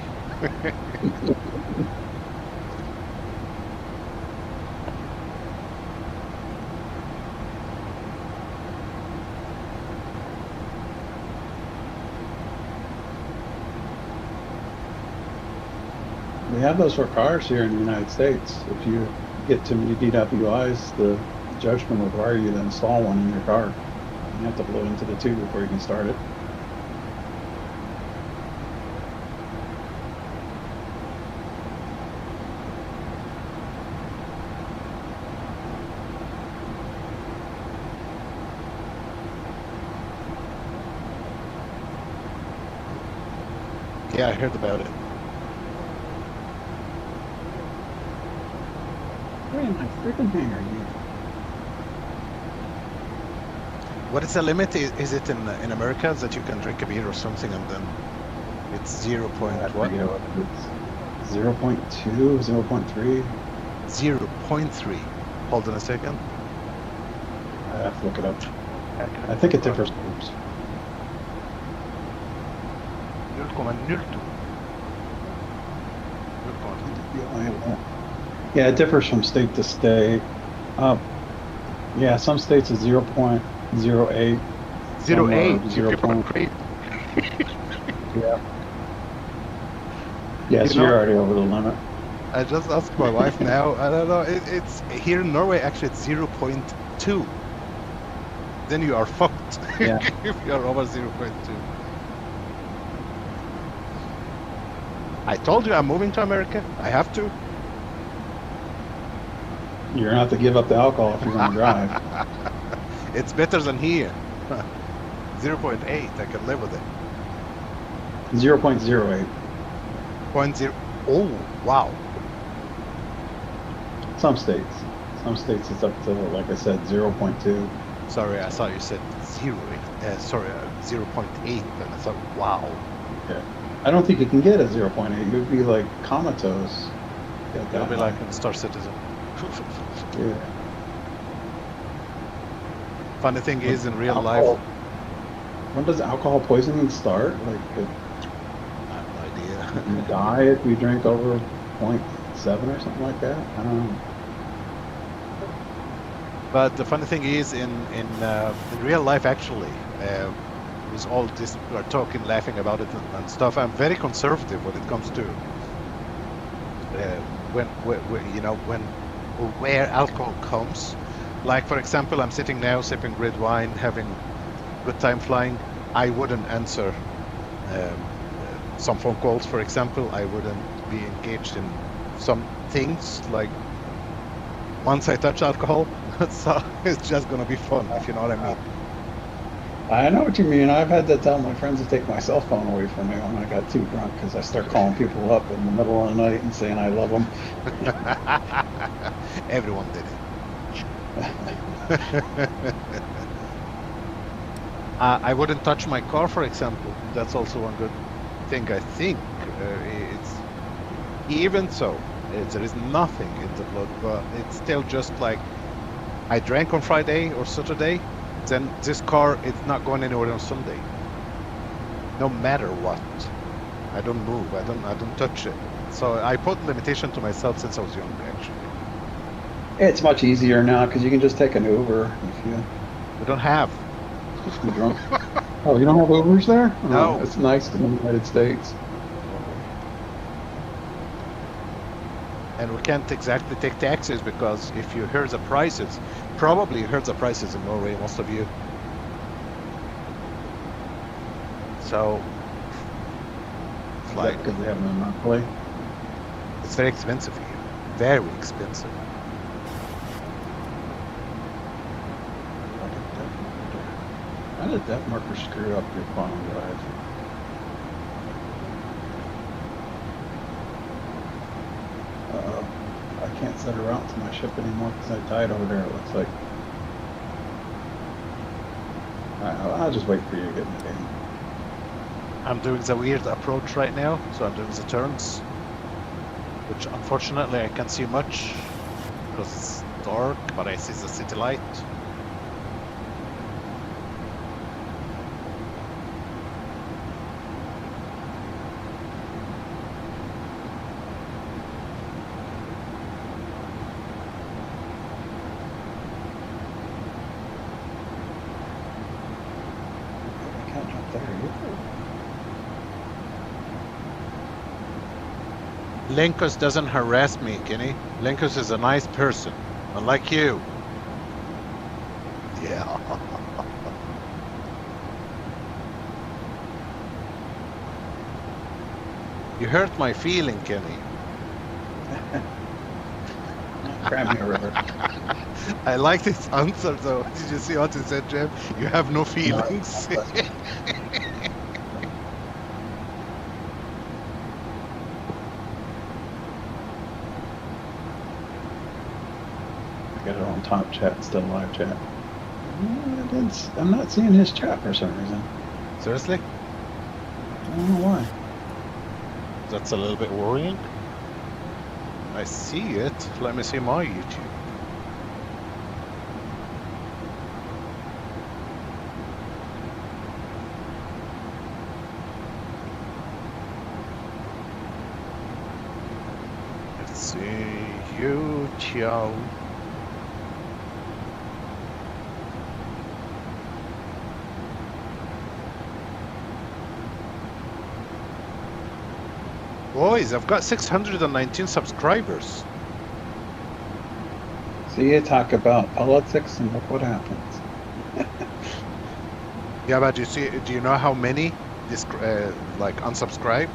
We have those for cars here in the United States. If you get too many DWIs, the judgment will require you to install one in your car. You have to blow into the tube before you can start it. Yeah, I heard about it. Where in my freaking hangar, you? What is the limit? Is it in America that you can drink a beer or something and then It's 0. I What? forget what it's 0.2, 0.3. 0.3. Hold on a second. I have to look it up. I think it differs. 0.02. Yeah, it differs from state to state. Yeah, some states is 0.08. 0.8. 0.3. Yeah. Yes, you're already over the limit. I just asked my wife now. I don't know. It's here in Norway. Actually, it's 0.2. Then you are fucked. Yeah. If you are over 0.2. I told you I'm moving to America. I have to. You're gonna have to give up the alcohol if you're gonna drive. It's better than here. 0.8. I can live with it. 0.08. 0.0. Oh, wow. Some states it's up to, like I said, 0.2. Sorry, I thought you said 0. 0.8. And I thought, wow. Yeah. I don't think you can get a 0.8. You'd be like comatose. You'll be like a Star Citizen. Yeah. Funny thing is, in real life. When does alcohol poisoning start? Like, I have no idea. you die if you drink over 0.7 or something like that? I don't know. But the funny thing is, in real life, actually, with all this, people are talking, laughing about it and stuff. I'm very conservative when it comes to where alcohol comes. Like, for example, I'm sitting now sipping red wine, having good time flying. I wouldn't answer some phone calls, for example. I wouldn't be engaged in some things. Like, once I touch alcohol, so it's just gonna be fun, if you know what I mean. I know what you mean. I've had to tell my friends to take my cell phone away from me when I got too drunk, because I start calling people up in the middle of the night and saying I love them. Everyone did it. I wouldn't touch my car, for example. That's also one good thing, I think. It's even so, there is nothing in the blood, but it's still just like I drank on Friday or Saturday. Then this car, it's not going anywhere on Sunday. No matter what, I don't move. I don't touch it. So I put limitation to myself since I was young, actually. It's much easier now because you can just take an Uber if you. We don't have. You're drunk. Oh, you don't have Ubers there? No. Oh, it's nice in the United States. And we can't exactly take taxis because if you heard the prices, probably you heard the prices in Norway, most of you. So it's like because they have a monopoly. It's very expensive here. Very expensive. How did that marker screw up your quantum drive? I can't set a route to my ship anymore because I died over there, it looks like. I'll just wait for you to get in the game. I'm doing the weird approach right now, so I'm doing the turns, which unfortunately I can't see much because it's dark, but I see the city light. Linkus doesn't harass me, Kenny. Linkus is a nice person, unlike you. Yeah. You hurt my feeling, Kenny. Grab me a river. I like this answer, though. Did you see what he said, Jim? You have no feelings. Got it on top chat, still live chat. I'm not seeing his chat for some reason. Seriously? I don't know why. That's a little bit worrying. I see it. Let me see my YouTube. Let's see YouTube. Boys, I've got 619 subscribers. See, you talk about politics and look what happens. Yeah, but do you know how many like unsubscribe?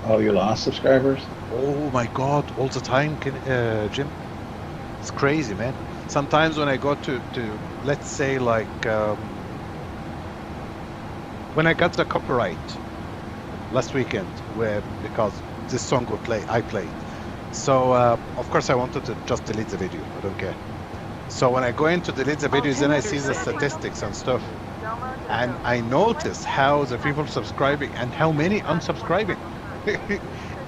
Oh, you lost subscribers? Oh my God, all the time, Jim. It's crazy, man. Sometimes when I go to let's say like, when I got the copyright last weekend, because this song I played. So of course I wanted to just delete the video. I don't care. So when I go in to delete the videos, then I see the statistics and stuff, and I notice how the people subscribing and how many unsubscribing,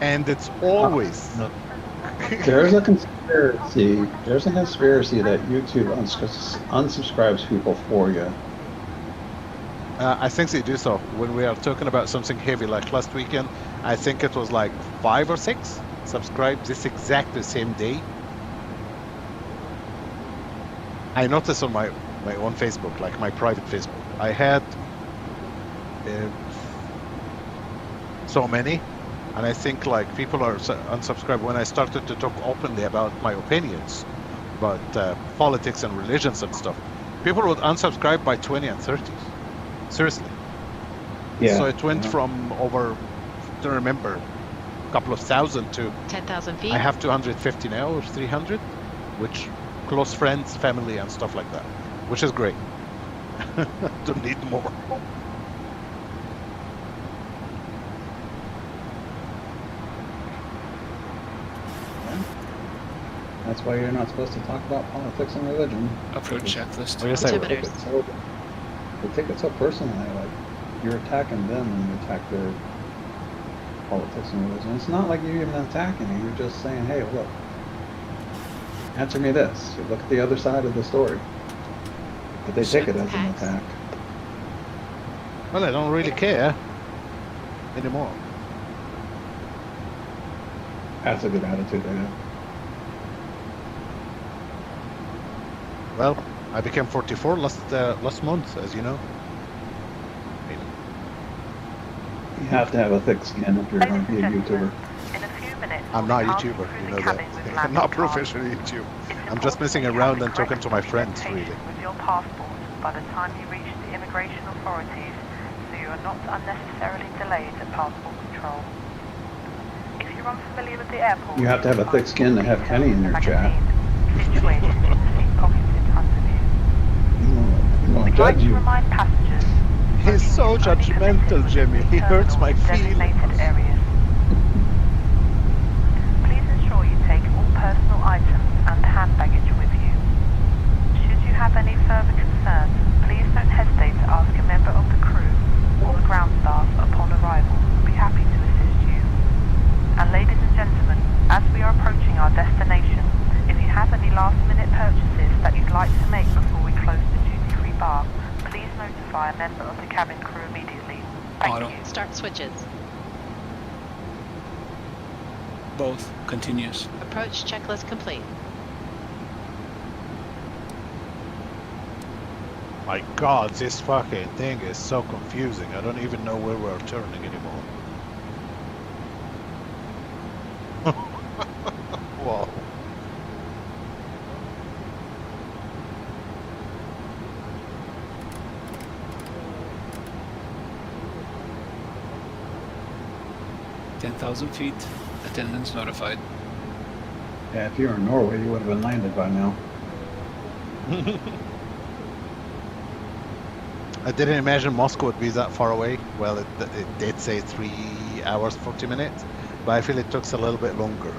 and it's always. There's a conspiracy. There's a conspiracy that YouTube unsubscribes people for you. I think they do so. When we are talking about something heavy, like last weekend, I think it was like 5 or 6 subscribed this exactly same day. I noticed on my own Facebook, like my private Facebook, I had so many, and I think like people are unsubscribed when I started to talk openly about my opinions about politics and religions and stuff. People would unsubscribe by 20 and 30s. Seriously. Yeah. So it went from over, I don't remember, a couple of thousand to 10,000 feet. I have 250 now or 300, which close friends, family, and stuff like that, which is great. Don't need more. That's why you're not supposed to talk about politics and religion. Approach checklist. They take it so personally, like you're attacking them when you attack their politics and religion. It's not like you're even attacking it, you're just saying, hey, look, answer me this. You look at the other side of the story. But they take it as an attack. Well, I don't really care anymore. That's a good attitude they have. Well, I became 44 last month, as you know. You have to have a thick skin if you're going to be a YouTuber. I'm not a YouTuber, you know that. I'm not a professional YouTuber. I'm just messing around and talking to my friends, really. With your passport by the time you reach the immigration authorities, so you are not unnecessarily delayed at passport control. If you're unfamiliar with the airport, You have to have a thick skin to have Kenny in your chat. situated in the seat pockets in front of you. He won't We'd like judge to you. remind passengers He's so judgmental, Jimmy. He hurts my feelings. designated areas. Please ensure you take all personal items and hand baggage with you. Should you have any further concerns, please don't hesitate to ask a member of the crew or the ground staff upon arrival. We'll be happy to assist you. And ladies and gentlemen, as we are approaching our destination, if you have any last-minute purchases that you'd like to make before we close the duty-free bar, please notify a member of the cabin crew immediately. Thank you. Start switches. Both. Continuous. Approach checklist complete. My God, this fucking thing is so confusing. I don't even know where we're turning anymore. Whoa. $10,000 feet. Attendance notified. Yeah, if you were in Norway, you would have been landed by now. I didn't imagine Moscow would be that far away. Well, it did say 3 hours, 40 minutes, but I feel it took a little bit longer.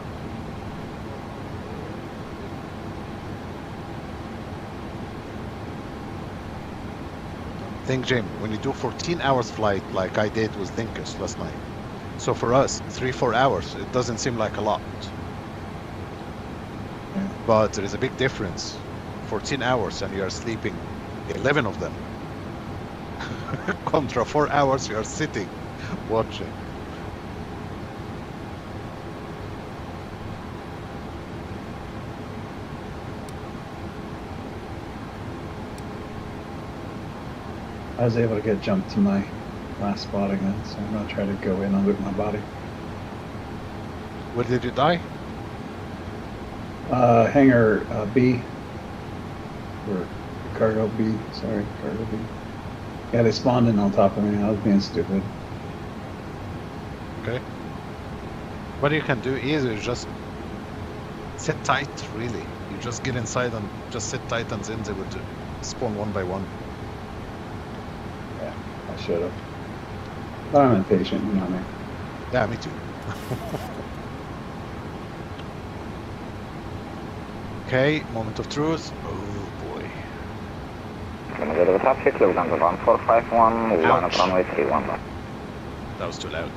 Think, Jim, when you do 14 hours flight like I did with Dinkus last night, So for us, 3-4 hours, it doesn't seem like a lot. But there is a big difference. 14 hours and you are sleeping 11 of them. Contra 4 hours you are sitting, watching. I was able to get jumped to my last spot again, so I'm gonna try to go in under my body. Where did you die? Hangar B, or cargo B, sorry, cargo B. Yeah, they spawned in on top of me, I was being stupid. Okay. What you can do easily is just sit tight, really. You just get inside and just sit tight and then they would spawn one by one. Yeah, I should have. But I'm impatient, you know me. Yeah, me too. Okay, moment of truth. Oh boy. Go to the top 6, Lufthansa 1451, line up runway 31. That was too loud.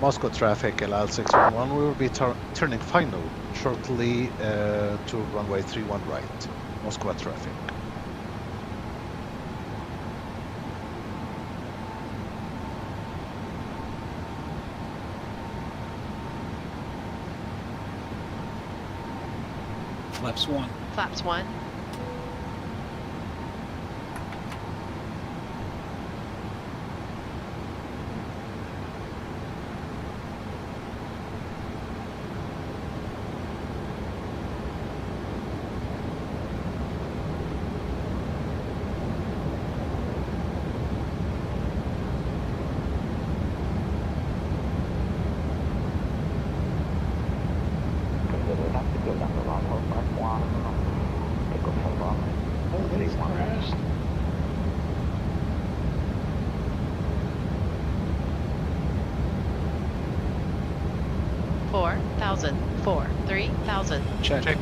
Moscow traffic, ELAL 611, we will be turning final shortly to runway 31 right. Moscow traffic. Flaps 1. Flaps 1. Check. Check.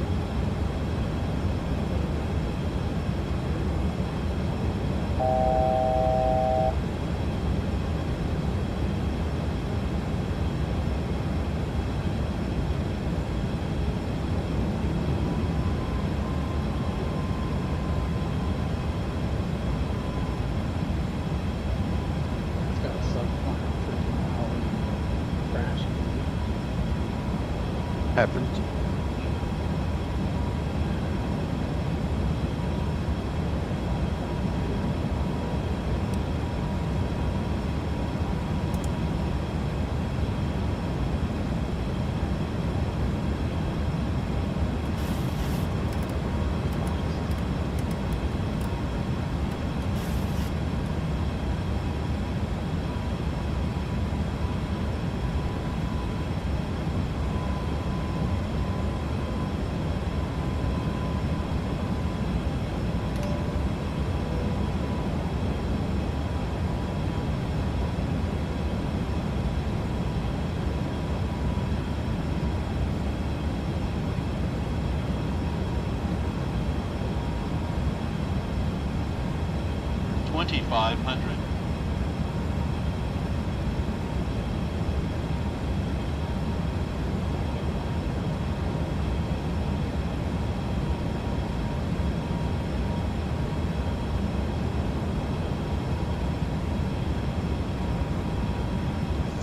Happened.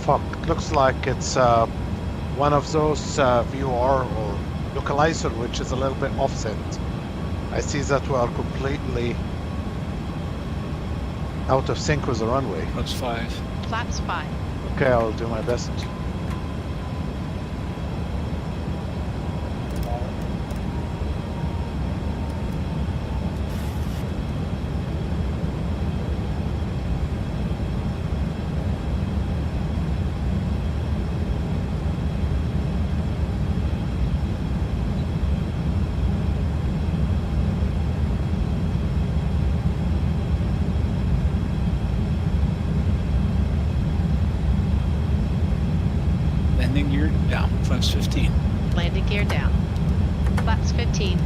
Fuck, looks like it's one of those VOR or localizer which is a little bit offset. I see that we are completely out of sync with the runway. Flaps 5. Flaps 5. Okay, I'll do my best. Flaps 15. Landing gear down. Flaps 15.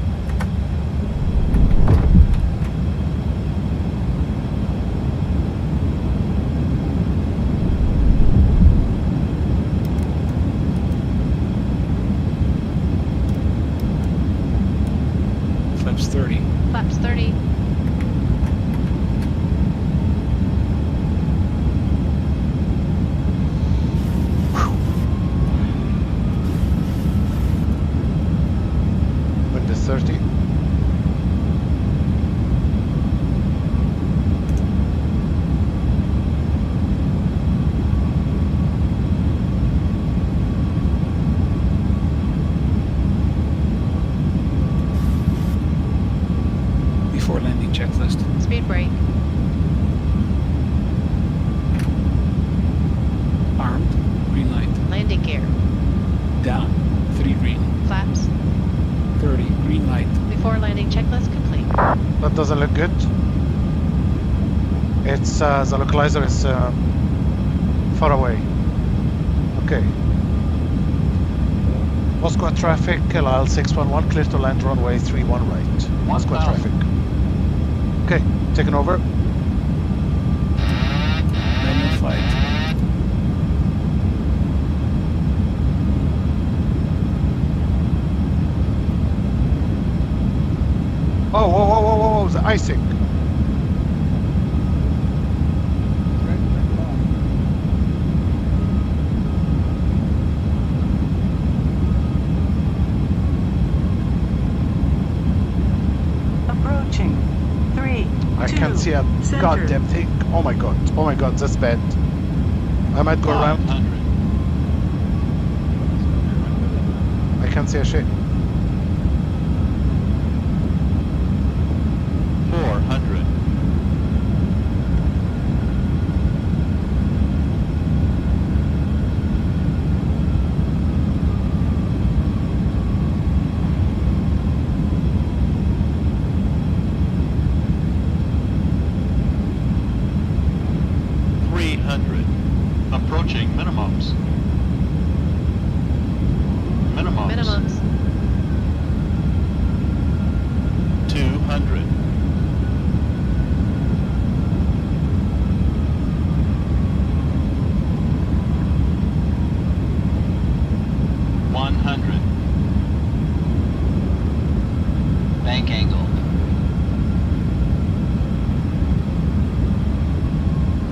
Flaps 30. Flaps 30. Wind is 30. Before landing checklist. Speed brake. Armed. Green light. Landing gear. Down. 3 green. Flaps. 30. Green light. Before landing checklist complete. That doesn't look good. It's the localizer is far away. Okay. Moscow traffic, ELAL 611, clear to land runway 31 right. Moscow traffic. Okay, taking over. Manual flight. Oh, whoa, whoa, whoa, whoa, whoa, the icing. Approaching. 3, I 2, can't see a center. goddamn thing. Oh my god, that's bad. I might go around. I can't see a shit. 400. Approaching minimums. Minimums. 200. Bank angle.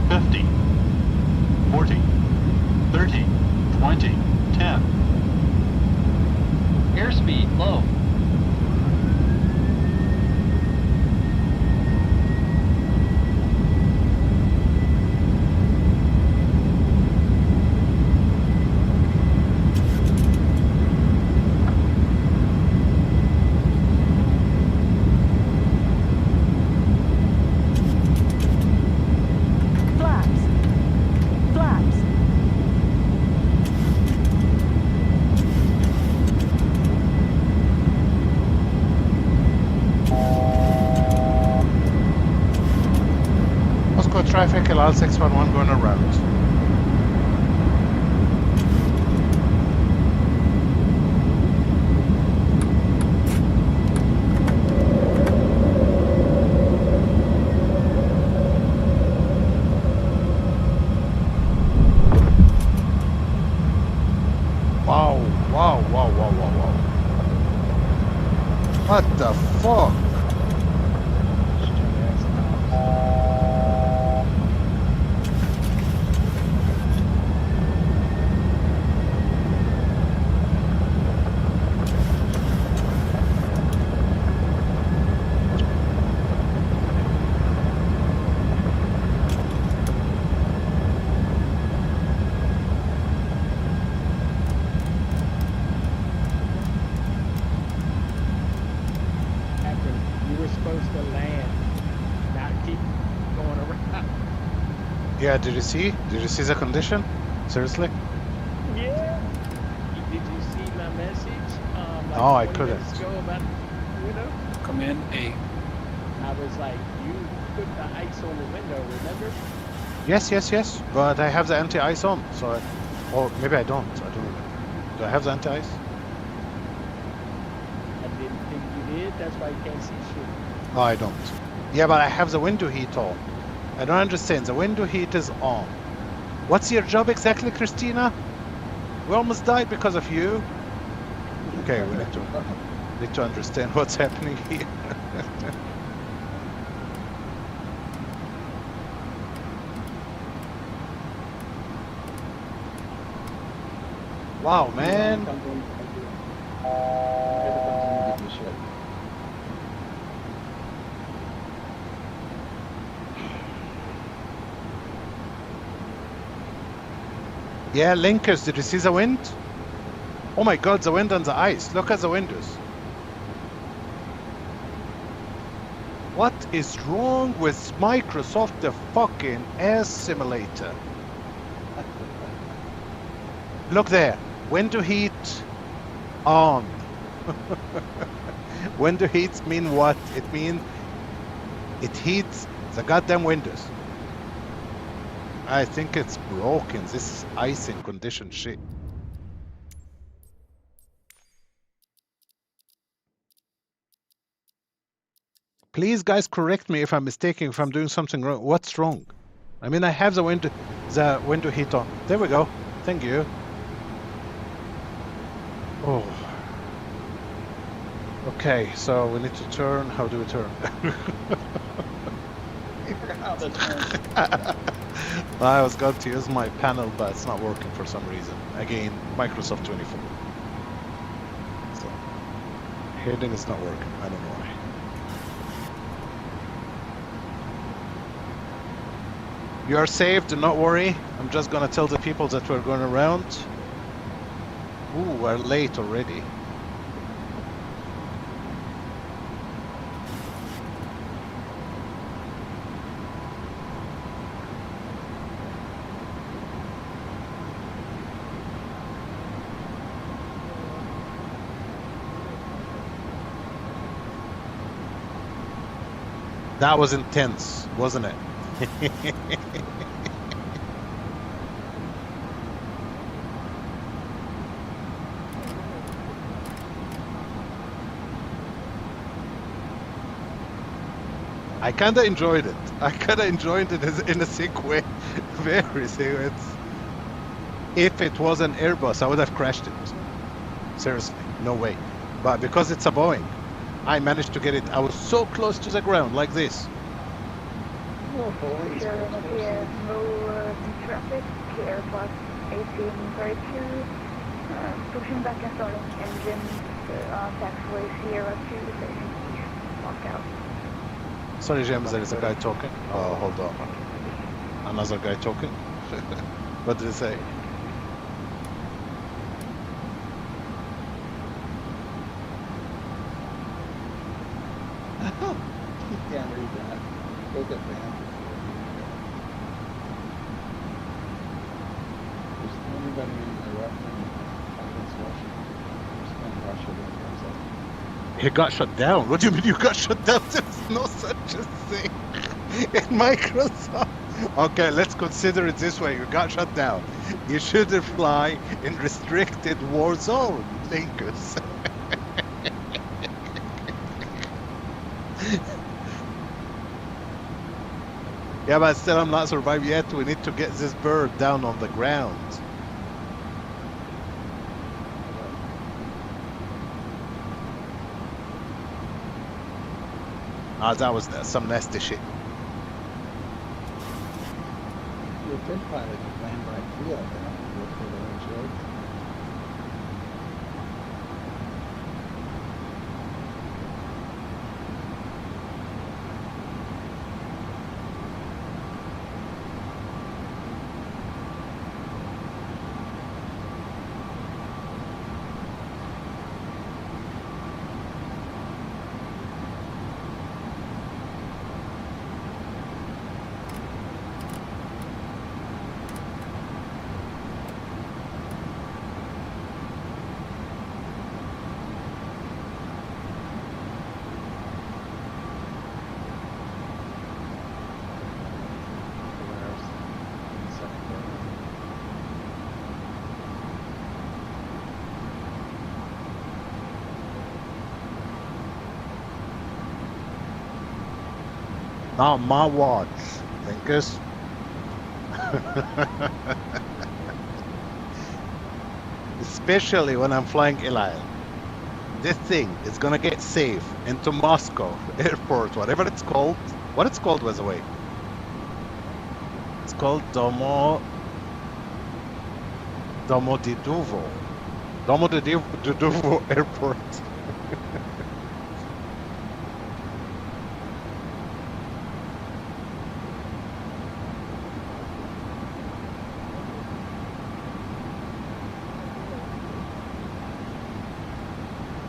50, 40, 30, 20, 10. Airspeed low. Traffic, ELAL 611 going around. Wow, wow, wow, wow, wow, wow. What the fuck? Yeah, did you see? Did you see the condition? Seriously? Yeah. Did you see my message? Like No, I 20 couldn't. minutes ago about, Command A. I was like, you put the ice on the window, remember? Yes, yes, yes. But I have the anti-ice on, so or maybe I don't. I don't remember. Do I have the anti-ice? I didn't think you did. That's why you can't see shit. Oh, I don't. Yeah, but I have the window heat on. I don't understand. The window heat is on. What's your job exactly, Christina? We almost died because of you. Okay, we need to understand what's happening here. Wow, man. Yeah, Linkers, did you see the wind? Oh my god, the wind on the ice. Look at the windows. What is wrong with Microsoft, the fucking ass simulator? Look there. Window heat on. Window heats mean what? It means it heats the goddamn windows. I think it's broken. This is icing condition shit. Please, guys, correct me if I'm mistaken, if I'm doing something wrong. What's wrong? I mean, I have the window heat on. There we go. Thank you. Oh. Okay, so we need to turn. How do we turn? I was going to use my panel, but it's not working for some reason. Again, Microsoft 24. So, heading is not working. I don't know why. You are safe, do not worry. I'm just gonna tell the people that we're going around. Ooh, we're late already. That was intense, wasn't it? I kinda enjoyed it. I kinda enjoyed it in a sick way. Very sick. If it was an Airbus, I would have crashed it. Seriously, no way. But because it's a Boeing, I managed to get it. I was so close to the ground, like this. Sure, here, no traffic, Airbus 1832, pushing back and starting engines, taxiway Sierra 2, station east, lockout. Sorry, James, there is a guy talking. Oh, hold on. Another guy talking? What did he say? You can't read that. Look at that. There's anybody interrupting Russia. He got shut down. What do you mean you got shut down? There's no such a thing in Microsoft. Okay, let's consider it this way. You got shut down. You shouldn't fly in restricted war zone, Linkus. Yeah, but still I'm not survived yet. We need to get this bird down on the ground. Ah, that was some nasty shit. You're a good pilot, you land by field, for the windshield. Not my watch, Linkus. Especially when I'm flying ELAL. This thing is gonna get safe into Moscow airport, whatever it's called. What it's called, by the way? It's called Domodidovo Airport.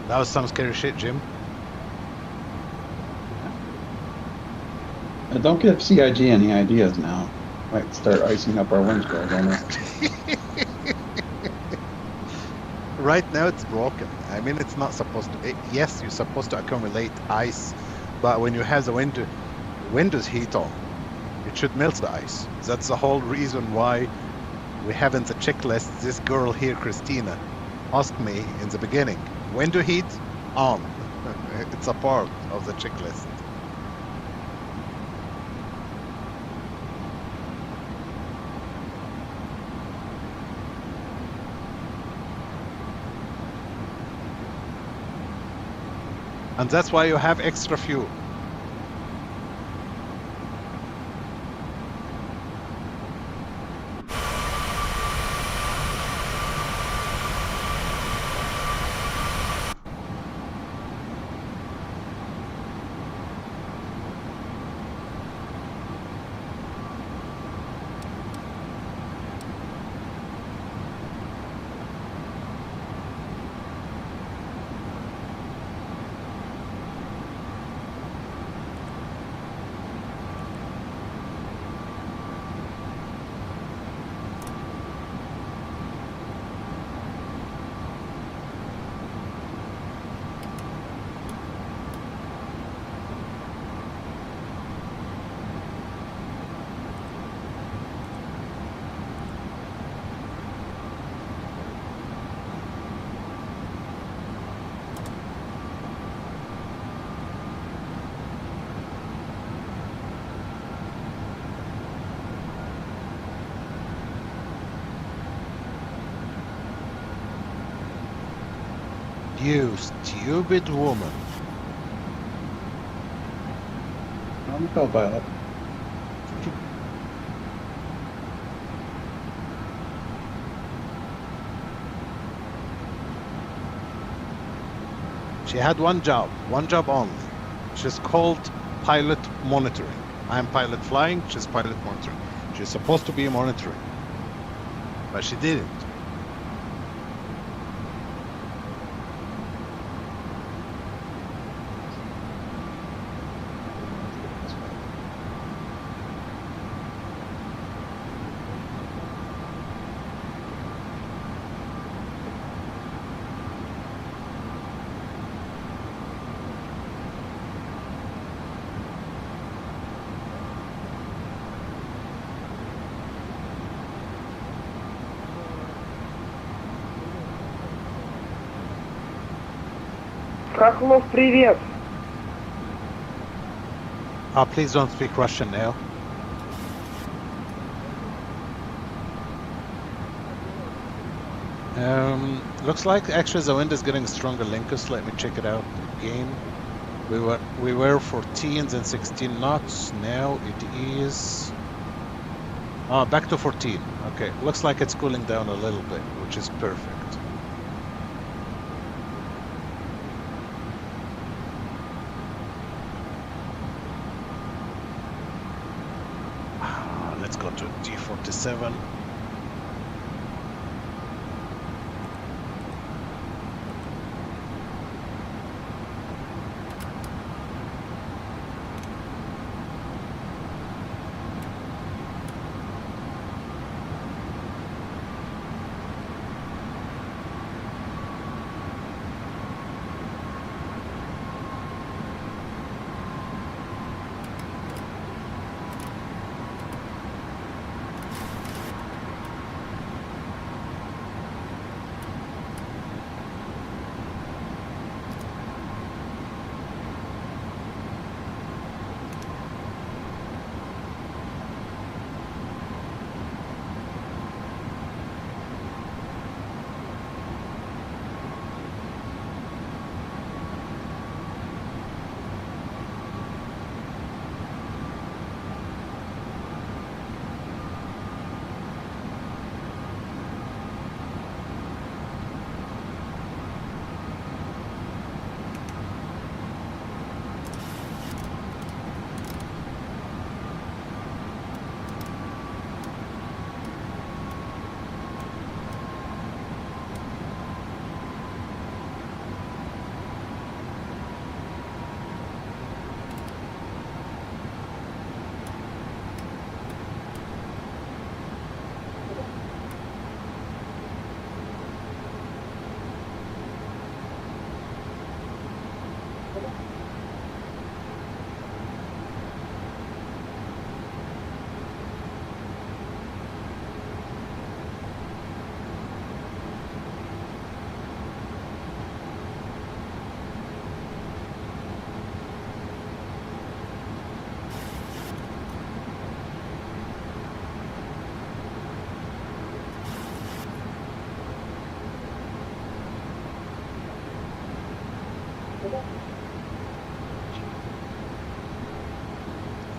That was some scary shit, Jim. Don't give CIG any ideas now. Might start icing up our windshield on it. Right now it's broken. I mean, it's not supposed to. Yes, you're supposed to accumulate ice, but when you have the windows heat on, it should melt the ice. That's the whole reason why we haven't the checklist. This girl here, Christina, asked me in the beginning, window heat on. It's a part of the checklist. And that's why you have extra fuel. You stupid woman. I'm a co-pilot. She had one job only. She's called pilot monitoring. I'm pilot flying, she's pilot monitoring. She's supposed to be monitoring, but she didn't. Хохлов, привет! Please don't speak Russian now. Looks like actually the wind is getting stronger, Linkus. Let me check it out again. We were 14 and 16 knots. Now it is back to 14. Okay, looks like it's cooling down a little bit, which is perfect. Let's go to T47.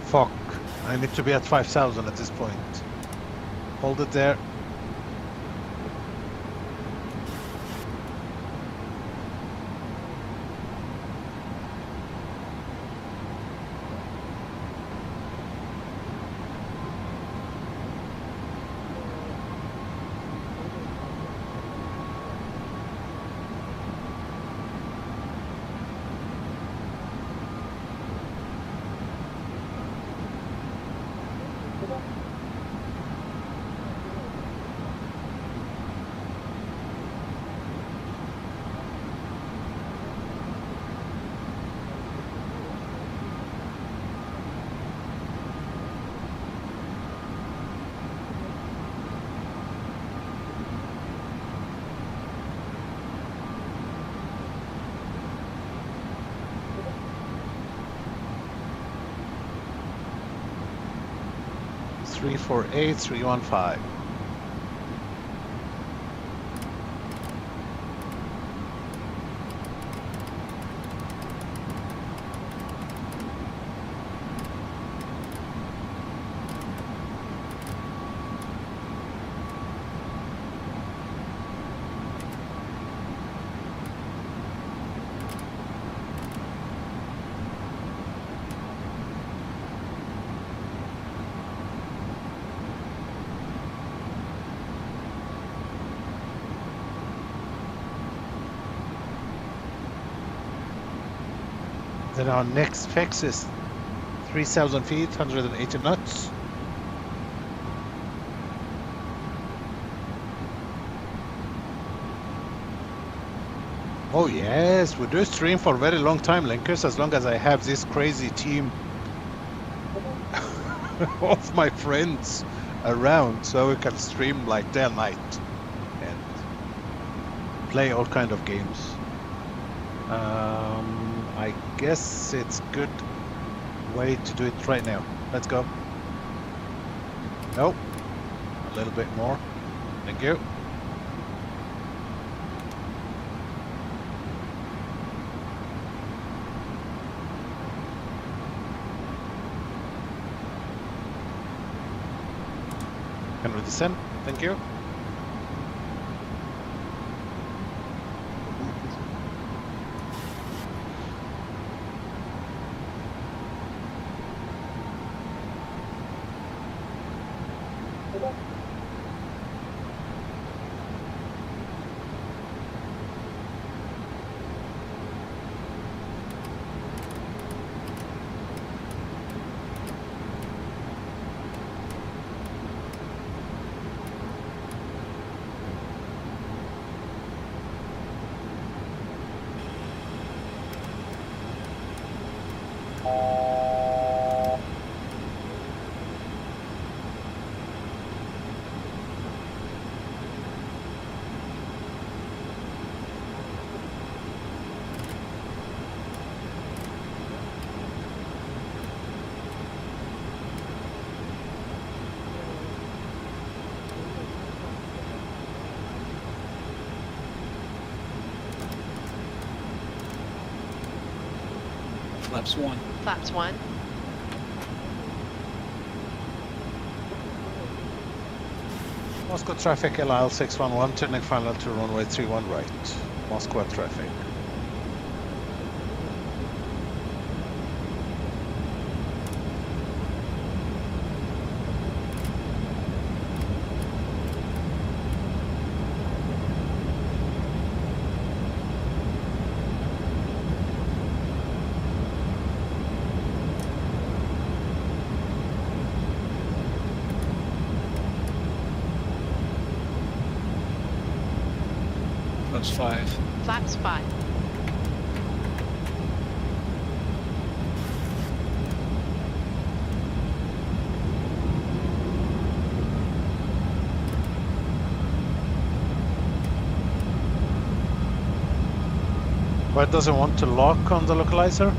Fuck. I need to be at 5,000 at this point. Hold it there. Three, 4, 8, 3, 1, 5. Then our next fix is 3,000 feet, 180 knots. Oh yes, we do stream for a very long time, Linkers, as long as I have this crazy team of my friends around, so we can stream like day and night and play all kind of games. I guess it's good way to do it right now. Let's go. Nope. A little bit more. Thank you. Can we descend? Thank you. Flaps 1. Flaps 1. Moscow traffic, ELAL 611, turning final to runway 31 right. Moscow traffic. Flaps 5. Flaps 5. Why does it want to lock on the localizer?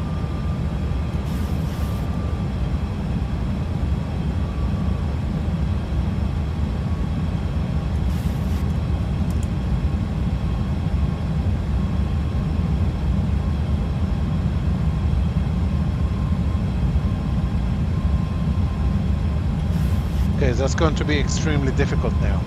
Okay, that's going to be extremely difficult now.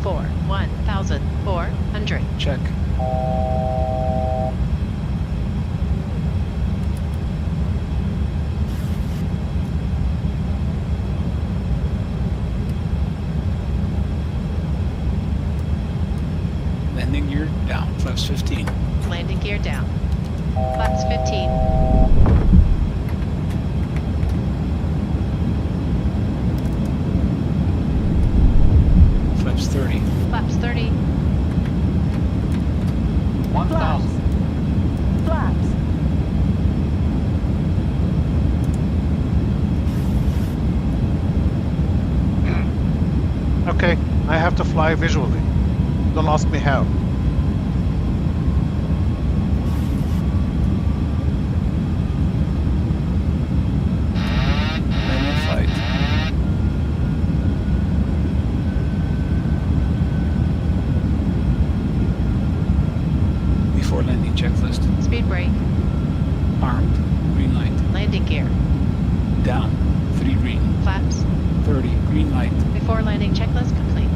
For 1,400. Check. Landing gear down, flaps 15. Landing gear down. Flaps 15. Flaps 30. Flaps 30. 1,000. Flaps. Okay, I have to fly visually. Don't ask me how. Manual flight. Before landing checklist. Speed brake. Armed. Green light. Landing gear. Down. 3 green. Flaps. 30. Green light. Before landing checklist complete.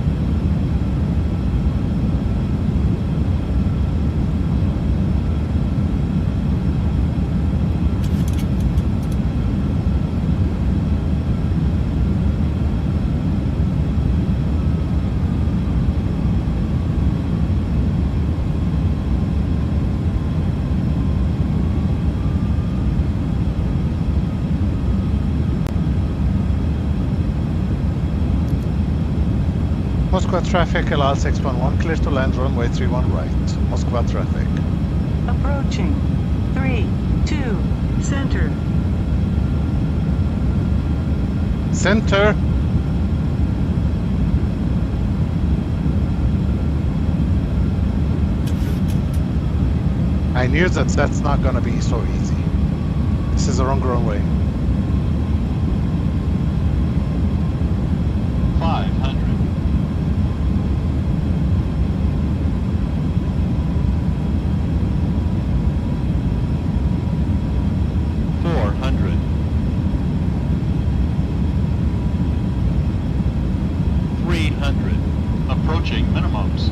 Moscow traffic, ELAL 611, clear to land runway 31 right. Moscow traffic. Approaching. 3, 2, center. Center. I knew that that's not gonna be so easy. This is the wrong runway. 500. 400. 300. Approaching minimums.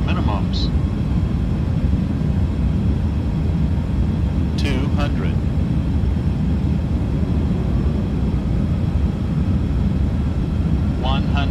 Minimums. 200. 100.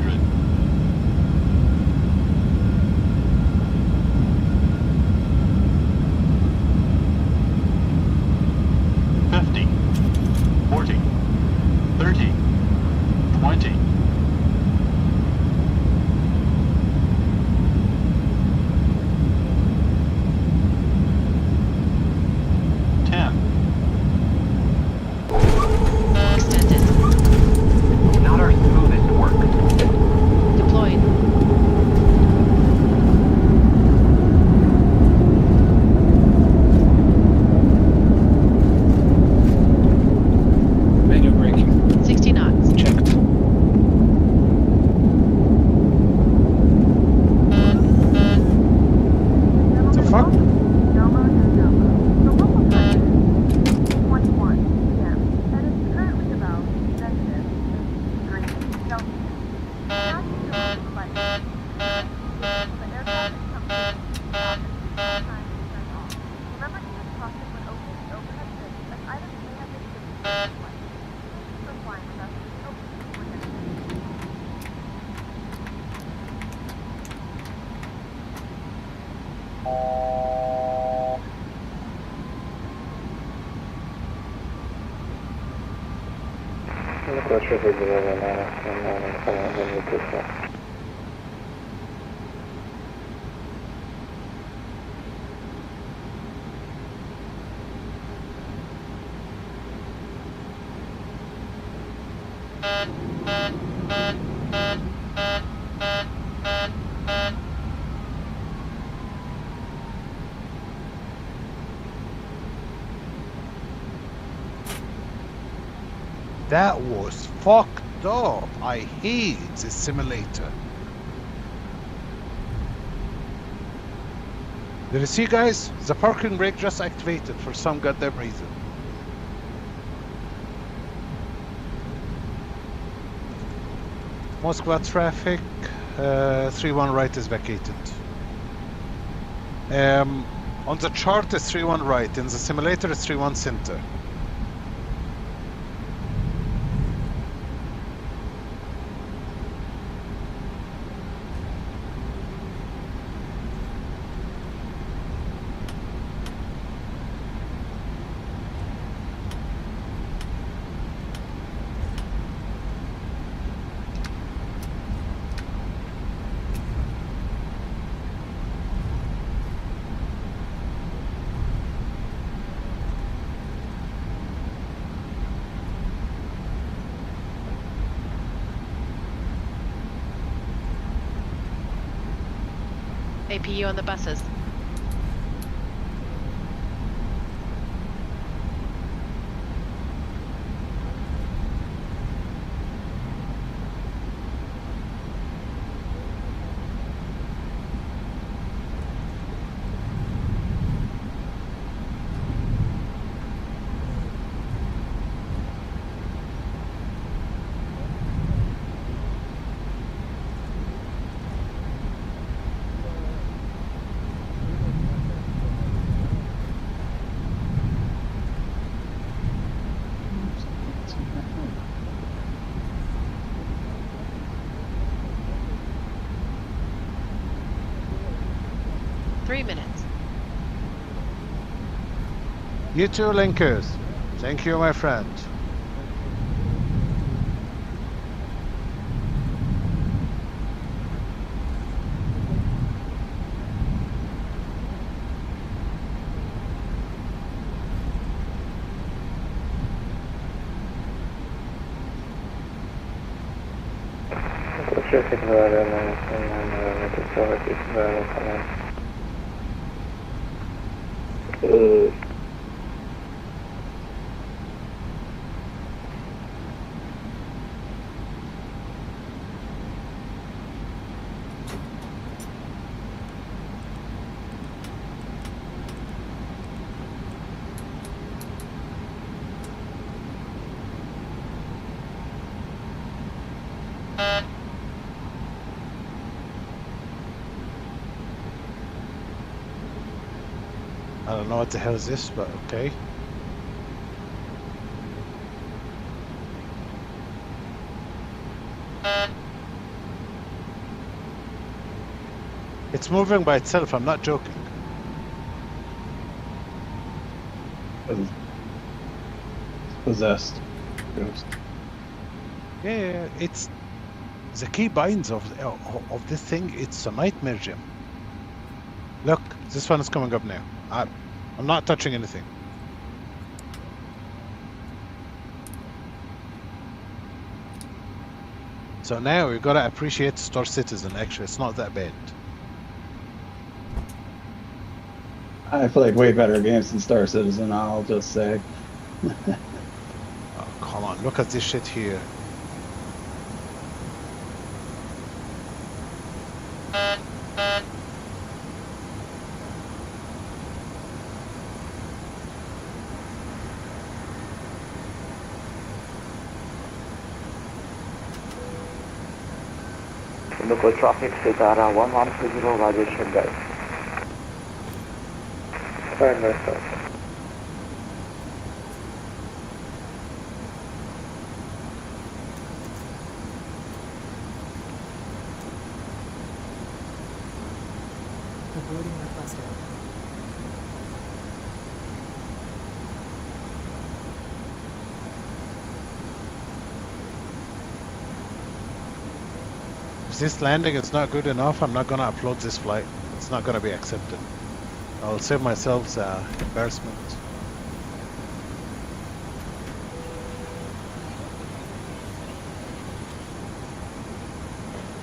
Local traffic 09, That was fucked up. I hate this simulator. Did you see, guys? The parking brake just activated for some goddamn reason. Moscow traffic, 3-1 right is vacated. On the chart it's 3-1 right, in the simulator it's 3-1 center. APU on the buses. You too, Linkers. Thank you, my friend. Traffic I don't know what the hell is this, but okay. It's moving by itself, I'm not joking. Possessed. Ghost. Yeah, it's the key binds of this thing. It's a nightmare, Jim. Look, this one is coming up now. I'm not touching anything. So now we've got to appreciate Star Citizen. Actually, it's not that bad. I played way better games than Star Citizen, I'll just say. Oh, come on, look at this shit here. Local traffic Sitara 1130 Rajesh Shaggai. Fine, myself. Avoiding the cluster. If this landing is not good enough, I'm not gonna upload this flight. It's not gonna be accepted. I'll save myself embarrassment.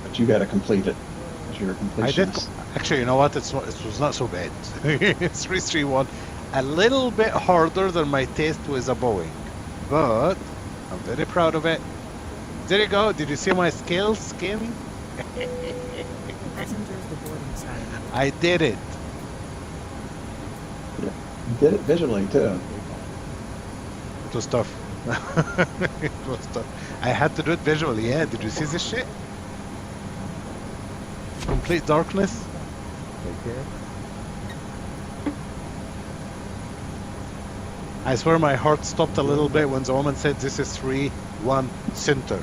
But you got to complete it. You're a completionist. I did. Actually, you know what? It was not so bad. It's 331. A little bit harder than my test with a Boeing. But I'm very proud of it. There you go. Did you see my skills, Kim? Passengers to boarding sign. I did it. You did it visually, too. It was tough. It was tough. I had to do it visually, yeah. Did you see this shit? Complete darkness. Take care. I swear my heart stopped a little bit when the woman said this is 3-1 center.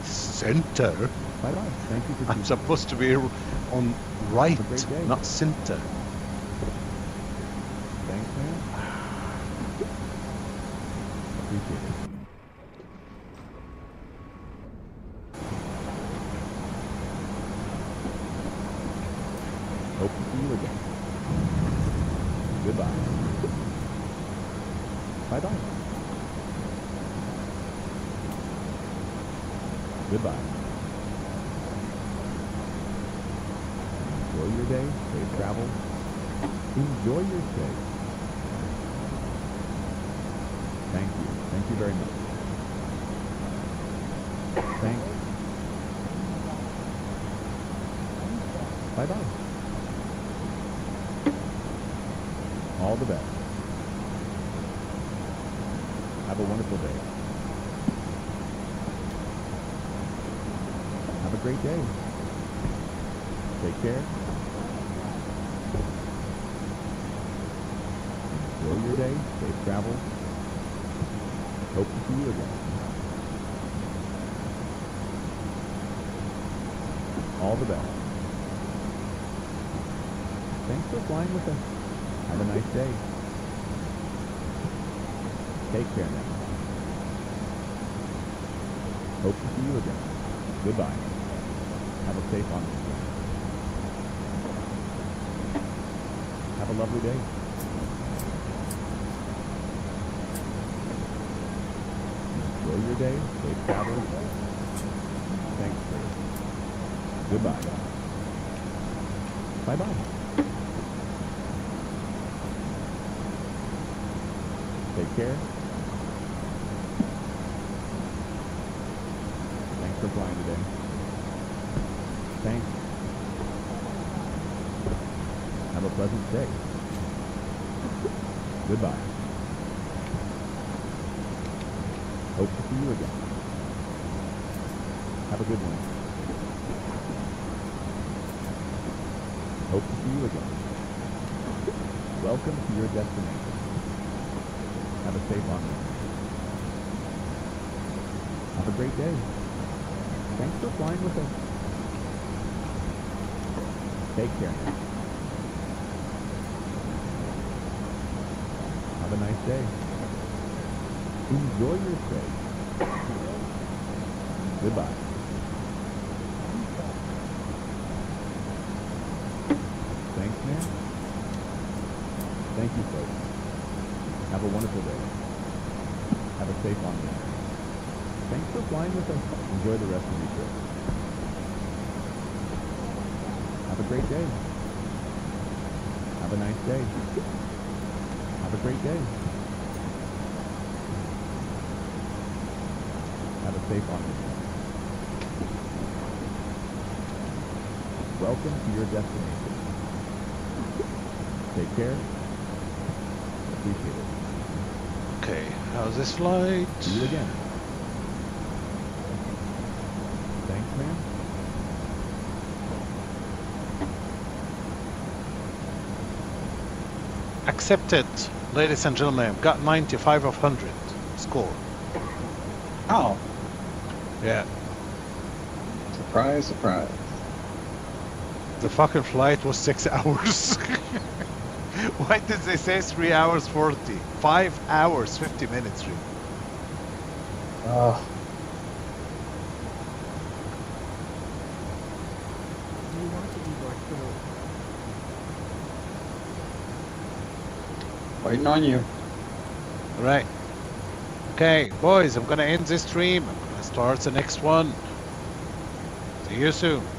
Center? Bye bye. Thank you for I'm supposed to be on right, not center. Thanks, man. Appreciate it. Hope to see you again. Goodbye. Bye-bye. Goodbye. Enjoy your day. Safe travel. Enjoy your stay. Thank you. Thank you very much. Thanks. Bye-bye. All the best. Have a wonderful day. Have a great day. Take care. Enjoy your day. Safe travel. Hope to see you again. All the best. Thanks for flying with us. Have a nice day. Take care now. Hope to see you again. Goodbye. Have a safe on. Have a lovely day. Enjoy your day. Safe travel. Thanks, sir. Goodbye. Bye-bye. Take care. Thanks for flying today. Thanks. Have a pleasant day. Goodbye. Hope to see you again. Have a good one. Hope to see you again. Welcome to your destination. Have a safe on. Have a great day. Thanks for flying with us. Take care. Have a nice day. Enjoy your stay. Goodbye. Thanks, man. Thank you, folks. Have a wonderful day. Have a safe on me. Thanks for flying with us. Enjoy the rest of your trip. Have a great day. Have a nice day. Have a great day. Have a safe on me. Welcome to your destination. Take care. Appreciate it. Okay, how's this flight? See you again. Thanks, man. Accepted, ladies and gentlemen. Got 95 of 100 score. Oh. Yeah. Surprise, surprise. The fucking flight was 6 hours. Why did they say 3 hours 40? 5 hours 50 minutes, really. Waiting on you. Right. Okay, boys, I'm gonna end this stream. I'm gonna start the next one. See you soon.